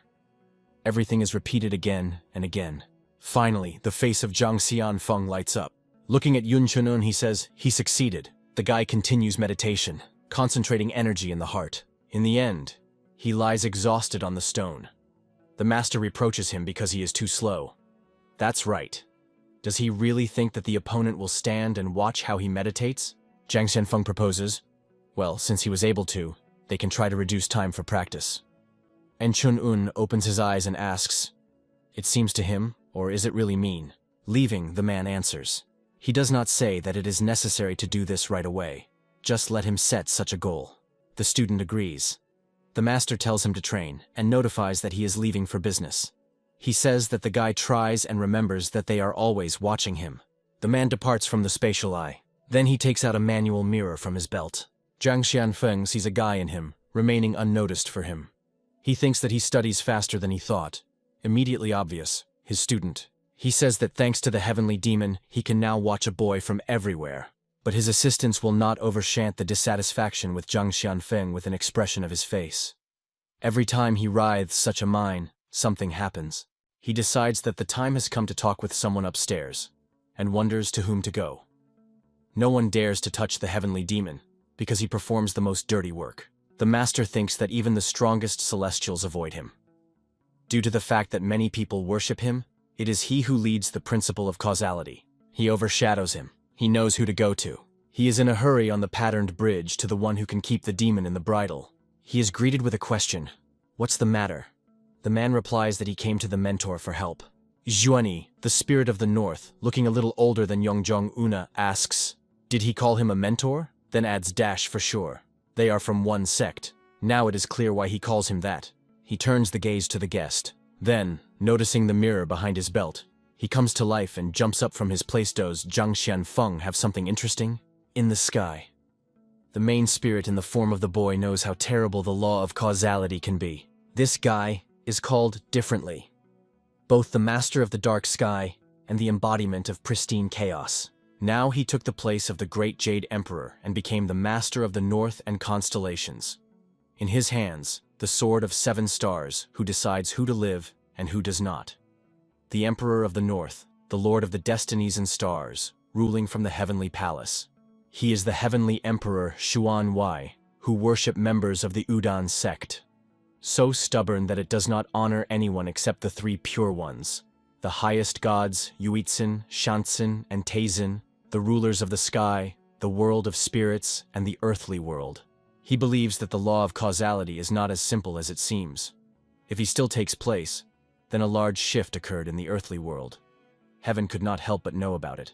Everything is repeated again and again. Finally, the face of Zhang Xianfeng lights up. Looking at Yun Chun-un, he says, he succeeded. The guy continues meditation, concentrating energy in the heart. In the end, he lies exhausted on the stone. The master reproaches him because he is too slow. That's right. Does he really think that the opponent will stand and watch how he meditates? Zhang Xianfeng proposes, well, since he was able to, they can try to reduce time for practice. And Chun-un opens his eyes and asks, it seems to him, or is it really mean? Leaving, the man answers. He does not say that it is necessary to do this right away. Just let him set such a goal. The student agrees. The master tells him to train and notifies that he is leaving for business. He says that the guy tries and remembers that they are always watching him. The man departs from the spatial eye. Then he takes out a manual mirror from his belt. Zhang Xianfeng sees a guy in him, remaining unnoticed for him. He thinks that he studies faster than he thought. Immediately obvious, his student. He says that thanks to the heavenly demon, he can now watch a boy from everywhere. But his assistants will not overshadow the dissatisfaction with Zhang Xianfeng with an expression of his face. Every time he writhes such a mine, something happens. He decides that the time has come to talk with someone upstairs, and wonders to whom to go. No one dares to touch the heavenly demon, because he performs the most dirty work. The master thinks that even the strongest celestials avoid him. Due to the fact that many people worship him, it is he who leads the principle of causality. He overshadows him. He knows who to go to. He is in a hurry on the patterned bridge to the one who can keep the demon in the bridle. He is greeted with a question. What's the matter? The man replies that he came to the mentor for help. Zhuani, the spirit of the north, looking a little older than Yongjong Una, asks, did he call him a mentor? Then adds dash for sure. They are from one sect. Now it is clear why he calls him that. He turns the gaze to the guest. Then, noticing the mirror behind his belt, he comes to life and jumps up from his place. Does Zhang Xianfeng have something interesting? In the sky. The main spirit in the form of the boy knows how terrible the law of causality can be. This guy is called differently. Both the master of the dark sky and the embodiment of pristine chaos. Now he took the place of the great Jade Emperor and became the master of the north and constellations. In his hands, the sword of 7 stars, who decides who to live and who does not. The Emperor of the North, the Lord of the Destinies and Stars, ruling from the heavenly palace. He is the heavenly Emperor Xuan Wei, who worship members of the Udan sect. So stubborn that it does not honor anyone except the 3 pure ones. The highest gods, Yuitzin, Shantzin, and Taizin, the rulers of the sky, the world of spirits, and the earthly world. He believes that the law of causality is not as simple as it seems. If he still takes place, then a large shift occurred in the earthly world. Heaven could not help but know about it.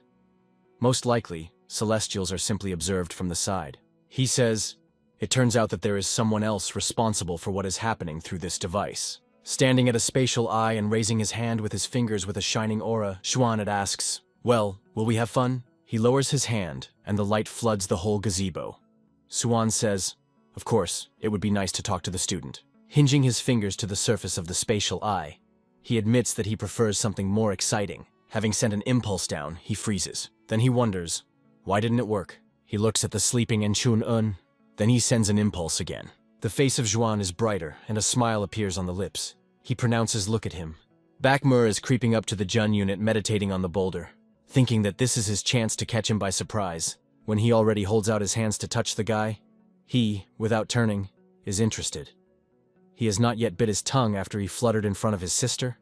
Most likely, celestials are simply observed from the side. He says, it turns out that there is someone else responsible for what is happening through this device. Standing at a spatial eye and raising his hand with his fingers with a shining aura, Xuan asks, well, will we have fun? He lowers his hand, and the light floods the whole gazebo. Xuan says, of course, it would be nice to talk to the student. Hinging his fingers to the surface of the spatial eye, he admits that he prefers something more exciting. Having sent an impulse down, he freezes. Then he wonders, why didn't it work? He looks at the sleeping Chun-un, Then he sends an impulse again. The face of Zhuan is brighter, and a smile appears on the lips. He pronounces, "Look at him." Bakmu is creeping up to the Jun unit, meditating on the boulder, thinking that this is his chance to catch him by surprise. When he already holds out his hands to touch the guy, he, without turning, is interested. He has not yet bit his tongue after he fluttered in front of his sister.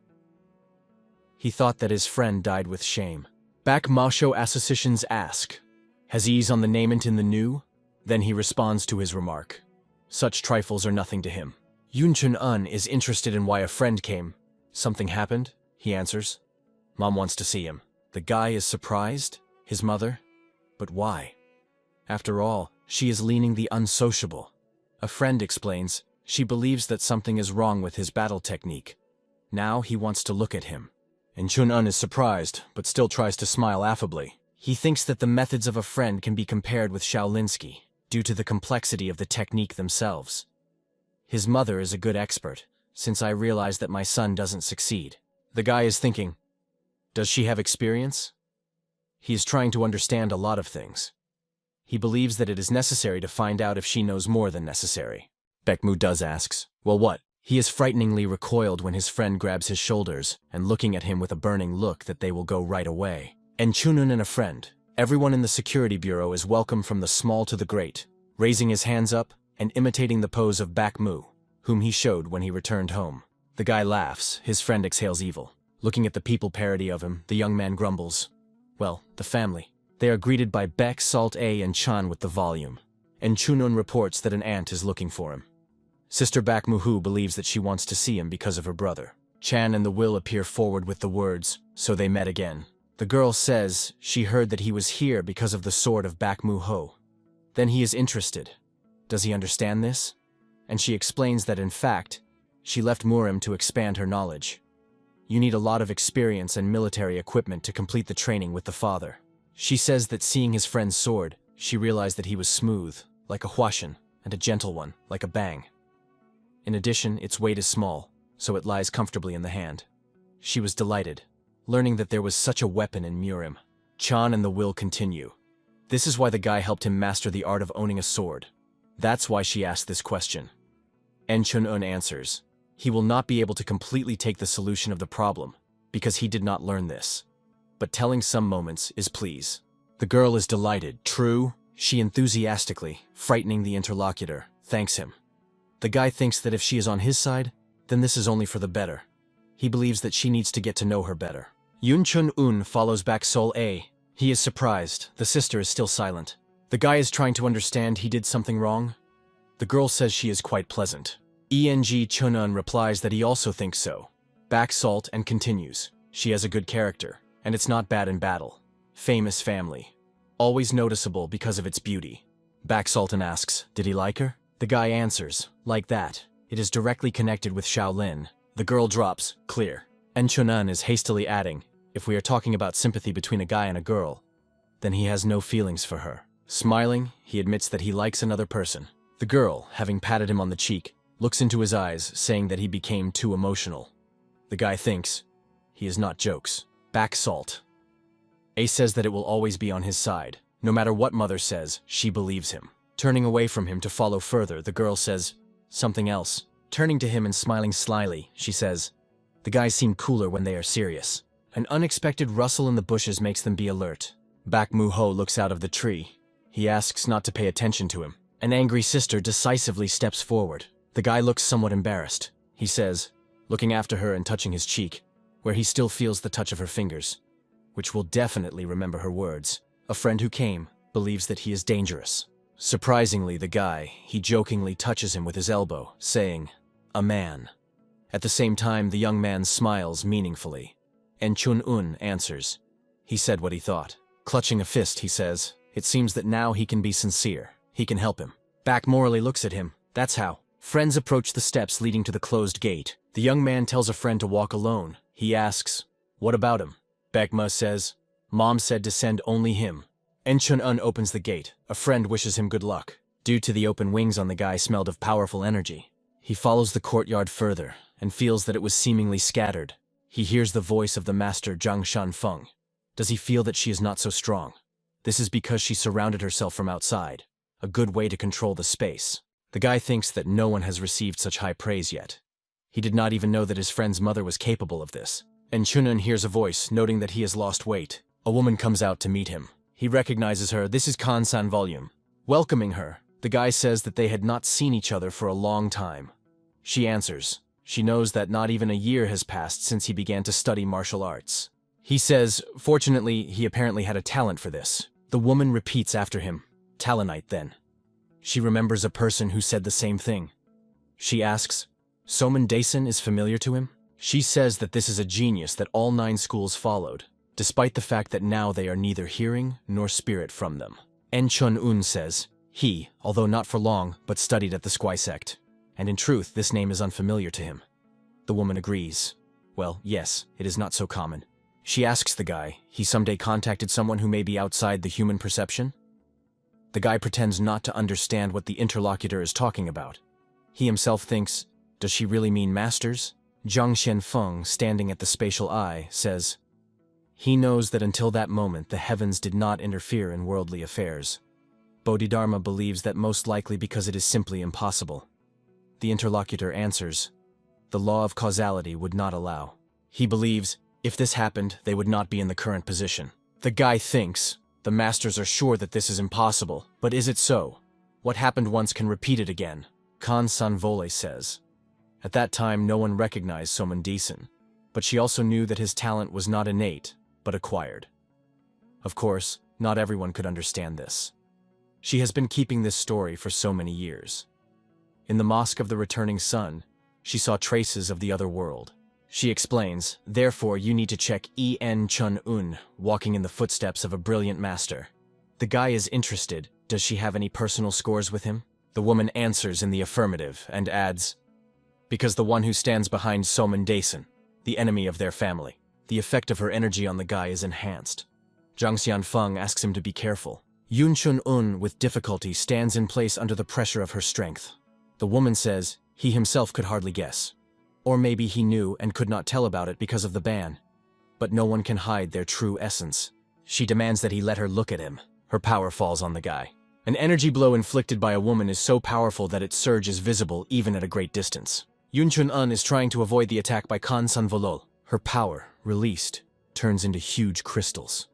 He thought that his friend died with shame. Bakmasho associations ask, "Has ease on the nament in the new?" Then he responds to his remark. Such trifles are nothing to him. Yunchun-un is interested in why a friend came. "Something happened?" he answers. "Mom wants to see him." The guy is surprised. His mother? But why? After all, she is leaning the unsociable. A friend explains, she believes that something is wrong with his battle technique. Now he wants to look at him. And Chun-un is surprised, but still tries to smile affably. He thinks that the methods of a friend can be compared with Shaolinsky, due to the complexity of the technique themselves. His mother is a good expert, since I realize that my son doesn't succeed. The guy is thinking, does she have experience? He is trying to understand a lot of things. He believes that it is necessary to find out if she knows more than necessary. Baekmu does asks, "Well, what?" He is frighteningly recoiled when his friend grabs his shoulders and looking at him with a burning look that they will go right away. And Chunun and a friend. Everyone in the security bureau is welcome from the small to the great, raising his hands up and imitating the pose of Baekmu, whom he showed when he returned home. The guy laughs, his friend exhales evil. Looking at the people parody of him, the young man grumbles. Well, the family. They are greeted by Baek, Salt A, and Chan with the volume. And Chunun reports that an aunt is looking for him. Sister Bakmuhu believes that she wants to see him because of her brother. Chan and the Will appear forward with the words, "So they met again." The girl says she heard that he was here because of the sword of Bakmuho. Then he is interested. Does he understand this? And she explains that in fact, she left Murim to expand her knowledge. You need a lot of experience and military equipment to complete the training with the father. She says that seeing his friend's sword, she realized that he was smooth, like a huashan, and a gentle one, like a bang. In addition, its weight is small, so it lies comfortably in the hand. She was delighted, learning that there was such a weapon in Murim. Chan and the Will continue. This is why the guy helped him master the art of owning a sword. That's why she asked this question. En Chun-un answers, he will not be able to completely take the solution of the problem, because he did not learn this. But telling some moments is please. The girl is delighted, true, she enthusiastically, frightening the interlocutor, thanks him. The guy thinks that if she is on his side, then this is only for the better. He believes that she needs to get to know her better. Yun Chun-un follows back Sol A. He is surprised, the sister is still silent. The guy is trying to understand he did something wrong. The girl says she is quite pleasant. Eng Chun-un replies that he also thinks so. Back Salt and continues. She has a good character, and it's not bad in battle. Famous family. Always noticeable because of its beauty. Back Sultan asks, did he like her? The guy answers, like that. It is directly connected with Shaolin. The girl drops, clear. En Chun-un is hastily adding, if we are talking about sympathy between a guy and a girl, then he has no feelings for her. Smiling, he admits that he likes another person. The girl, having patted him on the cheek, looks into his eyes, saying that he became too emotional. The guy thinks, he is not jokes. Back Salt. A says that it will always be on his side. No matter what mother says, she believes him. Turning away from him to follow further, the girl says, something else. Turning to him and smiling slyly, she says, the guys seem cooler when they are serious. An unexpected rustle in the bushes makes them be alert. Baek Mu-ho looks out of the tree. He asks not to pay attention to him. An angry sister decisively steps forward. The guy looks somewhat embarrassed. He says, looking after her and touching his cheek, where he still feels the touch of her fingers, which will definitely remember her words. A friend who came believes that he is dangerous. Surprisingly, the guy, he jokingly touches him with his elbow, saying, a man. At the same time, the young man smiles meaningfully. En Chun-un answers. He said what he thought. Clutching a fist, he says, it seems that now he can be sincere. He can help him. Baek morally looks at him. That's how. Friends approach the steps leading to the closed gate. The young man tells a friend to walk alone. He asks, what about him? Baekma says, Mom said to send only him. En Chun-un opens the gate. A friend wishes him good luck. Due to the open wings on the guy smelled of powerful energy. He follows the courtyard further and feels that it was seemingly scattered. He hears the voice of the master Zhang Shanfeng. Does he feel that she is not so strong? This is because she surrounded herself from outside. a good way to control the space. The guy thinks that no one has received such high praise yet. He did not even know that his friend's mother was capable of this. And Chunan hears a voice, noting that he has lost weight. A woman comes out to meet him. He recognizes her. This is Kan-san Volume. Welcoming her, the guy says that they had not seen each other for a long time. She answers. She knows that not even a year has passed since he began to study martial arts. He says, fortunately, he apparently had a talent for this. The woman repeats after him, Talonite then. She remembers a person who said the same thing. She asks, Soman Daisen is familiar to him? She says that this is a genius that all 9 schools followed, despite the fact that now they are neither hearing nor spirit from them. Chun-un says, he, although not for long, but studied at the Squai sect. And in truth, this name is unfamiliar to him. The woman agrees. Well, yes, it is not so common. She asks the guy, he someday contacted someone who may be outside the human perception? The guy pretends not to understand what the interlocutor is talking about. He himself thinks, does she really mean masters? Zhang Xianfeng, standing at the spatial eye, says, he knows that until that moment the heavens did not interfere in worldly affairs. Bodhidharma believes that most likely because it is simply impossible. The interlocutor answers, the law of causality would not allow. He believes, if this happened, they would not be in the current position. The guy thinks, the masters are sure that this is impossible, but is it so? What happened once can repeat it again, Kan-san Vole says. At that time no one recognized Soman Daisen, but she also knew that his talent was not innate, but acquired. Of course, not everyone could understand this. She has been keeping this story for so many years. In the Mosque of the Returning Sun, she saw traces of the other world. She explains, therefore you need to check Chun-un, walking in the footsteps of a brilliant master. The guy is interested. Does she have any personal scores with him? The woman answers in the affirmative and adds, because the one who stands behind Soman Daisen, the enemy of their family. The effect of her energy on the guy is enhanced. Zhang Xianfeng asks him to be careful. Yun Chun-un with difficulty stands in place under the pressure of her strength. The woman says, he himself could hardly guess. Or maybe he knew and could not tell about it because of the ban. But no one can hide their true essence. She demands that he let her look at him. Her power falls on the guy. An energy blow inflicted by a woman is so powerful that its surge is visible even at a great distance. Yun Chun-un is trying to avoid the attack by Kan-san Volol. Her power, released, turns into huge crystals.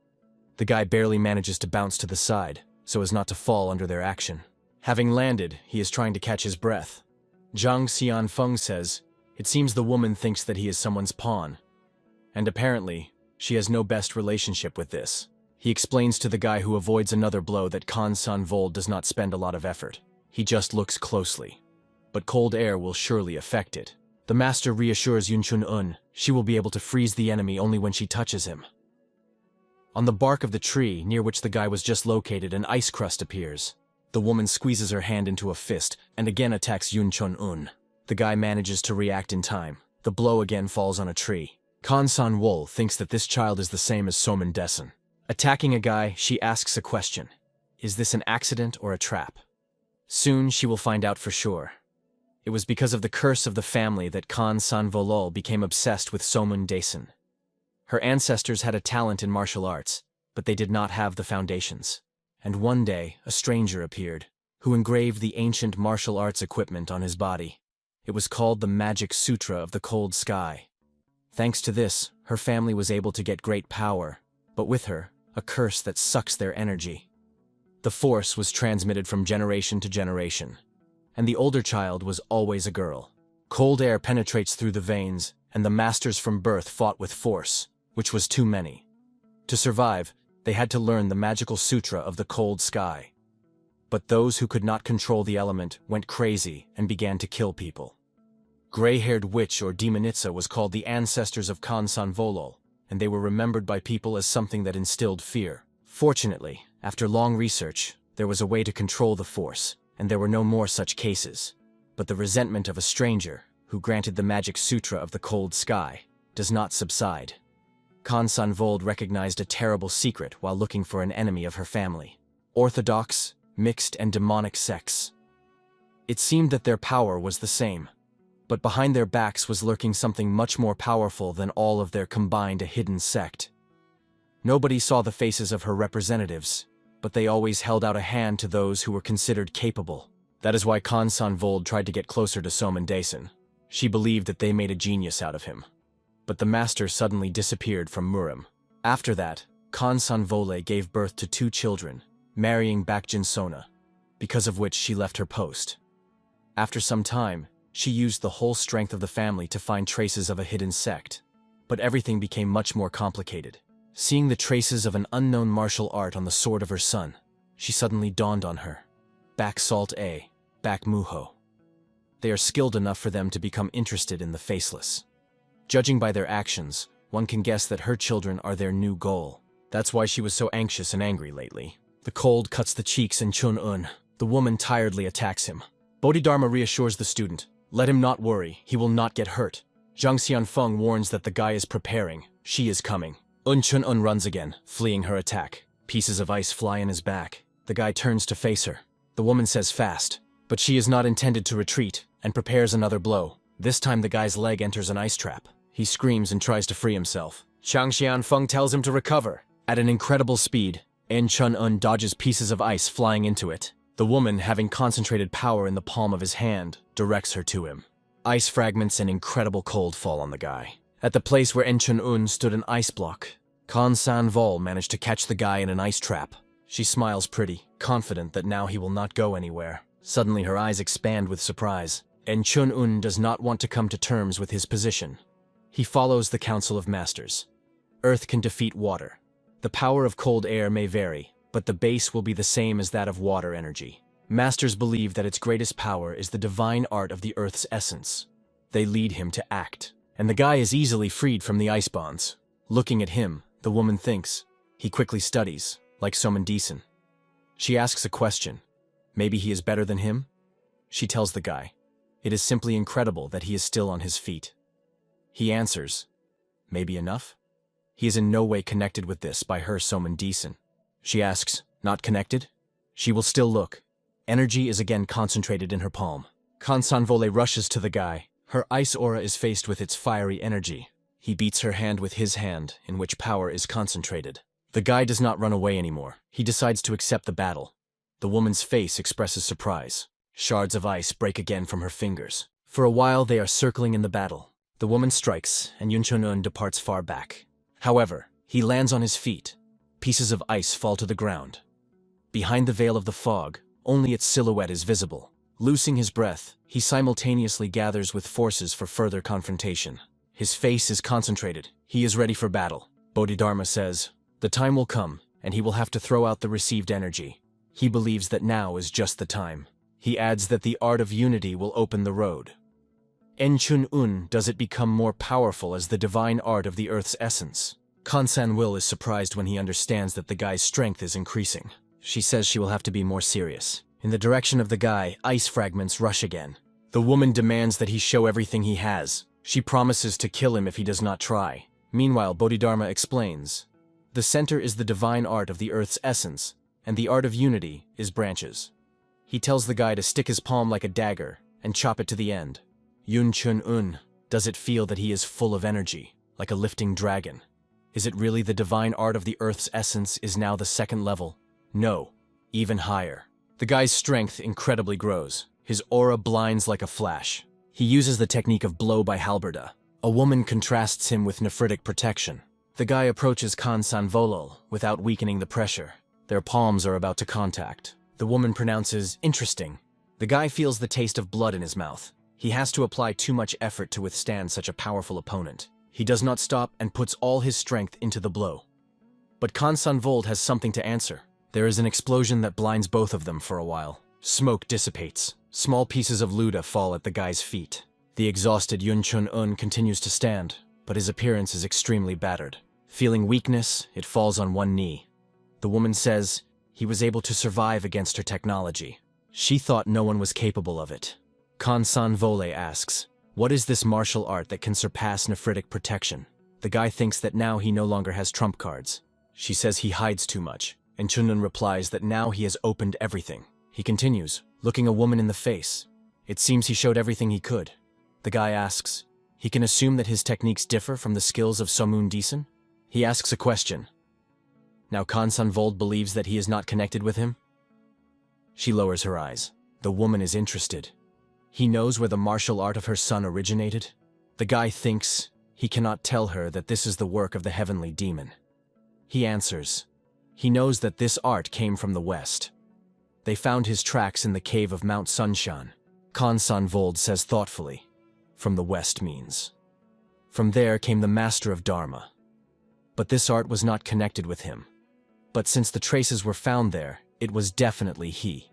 The guy barely manages to bounce to the side, so as not to fall under their action. Having landed, he is trying to catch his breath. Zhang Xianfeng says, it seems the woman thinks that he is someone's pawn. And apparently, she has no best relationship with this. He explains to the guy who avoids another blow that Kan-san Vol does not spend a lot of effort. He just looks closely. But cold air will surely affect it. The master reassures Yun Chun-un, she will be able to freeze the enemy only when she touches him. On the bark of the tree near which the guy was just located, an ice crust appears. The woman squeezes her hand into a fist and again attacks Yun Chun-un. The guy manages to react in time. The blow again falls on a tree. Kan-san Wol thinks that this child is the same as Soman Daisen. Attacking a guy, she asks a question. Is this an accident or a trap? Soon she will find out for sure. It was because of the curse of the family that Kan-san Volol became obsessed with Soman Daisen. Her ancestors had a talent in martial arts, but they did not have the foundations. And one day, a stranger appeared, who engraved the ancient martial arts equipment on his body. It was called the Magic Sutra of the Cold Sky. Thanks to this, her family was able to get great power, but with her, a curse that sucks their energy. The force was transmitted from generation to generation, and the older child was always a girl. Cold air penetrates through the veins, and the masters from birth fought with force, which was too many. To survive, they had to learn the magical sutra of the cold sky. But those who could not control the element went crazy and began to kill people. Gray-haired witch or demonitsa was called the ancestors of Kan-san Volol, and they were remembered by people as something that instilled fear. Fortunately, after long research, there was a way to control the force, and there were no more such cases. But the resentment of a stranger, who granted the magic sutra of the cold sky, does not subside. Kan-san Vold recognized a terrible secret while looking for an enemy of her family. Orthodox, mixed, and demonic sects. It seemed that their power was the same, but behind their backs was lurking something much more powerful than all of their combined a hidden sect. Nobody saw the faces of her representatives, but they always held out a hand to those who were considered capable. That is why Kan Sanvold tried to get closer to Soman Daesan. She believed that they made a genius out of him. But the master suddenly disappeared from Murim. After that, Kan Sanvole gave birth to 2 children, marrying Bakjin Sona, because of which she left her post. After some time, she used the whole strength of the family to find traces of a hidden sect. But everything became much more complicated. Seeing the traces of an unknown martial art on the sword of her son, she suddenly dawned on her. Bak Salt A, Bak Muho. They are skilled enough for them to become interested in the faceless. Judging by their actions, one can guess that her children are their new goal. That's why she was so anxious and angry lately. The cold cuts the cheeks in Chun-un. The woman tiredly attacks him. Bodhidharma reassures the student. Let him not worry, he will not get hurt. Zhang Xianfeng warns that the guy is preparing. She is coming. Chun-un runs again, fleeing her attack. Pieces of ice fly in his back. The guy turns to face her. The woman says fast, but she is not intended to retreat, and prepares another blow. This time the guy's leg enters an ice trap. He screams and tries to free himself. Zhang Xianfeng tells him to recover. At an incredible speed, Chun-un dodges pieces of ice flying into it. The woman, having concentrated power in the palm of his hand, directs her to him. Ice fragments and incredible cold fall on the guy. At the place where Chun-un stood an ice block, Kan San-vol managed to catch the guy in an ice trap. She smiles pretty, confident that now he will not go anywhere. Suddenly her eyes expand with surprise, and Chun-un does not want to come to terms with his position. He follows the Council of Masters. Earth can defeat water. The power of cold air may vary, but the base will be the same as that of water energy. Masters believe that its greatest power is the divine art of the Earth's essence. They lead him to act, and the guy is easily freed from the ice bonds. Looking at him, the woman thinks. He quickly studies, like Soman Daesan. She asks a question. Maybe he is better than him? She tells the guy. It is simply incredible that he is still on his feet. He answers. Maybe enough? He is in no way connected with this by her Soman Daesan. She asks, not connected? She will still look. Energy is again concentrated in her palm. Kan Sanvole rushes to the guy. Her ice aura is faced with its fiery energy. He beats her hand with his hand, in which power is concentrated. The guy does not run away anymore. He decides to accept the battle. The woman's face expresses surprise. Shards of ice break again from her fingers. For a while they are circling in the battle. The woman strikes, and Chun-un departs far back. However, he lands on his feet. Pieces of ice fall to the ground. Behind the veil of the fog, only its silhouette is visible. Loosing his breath, he simultaneously gathers with forces for further confrontation. His face is concentrated. He is ready for battle. Bodhidharma says, the time will come, and he will have to throw out the received energy. He believes that now is just the time. He adds that the art of unity will open the road. Chun-un does it become more powerful as the divine art of the Earth's essence. Kan San-wil is surprised when he understands that the guy's strength is increasing. She says she will have to be more serious. In the direction of the guy, ice fragments rush again. The woman demands that he show everything he has. She promises to kill him if he does not try. Meanwhile, Bodhidharma explains. The center is the divine art of the Earth's essence, and the art of unity is branches. He tells the guy to stick his palm like a dagger and chop it to the end. Chun-un does it feel that he is full of energy, like a lifting dragon. Is it really the divine art of the Earth's essence is now the second level? No, even higher. The guy's strength incredibly grows. His aura blinds like a flash. He uses the technique of blow by halberda. A woman contrasts him with nephritic protection. The guy approaches Kan Sanvolol without weakening the pressure. Their palms are about to contact. The woman pronounces, interesting. The guy feels the taste of blood in his mouth. He has to apply too much effort to withstand such a powerful opponent. He does not stop and puts all his strength into the blow. But Kan Sanvold has something to answer. There is an explosion that blinds both of them for a while. Smoke dissipates. Small pieces of Luda fall at the guy's feet. The exhausted Chun-un continues to stand, but his appearance is extremely battered. Feeling weakness, it falls on one knee. The woman says he was able to survive against her technology. She thought no one was capable of it. Kan Sanvole asks, what is this martial art that can surpass nephritic protection? The guy thinks that now he no longer has trump cards. She says he hides too much, and Chun-un replies that now he has opened everything. He continues, looking a woman in the face. It seems he showed everything he could. The guy asks, he can assume that his techniques differ from the skills of Soman Daesan? He asks a question. Now Consanvold believes that he is not connected with him? She lowers her eyes. The woman is interested. He knows where the martial art of her son originated? The guy thinks he cannot tell her that this is the work of the heavenly demon. He answers. He knows that this art came from the west. They found his tracks in the cave of Mount Sunshan. Consanvold says thoughtfully. From the west means. From there came the master of Dharma. But this art was not connected with him. But since the traces were found there, it was definitely he.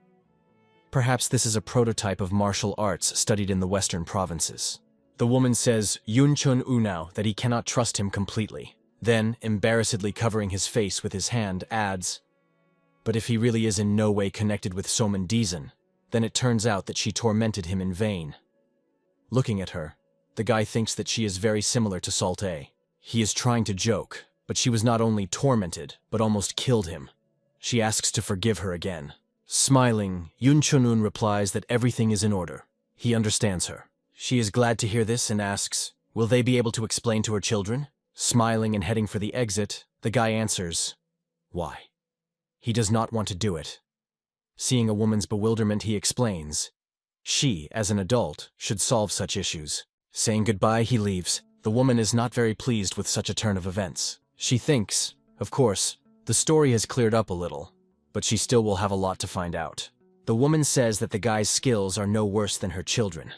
Perhaps this is a prototype of martial arts studied in the western provinces. The woman says Yunchun Unao that he cannot trust him completely. Then, embarrassedly covering his face with his hand, adds, but if he really is in no way connected with Soman Dizan, then it turns out that she tormented him in vain. Looking at her, the guy thinks that she is very similar to Salte. He is trying to joke, but she was not only tormented, but almost killed him. She asks to forgive her again. Smiling, Yunchunun replies that everything is in order. He understands her. She is glad to hear this and asks, will they be able to explain to her children? Smiling and heading for the exit, the guy answers, why? He does not want to do it. Seeing a woman's bewilderment, he explains, she, as an adult, should solve such issues. Saying goodbye, he leaves. The woman is not very pleased with such a turn of events. She thinks, of course, the story has cleared up a little, but she still will have a lot to find out. The woman says that the guy's skills are no worse than her children.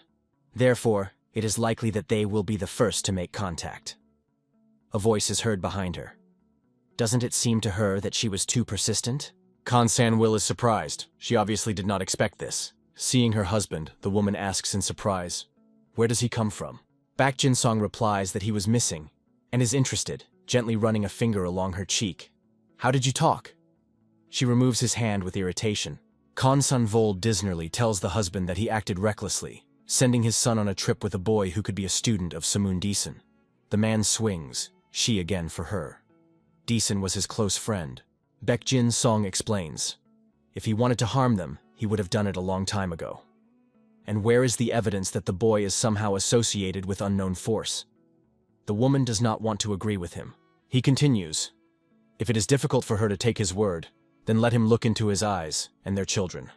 Therefore, it is likely that they will be the first to make contact. A voice is heard behind her. Doesn't it seem to her that she was too persistent? Consan-Will is surprised. She obviously did not expect this. Seeing her husband, the woman asks in surprise, where does he come from? Baek Jin-song replies that he was missing, and is interested, gently running a finger along her cheek. How did you talk? She removes his hand with irritation. Consan-Vold dismally tells the husband that he acted recklessly, sending his son on a trip with a boy who could be a student of Samun Deason. The man swings, she again for her. Deason was his close friend. Baek Jin-song explains. If he wanted to harm them, he would have done it a long time ago. And where is the evidence that the boy is somehow associated with unknown force? The woman does not want to agree with him. He continues, if it is difficult for her to take his word, then let him look into his eyes and their children.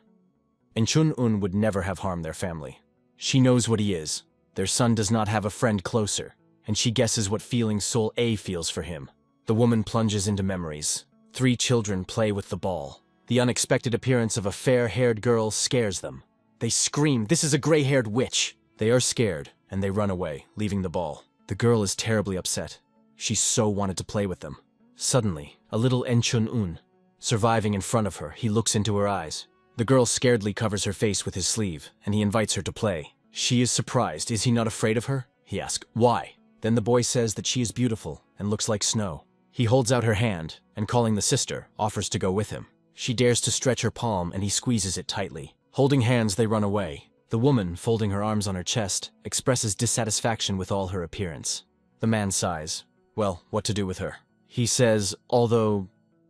And Chun-un would never have harmed their family. She knows what he is. Their son does not have a friend closer, and she guesses what feelings Sol A feels for him. The woman plunges into memories. 3 children play with the ball. The unexpected appearance of a fair-haired girl scares them. They scream, this is a gray-haired witch. They are scared, and they run away, leaving the ball. The girl is terribly upset. She so wanted to play with them. Suddenly, a little Enchun-un, surviving in front of her, he looks into her eyes. The girl scaredly covers her face with his sleeve, and he invites her to play. She is surprised. Is he not afraid of her? He asks, why? Then the boy says that she is beautiful and looks like snow. He holds out her hand, and calling the sister, offers to go with him. She dares to stretch her palm, and he squeezes it tightly. Holding hands, they run away. The woman, folding her arms on her chest, expresses dissatisfaction with all her appearance. The man sighs. Well, what to do with her? He says, although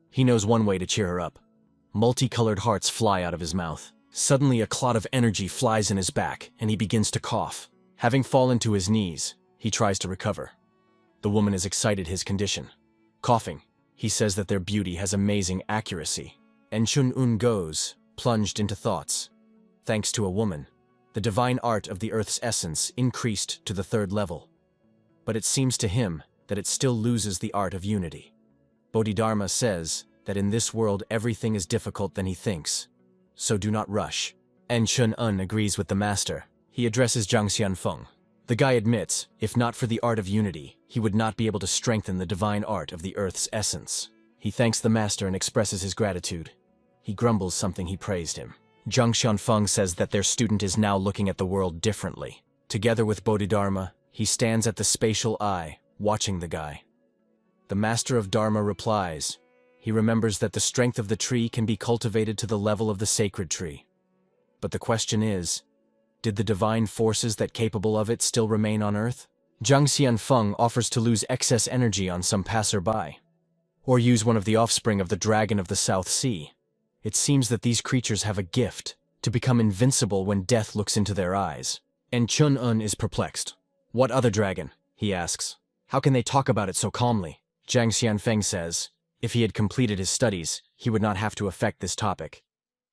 he knows one way to cheer her up. Multicolored hearts fly out of his mouth. Suddenly a clot of energy flies in his back, and he begins to cough. Having fallen to his knees, he tries to recover. The woman is excited his condition. Coughing, he says that their beauty has amazing accuracy. And Chun-un goes, plunged into thoughts. Thanks to a woman, the divine art of the Earth's essence increased to the 3rd level. But it seems to him that it still loses the art of unity. Bodhidharma says that in this world everything is difficult than he thinks, so do not rush. And Chun-un agrees with the master. He addresses Zhang Xianfeng. The guy admits, if not for the art of unity, he would not be able to strengthen the divine art of the Earth's essence. He thanks the master and expresses his gratitude. He grumbles something he praised him. Zhang Xianfeng says that their student is now looking at the world differently. Together with Bodhidharma, he stands at the spatial eye, watching the guy. The master of Dharma replies. He remembers that the strength of the tree can be cultivated to the level of the sacred tree. But the question is, did the divine forces that capable of it still remain on Earth? Zhang Xianfeng offers to lose excess energy on some passerby, or use one of the offspring of the dragon of the South Sea. It seems that these creatures have a gift to become invincible when death looks into their eyes. And Chun-un is perplexed. What other dragon? He asks. How can they talk about it so calmly? Zhang Xianfeng says, If he had completed his studies, he would not have to affect this topic.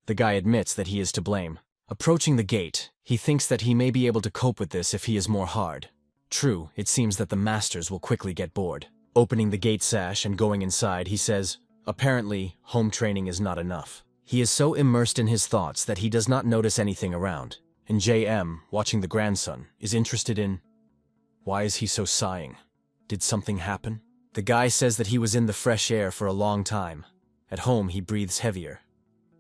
The guy admits that he is to blame. Approaching the gate, he thinks that he may be able to cope with this if he is more hard. True, it seems that the masters will quickly get bored. Opening the gate sash and going inside, he says, apparently, home training is not enough. He is so immersed in his thoughts that he does not notice anything around. And JM, watching the grandson, is interested in... Why is he so sighing? Did something happen? The guy says that he was in the fresh air for a long time. At home, he breathes heavier.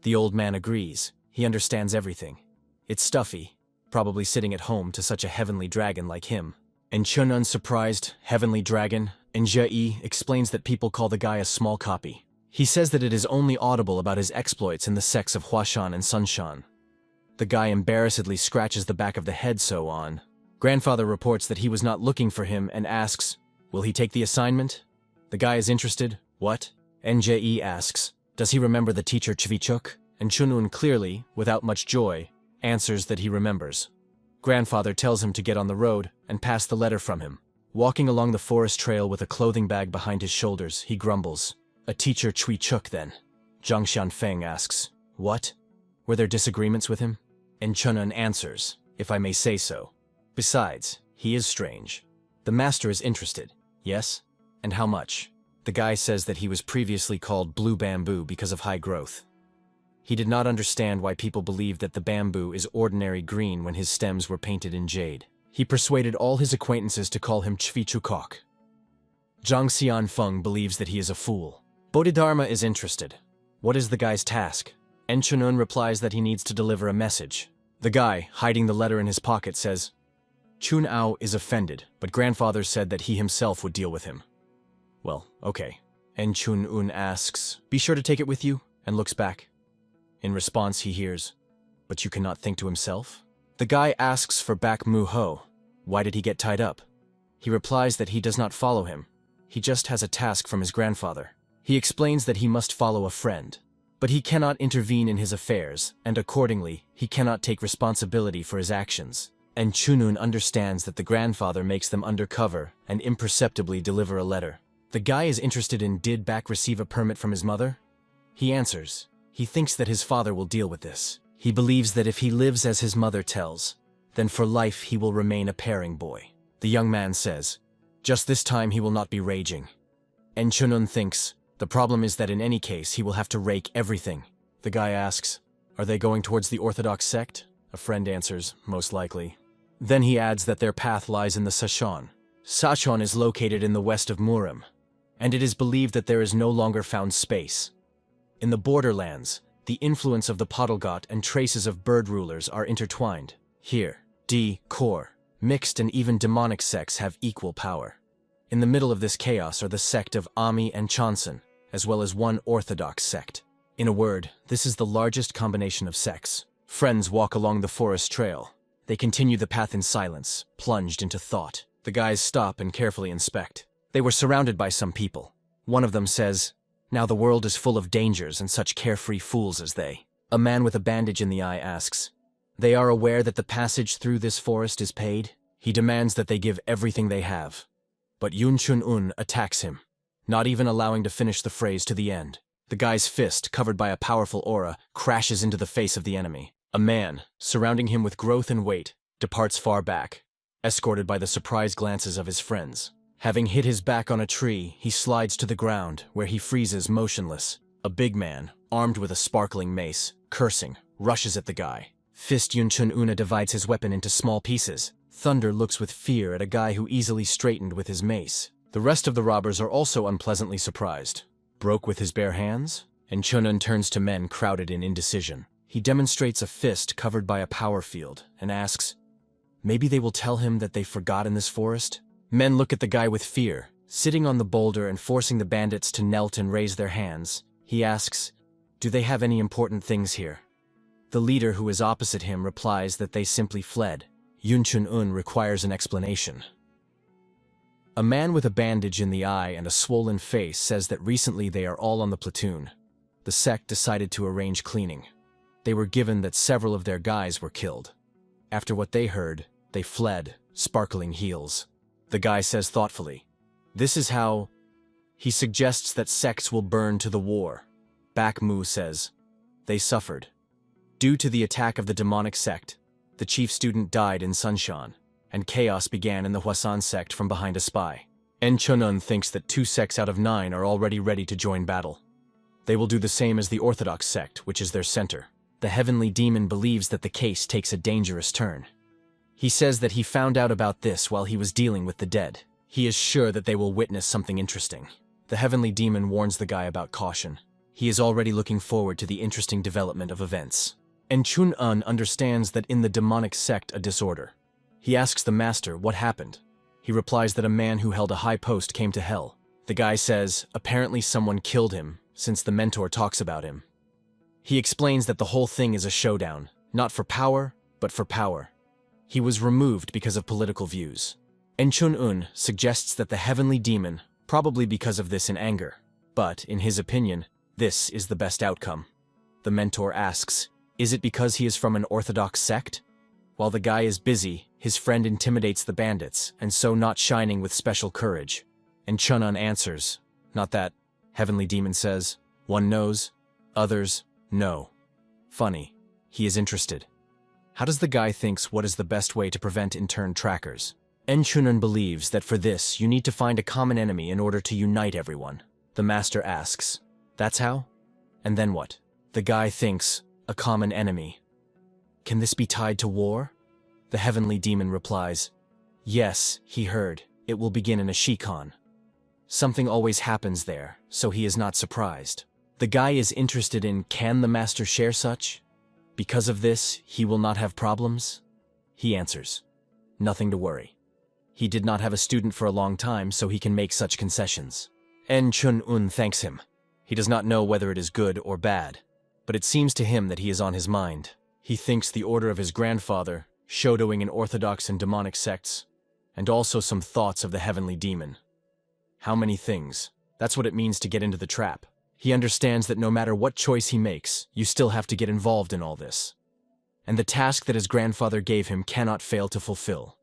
The old man agrees. He understands everything. It's stuffy, probably sitting at home to such a heavenly dragon like him. And Chunun, surprised, heavenly dragon, and Je explains that people call the guy a small copy. He says that it is only audible about his exploits in the sects of Huashan and Sunshan. The guy embarrassedly scratches the back of the head so on. Grandfather reports that he was not looking for him and asks, will he take the assignment? The guy is interested. What? NJE asks, does he remember the teacher Chvichuk? And Chunun clearly, without much joy, answers that he remembers. Grandfather tells him to get on the road and pass the letter from him. Walking along the forest trail with a clothing bag behind his shoulders, he grumbles. A teacher Chvichuk then? Zhang Xianfeng asks, what? Were there disagreements with him? And Chunun answers, if I may say so. Besides, he is strange. The master is interested, yes? And how much? The guy says that he was previously called Blue Bamboo because of high growth. He did not understand why people believed that the bamboo is ordinary green when his stems were painted in jade. He persuaded all his acquaintances to call him Chvichukok. Zhang Xianfeng believes that he is a fool. Bodhidharma is interested. What is the guy's task? Enchunun replies that he needs to deliver a message. The guy, hiding the letter in his pocket, says, Chun Ao is offended, but grandfather said that he himself would deal with him. Well, okay. Enchunun asks, be sure to take it with you, and looks back. In response, he hears, but you cannot think to himself? The guy asks for Bak Mu Ho. Why did he get tied up? He replies that he does not follow him. He just has a task from his grandfather. He explains that he must follow a friend. But he cannot intervene in his affairs, and accordingly, he cannot take responsibility for his actions. And Chunun understands that the grandfather makes them undercover and imperceptibly deliver a letter. The guy is interested in did Bak receive a permit from his mother? He answers. He thinks that his father will deal with this. He believes that if he lives as his mother tells, then for life he will remain a pairing boy. The young man says, just this time he will not be raging. And Chunun thinks, the problem is that in any case he will have to rake everything. The guy asks, are they going towards the Orthodox sect? A friend answers, most likely. Then he adds that their path lies in the Sachon. Sachon is located in the west of Murim, and it is believed that there is no longer found space. In the borderlands, the influence of the Podalgot and traces of bird rulers are intertwined. Here, core, mixed and even demonic sects have equal power. In the middle of this chaos are the sect of Ami and Chonson, as well as one orthodox sect. In a word, this is the largest combination of sects. Friends walk along the forest trail. They continue the path in silence, plunged into thought. The guys stop and carefully inspect. They were surrounded by some people. One of them says, now the world is full of dangers and such carefree fools as they. A man with a bandage in the eye asks, they are aware that the passage through this forest is paid? He demands that they give everything they have. But Yun Chun-un attacks him, not even allowing to finish the phrase to the end. The guy's fist, covered by a powerful aura, crashes into the face of the enemy. A man, surrounding him with growth and weight, departs far back, escorted by the surprised glances of his friends. Having hit his back on a tree, he slides to the ground, where he freezes motionless. A big man, armed with a sparkling mace, cursing, rushes at the guy. Fist Yun Chun-una divides his weapon into small pieces. Thunder looks with fear at a guy who easily straightened with his mace. The rest of the robbers are also unpleasantly surprised. Broke with his bare hands? And Chun-un turns to men crowded in indecision. He demonstrates a fist covered by a power field and asks, maybe they will tell him that they forgot in this forest? Men look at the guy with fear, sitting on the boulder and forcing the bandits to knelt and raise their hands. He asks, do they have any important things here? The leader who is opposite him replies that they simply fled. Yun Chun-un requires an explanation. A man with a bandage in the eye and a swollen face says that recently they are all on the platoon. The sect decided to arrange cleaning. They were given that several of their guys were killed. After what they heard, they fled, sparkling heels. The guy says thoughtfully, this is how... He suggests that sects will burn to the war. Bakmu says, they suffered. Due to the attack of the demonic sect, the chief student died in Sunshan, and chaos began in the Hwasan sect from behind a spy. Enchunun thinks that 2 sects out of 9 are already ready to join battle. They will do the same as the Orthodox sect, which is their center. The heavenly demon believes that the case takes a dangerous turn. He says that he found out about this while he was dealing with the dead. He is sure that they will witness something interesting. The heavenly demon warns the guy about caution. He is already looking forward to the interesting development of events. Enchunun understands that in the demonic sect a disorder. He asks the master what happened. He replies that a man who held a high post came to hell. The guy says, apparently someone killed him, since the mentor talks about him. He explains that the whole thing is a showdown, not for power, but for power. He was removed because of political views. Enchunun suggests that the heavenly demon, probably because of this in anger, but, in his opinion, this is the best outcome. The mentor asks, is it because he is from an orthodox sect? While the guy is busy, his friend intimidates the bandits, and so not shining with special courage. Enchunun answers, not that. Heavenly demon says, one knows, others, no. Funny, he is interested. How does the guy thinks what is the best way to prevent intern trackers? Enchunun believes that for this you need to find a common enemy in order to unite everyone. The master asks, that's how? And then what? The guy thinks, a common enemy. Can this be tied to war? The heavenly demon replies, yes, he heard, it will begin in a Shikon. Something always happens there, so he is not surprised. The guy is interested in, can the master share such? Because of this, he will not have problems? He answers, nothing to worry. He did not have a student for a long time, so he can make such concessions. Enchunun thanks him. He does not know whether it is good or bad, but it seems to him that he is on his mind. He thinks the order of his grandfather, shadowing in orthodox and demonic sects, and also some thoughts of the heavenly demon. How many things? That's what it means to get into the trap. He understands that no matter what choice he makes, you still have to get involved in all this. And the task that his grandfather gave him cannot fail to fulfill.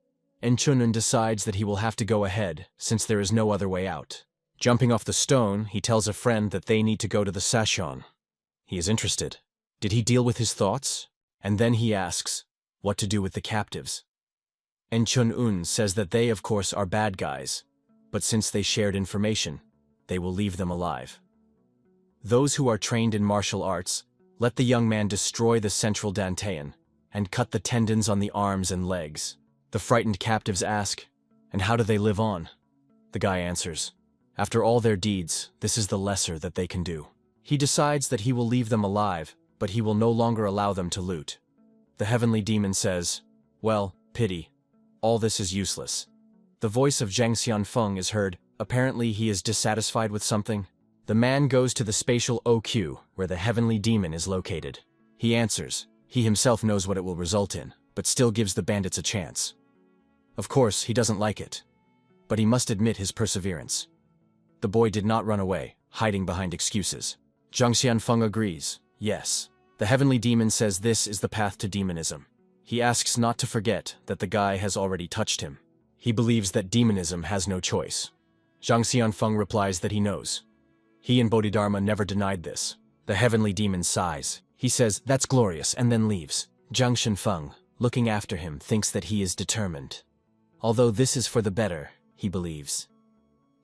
Enchunun decides that he will have to go ahead, since there is no other way out. Jumping off the stone, he tells a friend that they need to go to the Sashon. He is interested. Did he deal with his thoughts? And then he asks, what to do with the captives? Enchunun says that they, of course, are bad guys, but since they shared information, they will leave them alive. Those who are trained in martial arts, let the young man destroy the central Dantean and cut the tendons on the arms and legs. The frightened captives ask, and how do they live on? The guy answers, after all their deeds, this is the lesser that they can do. He decides that he will leave them alive, but he will no longer allow them to loot. The heavenly demon says, well, pity. All this is useless. The voice of Zhang Xianfeng is heard. Apparently he is dissatisfied with something. The man goes to the spatial OQ, where the heavenly demon is located. He answers. He himself knows what it will result in, but still gives the bandits a chance. Of course, he doesn't like it, but he must admit his perseverance. The boy did not run away, hiding behind excuses. Zhang Xianfeng agrees. Yes. The heavenly demon says this is the path to demonism. He asks not to forget that the guy has already touched him. He believes that demonism has no choice. Zhang Xianfeng replies that he knows. He and Bodhidharma never denied this. The heavenly demon sighs. He says, that's glorious, and then leaves. Zhang Xianfeng, looking after him, thinks that he is determined. Although this is for the better, he believes.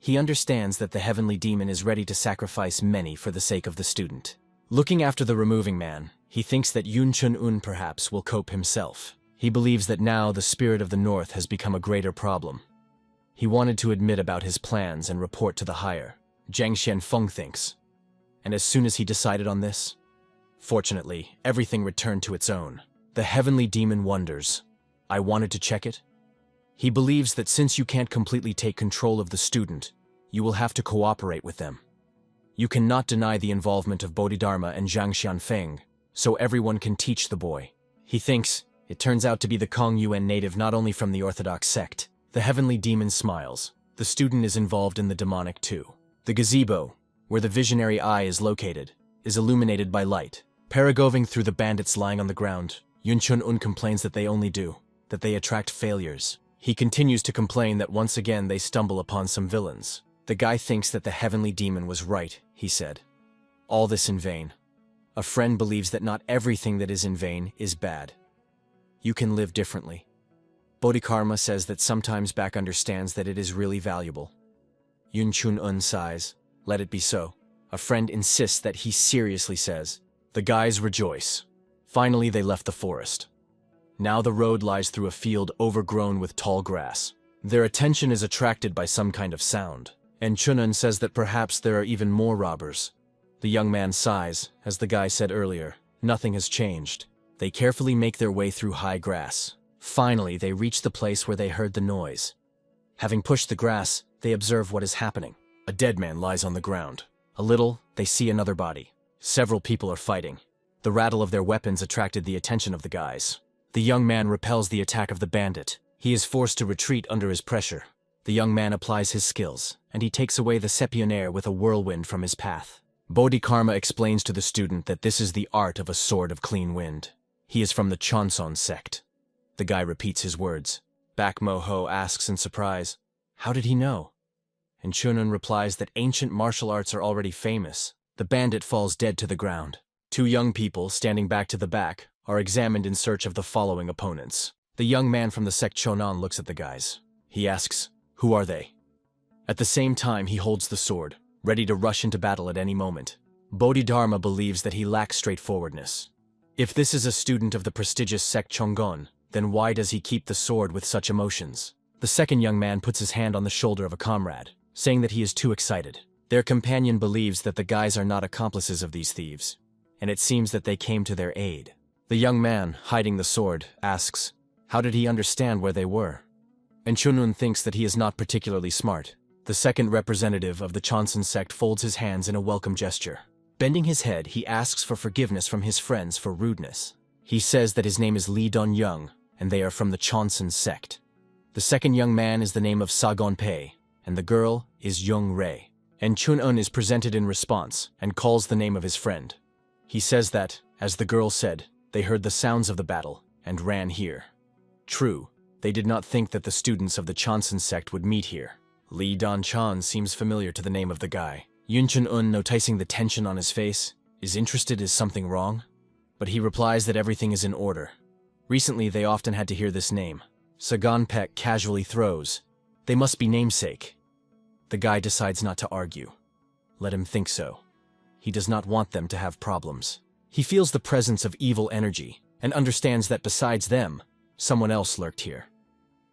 He understands that the heavenly demon is ready to sacrifice many for the sake of the student. Looking after the removing man, he thinks that Yun Chun-un perhaps will cope himself. He believes that now the spirit of the north has become a greater problem. He wanted to admit about his plans and report to the higher. Zhang Xianfeng thinks. And as soon as he decided on this, fortunately, everything returned to its own. The heavenly demon wonders, I wanted to check it? He believes that since you can't completely take control of the student, you will have to cooperate with them. You cannot deny the involvement of Bodhidharma and Zhang Xianfeng, so everyone can teach the boy. He thinks, it turns out to be the Kong Yuan native not only from the Orthodox sect. The heavenly demon smiles. The student is involved in the demonic too. The gazebo, where the visionary eye is located, is illuminated by light. Paragoving through the bandits lying on the ground, Yun Chun-un complains that they only do, that they attract failures. He continues to complain that once again they stumble upon some villains. The guy thinks that the heavenly demon was right, he said. All this in vain. A friend believes that not everything that is in vain is bad. You can live differently. Bodhidharma says that sometimes back understands that it is really valuable. Yun Chun Un sighs, let it be so. A friend insists that he seriously says. The guys rejoice. Finally they left the forest. Now the road lies through a field overgrown with tall grass. Their attention is attracted by some kind of sound, and Chunun says that perhaps there are even more robbers. The young man sighs, as the guy said earlier. Nothing has changed. They carefully make their way through high grass. Finally, they reach the place where they heard the noise. Having pushed the grass, they observe what is happening. A dead man lies on the ground. A little, they see another body. Several people are fighting. The rattle of their weapons attracted the attention of the guys. The young man repels the attack of the bandit. He is forced to retreat under his pressure. The young man applies his skills, and he takes away the sepionaire with a whirlwind from his path. Bodhidharma explains to the student that this is the art of a sword of clean wind. He is from the Chonson sect. The guy repeats his words. Bak Mo-ho asks in surprise, how did he know? And Chunun replies that ancient martial arts are already famous. The bandit falls dead to the ground. Two young people, standing back to the back, are examined in search of the following opponents. The young man from the sect Chonan looks at the guys. He asks, who are they? At the same time, he holds the sword, ready to rush into battle at any moment. Bodhidharma believes that he lacks straightforwardness. If this is a student of the prestigious sect Chongon, then why does he keep the sword with such emotions? The second young man puts his hand on the shoulder of a comrade, saying that he is too excited. Their companion believes that the guys are not accomplices of these thieves, and it seems that they came to their aid. The young man, hiding the sword, asks, how did he understand where they were? And Chunun thinks that he is not particularly smart. The second representative of the Chonson sect folds his hands in a welcome gesture. Bending his head, he asks for forgiveness from his friends for rudeness. He says that his name is Lee Don-young, and they are from the Chonson sect. The second young man is the name of Sagon Pei, and the girl is Young Rei. And Chun-un is presented in response, and calls the name of his friend. He says that, as the girl said, they heard the sounds of the battle, and ran here. True, they did not think that the students of the Chonson sect would meet here. Lee Don-chan seems familiar to the name of the guy. Yun Chun-un, noticing the tension on his face, is interested is something wrong? But he replies that everything is in order. Recently, they often had to hear this name. Sagan Peck casually throws, they must be namesake. The guy decides not to argue. Let him think so. He does not want them to have problems. He feels the presence of evil energy, and understands that besides them, someone else lurked here.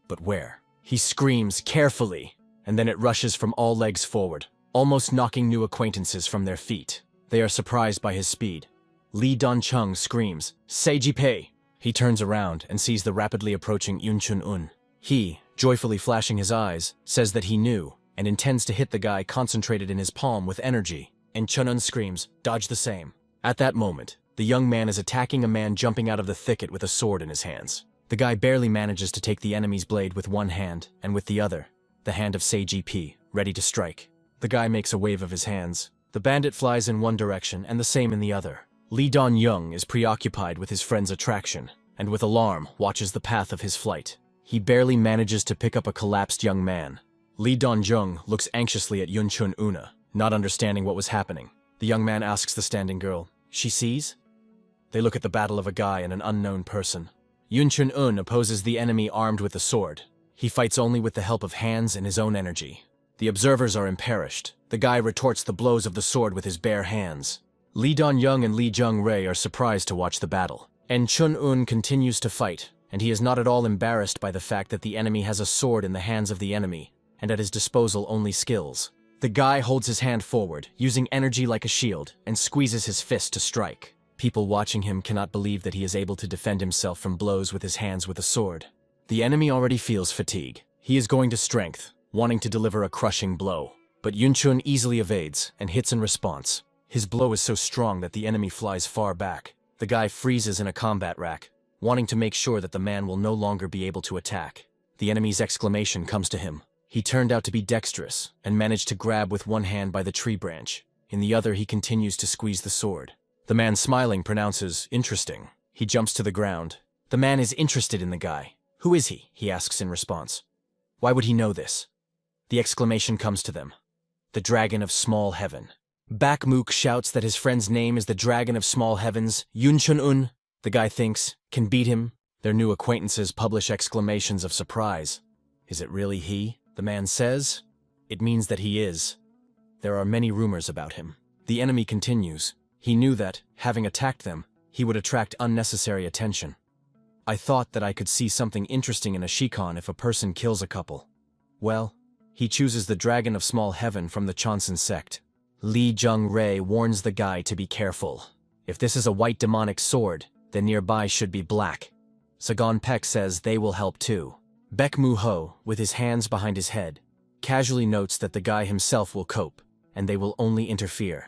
But where? He screams carefully, and then it rushes from all legs forward, almost knocking new acquaintances from their feet. They are surprised by his speed. Lee Don-chung screams, Seiji Pei! He turns around and sees the rapidly approaching Yun Chun-un. He, joyfully flashing his eyes, says that he knew, and intends to hit the guy concentrated in his palm with energy. And Chun-un screams, dodge the same. At that moment, the young man is attacking a man jumping out of the thicket with a sword in his hands. The guy barely manages to take the enemy's blade with one hand, and with the other, the hand of Seiji P, ready to strike. The guy makes a wave of his hands. The bandit flies in one direction and the same in the other. Lee Don-young is preoccupied with his friend's attraction, and with alarm watches the path of his flight. He barely manages to pick up a collapsed young man. Lee Don-jung looks anxiously at Yun Chun-una, not understanding what was happening. The young man asks the standing girl, she sees? They look at the battle of a guy and an unknown person. Yun Chun-un opposes the enemy armed with a sword. He fights only with the help of hands and his own energy. The observers are imperished. The guy retorts the blows of the sword with his bare hands. Lee Don-young and Lee Jung-rae are surprised to watch the battle. And Chun-un continues to fight, and he is not at all embarrassed by the fact that the enemy has a sword in the hands of the enemy, and at his disposal only skills. The guy holds his hand forward, using energy like a shield, and squeezes his fist to strike. People watching him cannot believe that he is able to defend himself from blows with his hands with a sword. The enemy already feels fatigue. He is going to strength, wanting to deliver a crushing blow. But Yun Chun easily evades, and hits in response. His blow is so strong that the enemy flies far back. The guy freezes in a combat rack, wanting to make sure that the man will no longer be able to attack. The enemy's exclamation comes to him. He turned out to be dexterous, and managed to grab with one hand by the tree branch. In the other, he continues to squeeze the sword. The man smiling pronounces, interesting. He jumps to the ground. The man is interested in the guy. Who is he? He asks in response. Why would he know this? The exclamation comes to them. the Dragon of Small Heaven. Bakmook shouts that his friend's name is the Dragon of Small Heavens, Yunchun-un. The guy thinks, can beat him. Their new acquaintances publish exclamations of surprise. Is it really he? The man says. It means that he is. There are many rumors about him. The enemy continues. He knew that, having attacked them, he would attract unnecessary attention. I thought that I could see something interesting in a shikon if a person kills a couple. Well, he chooses the Dragon of Small Heaven from the Chonsan sect. Lee Jung-rae warns the guy to be careful. If this is a white demonic sword, then nearby should be black. Sagon Peck says they will help too. Baek Moo-ho, with his hands behind his head, casually notes that the guy himself will cope, and they will only interfere.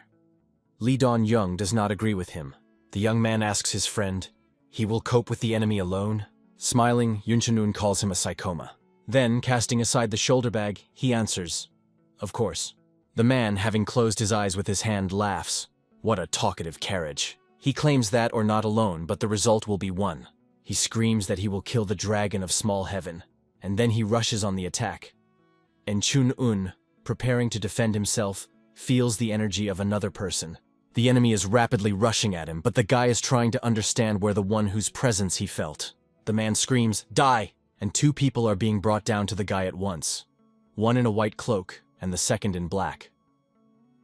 Lee Don-young does not agree with him. The young man asks his friend, he will cope with the enemy alone? Smiling, Yunchun-un calls him a psychoma. Then, casting aside the shoulder bag, he answers, of course. The man, having closed his eyes with his hand, laughs. What a talkative carriage. He claims that or not alone, but the result will be one. He screams that he will kill the Dragon of Small Heaven, and then he rushes on the attack. And Chun-un, preparing to defend himself, feels the energy of another person. The enemy is rapidly rushing at him, but the guy is trying to understand where the one whose presence he felt. The man screams, die! And two people are being brought down to the guy at once. One in a white cloak, and the second in black.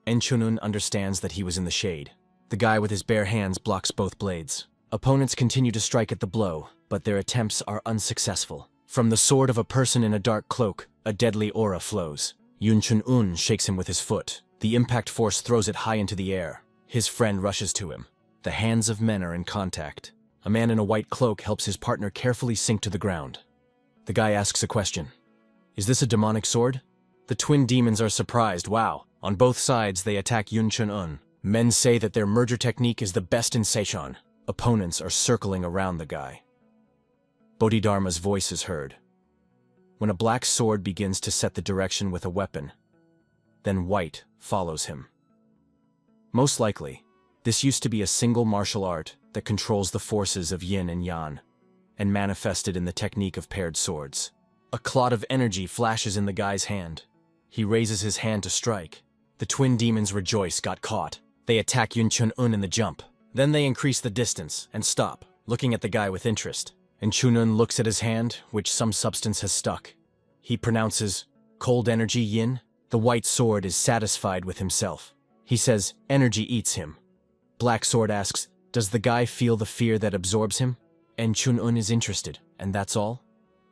En Chun-un understands that he was in the shade. The guy with his bare hands blocks both blades. Opponents continue to strike at the blow, but their attempts are unsuccessful. From the sword of a person in a dark cloak, a deadly aura flows. Yun Chun-un shakes him with his foot. The impact force throws it high into the air. His friend rushes to him. The hands of men are in contact. A man in a white cloak helps his partner carefully sink to the ground. The guy asks a question. Is this a demonic sword? The twin demons are surprised. Wow. On both sides, they attack Yun Chun-un. Men say that their merger technique is the best in Seishon. Opponents are circling around the guy. Bodhidharma's voice is heard. When a black sword begins to set the direction with a weapon, then white follows him. Most likely, this used to be a single martial art that controls the forces of yin and yang, and manifested in the technique of paired swords. A clot of energy flashes in the guy's hand. He raises his hand to strike. The twin demons rejoice, got caught. They attack Yun Chun-un in the jump. Then they increase the distance and stop, looking at the guy with interest. And Chun-un looks at his hand, which some substance has stuck. He pronounces, cold energy yin. The white sword is satisfied with himself. He says, energy eats him. Black sword asks, does the guy feel the fear that absorbs him? And Chun-un is interested, and that's all?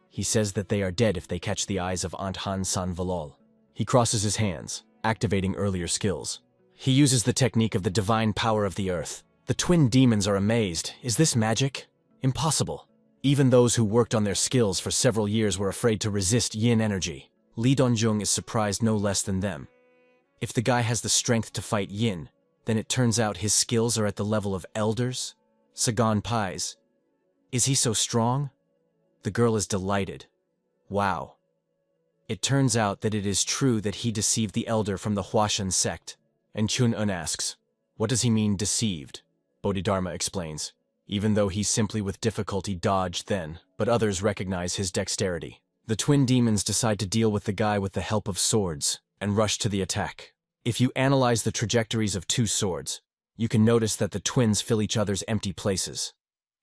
He says that they are dead if they catch the eyes of Aunt Han San Valol. He crosses his hands, activating earlier skills. He uses the technique of the divine power of the earth. The twin demons are amazed. Is this magic? Impossible. Even those who worked on their skills for several years were afraid to resist yin energy. Lee Donjung is surprised no less than them. If the guy has the strength to fight yin, then it turns out his skills are at the level of elders? Sagan pies. Is he so strong? The girl is delighted. Wow. It turns out that it is true that he deceived the elder from the Huashan sect. And Chun-un asks, what does he mean deceived? Bodhidharma explains, even though he simply with difficulty dodged then, but others recognize his dexterity. The twin demons decide to deal with the guy with the help of swords, and rush to the attack. If you analyze the trajectories of two swords, you can notice that the twins fill each other's empty places.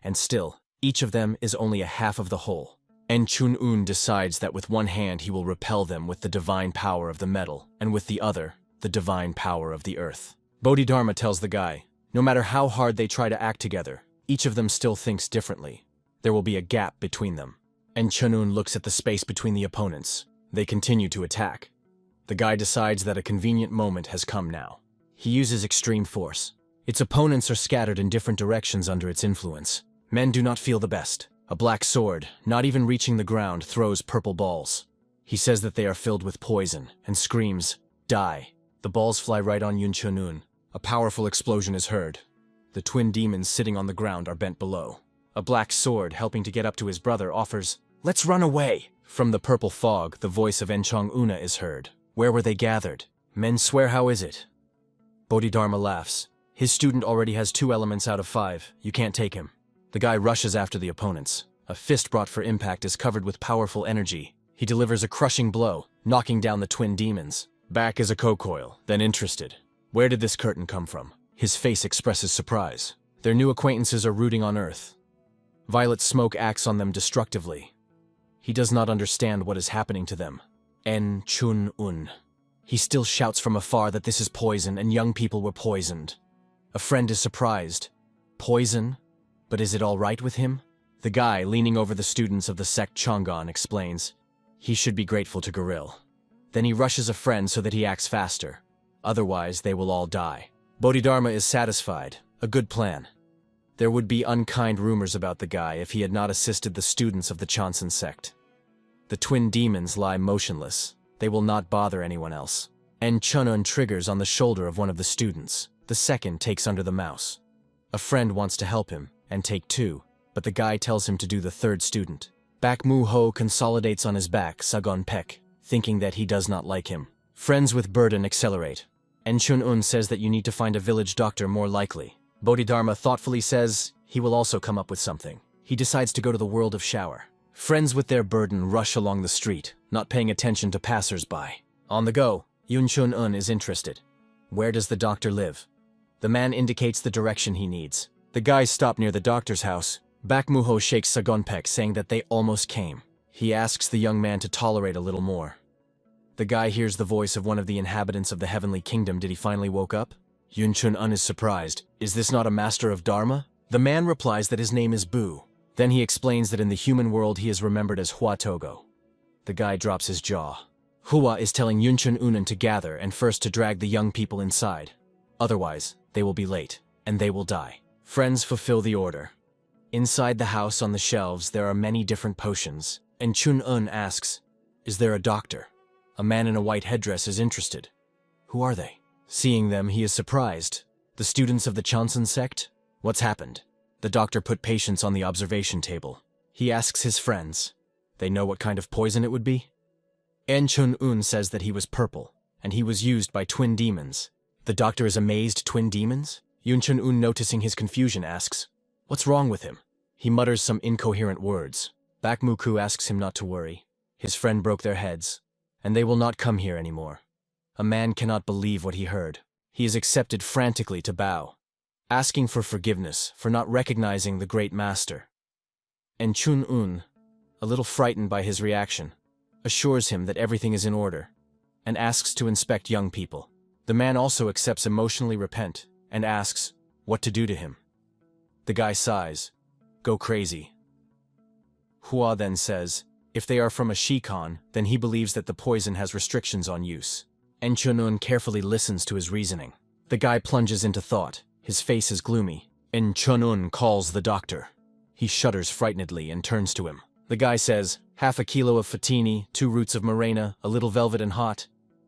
And still, each of them is only a half of the whole. And Chun-un decides that with one hand he will repel them with the divine power of the metal, and with the other, the divine power of the earth. Bodhidharma tells the guy, no matter how hard they try to act together, each of them still thinks differently. There will be a gap between them. And Chun-un looks at the space between the opponents. They continue to attack. The guy decides that a convenient moment has come now. He uses extreme force. Its opponents are scattered in different directions under its influence. Men do not feel the best. A black sword, not even reaching the ground, throws purple balls. He says that they are filled with poison, and screams, die. The balls fly right on Yun Chun-un. A powerful explosion is heard. The twin demons sitting on the ground are bent below. A black sword, helping to get up to his brother, offers, let's run away! From the purple fog, the voice of Enchong-una is heard. Where were they gathered? Men swear, how is it? Bodhidharma laughs. His student already has 2 elements out of 5. You can't take him. The guy rushes after the opponents. A fist brought for impact is covered with powerful energy. He delivers a crushing blow, knocking down the twin demons. Back is a co-coil, then interested. Where did this curtain come from? His face expresses surprise. Their new acquaintances are rooting on Earth. Violet smoke acts on them destructively. He does not understand what is happening to them. Chun-un. He still shouts from afar that this is poison and young people were poisoned. A friend is surprised. Poison? But is it all right with him? The guy, leaning over the students of the sect Chongon, explains. He should be grateful to Goril. Then he rushes a friend so that he acts faster. Otherwise, they will all die. Bodhidharma is satisfied. A good plan. There would be unkind rumors about the guy if he had not assisted the students of the Chanson sect. The twin demons lie motionless. They will not bother anyone else. Chun-un triggers on the shoulder of one of the students. The second takes under the mouse. A friend wants to help him, and take two, but the guy tells him to do the third student. Bak Mu-ho consolidates on his back Sagon Pek, thinking that he does not like him. Friends with burden accelerate. Chun-un says that you need to find a village doctor more likely. Bodhidharma thoughtfully says he will also come up with something. He decides to go to the world of shower. Friends with their burden rush along the street, not paying attention to passers-by. On the go, Chun-un is interested. Where does the doctor live? The man indicates the direction he needs. The guys stop near the doctor's house. Bak Mu-ho shakes Sagonpek, saying that they almost came. He asks the young man to tolerate a little more. The guy hears the voice of one of the inhabitants of the heavenly kingdom. Did he finally woke up? Chun-un is surprised. Is this not a master of Dharma? The man replies that his name is Bu. Then he explains that in the human world he is remembered as Hua Togo. The guy drops his jaw. Hua is telling Chun-un to gather and first to drag the young people inside. Otherwise, they will be late, and they will die. Friends fulfill the order. Inside the house on the shelves there are many different potions, and Chun-un asks, is there a doctor? A man in a white headdress is interested. Who are they? Seeing them, he is surprised. The students of the Chanson sect? What's happened? The doctor put patients on the observation table. He asks his friends. They know what kind of poison it would be? Chun-un says that he was purple, and he was used by twin demons. The doctor is amazed. Twin demons? Chun-un, noticing his confusion, asks, what's wrong with him? He mutters some incoherent words. Bak Mu-ku asks him not to worry. His friend broke their heads, and they will not come here anymore. A man cannot believe what he heard. He is accepted frantically to bow, asking for forgiveness for not recognizing the great master. And Chun-un, a little frightened by his reaction, assures him that everything is in order, and asks to inspect young people. The man also accepts emotionally repent, and asks what to do to him. The guy sighs, go crazy. Hua then says, if they are from a Shikon, then he believes that the poison has restrictions on use. Chun-un carefully listens to his reasoning. The guy plunges into thought. His face is gloomy. Chun-un calls the doctor. He shudders frightenedly and turns to him. The guy says, half a kilo of fatini, 2 roots of morena, a little velvet and hot.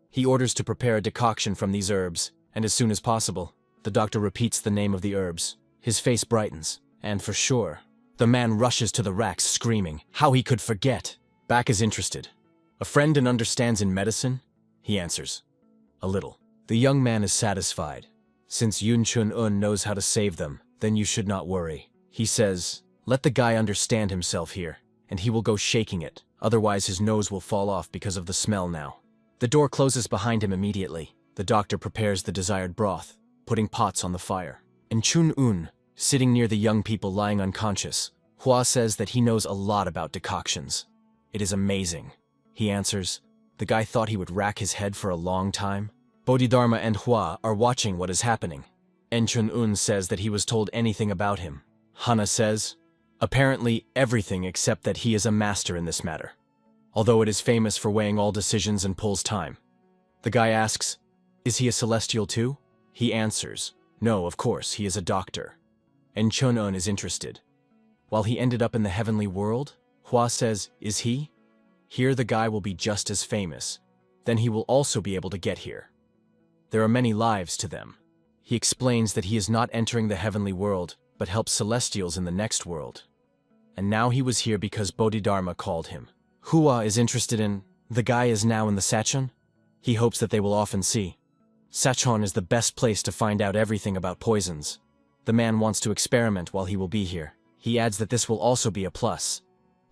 He orders to prepare a decoction from these herbs, and as soon as possible. The doctor repeats the name of the herbs. His face brightens, and for sure, the man rushes to the racks screaming, how he could forget. Bak is interested. A friend and understands in medicine? He answers. A little. The young man is satisfied. Since Chun-un knows how to save them, then you should not worry. He says, let the guy understand himself here, and he will go shaking it, otherwise his nose will fall off because of the smell now. The door closes behind him immediately. The doctor prepares the desired broth, putting pots on the fire. And Chun-un, sitting near the young people lying unconscious, Hua says that he knows a lot about decoctions. It is amazing. He answers, the guy thought he would rack his head for a long time. Bodhidharma and Hua are watching what is happening. Chun-un says that he was told anything about him. Hana says, apparently everything except that he is a master in this matter, although it is famous for weighing all decisions and pulls time. The guy asks, is he a celestial too? He answers, no, of course, he is a doctor. And Chun-un is interested. While he ended up in the heavenly world, Hua says, is he? Here the guy will be just as famous. Then he will also be able to get here. There are many lives to them. He explains that he is not entering the heavenly world, but helps celestials in the next world. And now he was here because Bodhidharma called him. Hua is interested in, the guy is now in the Sachon? He hopes that they will often see. Sachon is the best place to find out everything about poisons. The man wants to experiment while he will be here. He adds that this will also be a plus.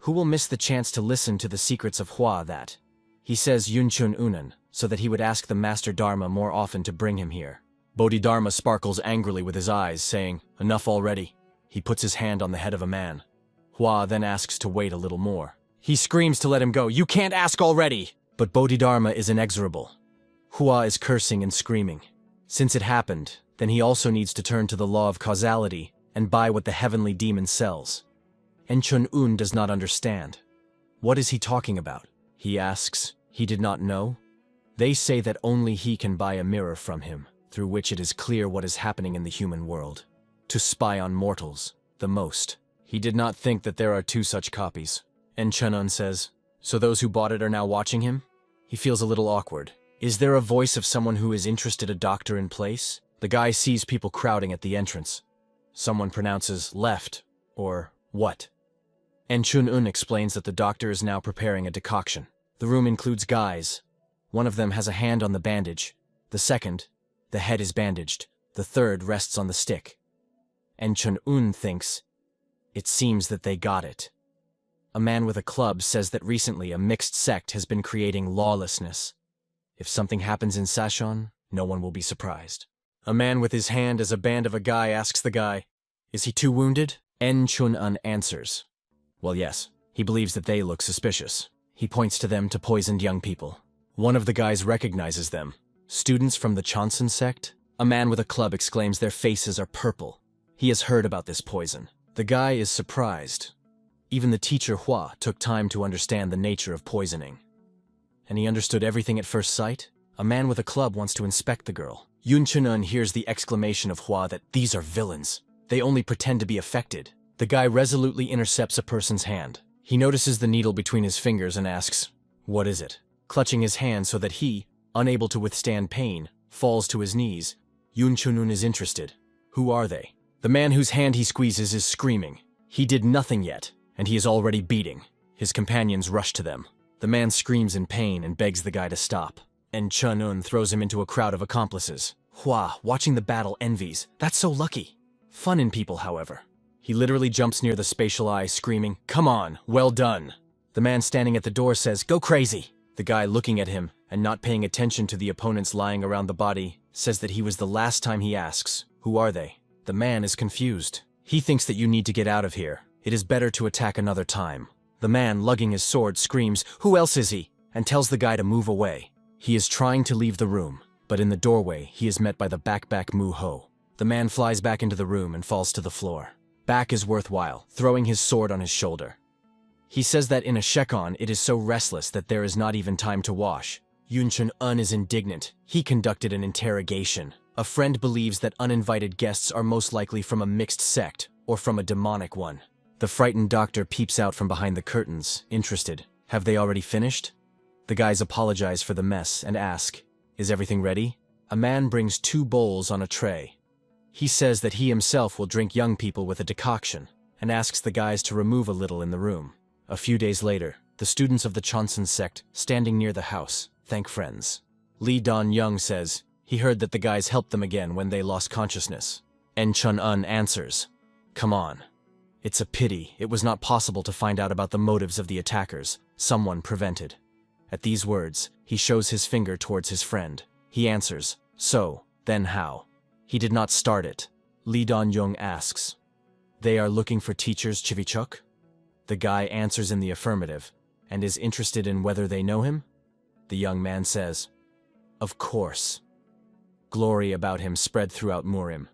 Who will miss the chance to listen to the secrets of Hua that? He says Chun-un, so that he would ask the Master Dharma more often to bring him here. Bodhidharma sparkles angrily with his eyes, saying, "Enough already." He puts his hand on the head of a man. Hua then asks to wait a little more. He screams to let him go. "You can't ask already!" But Bodhidharma is inexorable. Hua is cursing and screaming. Since it happened, then he also needs to turn to the law of causality and buy what the heavenly demon sells. Enchun-un does not understand. What is he talking about? He asks. He did not know? They say that only he can buy a mirror from him, through which it is clear what is happening in the human world. To spy on mortals, the most. He did not think that there are two such copies. Enchun-un says, "So those who bought it are now watching him?" He feels a little awkward. Is there a voice of someone who is interested, a doctor in place? The guy sees people crowding at the entrance. Someone pronounces left, or what? Enchun-un explains that the doctor is now preparing a decoction. The room includes guys. One of them has a hand on the bandage. The second, the head is bandaged. The third rests on the stick. Enchun-un thinks, it seems that they got it. A man with a club says that recently a mixed sect has been creating lawlessness. If something happens in Sashon, no one will be surprised. A man with his hand as a band of a guy asks the guy, "Is he too wounded?" Enchun-un answers, "Well, yes." He believes that they look suspicious. He points to them to poisoned young people. One of the guys recognizes them. Students from the Chonsun sect? A man with a club exclaims their faces are purple. He has heard about this poison. The guy is surprised. Even the teacher Hua took time to understand the nature of poisoning. And he understood everything at first sight? A man with a club wants to inspect the girl. Yun-chun-un hears the exclamation of Hua that these are villains. They only pretend to be affected. The guy resolutely intercepts a person's hand. He notices the needle between his fingers and asks, "What is it?" Clutching his hand so that he, unable to withstand pain, falls to his knees. Yun-chun-un is interested. Who are they? The man whose hand he squeezes is screaming. He did nothing yet, and he is already beating. His companions rush to them. The man screams in pain and begs the guy to stop. Enchun-un throws him into a crowd of accomplices. Hua, watching the battle, envies. That's so lucky. Fun in people, however. He literally jumps near the spatial eye, screaming, "Come on, well done." The man standing at the door says, "Go crazy." The guy looking at him and not paying attention to the opponents lying around the body says that he was the last time he asks, "Who are they?" The man is confused. He thinks that you need to get out of here. It is better to attack another time. The man, lugging his sword, screams, "Who else is he?" and tells the guy to move away. He is trying to leave the room, but in the doorway, he is met by the back Mu-ho. The man flies back into the room and falls to the floor. Back is worthwhile, throwing his sword on his shoulder. He says that in a shekon, it is so restless that there is not even time to wash. Yun-chun-un is indignant. He conducted an interrogation. A friend believes that uninvited guests are most likely from a mixed sect, or from a demonic one. The frightened doctor peeps out from behind the curtains, interested. Have they already finished? The guys apologize for the mess and ask, "Is everything ready?" A man brings 2 bowls on a tray. He says that he himself will drink young people with a decoction, and asks the guys to remove a little in the room. A few days later, the students of the Chonsun sect, standing near the house, thank friends. Lee Dan-young says he heard that the guys helped them again when they lost consciousness. Enchun-un answers, "Come on. It's a pity it was not possible to find out about the motives of the attackers. Someone prevented." At these words, he shows his finger towards his friend. He answers, "So, then how?" He did not start it. Lee Dan-young asks, "They are looking for teachers Chivichuk?" The guy answers in the affirmative, and is interested in whether they know him? The young man says, "Of course." Glory about him spread throughout Murim.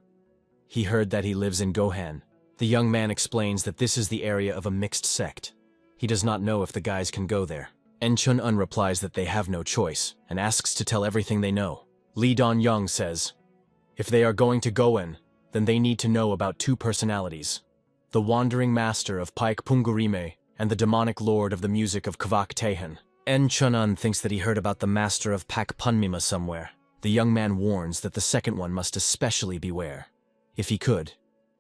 He heard that he lives in Gohan. The young man explains that this is the area of a mixed sect. He does not know if the guys can go there. Enchun-un replies that they have no choice, and asks to tell everything they know. Lee Dan-young says, "If they are going to Goen, then they need to know about 2 personalities. The wandering master of Paik Pungurime and the demonic lord of the music of Kvak Tehen." Enchun-un thinks that he heard about the master of Pak Punmima somewhere. The young man warns that the second one must especially beware. If he could,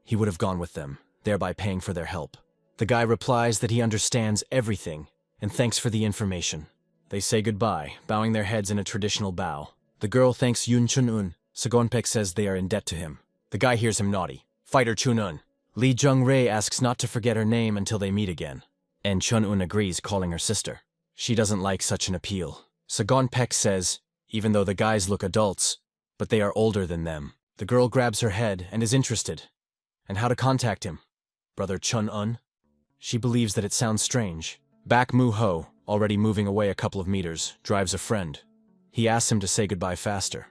he would have gone with them, thereby paying for their help. The guy replies that he understands everything and thanks for the information. They say goodbye, bowing their heads in a traditional bow. The girl thanks Yun-chun-un. Sagonpek says they are in debt to him. The guy hears him naughty. "Fighter Chun-un." Lee Jung-rae asks not to forget her name until they meet again. And Chun-un agrees, calling her sister. She doesn't like such an appeal. Sagonpek says even though the guys look adults, but they are older than them. The girl grabs her head and is interested. And how to contact him? Brother Chun-un? She believes that it sounds strange. Back Mu-ho, already moving away a couple of meters, drives a friend. He asks him to say goodbye faster.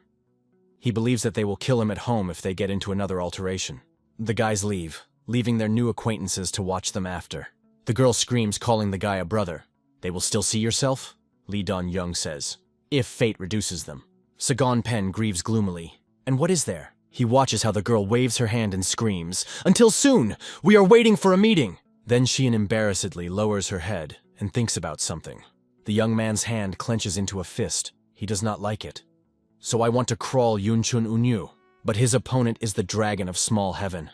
He believes that they will kill him at home if they get into another alteration. The guys leave, leaving their new acquaintances to watch them after. The girl screams, calling the guy a brother. They will still see yourself? Lee Don-young says. If fate reduces them. Sagon Pen grieves gloomily. And what is there? He watches how the girl waves her hand and screams, "Until soon! We are waiting for a meeting!" Then she embarrassedly lowers her head and thinks about something. The young man's hand clenches into a fist. He does not like it. So I want to crawl Yunchun Unyu, but his opponent is the dragon of small heaven.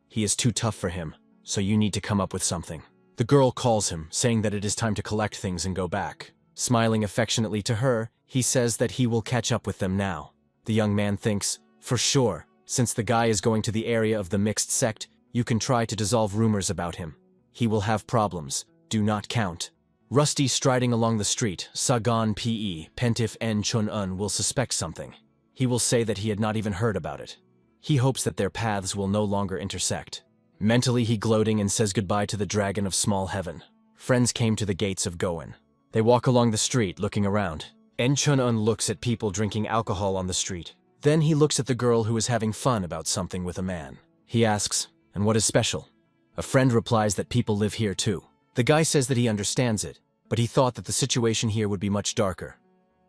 He is too tough for him, so you need to come up with something. The girl calls him, saying that it is time to collect things and go back. Smiling affectionately to her, he says that he will catch up with them now. The young man thinks, for sure, since the guy is going to the area of the mixed sect, you can try to dissolve rumors about him. He will have problems. Do not count. Rusty striding along the street, Sagan P.E. Pentif N. Chun-un will suspect something. He will say that he had not even heard about it. He hopes that their paths will no longer intersect. Mentally he gloating and says goodbye to the dragon of small heaven. Friends came to the gates of Goen. They walk along the street looking around. En Chun-un looks at people drinking alcohol on the street. Then he looks at the girl who is having fun about something with a man. He asks, "And what is special?" A friend replies that people live here too. The guy says that he understands it, but he thought that the situation here would be much darker.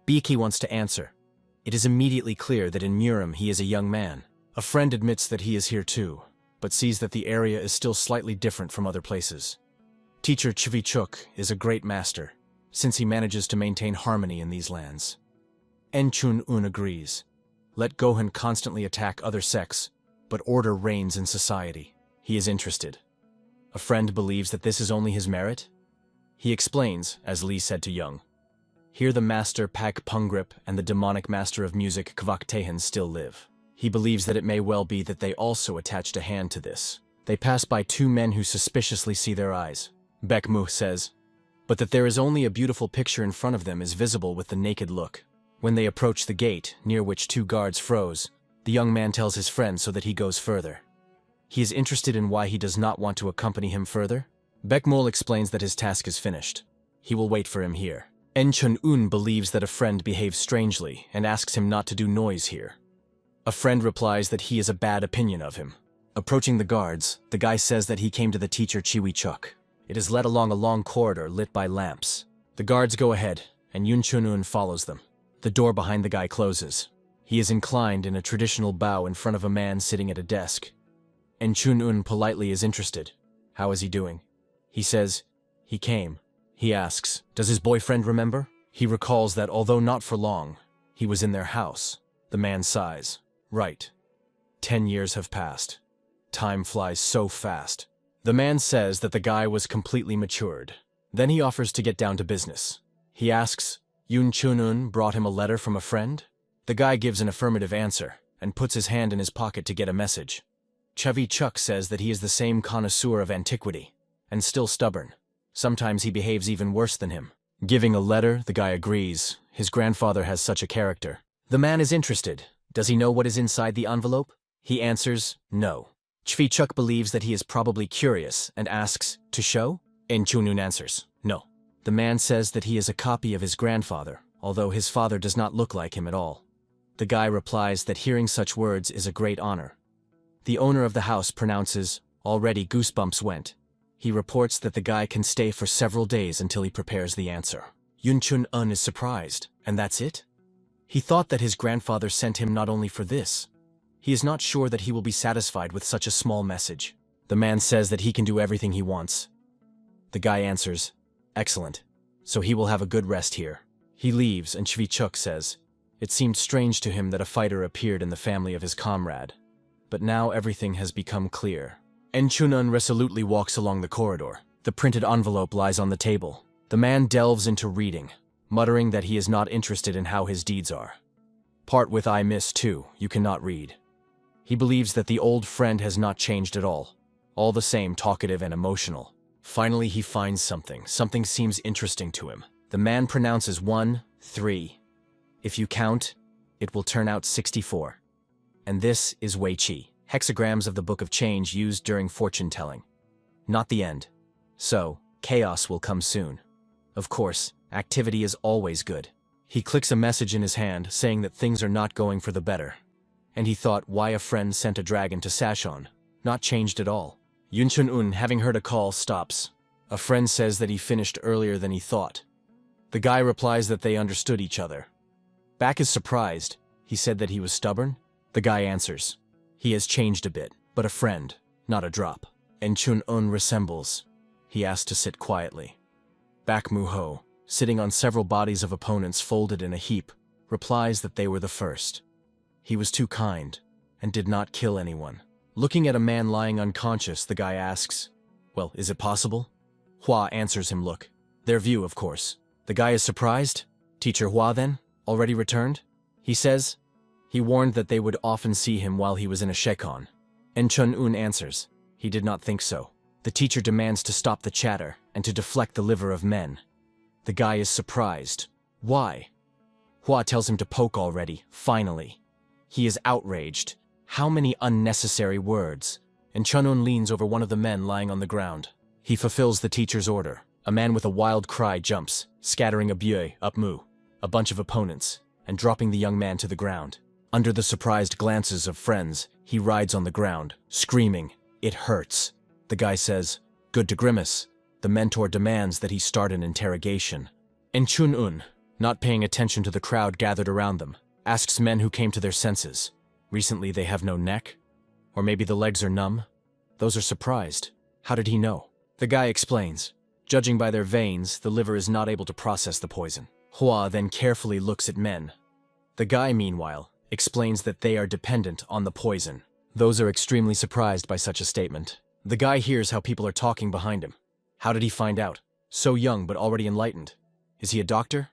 Biki wants to answer. It is immediately clear that in Murim he is a young man. A friend admits that he is here too, but sees that the area is still slightly different from other places. Teacher Chvichuk is a great master, since he manages to maintain harmony in these lands. En Chun-un agrees. Let Gohan constantly attack other sects, but order reigns in society. He is interested. A friend believes that this is only his merit. He explains, as Lee said to Young. Here the master Pak Pungrip and the demonic master of music Kvak Tahan still live. He believes that it may well be that they also attached a hand to this. They pass by two men who suspiciously see their eyes. Bekmu says, but that there is only a beautiful picture in front of them is visible with the naked look. When they approach the gate, near which two guards froze, the young man tells his friend so that he goes further. He is interested in why he does not want to accompany him further. Bekmul explains that his task is finished. He will wait for him here. En Chun-un believes that a friend behaves strangely and asks him not to do noise here. A friend replies that he has a bad opinion of him. Approaching the guards, the guy says that he came to the teacher Chiwi-chuk. It is led along a long corridor lit by lamps. The guards go ahead, and Yun Chun-un follows them. The door behind the guy closes. He is inclined in a traditional bow in front of a man sitting at a desk. En Chun-un politely is interested. How is he doing? He says, he came. He asks, does his boyfriend remember? He recalls that although not for long, he was in their house. The man sighs. Right. 10 years have passed. Time flies so fast. The man says that the guy was completely matured. Then he offers to get down to business. He asks, Yun Chun-un brought him a letter from a friend? The guy gives an affirmative answer and puts his hand in his pocket to get a message. Chvi-chuk says that he is the same connoisseur of antiquity, and still stubborn. Sometimes he behaves even worse than him. Giving a letter, the guy agrees. His grandfather has such a character. The man is interested. Does he know what is inside the envelope? He answers, no. Chvi-chuk believes that he is probably curious and asks, to show? En Chun-un answers, no. The man says that he is a copy of his grandfather, although his father does not look like him at all. The guy replies that hearing such words is a great honor. The owner of the house pronounces, already goosebumps went. He reports that the guy can stay for several days until he prepares the answer. Yun Chun-un is surprised, and that's it? He thought that his grandfather sent him not only for this. He is not sure that he will be satisfied with such a small message. The man says that he can do everything he wants. The guy answers, excellent, so he will have a good rest here. He leaves, and Chvi-chuk says, it seemed strange to him that a fighter appeared in the family of his comrade. But now everything has become clear. En Chun-un resolutely walks along the corridor. The printed envelope lies on the table. The man delves into reading, muttering that he is not interested in how his deeds are. Part with I miss too, you cannot read. He believes that the old friend has not changed at all the same talkative and emotional. Finally he finds something seems interesting to him. The man pronounces 1, 3. If you count, it will turn out 64. And this is Wei Qi, hexagrams of the Book of Change used during fortune-telling. Not the end. So, chaos will come soon. Of course, activity is always good. He clicks a message in his hand saying that things are not going for the better. And he thought why a friend sent a dragon to Sashon. Not changed at all. Yun Chun-un, having heard a call, stops. A friend says that he finished earlier than he thought. The guy replies that they understood each other. Bak is surprised. He said that he was stubborn? The guy answers. He has changed a bit, but a friend, not a drop. And Chun-un resembles. He asked to sit quietly. Bak Mu-ho, sitting on several bodies of opponents folded in a heap, replies that they were the first. He was too kind, and did not kill anyone. Looking at a man lying unconscious, the guy asks, "Well, is it possible?" Hua answers him, "Look." Their view, of course. The guy is surprised. Teacher Hua, then? Already returned? He says. He warned that they would often see him while he was in a shekon. And Chun-un answers. He did not think so. The teacher demands to stop the chatter and to deflect the liver of men. The guy is surprised. Why? Hua tells him to poke already, finally. He is outraged. How many unnecessary words? And Chun-un leans over one of the men lying on the ground. He fulfills the teacher's order. A man with a wild cry jumps, scattering a bue up Mu, a bunch of opponents, and dropping the young man to the ground. Under the surprised glances of friends, he rides on the ground, screaming, "It hurts." The guy says, "Good to grimace." The mentor demands that he start an interrogation. And Chun-un, not paying attention to the crowd gathered around them, asks men who came to their senses. Recently they have no neck? Or maybe the legs are numb? Those are surprised. How did he know? The guy explains. Judging by their veins, the liver is not able to process the poison. Hua then carefully looks at men. The guy, meanwhile, explains that they are dependent on the poison. Those are extremely surprised by such a statement. The guy hears how people are talking behind him. How did he find out? So young but already enlightened. Is he a doctor?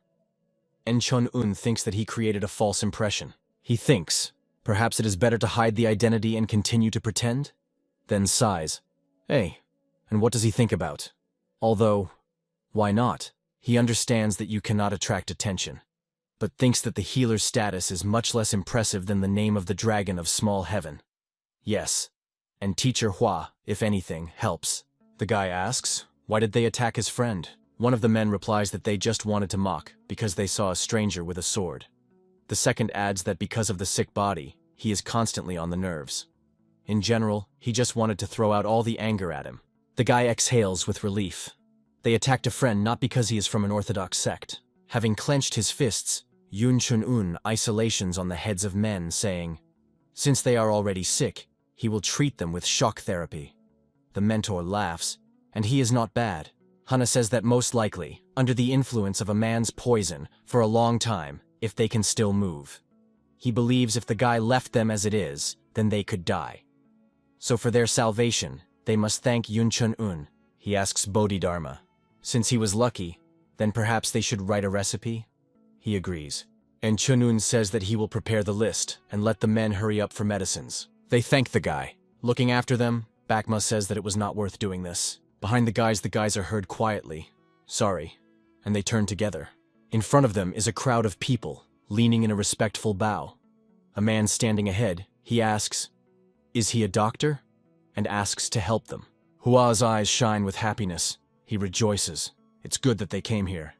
En Chun-un thinks that he created a false impression. He thinks, perhaps it is better to hide the identity and continue to pretend? Then sighs. Hey, and what does he think about? Although, why not? He understands that you cannot attract attention, but thinks that the healer's status is much less impressive than the name of the dragon of small heaven. Yes, and Teacher Hua, if anything, helps. The guy asks, why did they attack his friend? One of the men replies that they just wanted to mock because they saw a stranger with a sword. The second adds that because of the sick body, he is constantly on the nerves. In general, he just wanted to throw out all the anger at him. The guy exhales with relief. They attacked a friend not because he is from an orthodox sect. Having clenched his fists, Yun Chun-un isolations on the heads of men, saying, since they are already sick, he will treat them with shock therapy. The mentor laughs, and he is not bad. Hana says that most likely, under the influence of a man's poison, for a long time, if they can still move. He believes if the guy left them as it is, then they could die. So for their salvation, they must thank Yun Chun-un. He asks Bodhidharma. Since he was lucky, then perhaps they should write a recipe? He agrees. And Chun-un says that he will prepare the list and let the men hurry up for medicines. They thank the guy. Looking after them, Bakma says that it was not worth doing this. Behind the guys are heard quietly. Sorry. And they turn together. In front of them is a crowd of people, leaning in a respectful bow. A man standing ahead, he asks, is he a doctor? And asks to help them. Hua's eyes shine with happiness. He rejoices. It's good that they came here.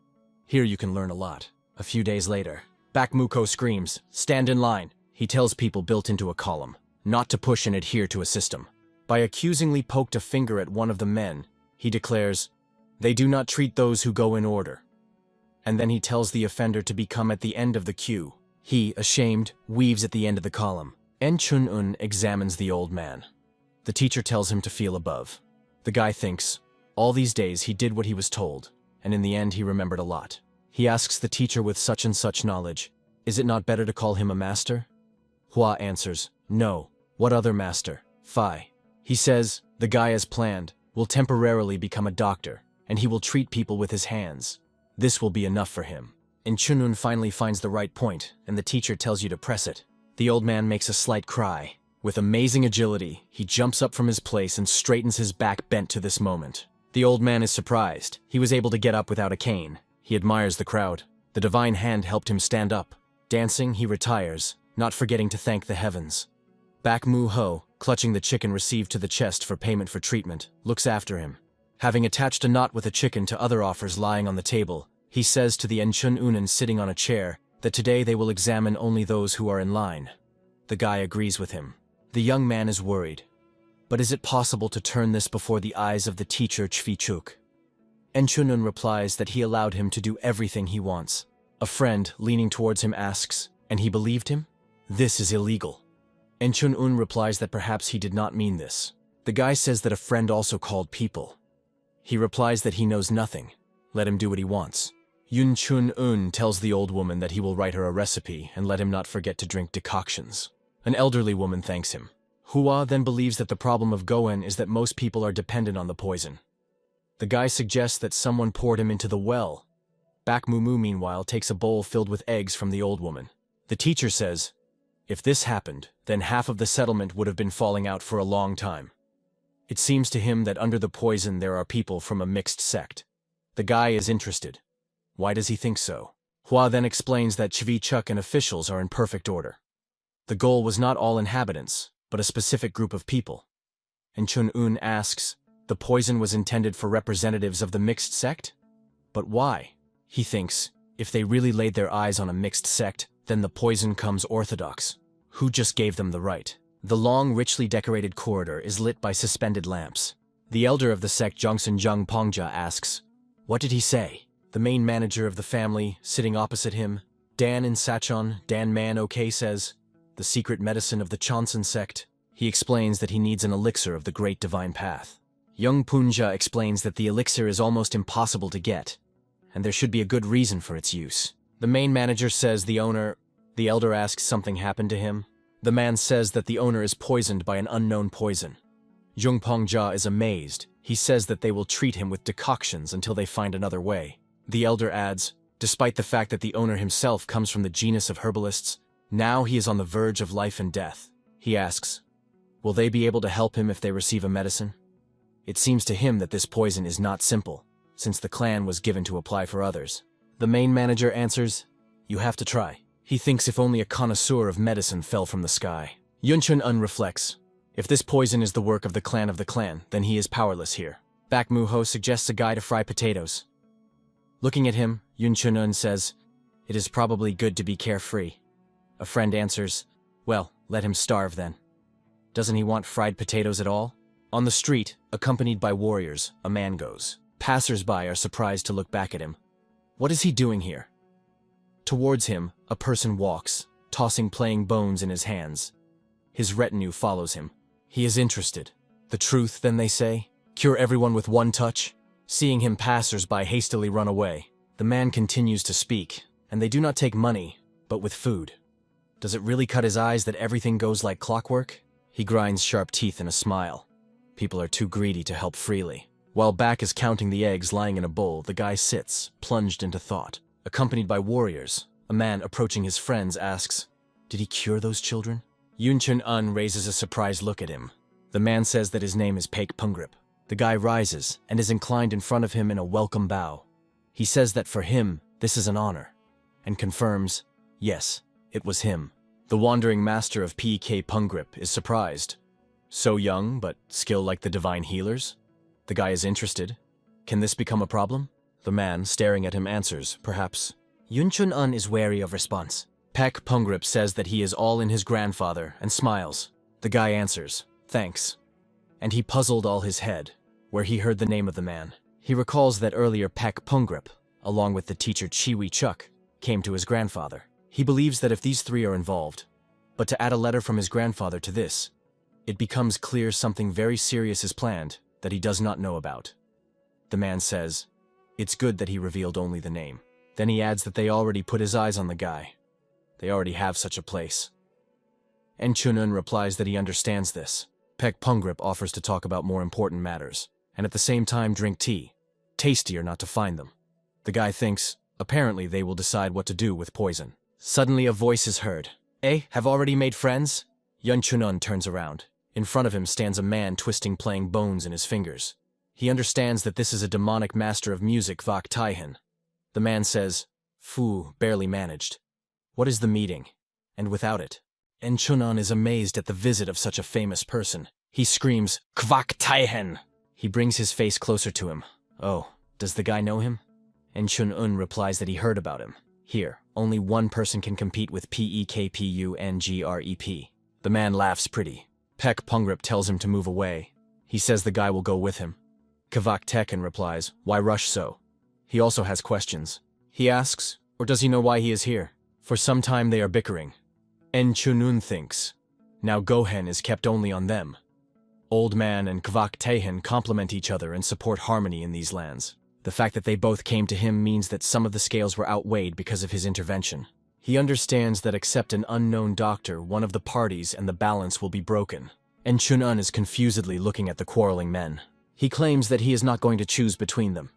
Here you can learn a lot. A few days later, Bakmuko screams, stand in line. He tells people built into a column, not to push and adhere to a system. By accusingly poked a finger at one of the men, he declares, they do not treat those who go in order. And then he tells the offender to become at the end of the queue. He, ashamed, weaves at the end of the column. En Chun-un examines the old man. The teacher tells him to feel above. The guy thinks, all these days he did what he was told, and in the end he remembered a lot. He asks the teacher with such and such knowledge, is it not better to call him a master? Hua answers, no, what other master? Phi. He says, the guy as planned, will temporarily become a doctor, and he will treat people with his hands. This will be enough for him. And Chun-un finally finds the right point, and the teacher tells you to press it. The old man makes a slight cry. With amazing agility, he jumps up from his place and straightens his back bent to this moment. The old man is surprised. He was able to get up without a cane. He admires the crowd. The divine hand helped him stand up. Dancing, he retires, not forgetting to thank the heavens. Bak Mu-ho, clutching the chicken received to the chest for payment for treatment, looks after him. Having attached a knot with a chicken to other offers lying on the table, he says to the Enchun Unan sitting on a chair that today they will examine only those who are in line. The guy agrees with him. The young man is worried. But is it possible to turn this before the eyes of the teacher Chvi-chuk? Enchun-un replies that he allowed him to do everything he wants. A friend, leaning towards him, asks, and he believed him? This is illegal. Enchun-un replies that perhaps he did not mean this. The guy says that a friend also called people. He replies that he knows nothing. Let him do what he wants. Yun Chun-un tells the old woman that he will write her a recipe and let him not forget to drink decoctions. An elderly woman thanks him. Hua then believes that the problem of Goen is that most people are dependent on the poison. The guy suggests that someone poured him into the well. Bak Mu-mu, meanwhile, takes a bowl filled with eggs from the old woman. The teacher says, if this happened, then half of the settlement would have been falling out for a long time. It seems to him that under the poison there are people from a mixed sect. The guy is interested. Why does he think so? Hua then explains that Chvi-chuk and officials are in perfect order. The goal was not all inhabitants, but a specific group of people. And Chun-un asks, the poison was intended for representatives of the mixed sect? But why? He thinks, if they really laid their eyes on a mixed sect, then the poison comes orthodox. Who just gave them the right? The long, richly decorated corridor is lit by suspended lamps. The elder of the sect, Jongsun Jung Pongja, asks, what did he say? The main manager of the family, sitting opposite him, Dan in Sachon, Dan Man OK, says, the secret medicine of the Chonsun sect. He explains that he needs an elixir of the great divine path. Young Punja explains that the elixir is almost impossible to get, and there should be a good reason for its use. The main manager says the elder asks something happened to him. The man says that the owner is poisoned by an unknown poison. Jung Pongja is amazed. He says that they will treat him with decoctions until they find another way. The elder adds, despite the fact that the owner himself comes from the genus of herbalists, now he is on the verge of life and death. He asks, will they be able to help him if they receive a medicine? It seems to him that this poison is not simple, since the clan was given to apply for others. The main manager answers, you have to try. He thinks if only a connoisseur of medicine fell from the sky. Yun Chun-un reflects, if this poison is the work of the clan, then he is powerless here. Bak Mu-ho suggests a guy to fry potatoes. Looking at him, Yun Chun-un says, it is probably good to be carefree. A friend answers, well, let him starve then. Doesn't he want fried potatoes at all? On the street, accompanied by warriors, a man goes. Passers-by are surprised to look back at him. What is he doing here? Towards him, a person walks, tossing playing bones in his hands. His retinue follows him. He is interested. The truth, then they say? Cure everyone with one touch? Seeing him, passers-by hastily run away. The man continues to speak, and they do not take money, but with food. Does it really cut his eyes that everything goes like clockwork? He grinds sharp teeth in a smile. People are too greedy to help freely. While Bak is counting the eggs lying in a bowl, the guy sits, plunged into thought. Accompanied by warriors, a man approaching his friends asks, did he cure those children? Yun Chun-un raises a surprised look at him. The man says that his name is Paik Pungrip. The guy rises and is inclined in front of him in a welcome bow. He says that for him, this is an honor, and confirms, yes, it was him. The wandering master of P.K. Pungrip is surprised. So young, but skill like the divine healers? The guy is interested. Can this become a problem? The man, staring at him, answers, perhaps. Yun Chun-un is wary of response. Paik Pungrip says that he is all in his grandfather and smiles. The guy answers, thanks. And he puzzled all his head, where he heard the name of the man. He recalls that earlier Paik Pungrip, along with the teacher Chvi-chuk, came to his grandfather. He believes that if these three are involved, but to add a letter from his grandfather to this, it becomes clear something very serious is planned that he does not know about. The man says, it's good that he revealed only the name. Then he adds that they already put his eyes on the guy. They already have such a place. En Chun-un replies that he understands this. Paik Pungrip offers to talk about more important matters, and at the same time drink tea. Tastier not to find them. The guy thinks, apparently they will decide what to do with poison. Suddenly a voice is heard. Have already made friends? Yun Chun-un turns around. In front of him stands a man twisting playing bones in his fingers. He understands that this is a demonic master of music, Vak Taihan. The man says, Fu, barely managed. What is the meeting? And without it? En Chun-un is amazed at the visit of such a famous person. He screams, "Kvak Taihen!" He brings his face closer to him. Oh, does the guy know him? En Chun-un replies that he heard about him. Here, only one person can compete with PEKPUNGREP. The man laughs pretty. Pek Pungrip tells him to move away. He says the guy will go with him. Kvak Teken replies, "Why rush so?" He also has questions. He asks, or does he know why he is here? For some time they are bickering. En Chun-un thinks, now Gohen is kept only on them. Old Man and Kvak Tehen complement each other and support harmony in these lands. The fact that they both came to him means that some of the scales were outweighed because of his intervention. He understands that except an unknown doctor, one of the parties and the balance will be broken. En Chun-un is confusedly looking at the quarreling men. He claims that he is not going to choose between them.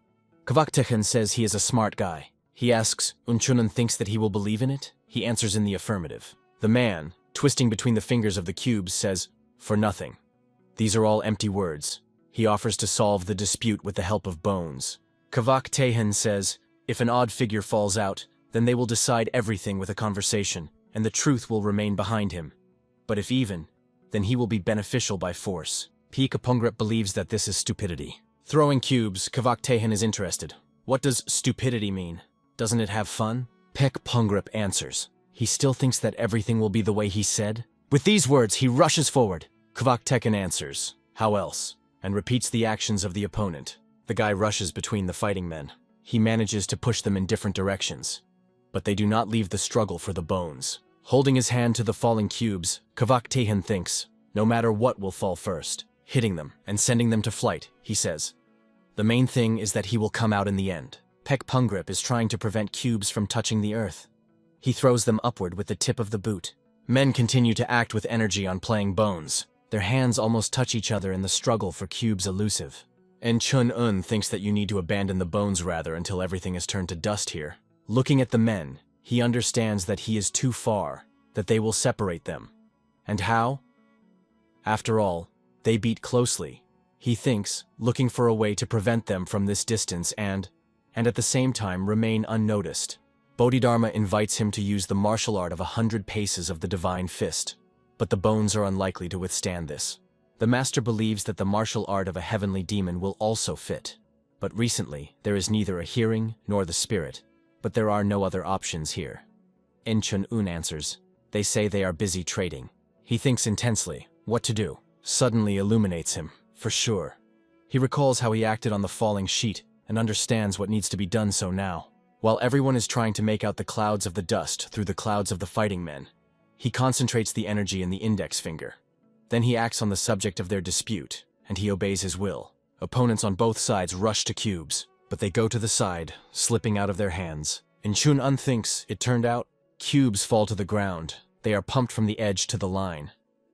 Kvak Tehen says he is a smart guy. He asks, En Chun-un thinks that he will believe in it? He answers in the affirmative. The man, twisting between the fingers of the cubes, says, "For nothing." These are all empty words. He offers to solve the dispute with the help of bones. Kvak Tehen says, if an odd figure falls out, then they will decide everything with a conversation, and the truth will remain behind him. But if even, then he will be beneficial by force. Pika Pungrip believes that this is stupidity. Throwing cubes, Kvak Tehen is interested. What does stupidity mean? Doesn't it have fun? Pek Pungrip answers. He still thinks that everything will be the way he said. With these words, he rushes forward. Kvak Teken answers, how else? And repeats the actions of the opponent. The guy rushes between the fighting men. He manages to push them in different directions. But they do not leave the struggle for the bones. Holding his hand to the falling cubes, Kvak Tehen thinks, no matter what will fall first, hitting them and sending them to flight, he says. The main thing is that he will come out in the end. Pek Pungrip is trying to prevent cubes from touching the earth. He throws them upward with the tip of the boot. Men continue to act with energy on playing bones. Their hands almost touch each other in the struggle for cubes elusive. En Chun-un thinks that you need to abandon the bones rather until everything is turned to dust here. Looking at the men, he understands that he is too far, that they will separate them. And how? After all, they beat closely. He thinks, looking for a way to prevent them from this distance and at the same time remain unnoticed. Bodhidharma invites him to use the martial art of 100 paces of the divine fist, but the bones are unlikely to withstand this. The master believes that the martial art of a heavenly demon will also fit, but recently there is neither a hearing nor the spirit, but there are no other options here. En Chun-un answers, they say they are busy trading. He thinks intensely, what to do. Suddenly illuminates him, for sure. He recalls how he acted on the falling sheet and understands what needs to be done so now. While everyone is trying to make out the clouds of the dust through the clouds of the fighting men, he concentrates the energy in the index finger. Then he acts on the subject of their dispute, and he obeys his will. Opponents on both sides rush to cubes, but they go to the side, slipping out of their hands. En Chun-un thinks, it turned out, cubes fall to the ground. They are pumped from the edge to the line.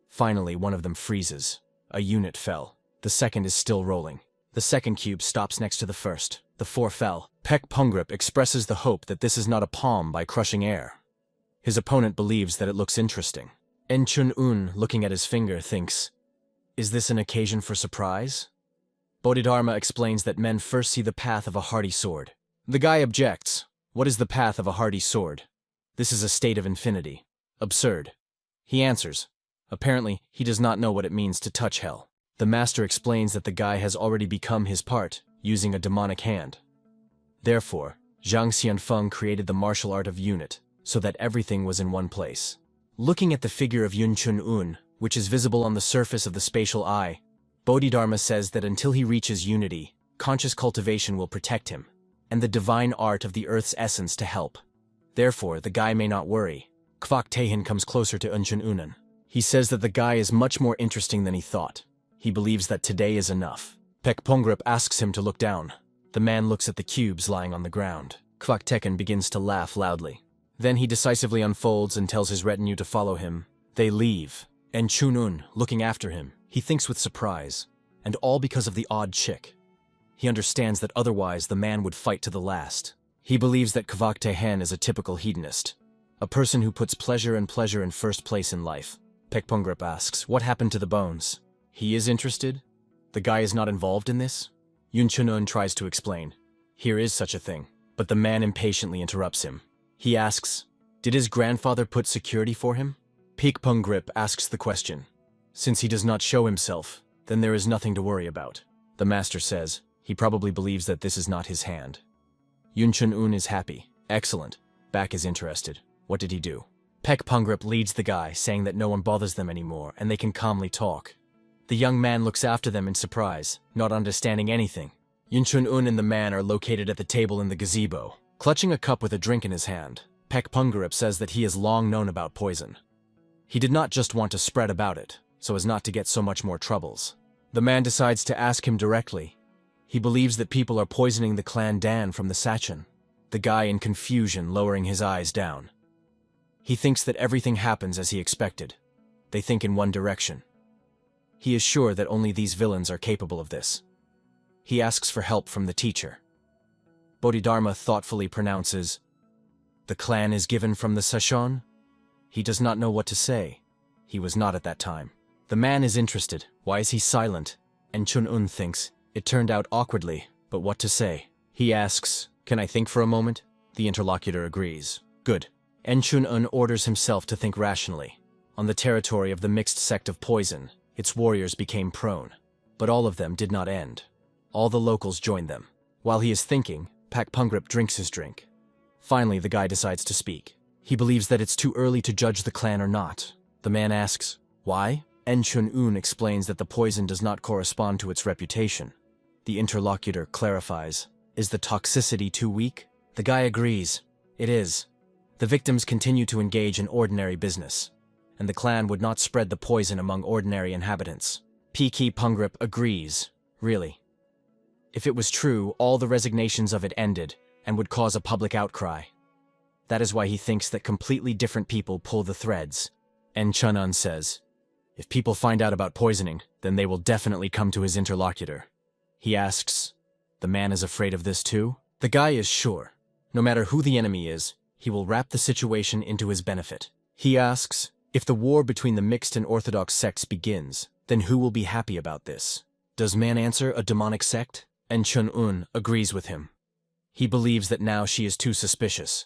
Finally, one of them freezes. A unit fell. The second is still rolling. The second cube stops next to the first. The 4 fell. Pek Pungrip expresses the hope that this is not a palm by crushing air. His opponent believes that it looks interesting. En Chun-un, looking at his finger, thinks, is this an occasion for surprise? Bodhidharma explains that men first see the path of a hardy sword. The guy objects. What is the path of a hardy sword? This is a state of infinity. Absurd. He answers. Apparently, he does not know what it means to touch hell. The master explains that the guy has already become his part, using a demonic hand. Therefore, Zhang Xianfeng created the martial art of unit, so that everything was in one place. Looking at the figure of Yun Chun-un, which is visible on the surface of the spatial eye, Bodhidharma says that until he reaches unity, conscious cultivation will protect him, and the divine art of the earth's essence to help. Therefore, the guy may not worry. Kvak Tehen comes closer to En Chun-un. He says that the guy is much more interesting than he thought. He believes that today is enough. Pek Pungrip asks him to look down. The man looks at the cubes lying on the ground. Kvak Teken begins to laugh loudly. Then he decisively unfolds and tells his retinue to follow him. They leave. En Chun-un, looking after him, he thinks with surprise, and all because of the odd chick. He understands that otherwise the man would fight to the last. He believes that Kvak Tehen is a typical hedonist, a person who puts pleasure in first place in life. Pek Pungrip asks, what happened to the bones? He is interested? The guy is not involved in this? Yun Chun-un tries to explain. Here is such a thing, but the man impatiently interrupts him. He asks, Did his grandfather put security for him? Peekpungrip asks the question. Since he does not show himself, then there is nothing to worry about. The master says he probably believes that this is not his hand. Yunchun-un is happy. Excellent. Back is interested. What did he do? Peekpungrip leads the guy, saying that no one bothers them anymore and they can calmly talk. The young man looks after them in surprise, not understanding anything. Yunchun-un and the man are located at the table in the gazebo. Clutching a cup with a drink in his hand, Peekpungrip says that he has long known about poison. He did not just want to spread about it, so as not to get so much more troubles. The man decides to ask him directly. He believes that people are poisoning the clan Dan from the Sachin. The guy in confusion, lowering his eyes down. He thinks that everything happens as he expected. They think in one direction. He is sure that only these villains are capable of this. He asks for help from the teacher. Bodhidharma thoughtfully pronounces, "The clan is given from the Sachon?" He does not know what to say. He was not at that time. The man is interested. Why is he silent? And Chun-un thinks, it turned out awkwardly, but what to say? He asks, "Can I think for a moment?" The interlocutor agrees. Good. En Chun-un orders himself to think rationally. On the territory of the mixed sect of poison, its warriors became prone. But all of them did not end. All the locals joined them. While he is thinking, Peekpungrip drinks his drink. Finally, the guy decides to speak. He believes that it's too early to judge the clan or not. The man asks, why? En Chun-un explains that the poison does not correspond to its reputation. The interlocutor clarifies, is the toxicity too weak? The guy agrees. It is. The victims continue to engage in ordinary business, and the clan would not spread the poison among ordinary inhabitants. Peekpungrip agrees. Really. If it was true, all the resignations of it ended and would cause a public outcry. That is why he thinks that completely different people pull the threads. En Chun-un says, if people find out about poisoning, then they will definitely come to his interlocutor. He asks, the man is afraid of this too? The guy is sure. No matter who the enemy is, he will wrap the situation into his benefit. He asks, if the war between the mixed and orthodox sects begins, then who will be happy about this? Does man answer a demonic sect? En Chun-un agrees with him. He believes that now she is too suspicious.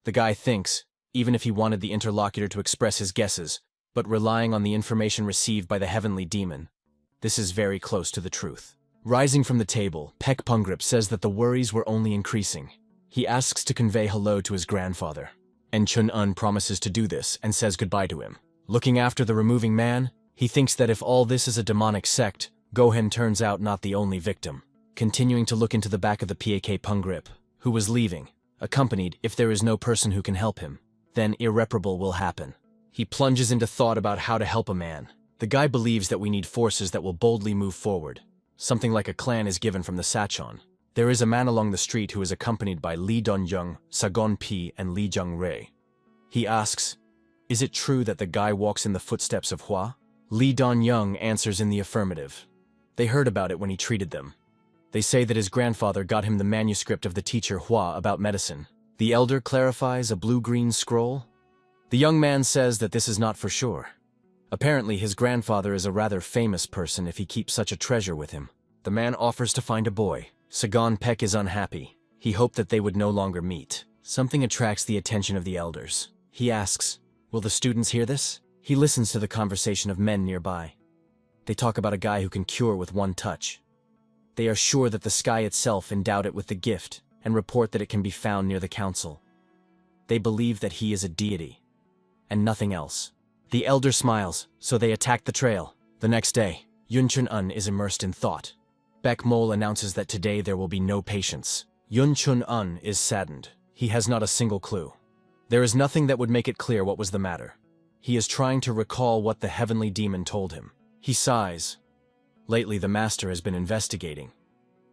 The guy thinks, even if he wanted the interlocutor to express his guesses, but relying on the information received by the heavenly demon, this is very close to the truth. Rising from the table, Peekpungrip says that the worries were only increasing. He asks to convey hello to his grandfather. En Chun-un promises to do this and says goodbye to him. Looking after the removing man, he thinks that if all this is a demonic sect, Gohan turns out not the only victim. Continuing to look into the back of the Peekpungrip, who was leaving, accompanied if there is no person who can help him, then irreparable will happen. He plunges into thought about how to help a man. The guy believes that we need forces that will boldly move forward. Something like a clan is given from the Sachon. There is a man along the street who is accompanied by Li Donyung, Sagon Pi, and Li Jung-rei. He asks, is it true that the guy walks in the footsteps of Hua? Li Donyung answers in the affirmative. They heard about it when he treated them. They say that his grandfather got him the manuscript of the teacher Hua about medicine. The elder clarifies a blue-green scroll. The young man says that this is not for sure. Apparently his grandfather is a rather famous person if he keeps such a treasure with him. The man offers to find a boy. Sagon Peck is unhappy. He hoped that they would no longer meet. Something attracts the attention of the elders. He asks, will the students hear this? He listens to the conversation of men nearby. They talk about a guy who can cure with one touch. They are sure that the sky itself endowed it with the gift and report that it can be found near the council. They believe that he is a deity and nothing else. The elder smiles, so they attack the trail. The next day, Yun Chun-un is immersed in thought. Baek Mol announces that today there will be no patients. Yun Chun-un is saddened. He has not a single clue. There is nothing that would make it clear what was the matter. He is trying to recall what the heavenly demon told him. He sighs. Lately, the master has been investigating.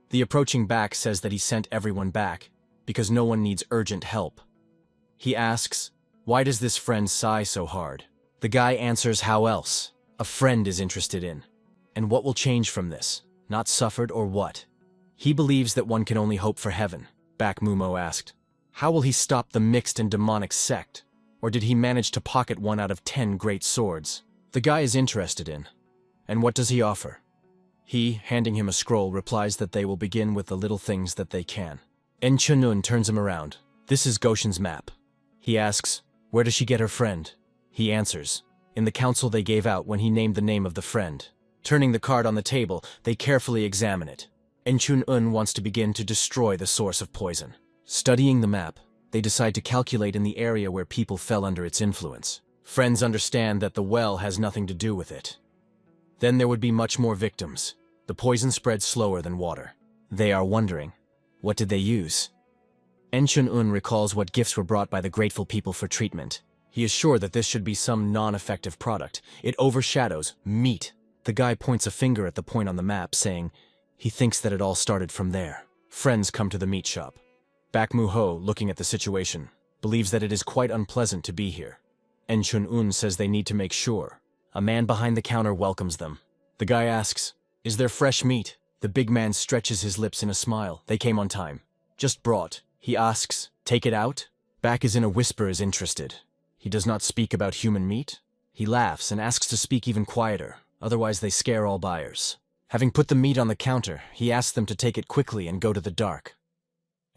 The approaching Baek says that he sent everyone back because no one needs urgent help. He asks, why does this friend sigh so hard? The guy answers, how else? A friend is interested in. And what will change from this? Not suffered or what? He believes that one can only hope for heaven. Baek Mumo asked, how will he stop the mixed and demonic sect? Or did he manage to pocket 1 out of 10 great swords? The guy is interested in. And what does he offer? He, handing him a scroll, replies that they will begin with the little things that they can. En Chun-un turns him around. This is Goshen's map. He asks, Where does she get her friend? He answers. In the council they gave out when he named the name of the friend. Turning the card on the table, they carefully examine it. Enchun-un wants to begin to destroy the source of poison. Studying the map, they decide to calculate in the area where people fell under its influence. Friends understand that the well has nothing to do with it. Then there would be much more victims. The poison spreads slower than water. They are wondering, what did they use? Enchun-un recalls what gifts were brought by the grateful people for treatment. He is sure that this should be some non-effective product. It overshadows meat. The guy points a finger at the point on the map, saying he thinks that it all started from there. Friends come to the meat shop. Bak Mu-ho, looking at the situation, believes that it is quite unpleasant to be here. Enchun-un says they need to make sure. A man behind the counter welcomes them. The guy asks, "Is there fresh meat?" The big man stretches his lips in a smile. They came on time. "Just brought." He asks, "Take it out?" Bak is in a whisper is interested. He does not speak about human meat. He laughs and asks to speak even quieter, otherwise they scare all buyers. Having put the meat on the counter, he asks them to take it quickly and go to the dark.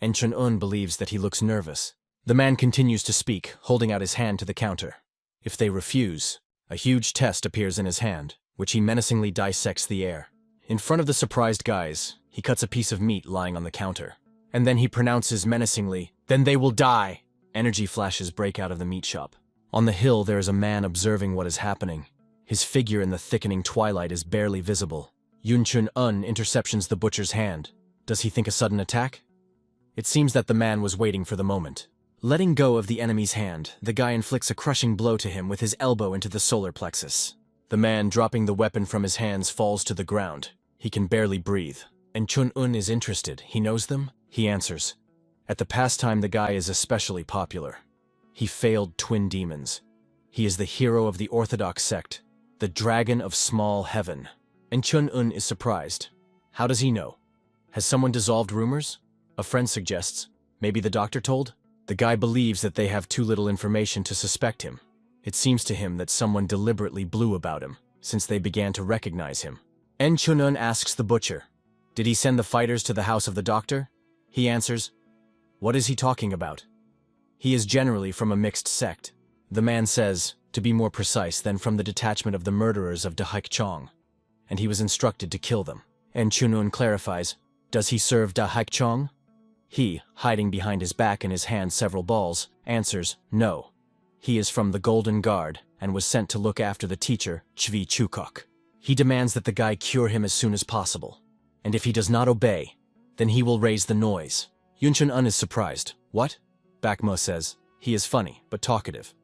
Enchun-un believes that he looks nervous. The man continues to speak, holding out his hand to the counter. If they refuse, a huge test appears in his hand, which he menacingly dissects the air. In front of the surprised guys, he cuts a piece of meat lying on the counter. And then he pronounces menacingly, "Then they will die!" Energy flashes break out of the meat shop. On the hill there is a man observing what is happening. His figure in the thickening twilight is barely visible. Enchun-un interceptions the butcher's hand. Does he think a sudden attack? It seems that the man was waiting for the moment. Letting go of the enemy's hand, the guy inflicts a crushing blow to him with his elbow into the solar plexus. The man, dropping the weapon from his hands, falls to the ground. He can barely breathe. Enchun-un is interested. He knows them? He answers. At the pastime, the guy is especially popular. He failed twin demons. He is the hero of the Orthodox sect, the Dragon of Small Heaven. Enchun-un is surprised. How does he know? Has someone dissolved rumors? A friend suggests. Maybe the doctor told? The guy believes that they have too little information to suspect him. It seems to him that someone deliberately blew about him, since they began to recognize him. Enchun-un asks the butcher, "Did he send the fighters to the house of the doctor?" He answers, "What is he talking about?" He is generally from a mixed sect. The man says, to be more precise, than from the detachment of the murderers of Dahaikchong, and he was instructed to kill them. Enchun-un clarifies, "Does he serve Dahaikchong?" He, hiding behind his back and his hand several balls, answers, "No. He is from the Golden Guard and was sent to look after the teacher, Chvi Chukok." He demands that the guy cure him as soon as possible, and if he does not obey, then he will raise the noise. Enchun-un is surprised. "What?" Bakmo says, "He is funny, but talkative."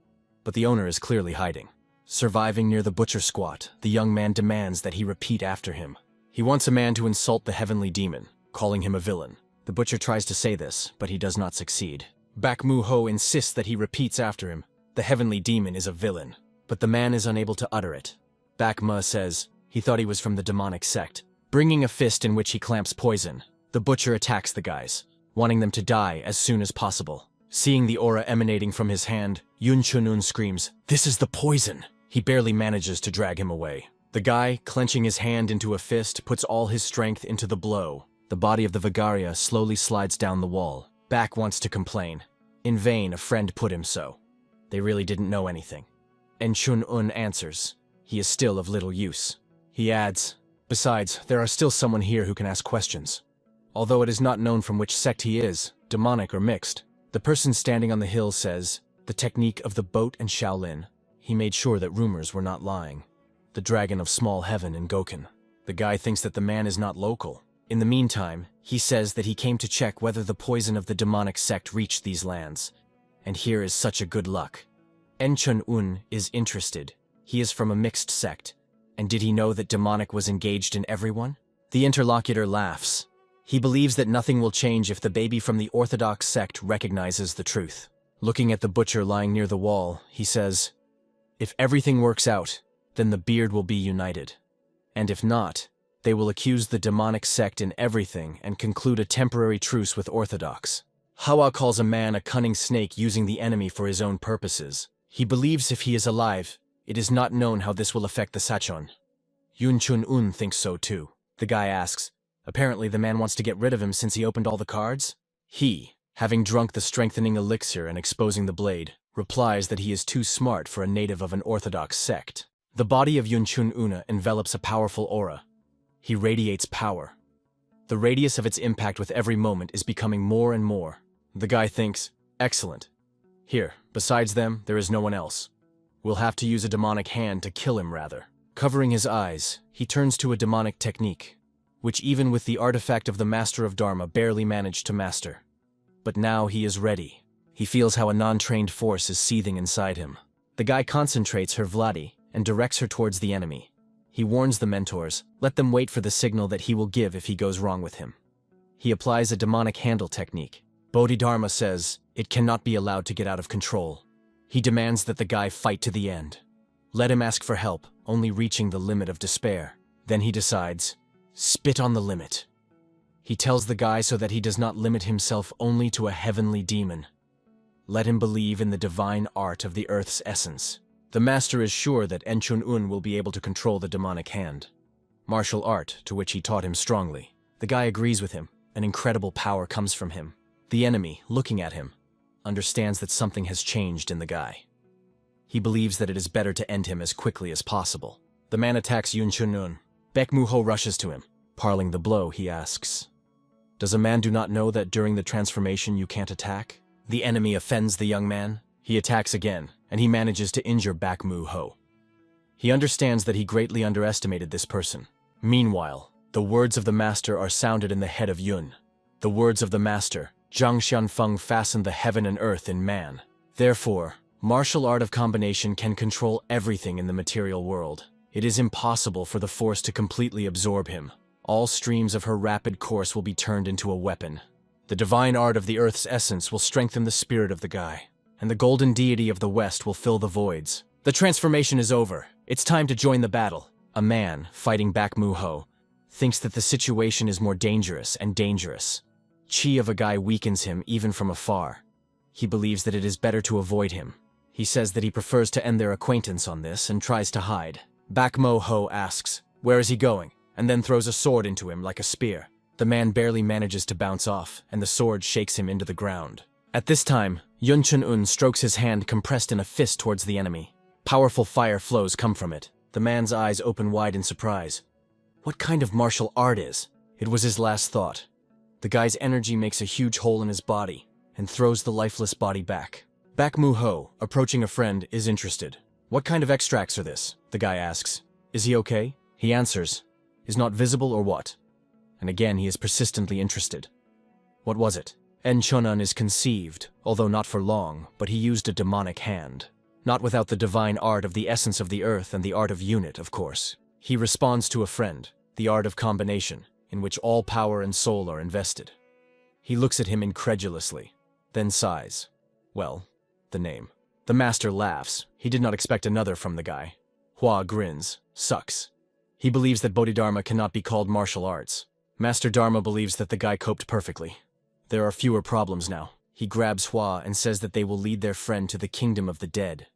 But the owner is clearly hiding. Surviving near the butcher squat, the young man demands that he repeat after him. He wants a man to insult the heavenly demon, calling him a villain. The butcher tries to say this, but he does not succeed. Bak Mu-ho insists that he repeats after him. The heavenly demon is a villain, but the man is unable to utter it. Bakma says he thought he was from the demonic sect. Bringing a fist in which he clamps poison, the butcher attacks the guys, wanting them to die as soon as possible. Seeing the aura emanating from his hand, Enchun-un screams, "This is the poison!" He barely manages to drag him away. The guy, clenching his hand into a fist, puts all his strength into the blow. The body of the Vigaria slowly slides down the wall. Bak wants to complain. In vain, a friend put him so. They really didn't know anything. Enchun-un answers. He is still of little use. He adds, "Besides, there are still someone here who can ask questions. Although it is not known from which sect he is, demonic or mixed." The person standing on the hill says, "The technique of the boat and Shaolin." He made sure that rumors were not lying. The Dragon of Small Heaven in Goken. The guy thinks that the man is not local. In the meantime, he says that he came to check whether the poison of the demonic sect reached these lands. And here is such a good luck. Enchun-un is interested. He is from a mixed sect. And did he know that demonic was engaged in everyone? The interlocutor laughs. He believes that nothing will change if the baby from the Orthodox sect recognizes the truth. Looking at the butcher lying near the wall, he says, "If everything works out, then the beard will be united. And if not, they will accuse the demonic sect in everything and conclude a temporary truce with Orthodox." Hawa calls a man a cunning snake using the enemy for his own purposes. He believes if he is alive, it is not known how this will affect the Sachon. Enchun-un thinks so too. The guy asks, apparently the man wants to get rid of him since he opened all the cards? He, having drunk the strengthening elixir and exposing the blade, replies that he is too smart for a native of an orthodox sect. The body of Yunchun-una envelops a powerful aura. He radiates power. The radius of its impact with every moment is becoming more and more. The guy thinks, excellent. Here, besides them, there is no one else. We'll have to use a demonic hand to kill him rather. Covering his eyes, he turns to a demonic technique, which even with the artifact of the Master of Dharma barely managed to master. But now he is ready. He feels how a non-trained force is seething inside him. The guy concentrates her Vladi and directs her towards the enemy. He warns the mentors, let them wait for the signal that he will give if he goes wrong with him. He applies a demonic handle technique. Bodhidharma says it cannot be allowed to get out of control. He demands that the guy fight to the end. Let him ask for help, only reaching the limit of despair. Then he decides, spit on the limit. He tells the guy so that he does not limit himself only to a heavenly demon. Let him believe in the divine art of the earth's essence. The master is sure that Enchun-un will be able to control the demonic hand. Martial art, to which he taught him strongly. The guy agrees with him. An incredible power comes from him. The enemy, looking at him, understands that something has changed in the guy. He believes that it is better to end him as quickly as possible. The man attacks Yunchun-un. Baek-mu-ho rushes to him. Parling the blow, he asks, does a man do not know that during the transformation you can't attack? The enemy offends the young man. He attacks again, and he manages to injure Baek-mu-ho. He understands that he greatly underestimated this person. Meanwhile, the words of the master are sounded in the head of Yun. The words of the master, Zhang Xianfeng fastened the heaven and earth in man. Therefore, martial art of combination can control everything in the material world. It is impossible for the force to completely absorb him. All streams of her rapid course will be turned into a weapon. The divine art of the earth's essence will strengthen the spirit of the guy, and the golden deity of the west will fill the voids. The transformation is over. It's time to join the battle. A man, fighting Baek-mu-ho, thinks that the situation is more dangerous and dangerous. Chi of a guy weakens him even from afar. He believes that it is better to avoid him. He says that he prefers to end their acquaintance on this and tries to hide. Baek-mu-ho asks, where is he going? And then throws a sword into him like a spear. The man barely manages to bounce off, and the sword shakes him into the ground. At this time, Yunchun-un strokes his hand compressed in a fist towards the enemy. Powerful fire flows come from it. The man's eyes open wide in surprise. What kind of martial art is? It was his last thought. The guy's energy makes a huge hole in his body and throws the lifeless body back. Baek-mu-ho, approaching a friend, is interested. What kind of extracts are this? The guy asks. Is he okay? He answers, is not visible or what? And again he is persistently interested. What was it? Enchun-un is conceived, although not for long, but he used a demonic hand. Not without the divine art of the essence of the earth and the art of unit, of course. He responds to a friend, the art of combination, in which all power and soul are invested. He looks at him incredulously, then sighs. Well, the name. The master laughs. He did not expect another from the guy. Hua grins. Sucks. He believes that Bodhidharma cannot be called martial arts. Master Dharma believes that the guy coped perfectly. There are fewer problems now. He grabs Hua and says that they will lead their friend to the kingdom of the dead.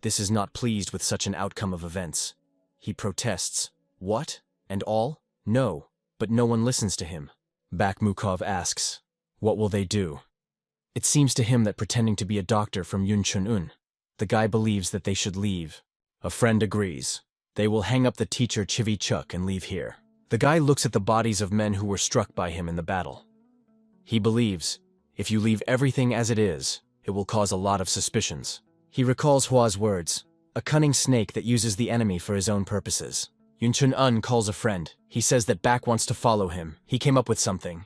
This is not pleased with such an outcome of events. He protests. What? And all? No. But no one listens to him. Baek-mu-ho asks, what will they do? It seems to him that pretending to be a doctor from Yunchun-un, the guy believes that they should leave. A friend agrees. They will hang up the teacher Chivi-chuk and leave here. The guy looks at the bodies of men who were struck by him in the battle. He believes, if you leave everything as it is, it will cause a lot of suspicions. He recalls Hua's words, a cunning snake that uses the enemy for his own purposes. Yunchun-un calls a friend. He says that Baek wants to follow him. He came up with something.